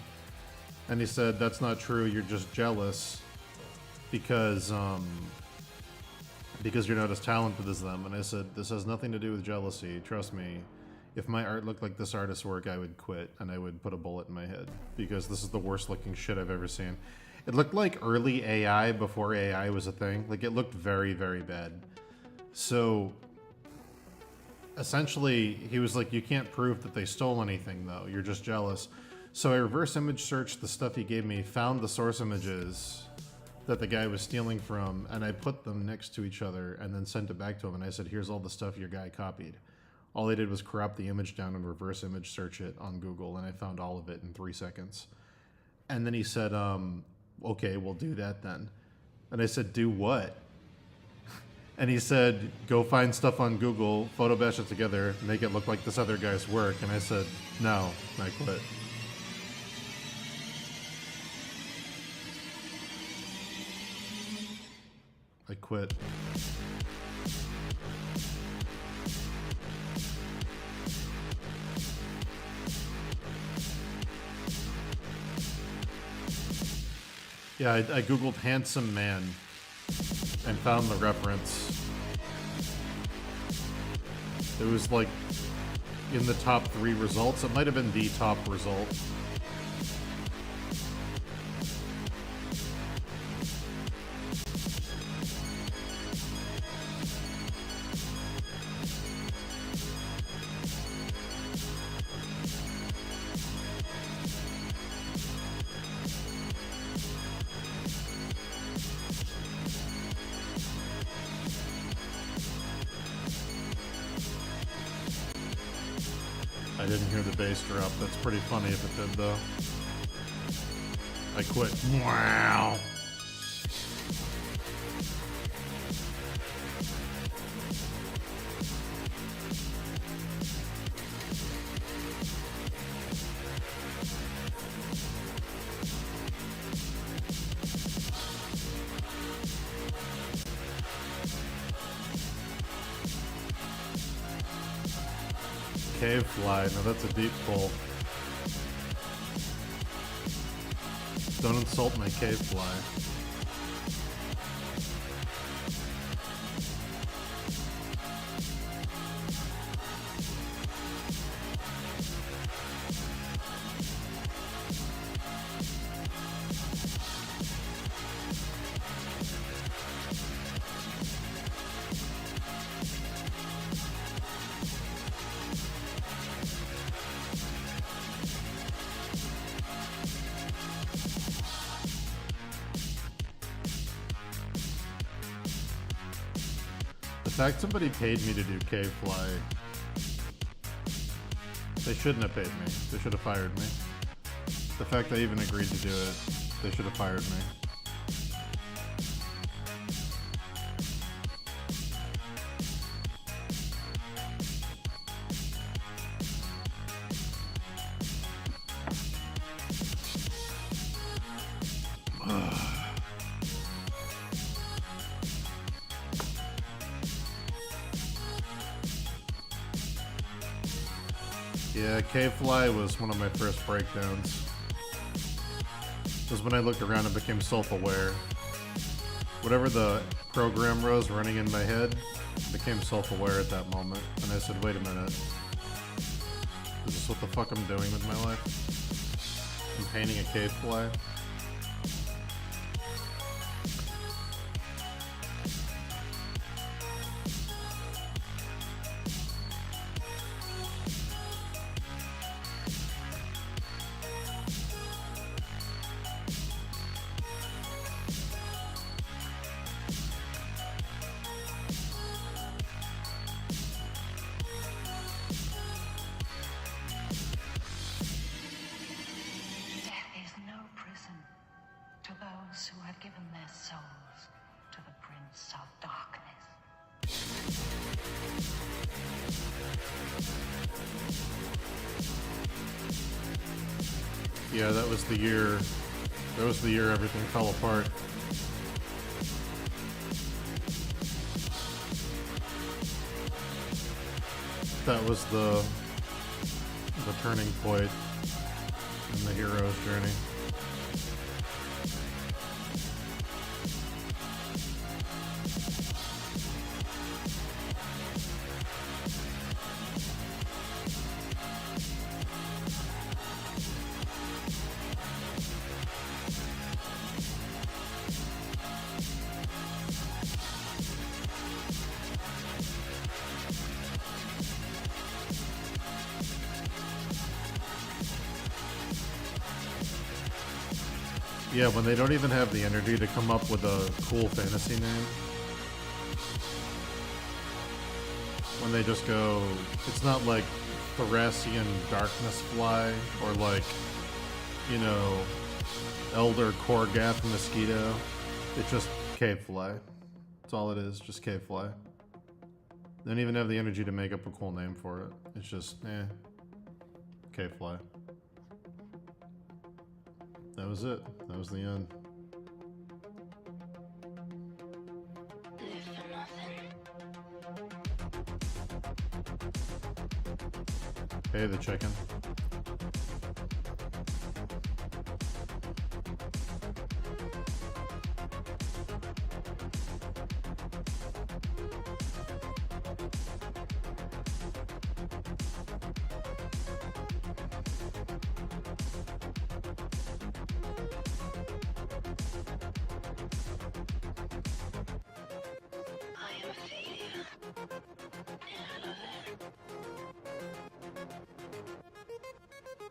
And he said, that's not true, you're just jealous because you're not as talented as them. And I said, this has nothing to do with jealousy. Trust me. If my art looked like this artist's work, I would quit and I would put a bullet in my head because this is the worst looking shit I've ever seen. It looked like early AI before AI was a thing. Like, it looked very, very bad. So essentially, he was like, you can't prove that they stole anything though. You're just jealous. So I reverse image searched the stuff he gave me, found the source images that the guy was stealing from, and I put them next to each other and then sent it back to him. And I said, here's all the stuff your guy copied. All I did was crop the image down and reverse image search it on Google, and I found all of it in 3 seconds. And then he said, okay, we'll do that then. And I said, do what? And he said, go find stuff on Google, photo bash it together, make it look like this other guy's work. And I said, no, and I quit. I quit. Yeah, I Googled handsome man and found the reference. It was like in the top 3 results. It might have been the top result. I didn't hear the bass drop. That's pretty funny if it did, though. I quit. Wow. Cave fly. Now that's a deep pull. Don't insult my cave fly. The fact somebody paid me to do cave fly, they shouldn't have paid me. They should have fired me. The fact they even agreed to do it, they should have fired me. Yeah, cave fly was one of my first breakdowns. It was when I looked around and became self-aware. Whatever the program was running in my head, I became self-aware at that moment. And I said, wait a minute. Is this what the fuck I'm doing with my life? I'm painting a cave fly? Who have given their souls to the Prince of Darkness. Yeah, that was the year. That was the year everything fell apart. That was the turning point in the hero's journey. Yeah, when they don't even have the energy to come up with a cool fantasy name. When they just go, it's not like Thracian Darkness Fly or like, you know, Elder Korgath Mosquito. It's just Cave Fly. That's all it is, just Cave Fly. They don't even have the energy to make up a cool name for it. It's just, Cave Fly. That was it. That was the end. Live for nothing. Hey, the chicken.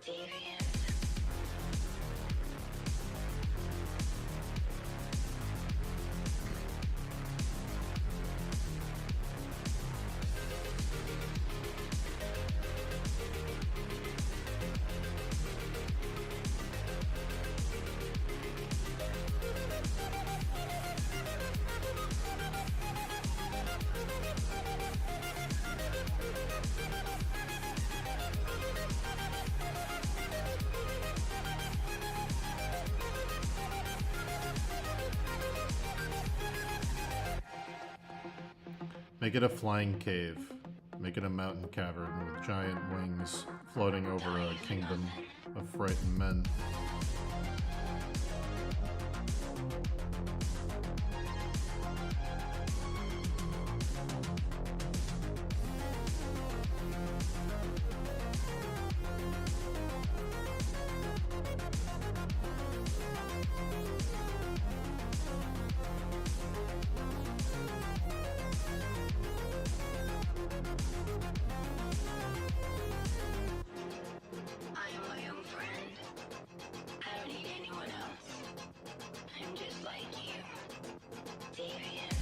Dear Make it a flying cave. Make it a mountain cavern with giant wings floating over a kingdom of frightened men. I am my own friend. I don't need anyone else. I'm just like you. Deviant.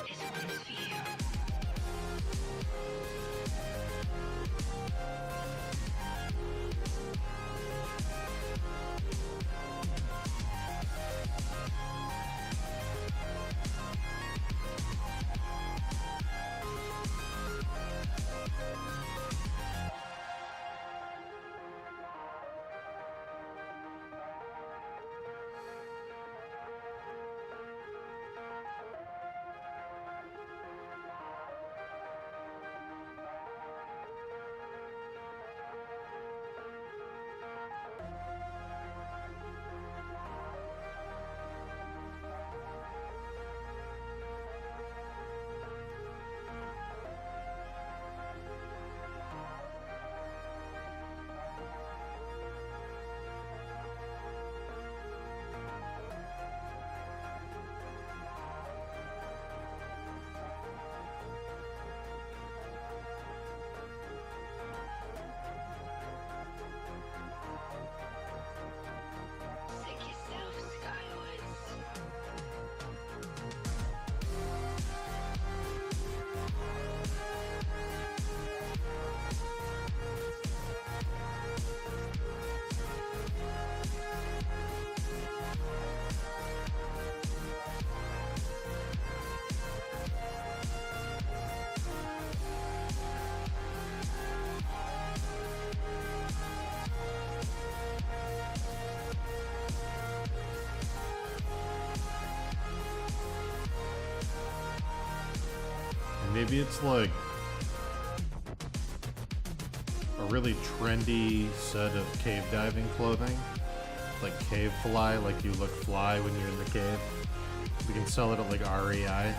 This one's for you. Sick yourself, Skywoods. And maybe it's like a really trendy set of cave diving clothing. Like cave fly, like you look fly when you're in the cave. We can sell it at like REI.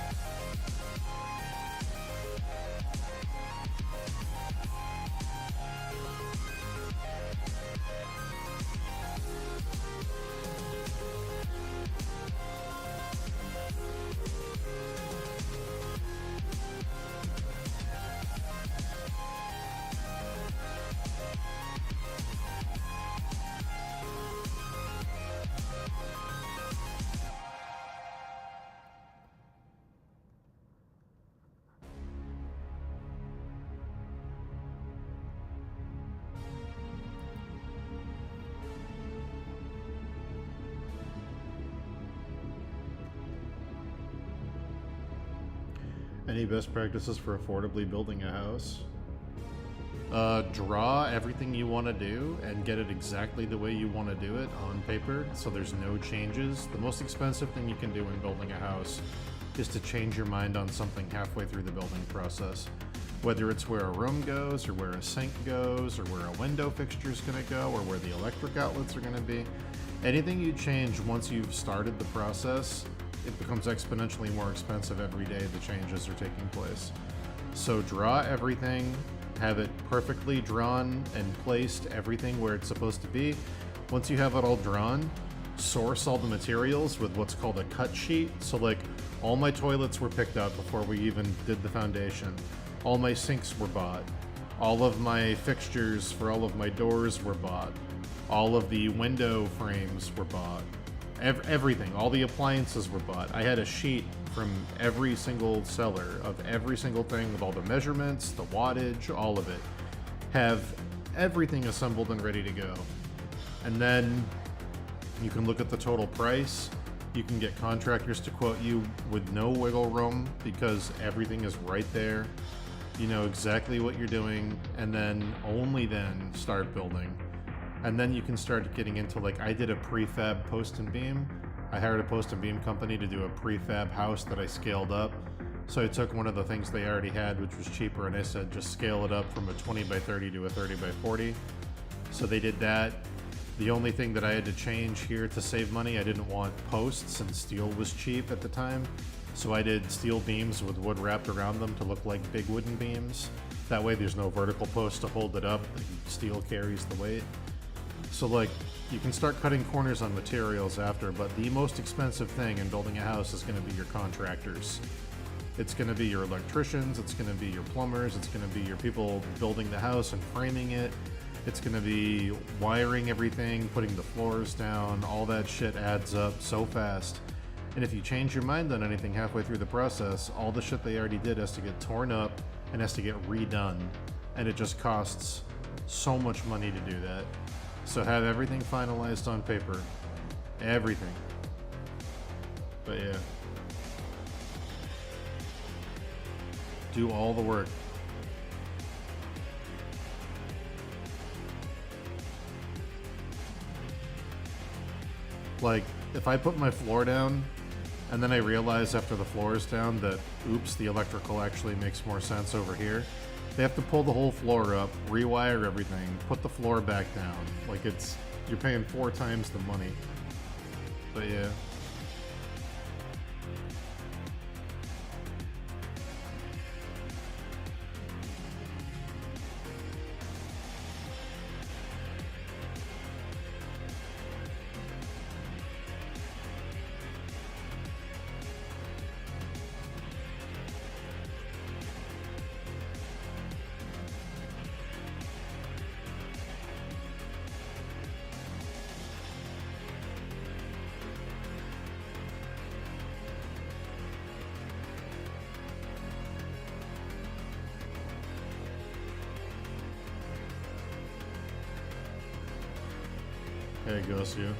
Any best practices for affordably building a house? Draw everything you want to do and get it exactly the way you want to do it on paper, so there's no changes. The most expensive thing you can do in building a house is to change your mind on something halfway through the building process. Whether it's where a room goes, or where a sink goes, or where a window fixture is going to go, or where the electric outlets are going to be. Anything you change once you've started the process, it becomes exponentially more expensive every day the changes are taking place. So draw everything, have it perfectly drawn and placed everything where it's supposed to be. Once you have it all drawn, source all the materials with what's called a cut sheet. So like all my toilets were picked out before we even did the foundation. All my sinks were bought. All of my fixtures for all of my doors were bought. All of the window frames were bought. Everything, all the appliances were bought. I had a sheet from every single seller of every single thing with all the measurements, the wattage, all of it. Have everything assembled and ready to go. And then you can look at the total price. You can get contractors to quote you with no wiggle room because everything is right there. You know exactly what you're doing, and then only then start building. And then you can start getting into, like, I did a prefab post and beam. I hired a post and beam company to do a prefab house that I scaled up. So I took one of the things they already had, which was cheaper, and I said just scale it up from a 20 by 30 to a 30 by 40. So they did that. The only thing that I had to change here to save money, I didn't want posts, and steel was cheap at the time. So I did steel beams with wood wrapped around them to look like big wooden beams. That way there's no vertical post to hold it up. The steel carries the weight. So, like, you can start cutting corners on materials after, but the most expensive thing in building a house is going to be your contractors. It's going to be your electricians, it's going to be your plumbers, it's going to be your people building the house and framing it. It's going to be wiring everything, putting the floors down. All that shit adds up so fast. And if you change your mind on anything halfway through the process, all the shit they already did has to get torn up and has to get redone. And it just costs so much money to do that. So have everything finalized on paper. Everything. But yeah. Do all the work. Like, if I put my floor down, and then I realize after the floor is down that, oops, the electrical actually makes more sense over here, they have to pull the whole floor up, rewire everything, put the floor back down. Like, you're paying 4 times the money. But yeah. There goes you.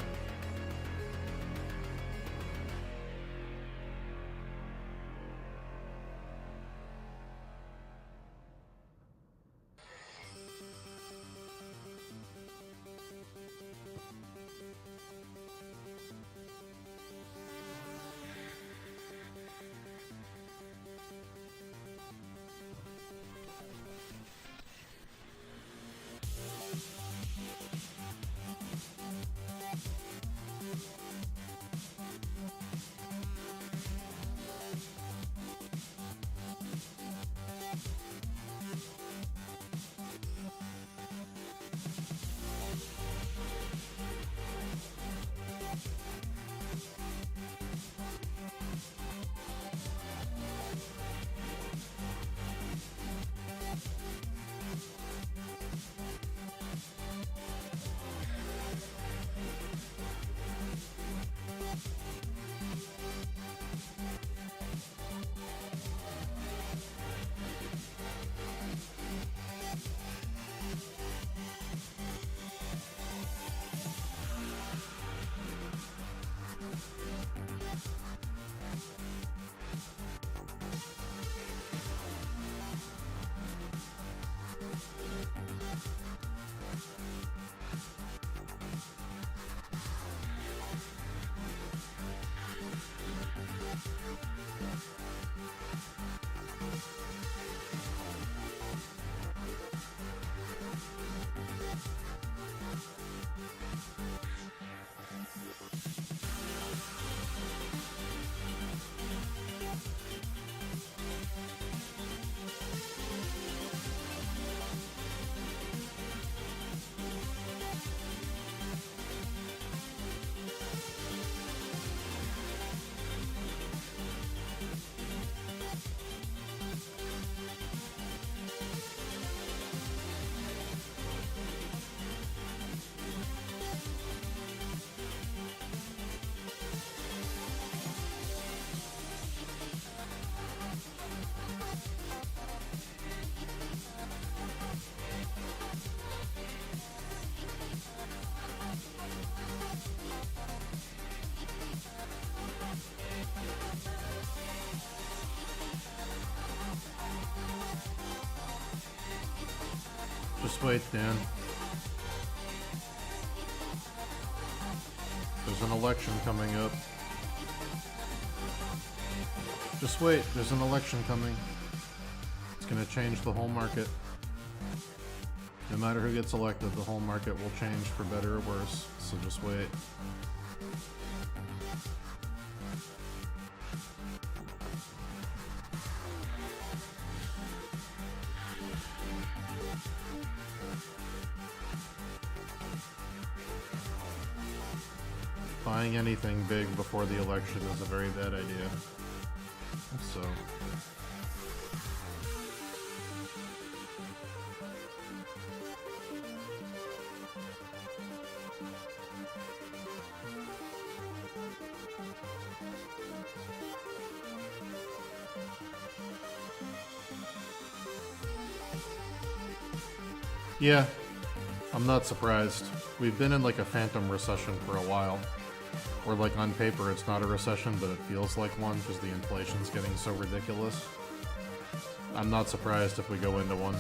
Just wait, Dan. There's an election coming up. Just wait, there's an election coming. It's gonna change the whole market. No matter who gets elected, the whole market will change for better or worse, so just wait. Buying anything big before the election is a very bad idea. So... yeah, I'm not surprised. We've been in like a phantom recession for a while. Or like on paper it's not a recession, but it feels like one because the inflation's getting so ridiculous. I'm not surprised if we go into one.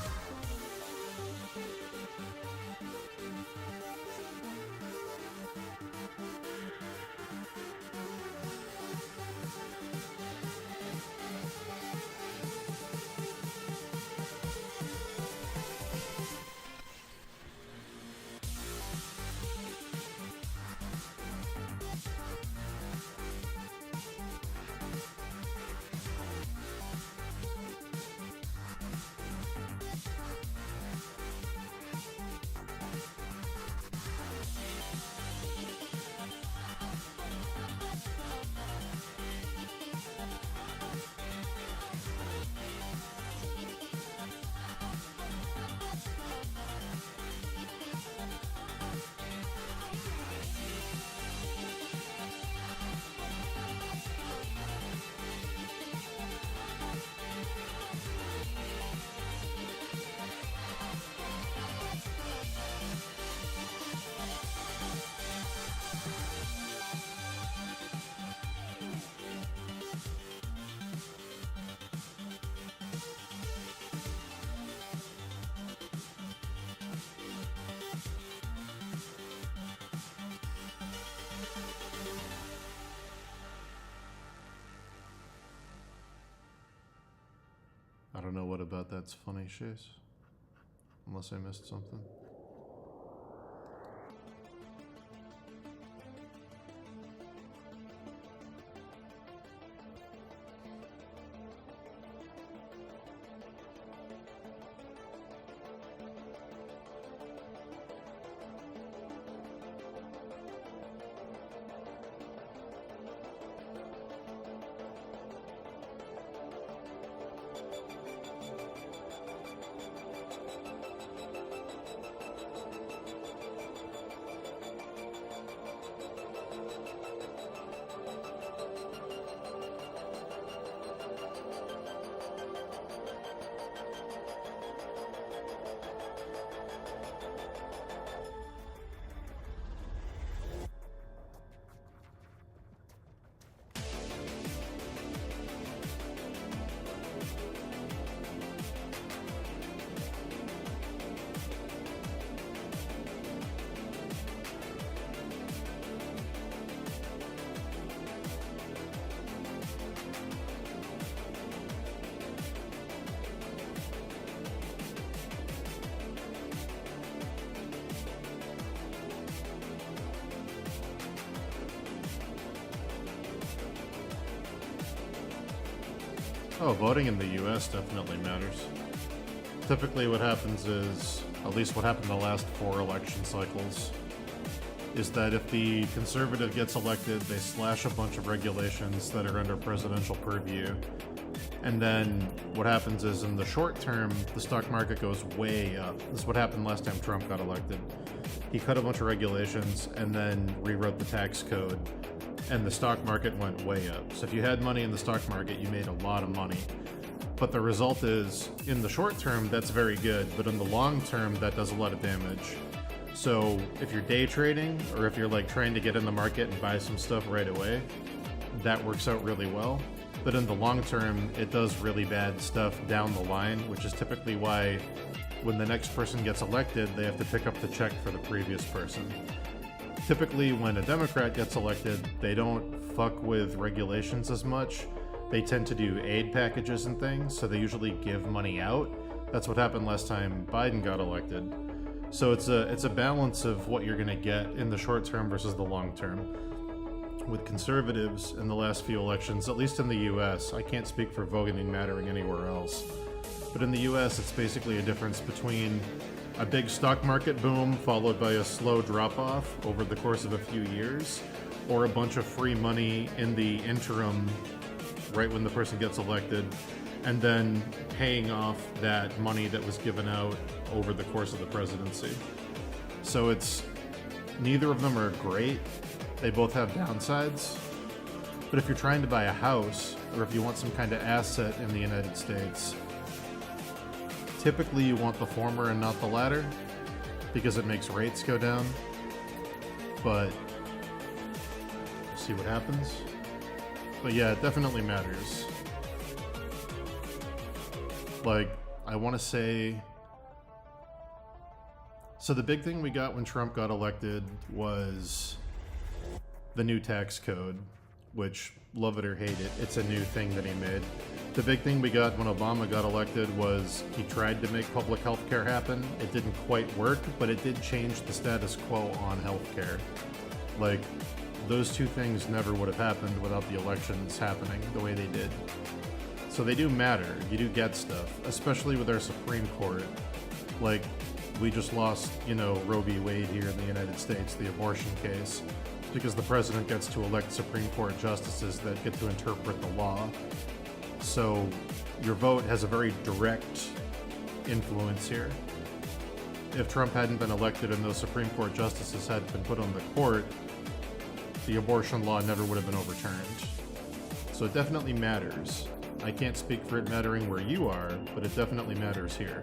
I don't know what about that's funny, Chase. Unless I missed something. Oh, voting in the US definitely matters. Typically what happens is, at least what happened the last 4 election cycles, is that if the conservative gets elected, they slash a bunch of regulations that are under presidential purview. And then what happens is in the short term, the stock market goes way up. This is what happened last time Trump got elected. He cut a bunch of regulations and then rewrote the tax code, and the stock market went way up. So if you had money in the stock market, you made a lot of money. But the result is, in the short term, that's very good, but in the long term, that does a lot of damage. So if you're day trading, or if you're like trying to get in the market and buy some stuff right away, that works out really well. But in the long term, it does really bad stuff down the line, which is typically why when the next person gets elected, they have to pick up the check for the previous person. Typically, when a Democrat gets elected, they don't fuck with regulations as much. They tend to do aid packages and things, so they usually give money out. That's what happened last time Biden got elected. So it's a balance of what you're gonna get in the short term versus the long term. With conservatives in the last few elections, at least in the US, I can't speak for voting mattering anywhere else, but in the US, it's basically a difference between a big stock market boom followed by a slow drop-off over the course of a few years, or a bunch of free money in the interim right when the person gets elected, and then paying off that money that was given out over the course of the presidency. So it's, neither of them are great. They both have downsides. But if you're trying to buy a house, or if you want some kind of asset in the United States, typically you want the former and not the latter, because it makes rates go down. But we'll see what happens. But yeah, it definitely matters. Like, I want to say... So the big thing we got when Trump got elected was the new tax code, which, love it or hate it, it's a new thing that he made. The big thing we got when Obama got elected was he tried to make public health care happen. It didn't quite work, but it did change the status quo on health care. Like, those two things never would have happened without the elections happening the way they did. So they do matter. You do get stuff, especially with our Supreme Court. Like, we just lost, Roe v. Wade here in the United States, the abortion case, because the president gets to elect Supreme Court justices that get to interpret the law. So your vote has a very direct influence here. If Trump hadn't been elected and those Supreme Court justices hadn't been put on the court, the abortion law never would have been overturned. So it definitely matters. I can't speak for it mattering where you are, but it definitely matters here.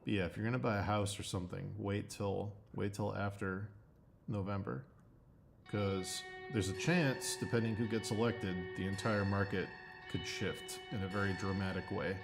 But yeah, if you're gonna buy a house or something, wait till after November, because there's a chance, depending who gets elected, the entire market could shift in a very dramatic way.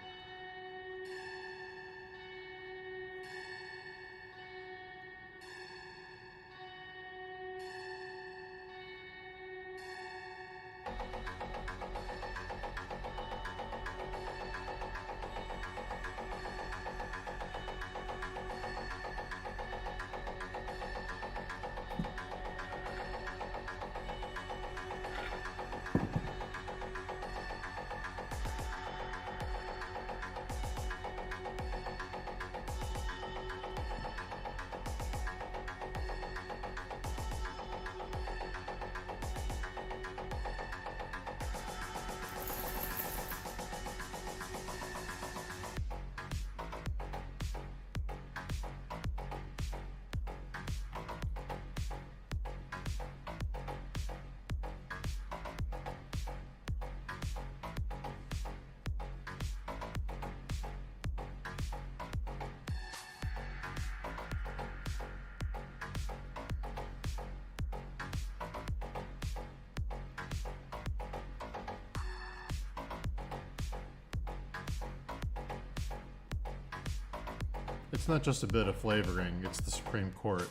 It's not just a bit of flavoring, it's the Supreme Court.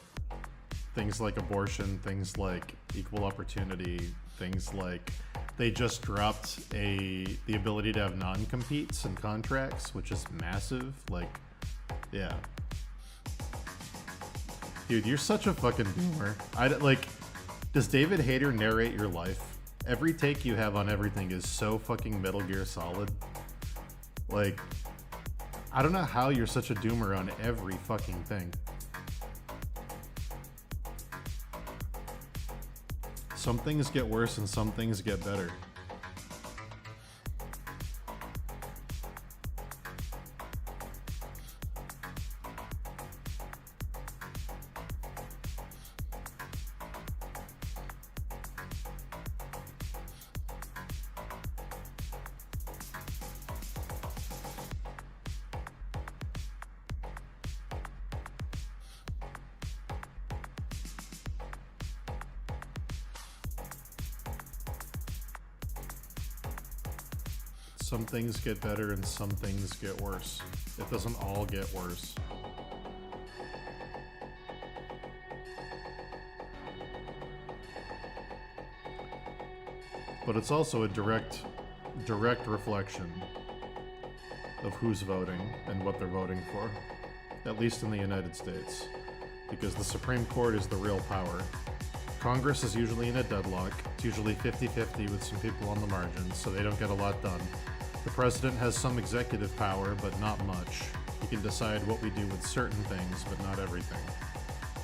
Things like abortion, things like equal opportunity, things like they just dropped the ability to have non-competes in contracts, which is massive. Like, yeah. Dude, you're such a fucking boomer. Does David Hayter narrate your life? Every take you have on everything is so fucking Metal Gear Solid. Like, I don't know how you're such a doomer on every fucking thing. Some things get worse and some things get better. some things get better and some things get worse. It doesn't all get worse. But it's also a direct reflection of who's voting and what they're voting for, at least in the United States, because the Supreme Court is the real power. Congress is usually in a deadlock. It's usually 50-50 with some people on the margins, so they don't get a lot done. The president has some executive power, but not much. He can decide what we do with certain things, but not everything.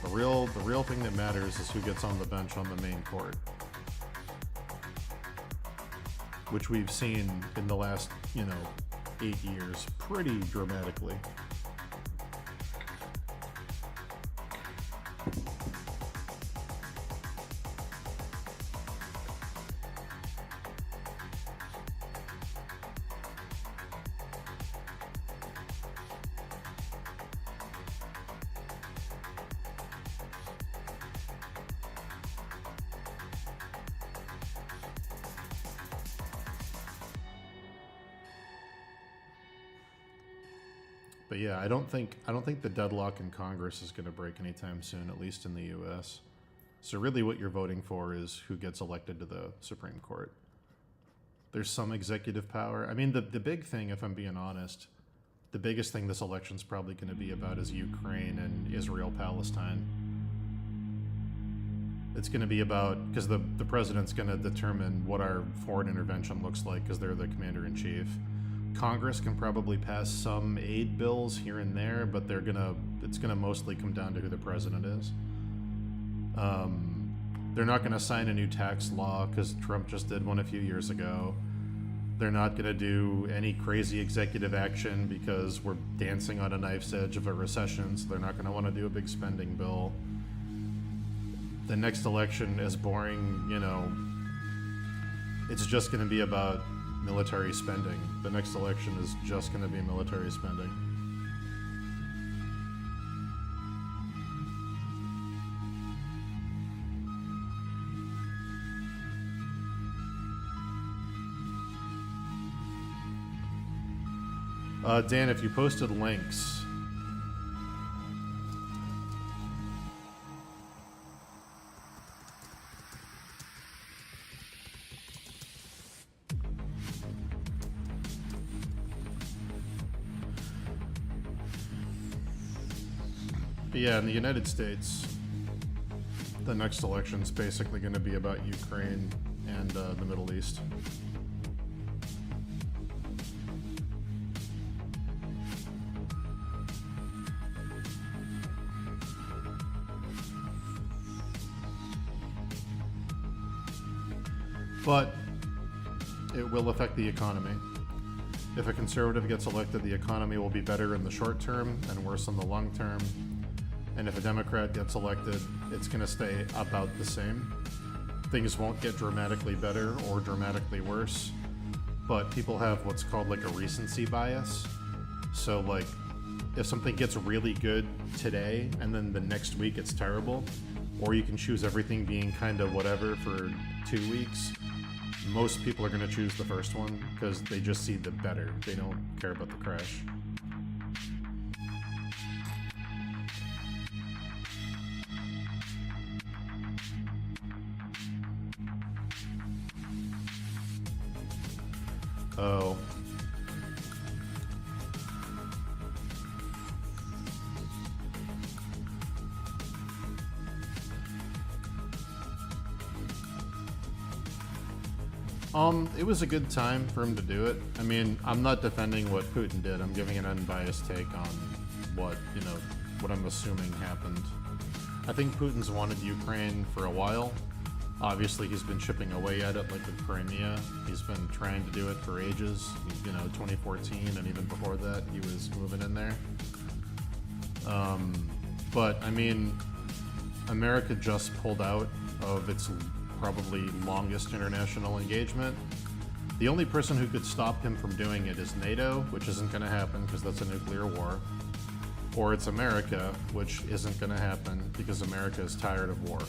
The real thing that matters is who gets on the bench on the main court, which we've seen in the last, 8 years pretty dramatically. But yeah, I don't think the deadlock in Congress is going to break anytime soon, at least in the U.S. So really what you're voting for is who gets elected to the Supreme Court. There's some executive power. I mean, the big thing, if I'm being honest, the biggest thing this election's probably going to be about is Ukraine and Israel-Palestine. It's going to be about, because the president's going to determine what our foreign intervention looks like, because they're the commander-in-chief. Congress can probably pass some aid bills here and there, but it's gonna mostly come down to who the president is. They're not gonna sign a new tax law because Trump just did one a few years ago. They're not gonna do any crazy executive action because we're dancing on a knife's edge of a recession, so they're not gonna want to do a big spending bill. The next election is boring, it's just gonna be about military spending. The next election is just going to be military spending. Dan, if you posted links, yeah, in the United States, the next election's basically going to be about Ukraine and the Middle East. But it will affect the economy. If a conservative gets elected, the economy will be better in the short term and worse in the long term. And if a Democrat gets elected, it's going to stay about the same. Things won't get dramatically better or dramatically worse, but people have what's called like a recency bias. So like, if something gets really good today and then the next week it's terrible, or you can choose everything being kind of whatever for 2 weeks, most people are going to choose the first one because they just see the better. They don't care about the crash. Oh. It was a good time for him to do it. I mean, I'm not defending what Putin did. I'm giving an unbiased take on what I'm assuming happened. I think Putin's wanted Ukraine for a while. Obviously, he's been chipping away at it, like with Crimea. He's been trying to do it for ages. 2014, and even before that, he was moving in there. But, I mean, America just pulled out of its probably longest international engagement. The only person who could stop him from doing it is NATO, which isn't going to happen because that's a nuclear war. Or it's America, which isn't going to happen because America is tired of war.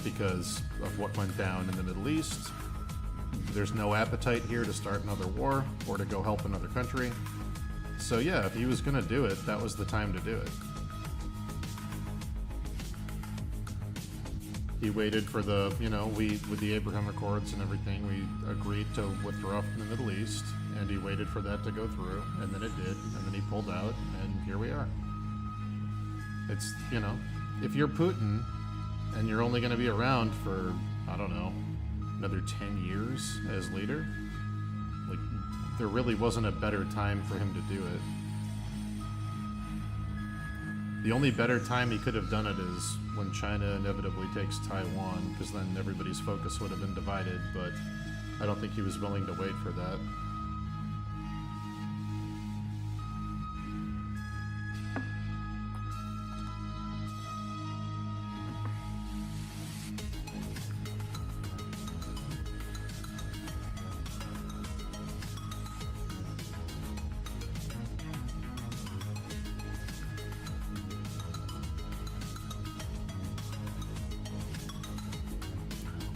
Because of what went down in the Middle East, There's no appetite here to start another war or to go help another country. So yeah, if he was gonna do it, that was the time to do it. He waited for the, with the Abraham Accords and everything, we agreed to withdraw from the Middle East, and he waited for that to go through, and then it did, and then he pulled out, and here we are. It's, if you're Putin, and you're only going to be around for, I don't know, another 10 years as leader, like, there really wasn't a better time for him to do it. The only better time he could have done it is when China inevitably takes Taiwan, because then everybody's focus would have been divided, but I don't think he was willing to wait for that.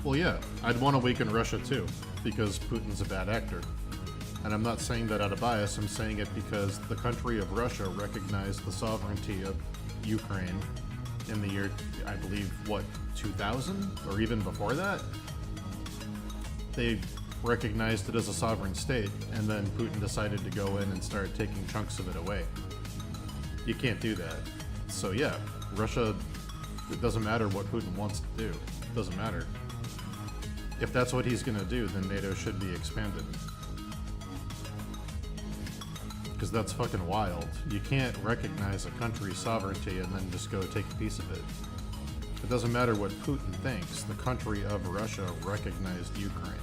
Well, yeah, I'd want to weaken Russia too, because Putin's a bad actor. And I'm not saying that out of bias, I'm saying it because the country of Russia recognized the sovereignty of Ukraine in the year, I believe, 2000? Or even before that? They recognized it as a sovereign state, and then Putin decided to go in and start taking chunks of it away. You can't do that. So yeah, Russia, it doesn't matter what Putin wants to do. It doesn't matter. If that's what he's gonna do, then NATO should be expanded. Because that's fucking wild. You can't recognize a country's sovereignty and then just go take a piece of it. It doesn't matter what Putin thinks, the country of Russia recognized Ukraine.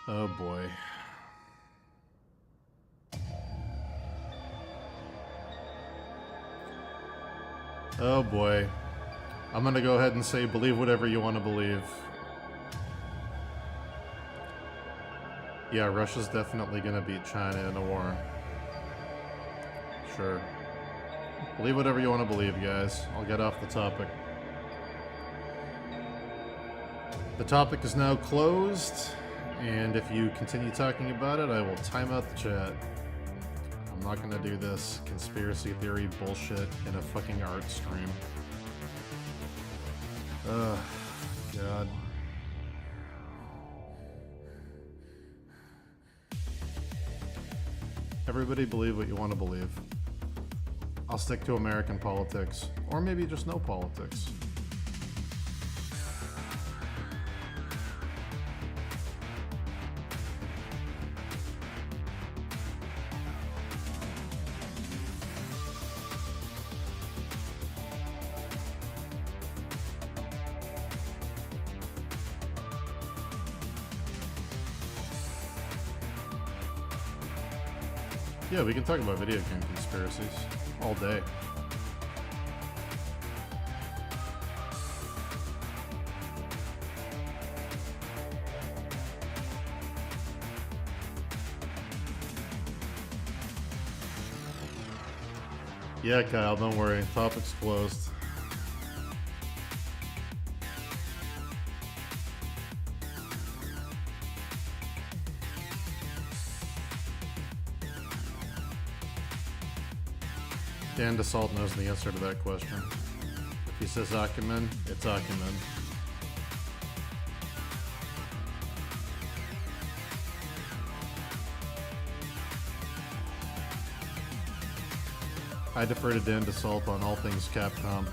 Oh boy. Oh boy. I'm gonna go ahead and say believe whatever you want to believe. Yeah, Russia's definitely gonna beat China in a war. Sure. Believe whatever you want to believe, guys. I'll get off the topic. The topic is now closed. And if you continue talking about it, I will time out the chat. I'm not gonna do this conspiracy theory bullshit in a fucking art stream. Ugh, God. Everybody believe what you want to believe. I'll stick to American politics, or maybe just no politics. Yeah, we can talk about video game conspiracies all day. Yeah, Kyle, don't worry. Topic's closed. Dan DeSalt knows the answer to that question. If he says Acumen, it's Acumen. I defer to Dan DeSalt on all things Capcom.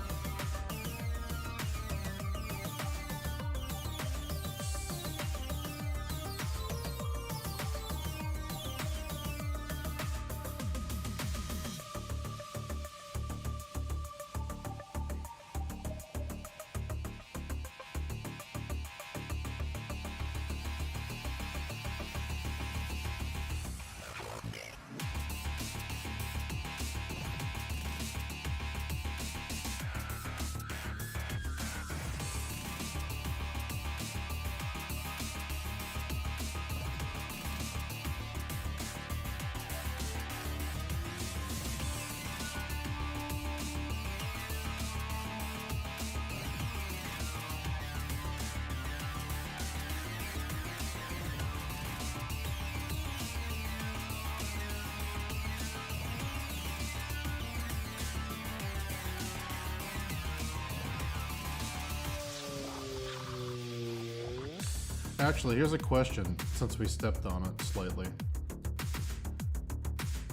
Actually, here's a question, since we stepped on it slightly.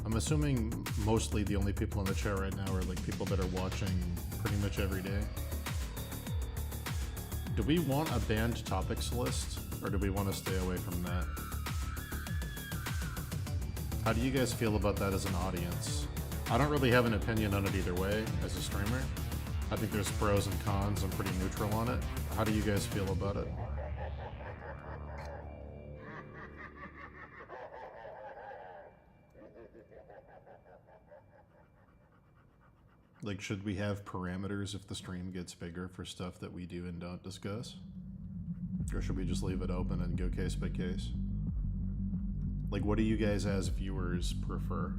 I'm assuming mostly the only people in the chat right now are like people that are watching pretty much every day. Do we want a banned topics list, or do we want to stay away from that? How do you guys feel about that as an audience? I don't really have an opinion on it either way as a streamer. I think there's pros and cons. I'm pretty neutral on it. How do you guys feel about it? Like, should we have parameters if the stream gets bigger for stuff that we do and don't discuss? Or should we just leave it open and go case by case? Like, what do you guys as viewers prefer?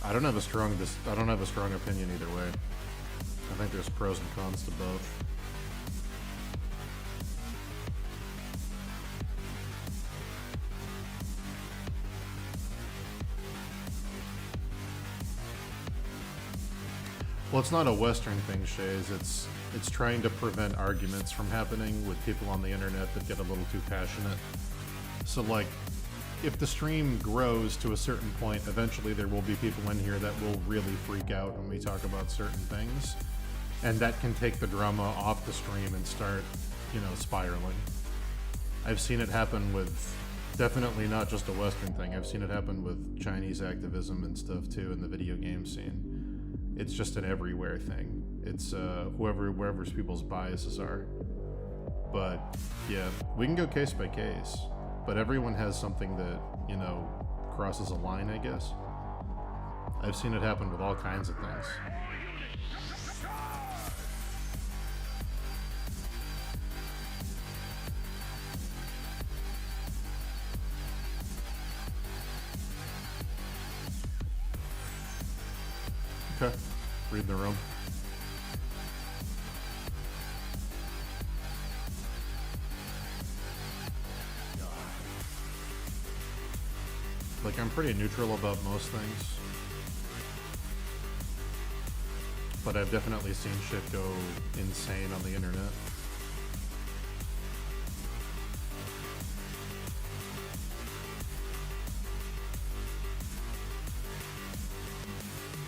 I don't have a strong opinion either way. I think there's pros and cons to both. Well, it's not a Western thing, Shays. It's trying to prevent arguments from happening with people on the internet that get a little too passionate. So, like, if the stream grows to a certain point, eventually there will be people in here that will really freak out when we talk about certain things. And that can take the drama off the stream and start, you know, spiraling. I've seen it happen with, definitely not just a Western thing, I've seen it happen with Chinese activism and stuff too in the video game scene. It's just an everywhere thing. It's wherever people's biases are. But yeah, we can go case by case. But everyone has something that, you know, crosses a line, I guess. I've seen it happen with all kinds of things. Okay, read the room. Like, I'm pretty neutral about most things. But I've definitely seen shit go insane on the internet.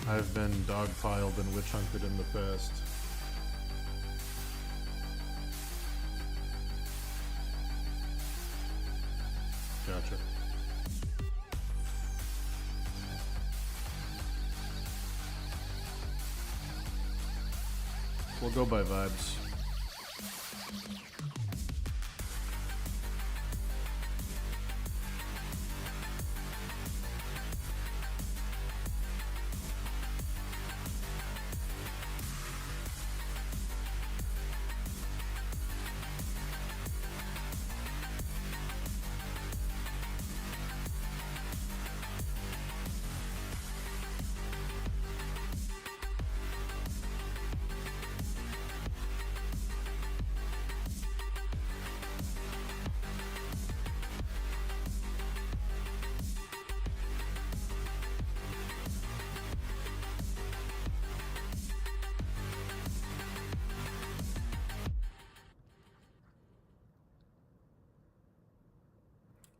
I've been dogpiled and witch hunted in the past. Gotcha. We'll go by vibes.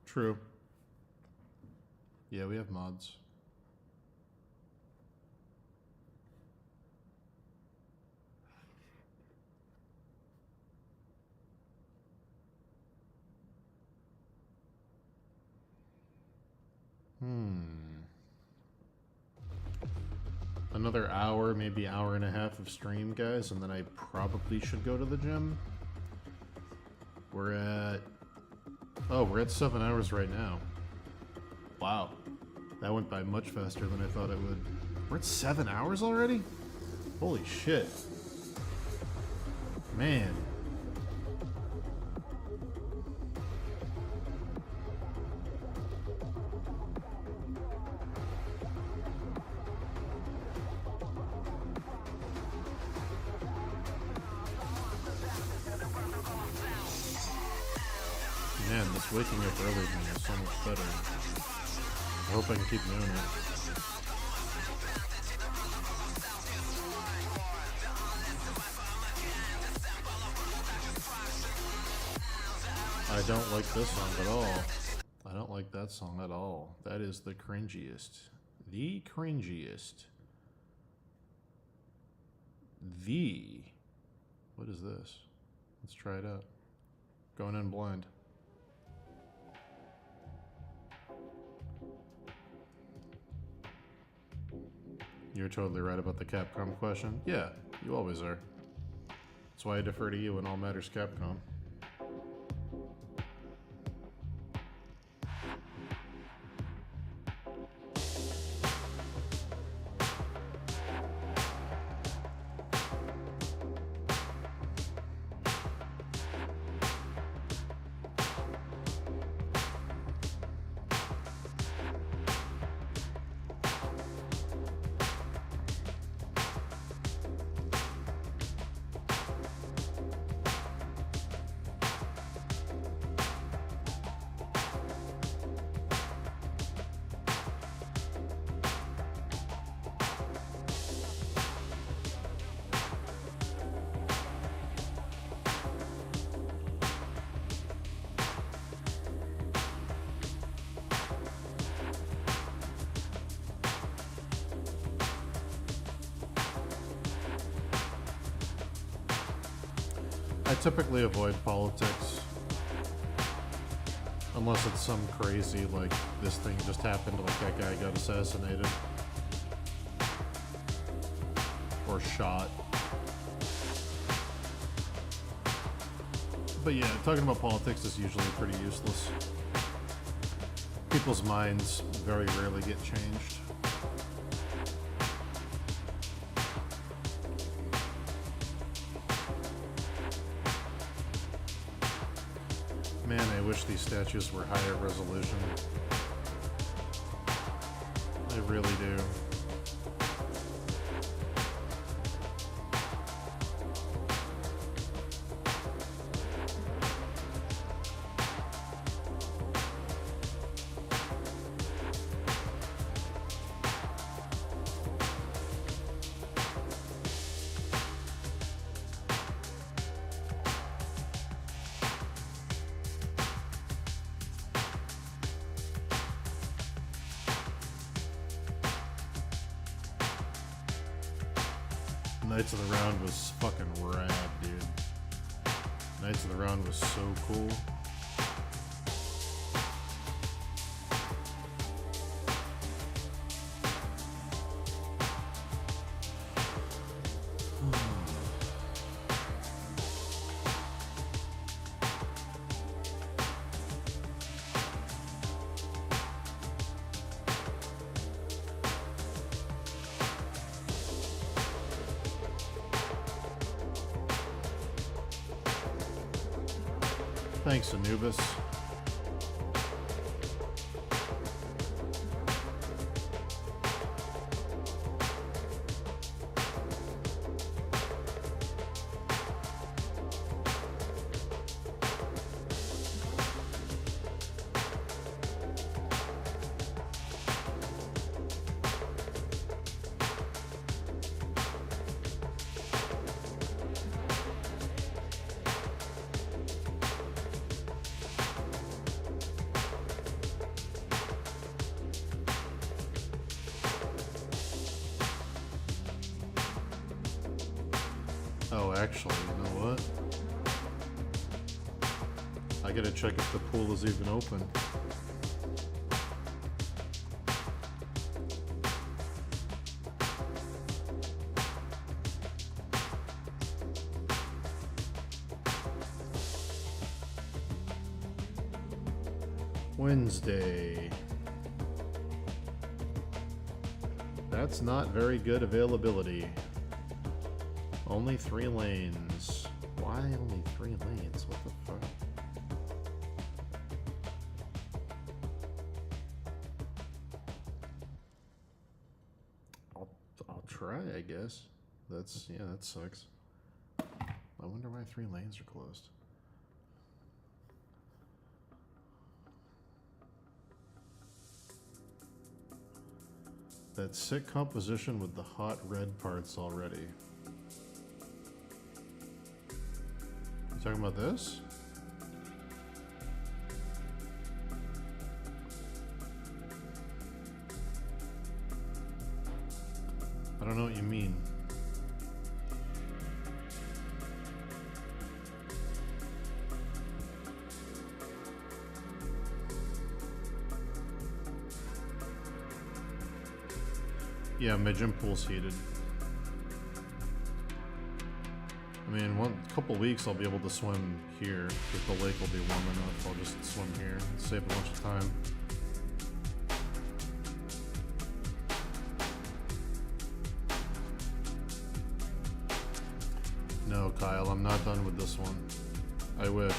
True. Yeah, we have mods. Another hour, maybe hour and a half of stream, guys, and then I probably should go to the gym. We're at 7 hours right now. Wow. That went by much faster than I thought it would. We're at 7 hours already? Holy shit. Man. Man, man, this waking up early thing is so much better. I hope I can keep doing it. I don't like this song at all. I don't like that song at all. That is the cringiest. The cringiest. What is this? Let's try it out. Going in blind. You're totally right about the Capcom question. Yeah, you always are. That's why I defer to you in all matters Capcom. I typically avoid politics. Unless it's some crazy, like, this thing just happened, like that guy got assassinated. Or shot. But yeah, talking about politics is usually pretty useless. People's minds very rarely get changed. Man, I wish these statues were higher resolution. I really do. Knights of the Round was fucking rad, dude. Knights of the Round was so cool. Thanks, Anubis. Oh, actually, you know what? I gotta check if the pool is even open. Wednesday. That's not very good availability. Only 3 lanes. Why only 3 lanes? What the fuck? I'll try, I guess. That sucks. I wonder why 3 lanes are closed. That sick composition with the hot red parts already. You talking about this? I don't know what you mean. Yeah, my gym pool's heated. I mean, couple weeks I'll be able to swim here. If the lake will be warm enough, I'll just swim here. Save a bunch of time. No, Kyle, I'm not done with this one. I wish.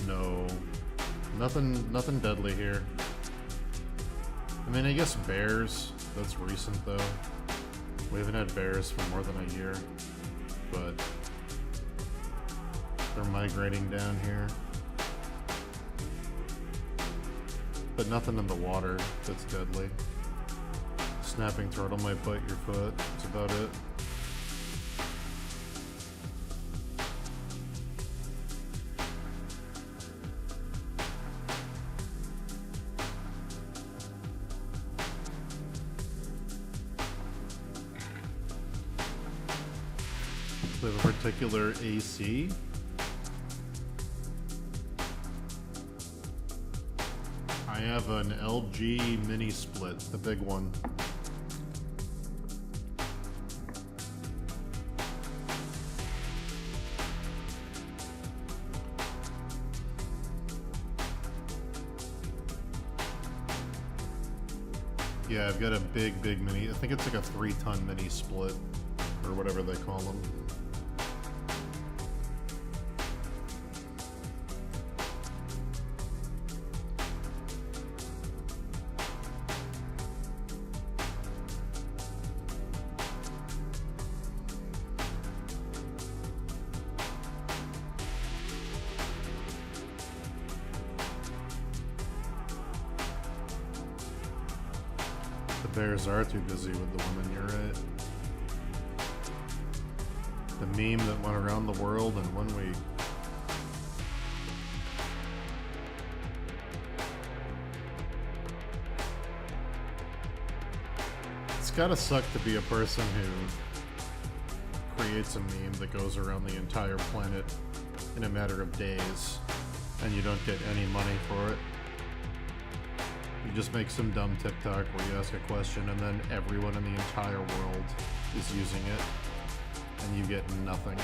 No. Nothing deadly here. I mean, I guess bears. That's recent, though. We haven't had bears for more than a year. But they're migrating down here. But nothing in the water that's deadly. Snapping turtle might bite your foot. That's about it. We have a particular AC. I have an LG mini split, the big one. Yeah, I've got a big mini. I think it's like a 3-ton mini split, or whatever they call them. The Bears are too busy with the women, you're right. The meme that went around the world in 1 week. It's gotta suck to be a person who creates a meme that goes around the entire planet in a matter of days, and you don't get any money for it. You just make some dumb TikTok where you ask a question and then everyone in the entire world is using it, and you get nothing.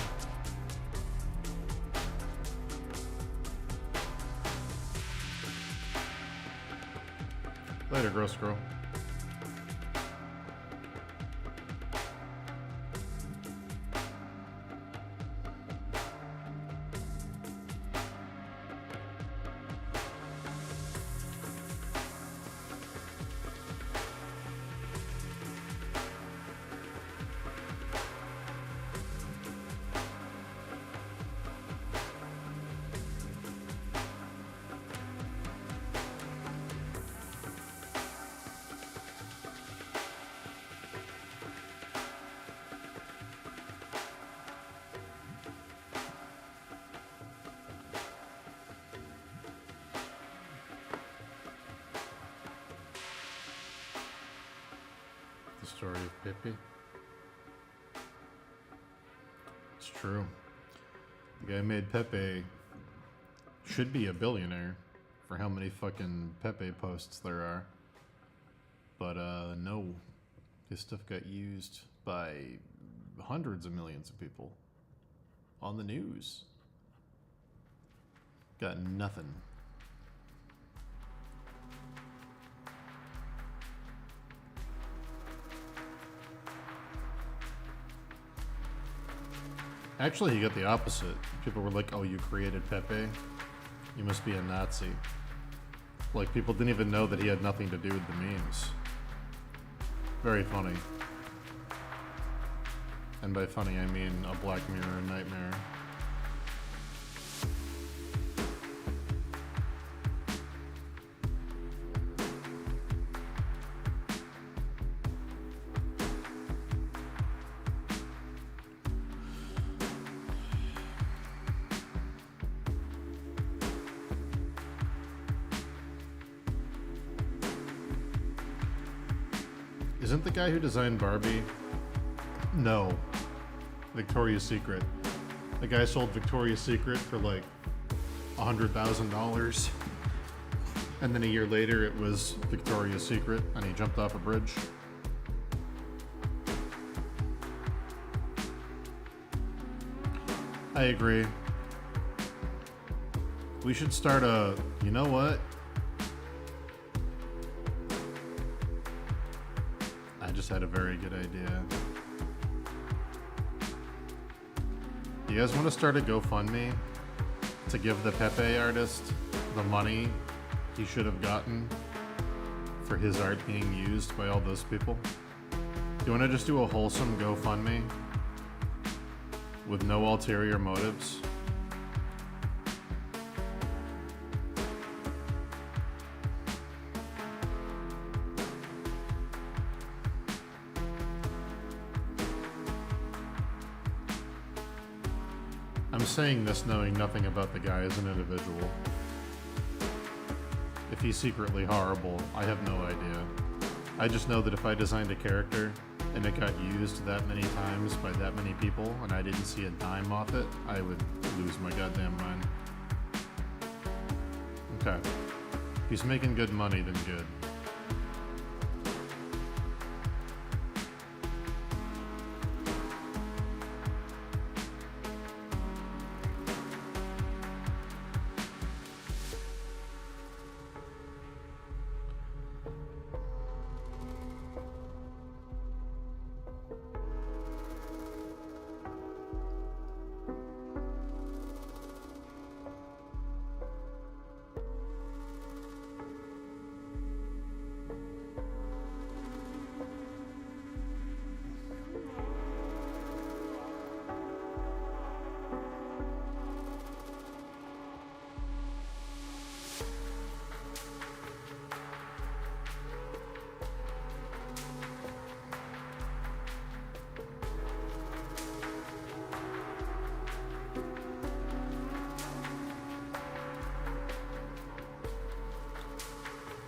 Later, gross girl. The story of Pippi. It's true. The guy who made Pepe should be a billionaire for how many fucking Pepe posts there are. But no. His stuff got used by hundreds of millions of people on the news. Got nothing. Actually, he got the opposite. People were like, "Oh, you created Pepe? You must be a Nazi." Like, people didn't even know that he had nothing to do with the memes. Very funny. And by funny, I mean a Black Mirror nightmare. Isn't the guy who designed Barbie? No. Victoria's Secret. The guy sold Victoria's Secret for like $100,000. And then a year later it was Victoria's Secret and he jumped off a bridge. I agree. We should start a, you know what? I just had a very good idea. You guys want to start a GoFundMe to give the Pepe artist the money he should have gotten for his art being used by all those people? Do you want to just do a wholesome GoFundMe with no ulterior motives? I'm saying this knowing nothing about the guy as an individual. If he's secretly horrible, I have no idea. I just know that if I designed a character and it got used that many times by that many people and I didn't see a dime off it, I would lose my goddamn mind. Okay. If he's making good money, then good.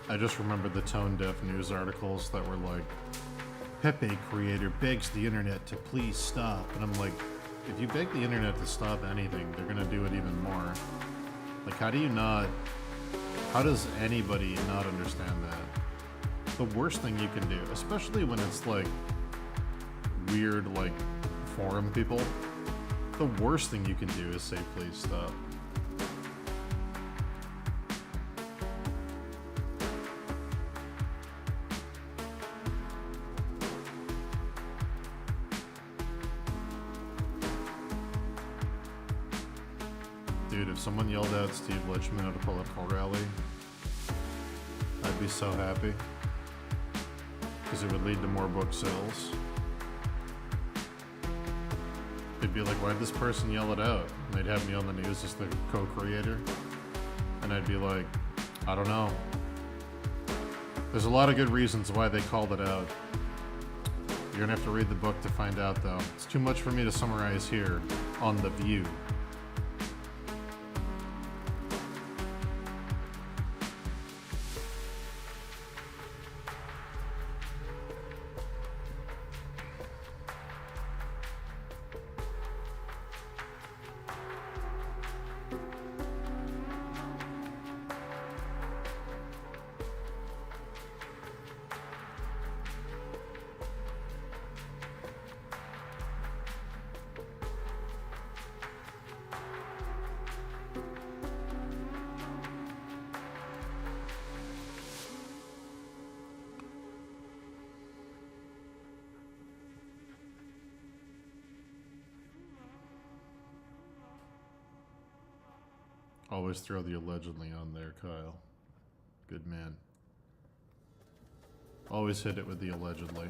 I just remember the tone-deaf news articles that were like, Pepe creator begs the internet to please stop. And I'm like, if you beg the internet to stop anything, they're gonna do it even more. Like, how does anybody not understand that? The worst thing you can do, especially when it's like weird, like forum people, the worst thing you can do is say, please stop. Dude, if someone yelled out Steve Lichman at a political rally, I'd be so happy. Because it would lead to more book sales. They'd be like, why'd this person yell it out? And they'd have me on the news as the co-creator. And I'd be like, I don't know. There's a lot of good reasons why they called it out. You're gonna have to read the book to find out, though. It's too much for me to summarize here on The View. Always throw the allegedly on there, Kyle. Good man. Always hit it with the allegedly.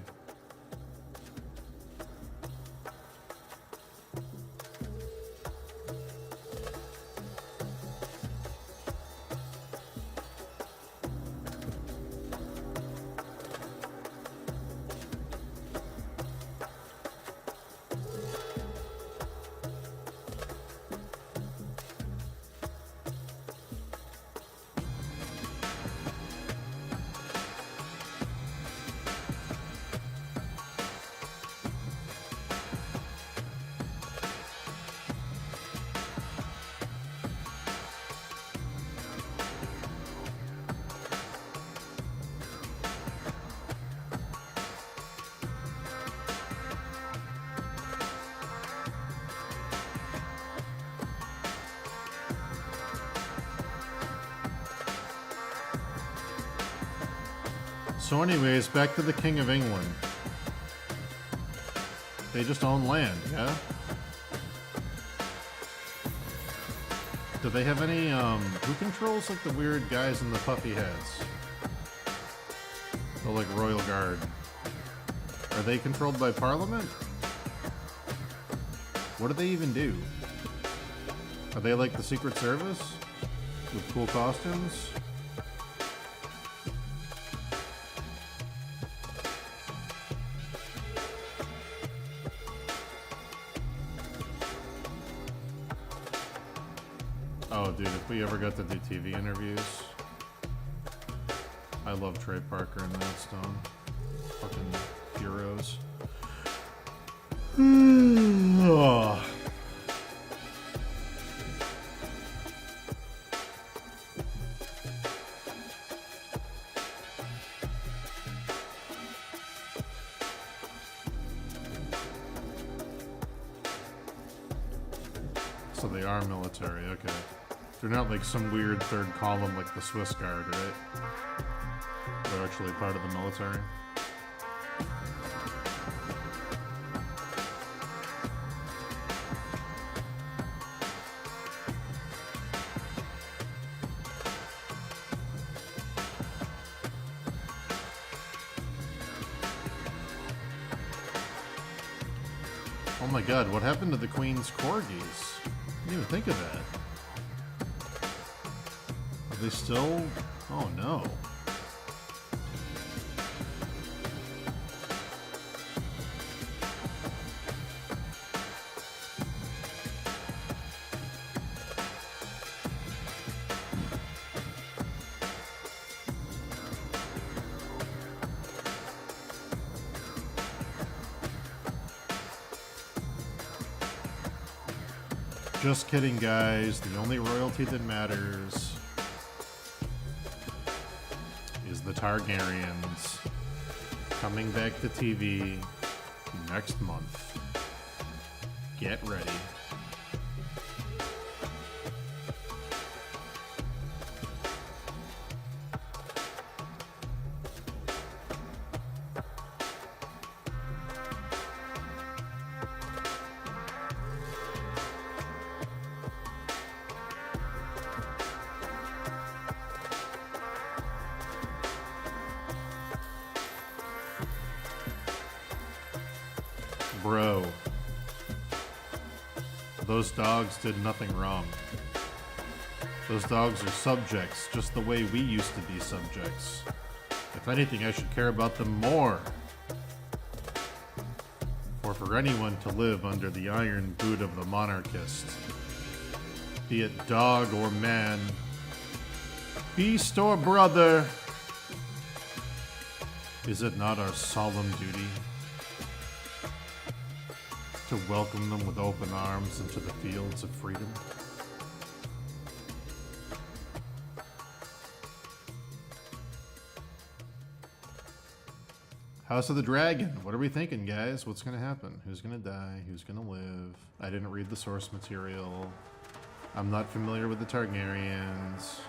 So anyways, back to the King of England. They just own land, yeah? Do they have any, who controls, like, the weird guys in the puffy heads? The, like, Royal Guard. Are they controlled by Parliament? What do they even do? Are they like the Secret Service? With cool costumes? Oh, dude, if we ever got to do TV interviews, I love Trey Parker and Matt Stone. Fucking heroes. Oh. So they are military, okay. They're not like some weird third column like the Swiss Guard, right? They're actually part of the military. Oh my god, what happened to the Queen's corgis? I didn't even think of that. Are they still? Oh no. Just kidding, guys. The only royalty that matters is the Targaryens coming back to TV next month. Get ready. Bro, those dogs did nothing wrong. Those dogs are subjects, just the way we used to be subjects. If anything, I should care about them more. For anyone to live under the iron boot of the monarchist, be it dog or man, beast or brother, is it not our solemn duty to welcome them with open arms into the fields of freedom? House of the Dragon. What are we thinking, guys? What's gonna happen? Who's gonna die? Who's gonna live? I didn't read the source material. I'm not familiar with the Targaryens.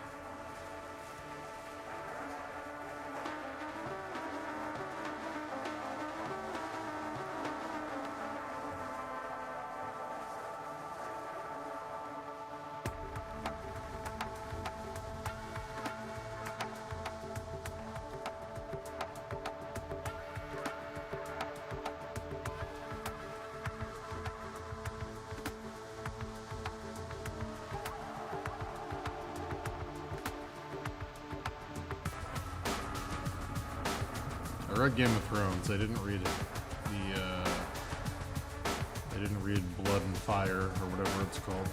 I read Game of Thrones. I didn't read I didn't read Blood and Fire or whatever it's called.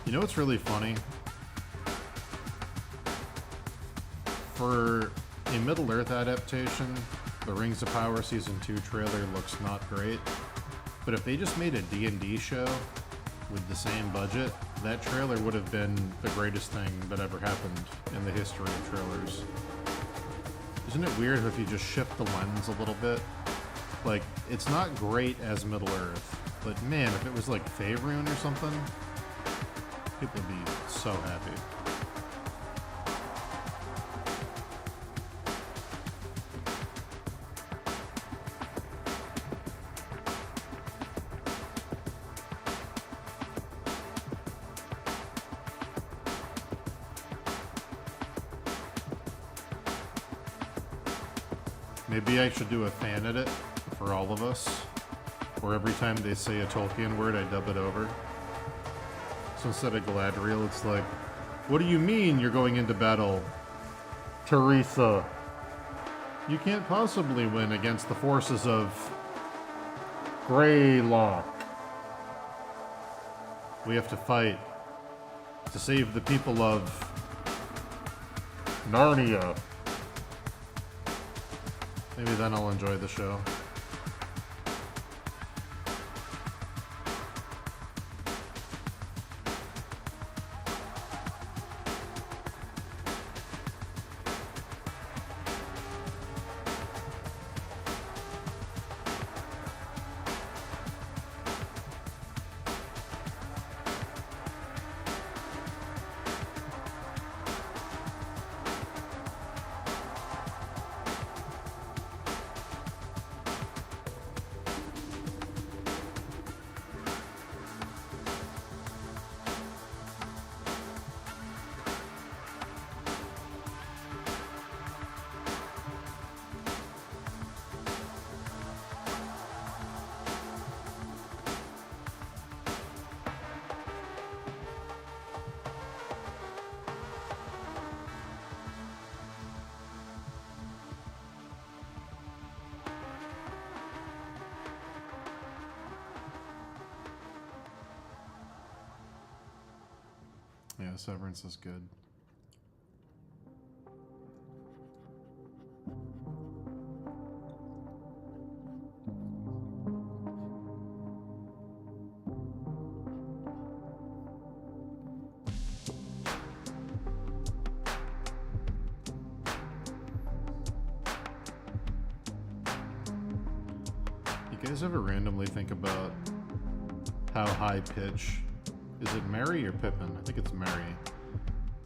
You know what's really funny? For a Middle-earth adaptation, the Rings of Power Season 2 trailer looks not great. But if they just made a D&D show with the same budget, that trailer would have been the greatest thing that ever happened in the history of trailers. Isn't it weird if you just shift the lens a little bit? Like, it's not great as Middle-earth, but man, if it was like Faerun or something, people would be so happy. Maybe I should do a fan edit for all of us, where every time they say a Tolkien word, I dub it over. So instead of Galadriel, it's like, what do you mean you're going into battle, Teresa? You can't possibly win against the forces of Greylock. We have to fight to save the people of Narnia. Maybe then I'll enjoy the show. Yeah, Severance is good. You guys ever randomly think about how high pitch? Is it Merry or Pippin? I think it's Merry.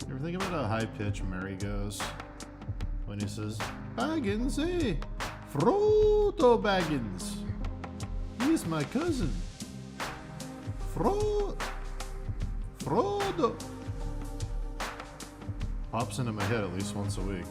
You ever think about how high pitch Merry goes when he says, Baggins, eh? Frodo Baggins. He's my cousin. Frodo. Pops into my head at least once a week.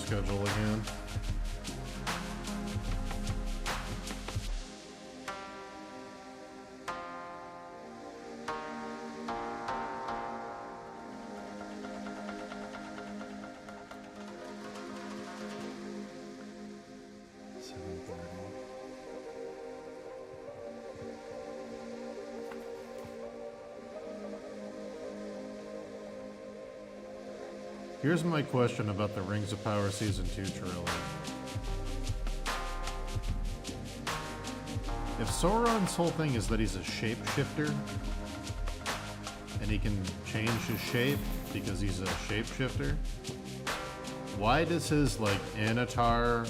schedule again. Here's my question about the Rings of Power Season 2 trailer. If Sauron's whole thing is that he's a shapeshifter, and he can change his shape because he's a shapeshifter, why does his, like, Anatar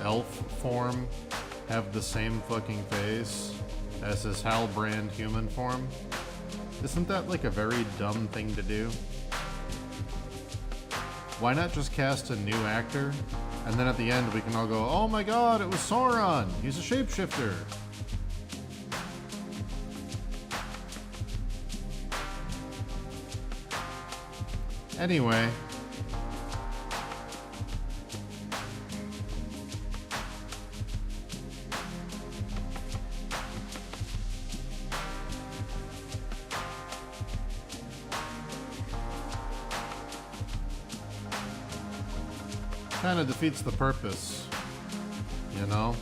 elf form have the same fucking face as his Halbrand human form? Isn't that, like, a very dumb thing to do? Why not just cast a new actor, and then at the end we can all go, oh my god, it was Sauron! He's a shapeshifter! Anyway. Kind of defeats the purpose, you know?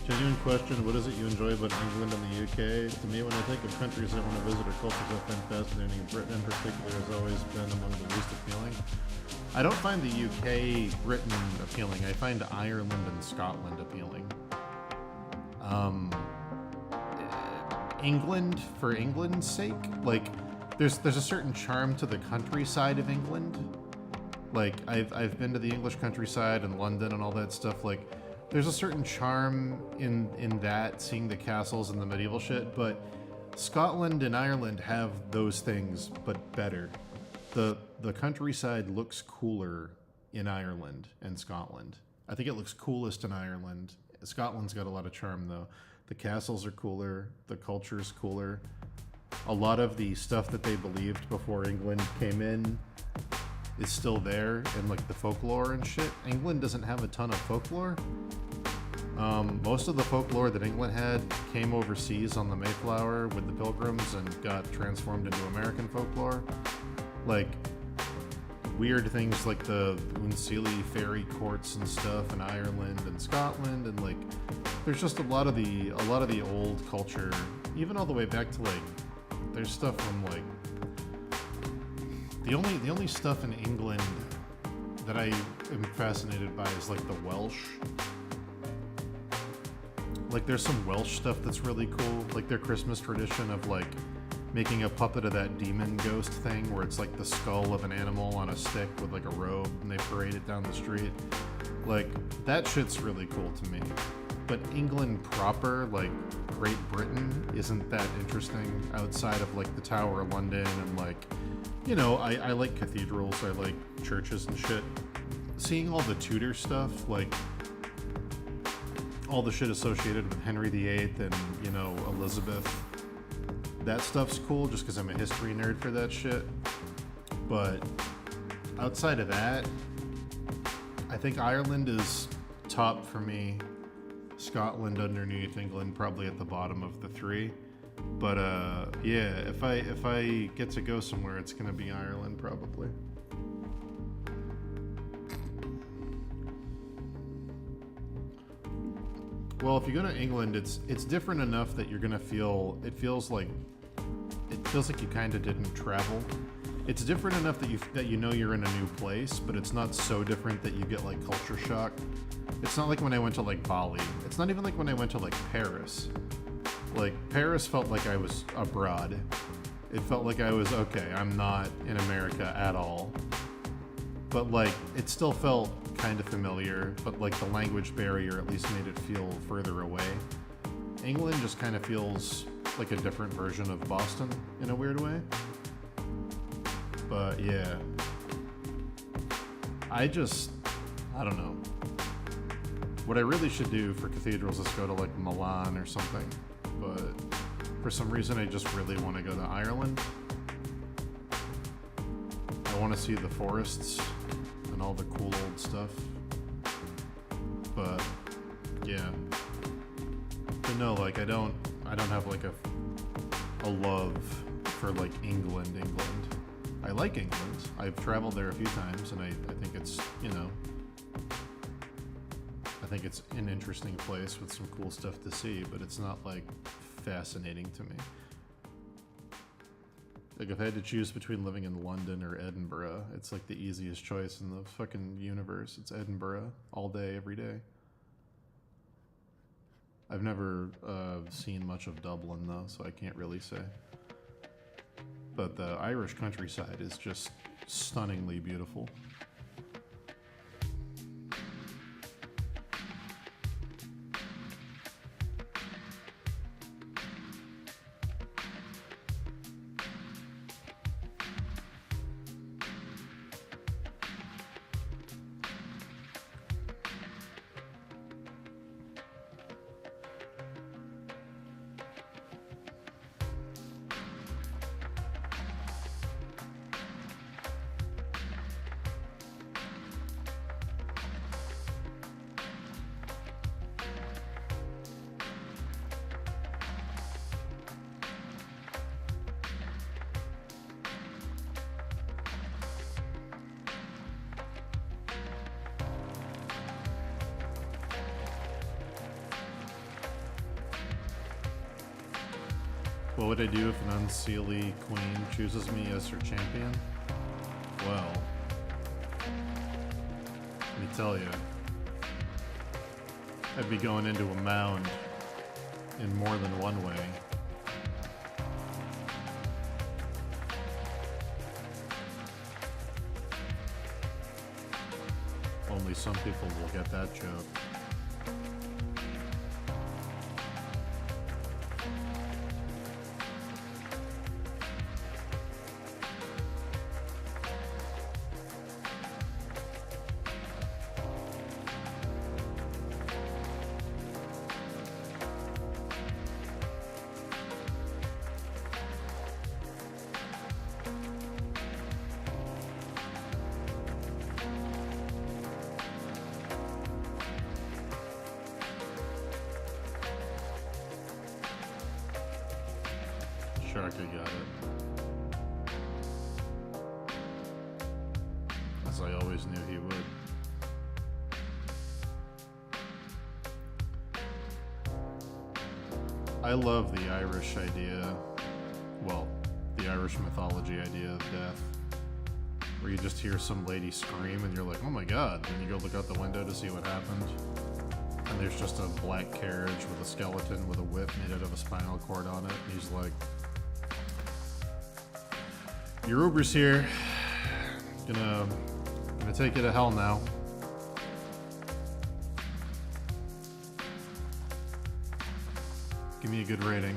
Genuine question, what is it you enjoy about England and the UK? To me, when I think of countries I want to visit or cultures I find fascinating, Britain in particular has always been among the least appealing. I don't find the UK, Britain appealing. I find Ireland and Scotland appealing. England, for England's sake, like, there's a certain charm to the countryside of England. Like, I've been to the English countryside and London and all that stuff, like, there's a certain charm in that, seeing the castles and the medieval shit, but Scotland and Ireland have those things, but better. The countryside looks cooler in Ireland and Scotland. I think it looks coolest in Ireland. Scotland's got a lot of charm, though. The castles are cooler, the culture's cooler. A lot of the stuff that they believed before England came in is still there, and like the folklore and shit. England doesn't have a ton of folklore. Most of the folklore that England had came overseas on the Mayflower with the Pilgrims and got transformed into American folklore. Like weird things like the Unseelie fairy courts and stuff in Ireland and Scotland, and like there's just a lot of the old culture, even all the way back to like there's stuff from like the only stuff in England that I am fascinated by is like the Welsh. Like there's some Welsh stuff that's really cool, like their Christmas tradition of like making a puppet of that demon ghost thing where it's like the skull of an animal on a stick with like a robe and they parade it down the street. Like that shit's really cool to me. But England proper, like Great Britain, isn't that interesting outside of like the Tower of London and like, you know, I like cathedrals, I like churches and shit. Seeing all the Tudor stuff, like all the shit associated with Henry VIII and, you know, Elizabeth, that stuff's cool just because I'm a history nerd for that shit. But outside of that, I think Ireland is top for me. Scotland underneath, England probably at the bottom of the three. But yeah, if I get to go somewhere, it's gonna be Ireland probably. Well, if you go to England, it's different enough that you're gonna feel it feels like you kind of didn't travel. It's different enough that you know you're in a new place, but it's not so different that you get like culture shock. It's not like when I went to like Bali. It's not even like when I went to like Paris. Like Paris felt like I was abroad. It felt like I was okay. I'm not in America at all. But like it still felt kind of familiar, but like the language barrier at least made it feel further away. England just kind of feels like a different version of Boston in a weird way. But yeah, I don't know. What I really should do for cathedrals is go to like Milan or something, but for some reason I just really want to go to Ireland. I want to see the forests and all the cool old stuff. But yeah. But no, like I don't have like a love for like England. I like England. I've traveled there a few times and I think it's, you know, I think it's an interesting place with some cool stuff to see, but it's not like fascinating to me. Like if I had to choose between living in London or Edinburgh, it's like the easiest choice in the fucking universe. It's Edinburgh all day, every day. I've never seen much of Dublin though, so I can't really say. But the Irish countryside is just stunningly beautiful. What would I do if an unseelie queen chooses me as her champion? Well, let me tell you, I'd be going into a mound in more than one way. Only some people will get that joke. Sharky got it. As I always knew he would. I love the Irish idea, well, the Irish mythology idea of death, where you just hear some lady scream and you're like, oh my god, and you go look out the window to see what happened. And there's just a black carriage with a skeleton with a whip made out of a spinal cord on it. And he's like, your Uber's here. Gonna take you to hell now. Give me a good rating.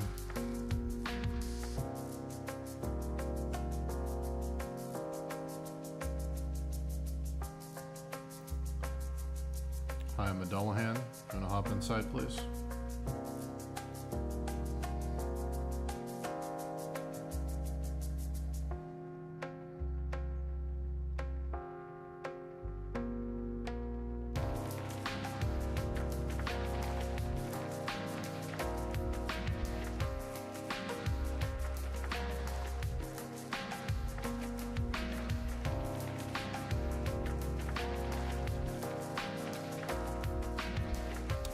Hi, I'm Dullahan. You wanna hop inside, please?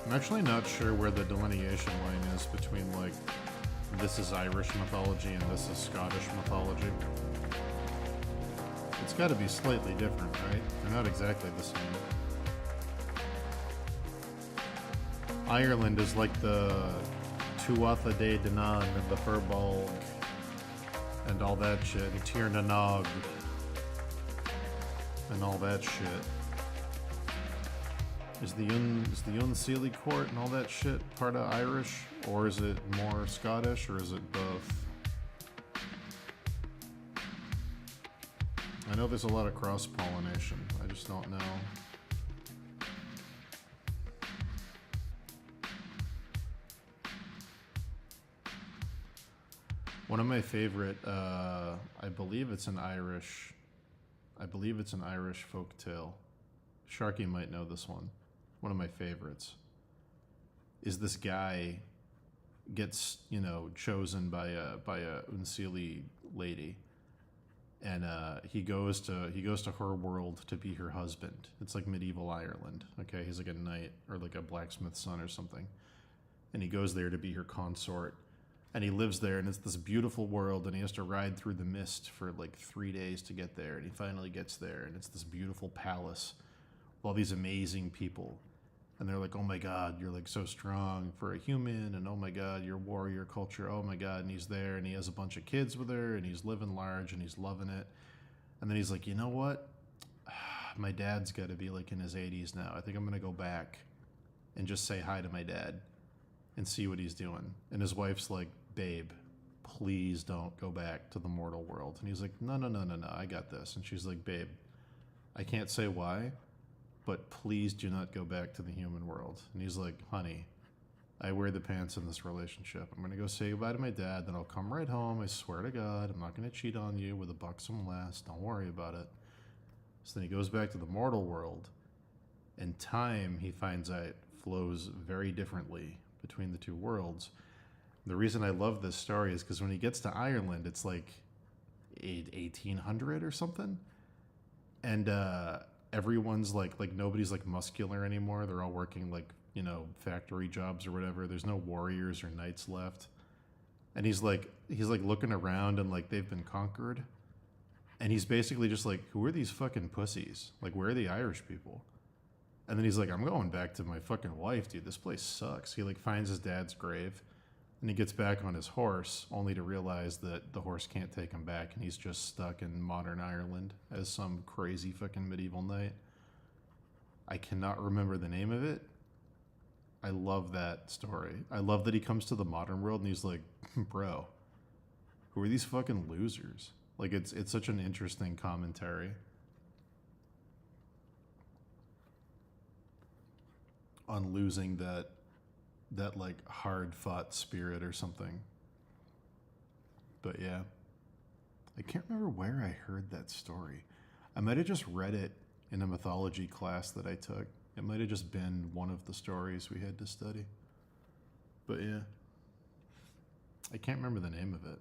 I'm actually not sure where the delineation line is between, like, this is Irish mythology and this is Scottish mythology. It's gotta be slightly different, right? They're not exactly the same. Ireland is like the Tuatha De Danann and the Firbolg and all that shit, and Tir na Nog and all that shit. Is the Unseelie court and all that shit part of Irish, or is it more Scottish, or is it both? I know there's a lot of cross-pollination. I just don't know. One of my favorite, I believe it's an Irish folk tale. Sharky might know this one. One of my favorites is this guy gets, chosen by a Unseelie lady, and he goes to her world to be her husband. It's like medieval Ireland. Okay, he's like a knight or like a blacksmith's son or something, and he goes there to be her consort. And he lives there, and it's this beautiful world, and he has to ride through the mist for like 3 days to get there, and he finally gets there, and it's this beautiful palace with all these amazing people. And they're like, oh my God, you're like so strong for a human, and oh my God, your warrior culture, oh my God. And he's there, and he has a bunch of kids with her, and he's living large, and he's loving it. And then he's like, you know what? My dad's got to be like in his 80s now. I think I'm going to go back and just say hi to my dad and see what he's doing. And his wife's like, babe, please don't go back to the mortal world. And he's like, no, I got this. And she's like, babe, I can't say why, but please do not go back to the human world. And he's like, honey, I wear the pants in this relationship. I'm going to go say goodbye to my dad, then I'll come right home. I swear to God, I'm not going to cheat on you with a buxom lass. Don't worry about it. So then he goes back to the mortal world, and time, he finds out, flows very differently between the two worlds. The reason I love this story is because when he gets to Ireland, it's like 1800 or something, and everyone's like nobody's like muscular anymore. They're all working like, factory jobs or whatever. There's no warriors or knights left, and he's like looking around, and like they've been conquered, and he's basically just like, who are these fucking pussies? Like, where are the Irish people? And then he's like, I'm going back to my fucking wife, dude. This place sucks. He like finds his dad's grave, and he gets back on his horse, only to realize that the horse can't take him back, and he's just stuck in modern Ireland as some crazy fucking medieval knight. I cannot remember the name of it. I love that story. I love that he comes to the modern world, and he's like, bro, who are these fucking losers? Like, it's such an interesting commentary on losing that like hard fought spirit or something. But yeah, I can't remember where I heard that story. I might have just read it in a mythology class that I took. It might have just been one of the stories we had to study. But yeah, I can't remember the name of it.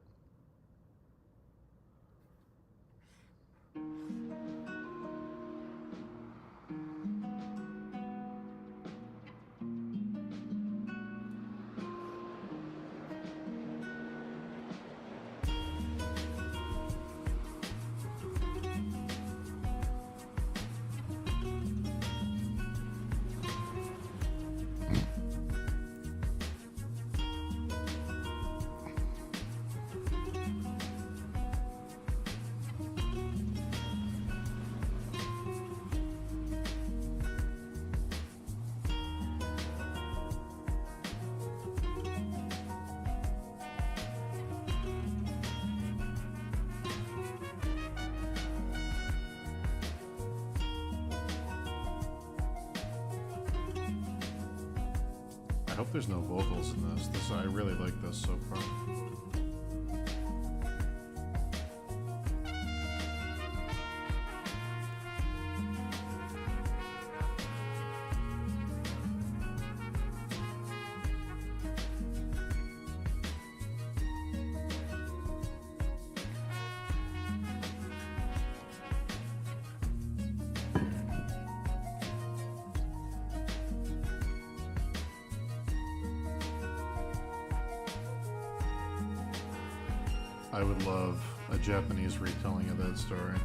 I hope there's no vocals in this. I really like this so far. I would love a Japanese retelling of that story.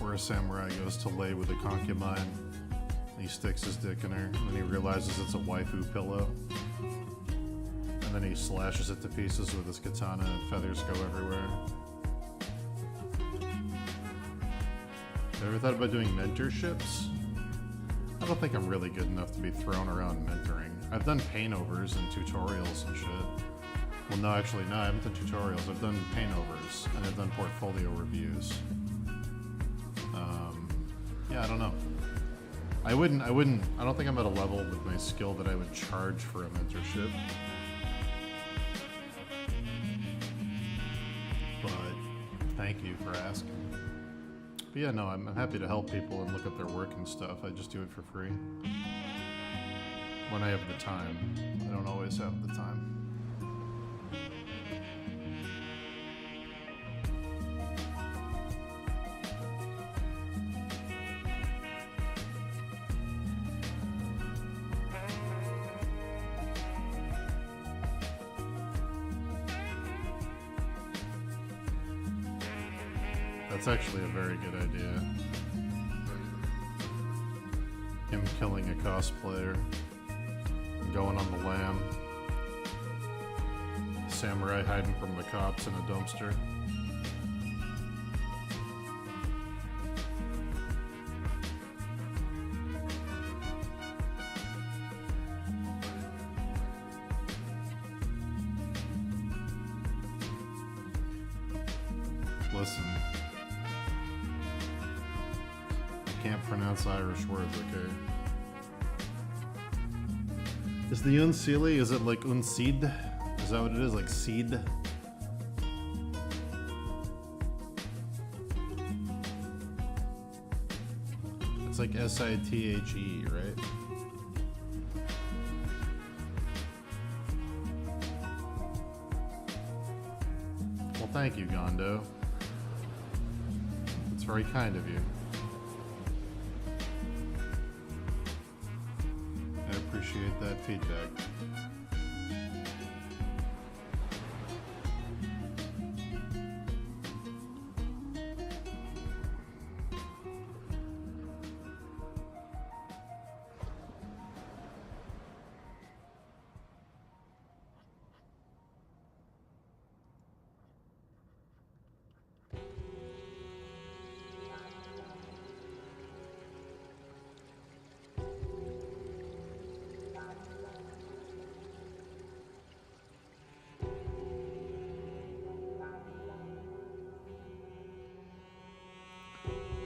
Where a samurai goes to lay with a concubine, and he sticks his dick in her, and then he realizes it's a waifu pillow. And then he slashes it to pieces with his katana, and feathers go everywhere. Ever thought about doing mentorships? I don't think I'm really good enough to be thrown around mentoring. I've done paint-overs and tutorials and shit. Well, no, actually, no, I haven't done tutorials. I've done paint-overs, and I've done portfolio reviews. Yeah, I don't know. I don't think I'm at a level with my skill that I would charge for a mentorship. But thank you for asking. But yeah, no, I'm happy to help people and look at their work and stuff. I just do it for free. When I have the time. I don't always have the time. That's actually a very good idea. Him killing a cosplayer, and going on the lam, samurai hiding from the cops in a dumpster. Listen. Can't pronounce Irish words, okay? Is the Unseelie, is it like Unseed? Is that what it is? Like seed? It's like S-I-T-H-E, right? Well, thank you, Gondo. It's very kind of you. I appreciate that feedback.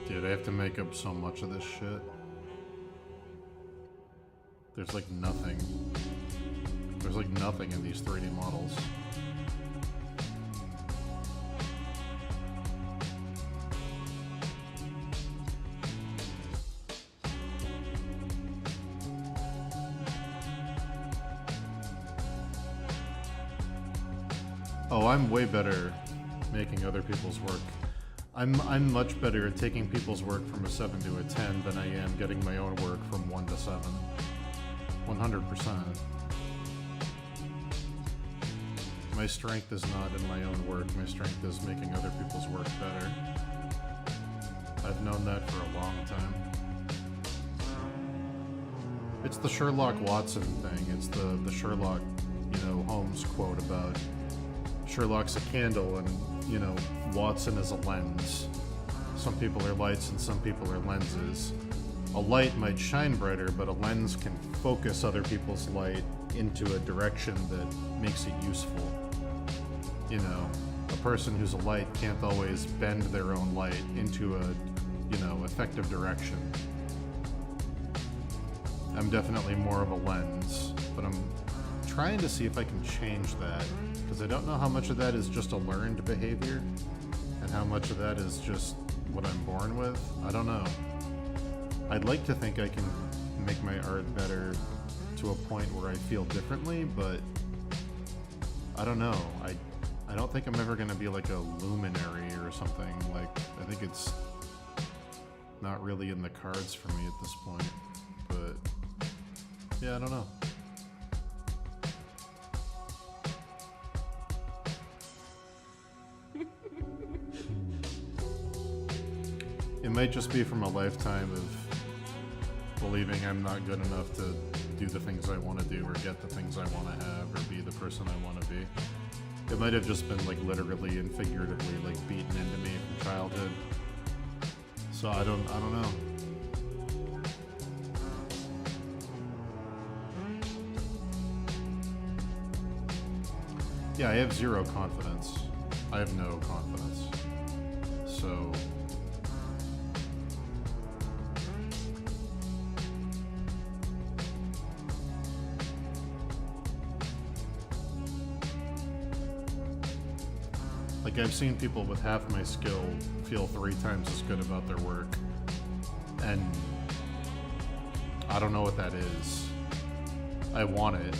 Dude, I have to make up so much of this shit. There's like nothing. There's like nothing in these 3D models. Oh, I'm way better making other people's work. I'm much better at taking people's work from a 7 to a 10 than I am getting my own work from 1 to 7. 100%. My strength is not in my own work, my strength is making other people's work better. I've known that for a long time. It's the Sherlock Watson thing, it's the Sherlock, Holmes quote about Sherlock's a candle and, Watson is a lens. Some people are lights and some people are lenses. A light might shine brighter, but a lens can focus other people's light into a direction that makes it useful. A person who's a light can't always bend their own light into a, effective direction. I'm definitely more of a lens, but I'm trying to see if I can change that, because I don't know how much of that is just a learned behavior and how much of that is just what I'm born with. I don't know. I'd like to think I can make my art better to a point where I feel differently, but I don't know. I don't think I'm ever going to be like a luminary or something. Like, I think it's not really in the cards for me at this point, but yeah, I don't know. It might just be from a lifetime of believing I'm not good enough to do the things I want to do or get the things I want to have or be the person I want to be. It might have just been like literally and figuratively like beaten into me from childhood. So I don't know. Yeah, I have zero confidence. I have no confidence. So like I've seen people with half my skill feel 3 times as good about their work. And I don't know what that is. I want it.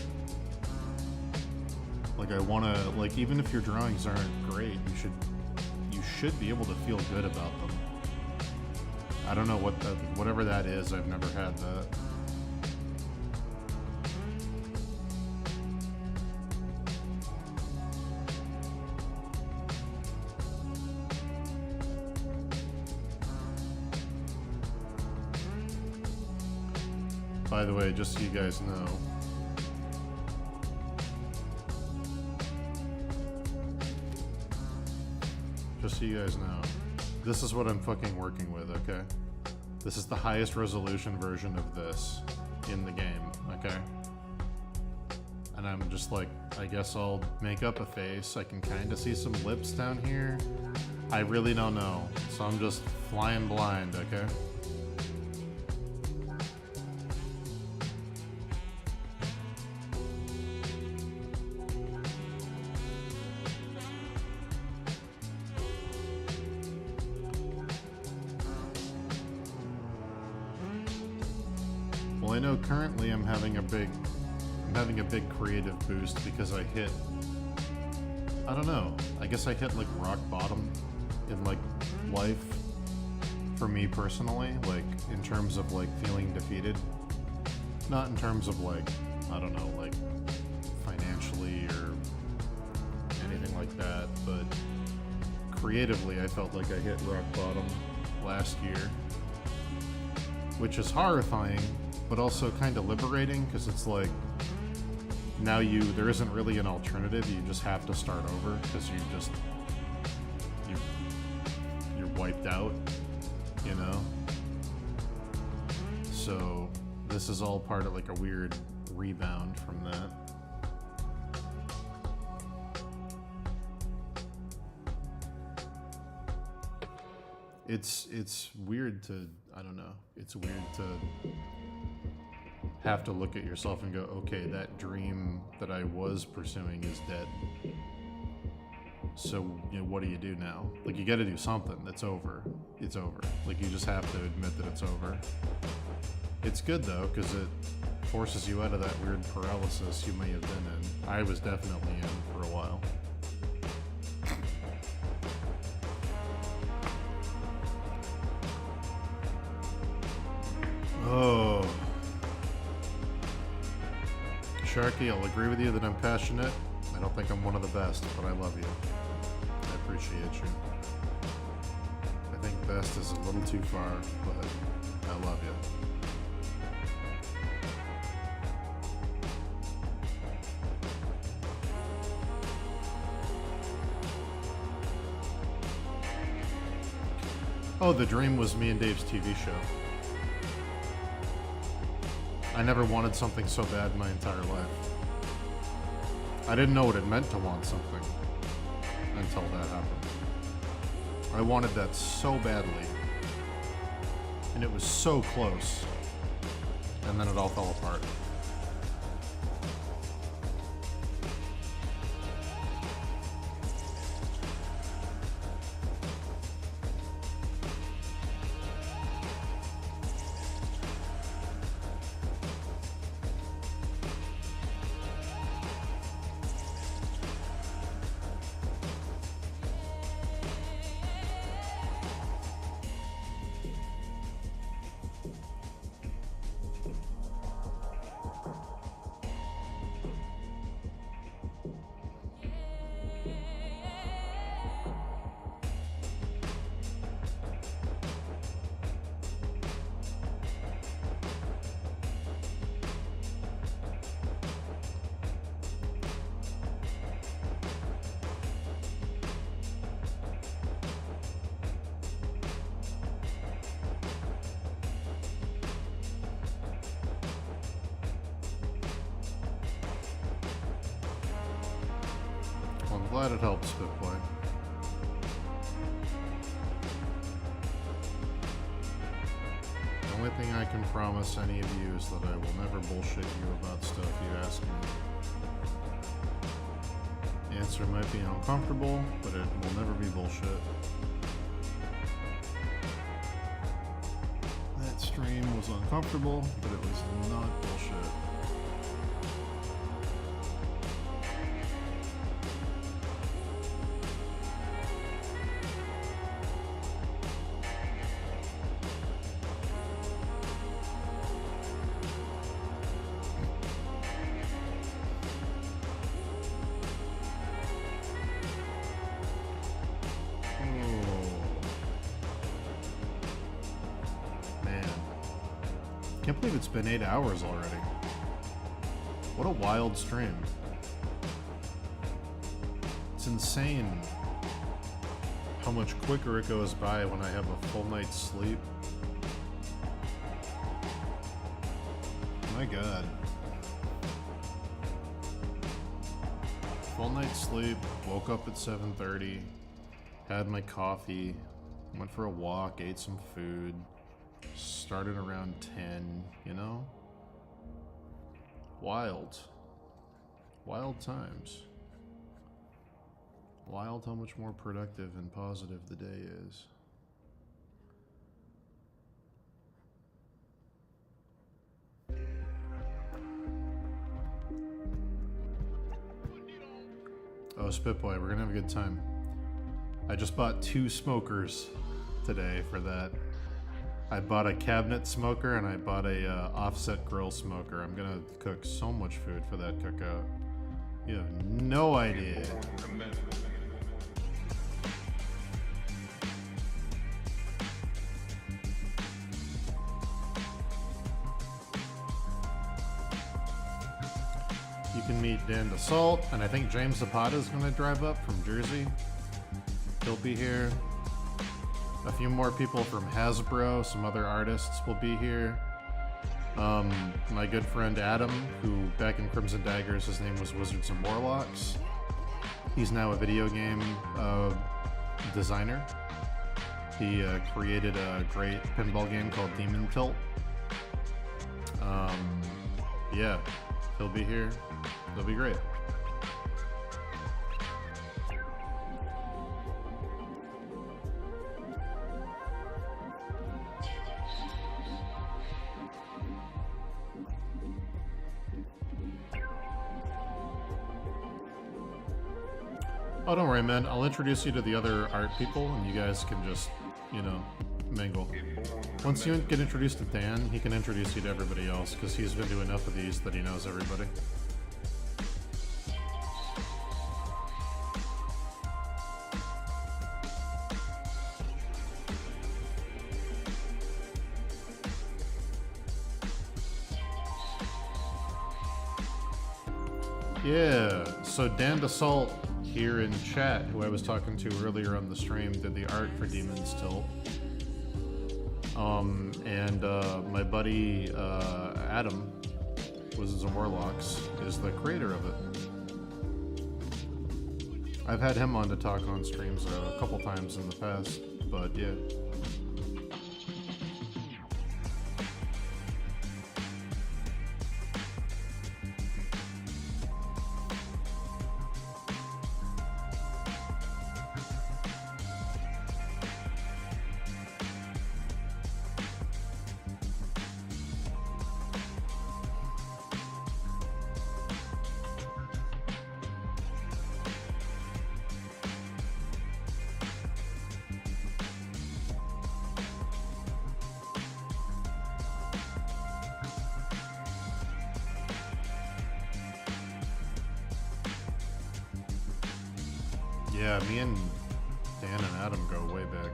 Like I want to, like, even if your drawings aren't great, you should be able to feel good about them. I don't know what that, whatever that is, I've never had that. By the way, just so you guys know, this is what I'm fucking working with, okay? This is the highest resolution version of this in the game, okay? And I'm just like, I guess I'll make up a face. I can kind of see some lips down here. I really don't know, so I'm just flying blind, okay? Well, I know currently I'm having a big creative boost because I hit, I don't know, I guess I hit like rock bottom in like life for me personally, like in terms of like feeling defeated, not in terms of like, I don't know, like financially or anything like that, but creatively I felt like I hit rock bottom last year, which is horrifying, but also kind of liberating, because it's like, now there isn't really an alternative, you just have to start over, because you're wiped out, you know? So, this is all part of like a weird rebound from that. It's weird to, I don't know, it's weird to have to look at yourself and go, okay, that dream that I was pursuing is dead. So, you know, what do you do now? Like, you gotta do something. It's over. It's over. Like, you just have to admit that it's over. It's good, though, because it forces you out of that weird paralysis you may have been in. I was definitely in for a while. Oh. Sharky, I'll agree with you that I'm passionate. I don't think I'm one of the best, but I love you. I appreciate you. I think best is a little too far, but I love you. Oh, the dream was me and Dave's TV show. I never wanted something so bad in my entire life. I didn't know what it meant to want something until that happened. I wanted that so badly, and it was so close, and then it all fell apart. glad it helps, Spitboy. The only thing I can promise any of you is that I will never bullshit you about stuff you ask me. The answer might be uncomfortable, but it will never be bullshit. That stream was uncomfortable, but it was not bullshit. Can't believe it's been 8 hours already. What a wild stream. It's insane how much quicker it goes by when I have a full night's sleep. My god. Full night's sleep, woke up at 7:30, had my coffee, went for a walk, ate some food. Started around 10, you know? Wild. Wild times. Wild how much more productive and positive the day is. Oh, Spitboy, we're gonna have a good time. I just bought 2 smokers today for that. I bought a cabinet smoker and I bought a offset grill smoker. I'm gonna cook so much food for that cookout. You have no idea. You can meet Dan DeSalt, and I think James Zapata is gonna drive up from Jersey. He'll be here. A few more people from Hasbro, some other artists will be here. My good friend Adam, who back in Crimson Daggers, his name was Wizards and Warlocks. He's now a video game designer. He created a great pinball game called Demon Tilt. Yeah, he'll be here. It'll be great. Oh, don't worry, man. I'll introduce you to the other art people, and you guys can just, you know, mingle. Once you get introduced to Dan, he can introduce you to everybody else, because he's been doing enough of these that he knows everybody. Yeah, so Dan DeSalt here in chat, who I was talking to earlier on the stream, did the art for Demon's Tilt. And my buddy Adam, Wizards and Warlocks, is the creator of it. I've had him on to talk on streams a couple times in the past, but yeah. Yeah, me and Dan and Adam go way back.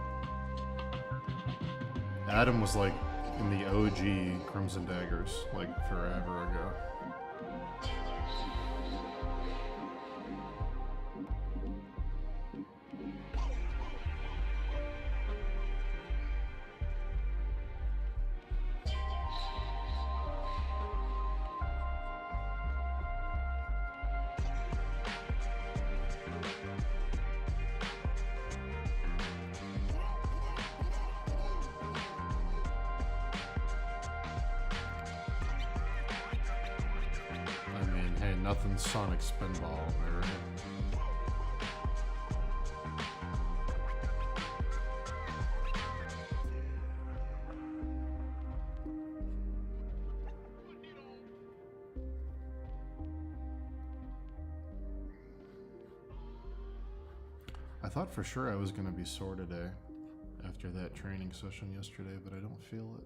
Adam was like in the OG Crimson Daggers, like forever ago. Ain't nothing Sonic Spinball, am I right? I thought for sure I was gonna be sore today after that training session yesterday, but I don't feel it.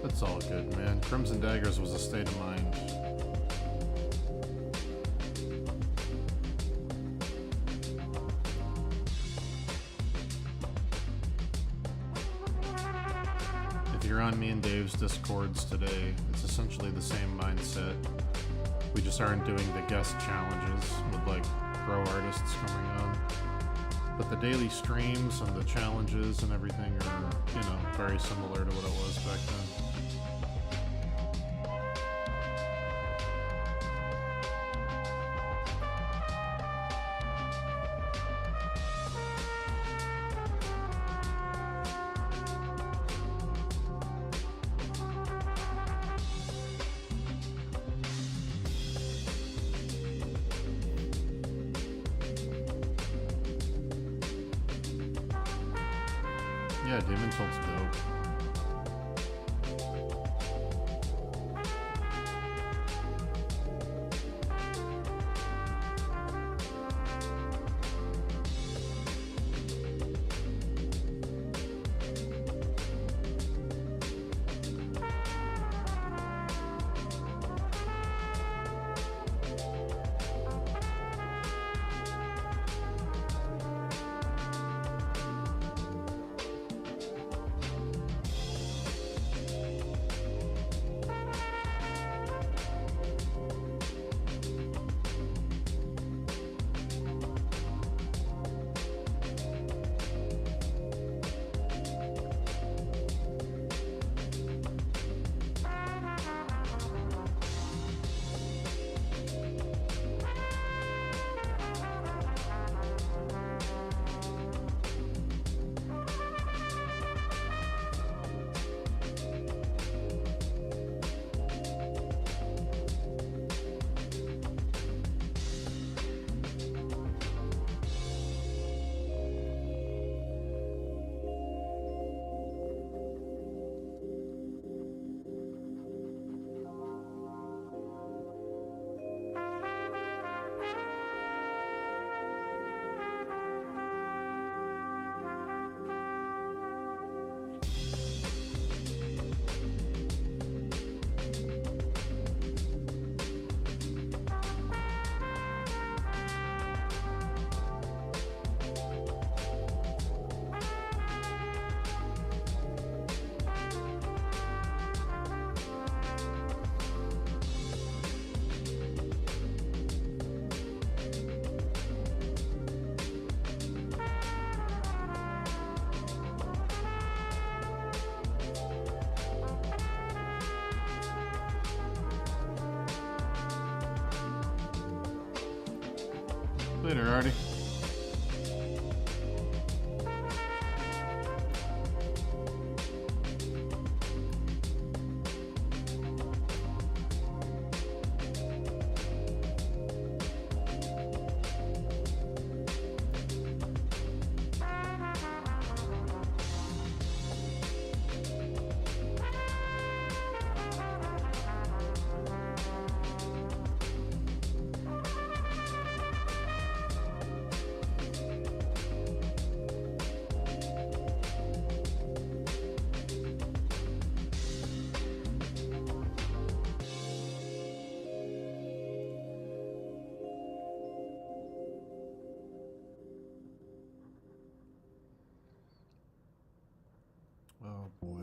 That's all good, man. Crimson Daggers was a state of mind. If you're on me and Dave's Discords today, it's essentially the same mindset. We just aren't doing the guest challenges with like pro artists coming on. But the daily streams and the challenges and everything are, you know, very similar to what it was back then. Yeah, Demon Tilt's dope. Later, Artie. Oh boy.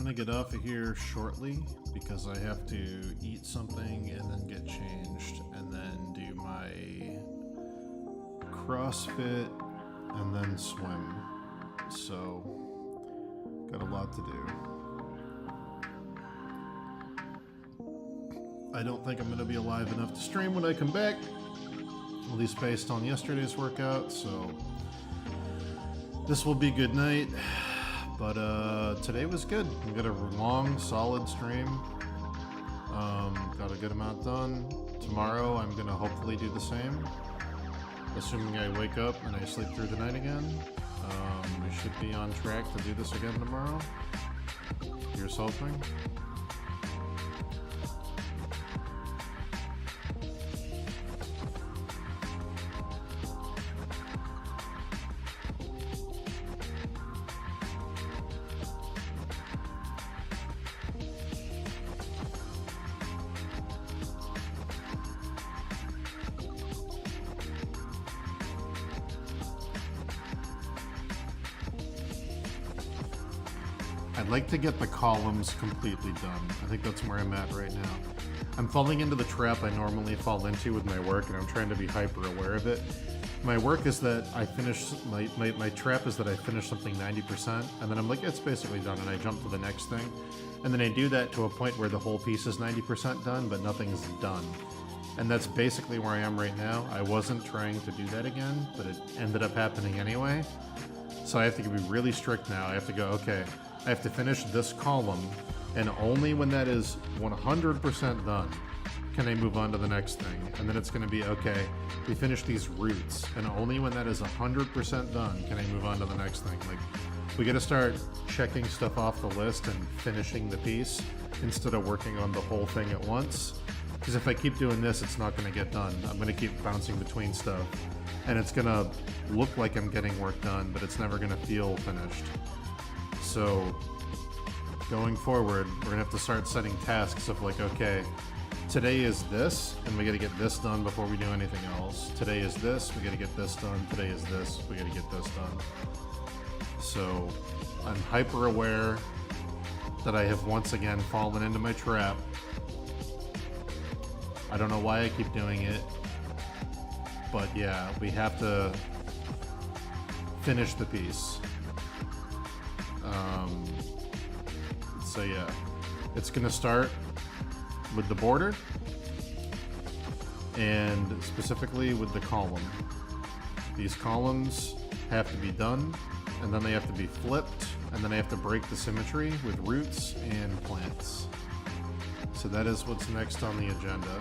gonna get off of here shortly because I have to eat something and then get changed and then do my CrossFit and then swim. So, got a lot to do. I don't think I'm gonna be alive enough to stream when I come back, at least based on yesterday's workout, so this will be good night. But today was good. We got a long, solid stream. Got a good amount done. Tomorrow I'm gonna hopefully do the same. Assuming I wake up and I sleep through the night again. We should be on track to do this again tomorrow. Here's hoping. I'd like to get the columns completely done. I think that's where I'm at right now. I'm falling into the trap I normally fall into with my work, and I'm trying to be hyper aware of it. My work is that I finish, my trap is that I finish something 90%, and then I'm like, it's basically done, and I jump to the next thing. And then I do that to a point where the whole piece is 90% done, but nothing's done. And that's basically where I am right now. I wasn't trying to do that again, but it ended up happening anyway. So I have to be really strict now. I have to go, okay, I have to finish this column, and only when that is 100% done can I move on to the next thing. And then it's going to be, okay, we finished these roots, and only when that is 100% done can I move on to the next thing. Like, we got to start checking stuff off the list and finishing the piece instead of working on the whole thing at once. Because if I keep doing this, it's not going to get done. I'm going to keep bouncing between stuff, and it's going to look like I'm getting work done, but it's never going to feel finished. So, going forward, we're gonna have to start setting tasks of like, okay, today is this, and we gotta get this done before we do anything else. Today is this, we gotta get this done. Today is this, we gotta get this done. So, I'm hyper aware that I have once again fallen into my trap. I don't know why I keep doing it, but yeah, we have to finish the piece. So yeah, it's gonna start with the border and specifically with the column. These columns have to be done, and then they have to be flipped, and then I have to break the symmetry with roots and plants. So that is what's next on the agenda.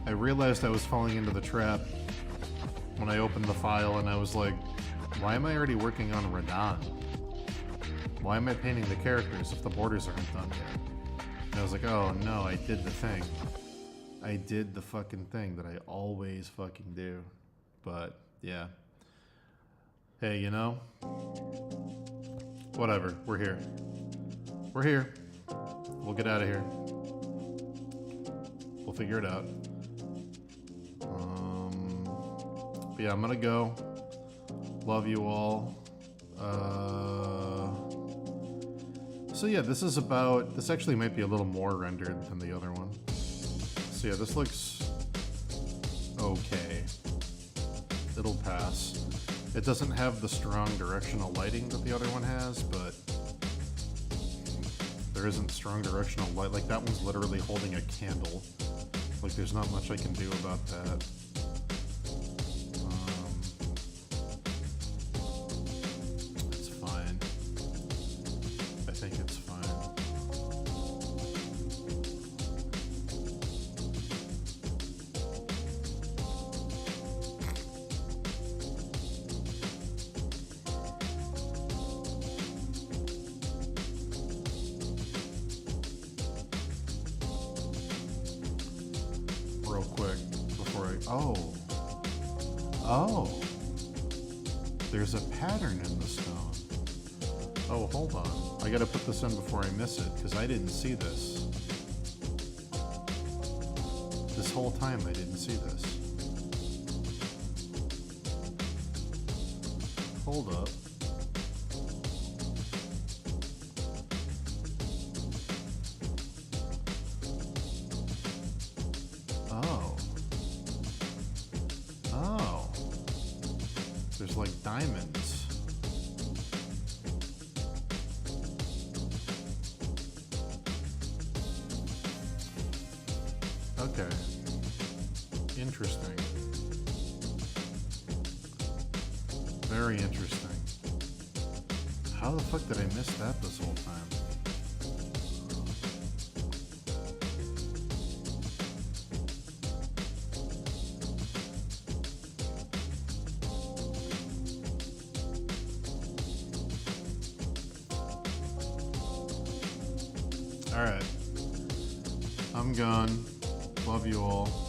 I realized I was falling into the trap when I opened the file, and I was like, why am I already working on Radahn? Why am I painting the characters if the borders aren't done yet? And I was like, oh no, I did the thing. I did the fucking thing that I always fucking do. But, yeah. Hey, you know? Whatever, we're here. We're here. We'll get out of here. We'll figure it out. But yeah, I'm gonna go. Love you all. So yeah, this actually might be a little more rendered than the other one. So yeah, this looks okay. It'll pass. It doesn't have the strong directional lighting that the other one has, but there isn't strong directional light. Like, that one's literally holding a candle. Like, there's not much I can do about that. It's fine. I think it's fine. Real quick before I... Oh, there's a pattern in the stone. Oh, hold on. I gotta put this in before I miss it, because I didn't see this. This whole time I didn't see this. Hold up. Oh. Oh. There's like diamonds. Okay. Interesting. Very interesting. How the fuck did I miss that this whole time? Alright. I'm gone. Love you all.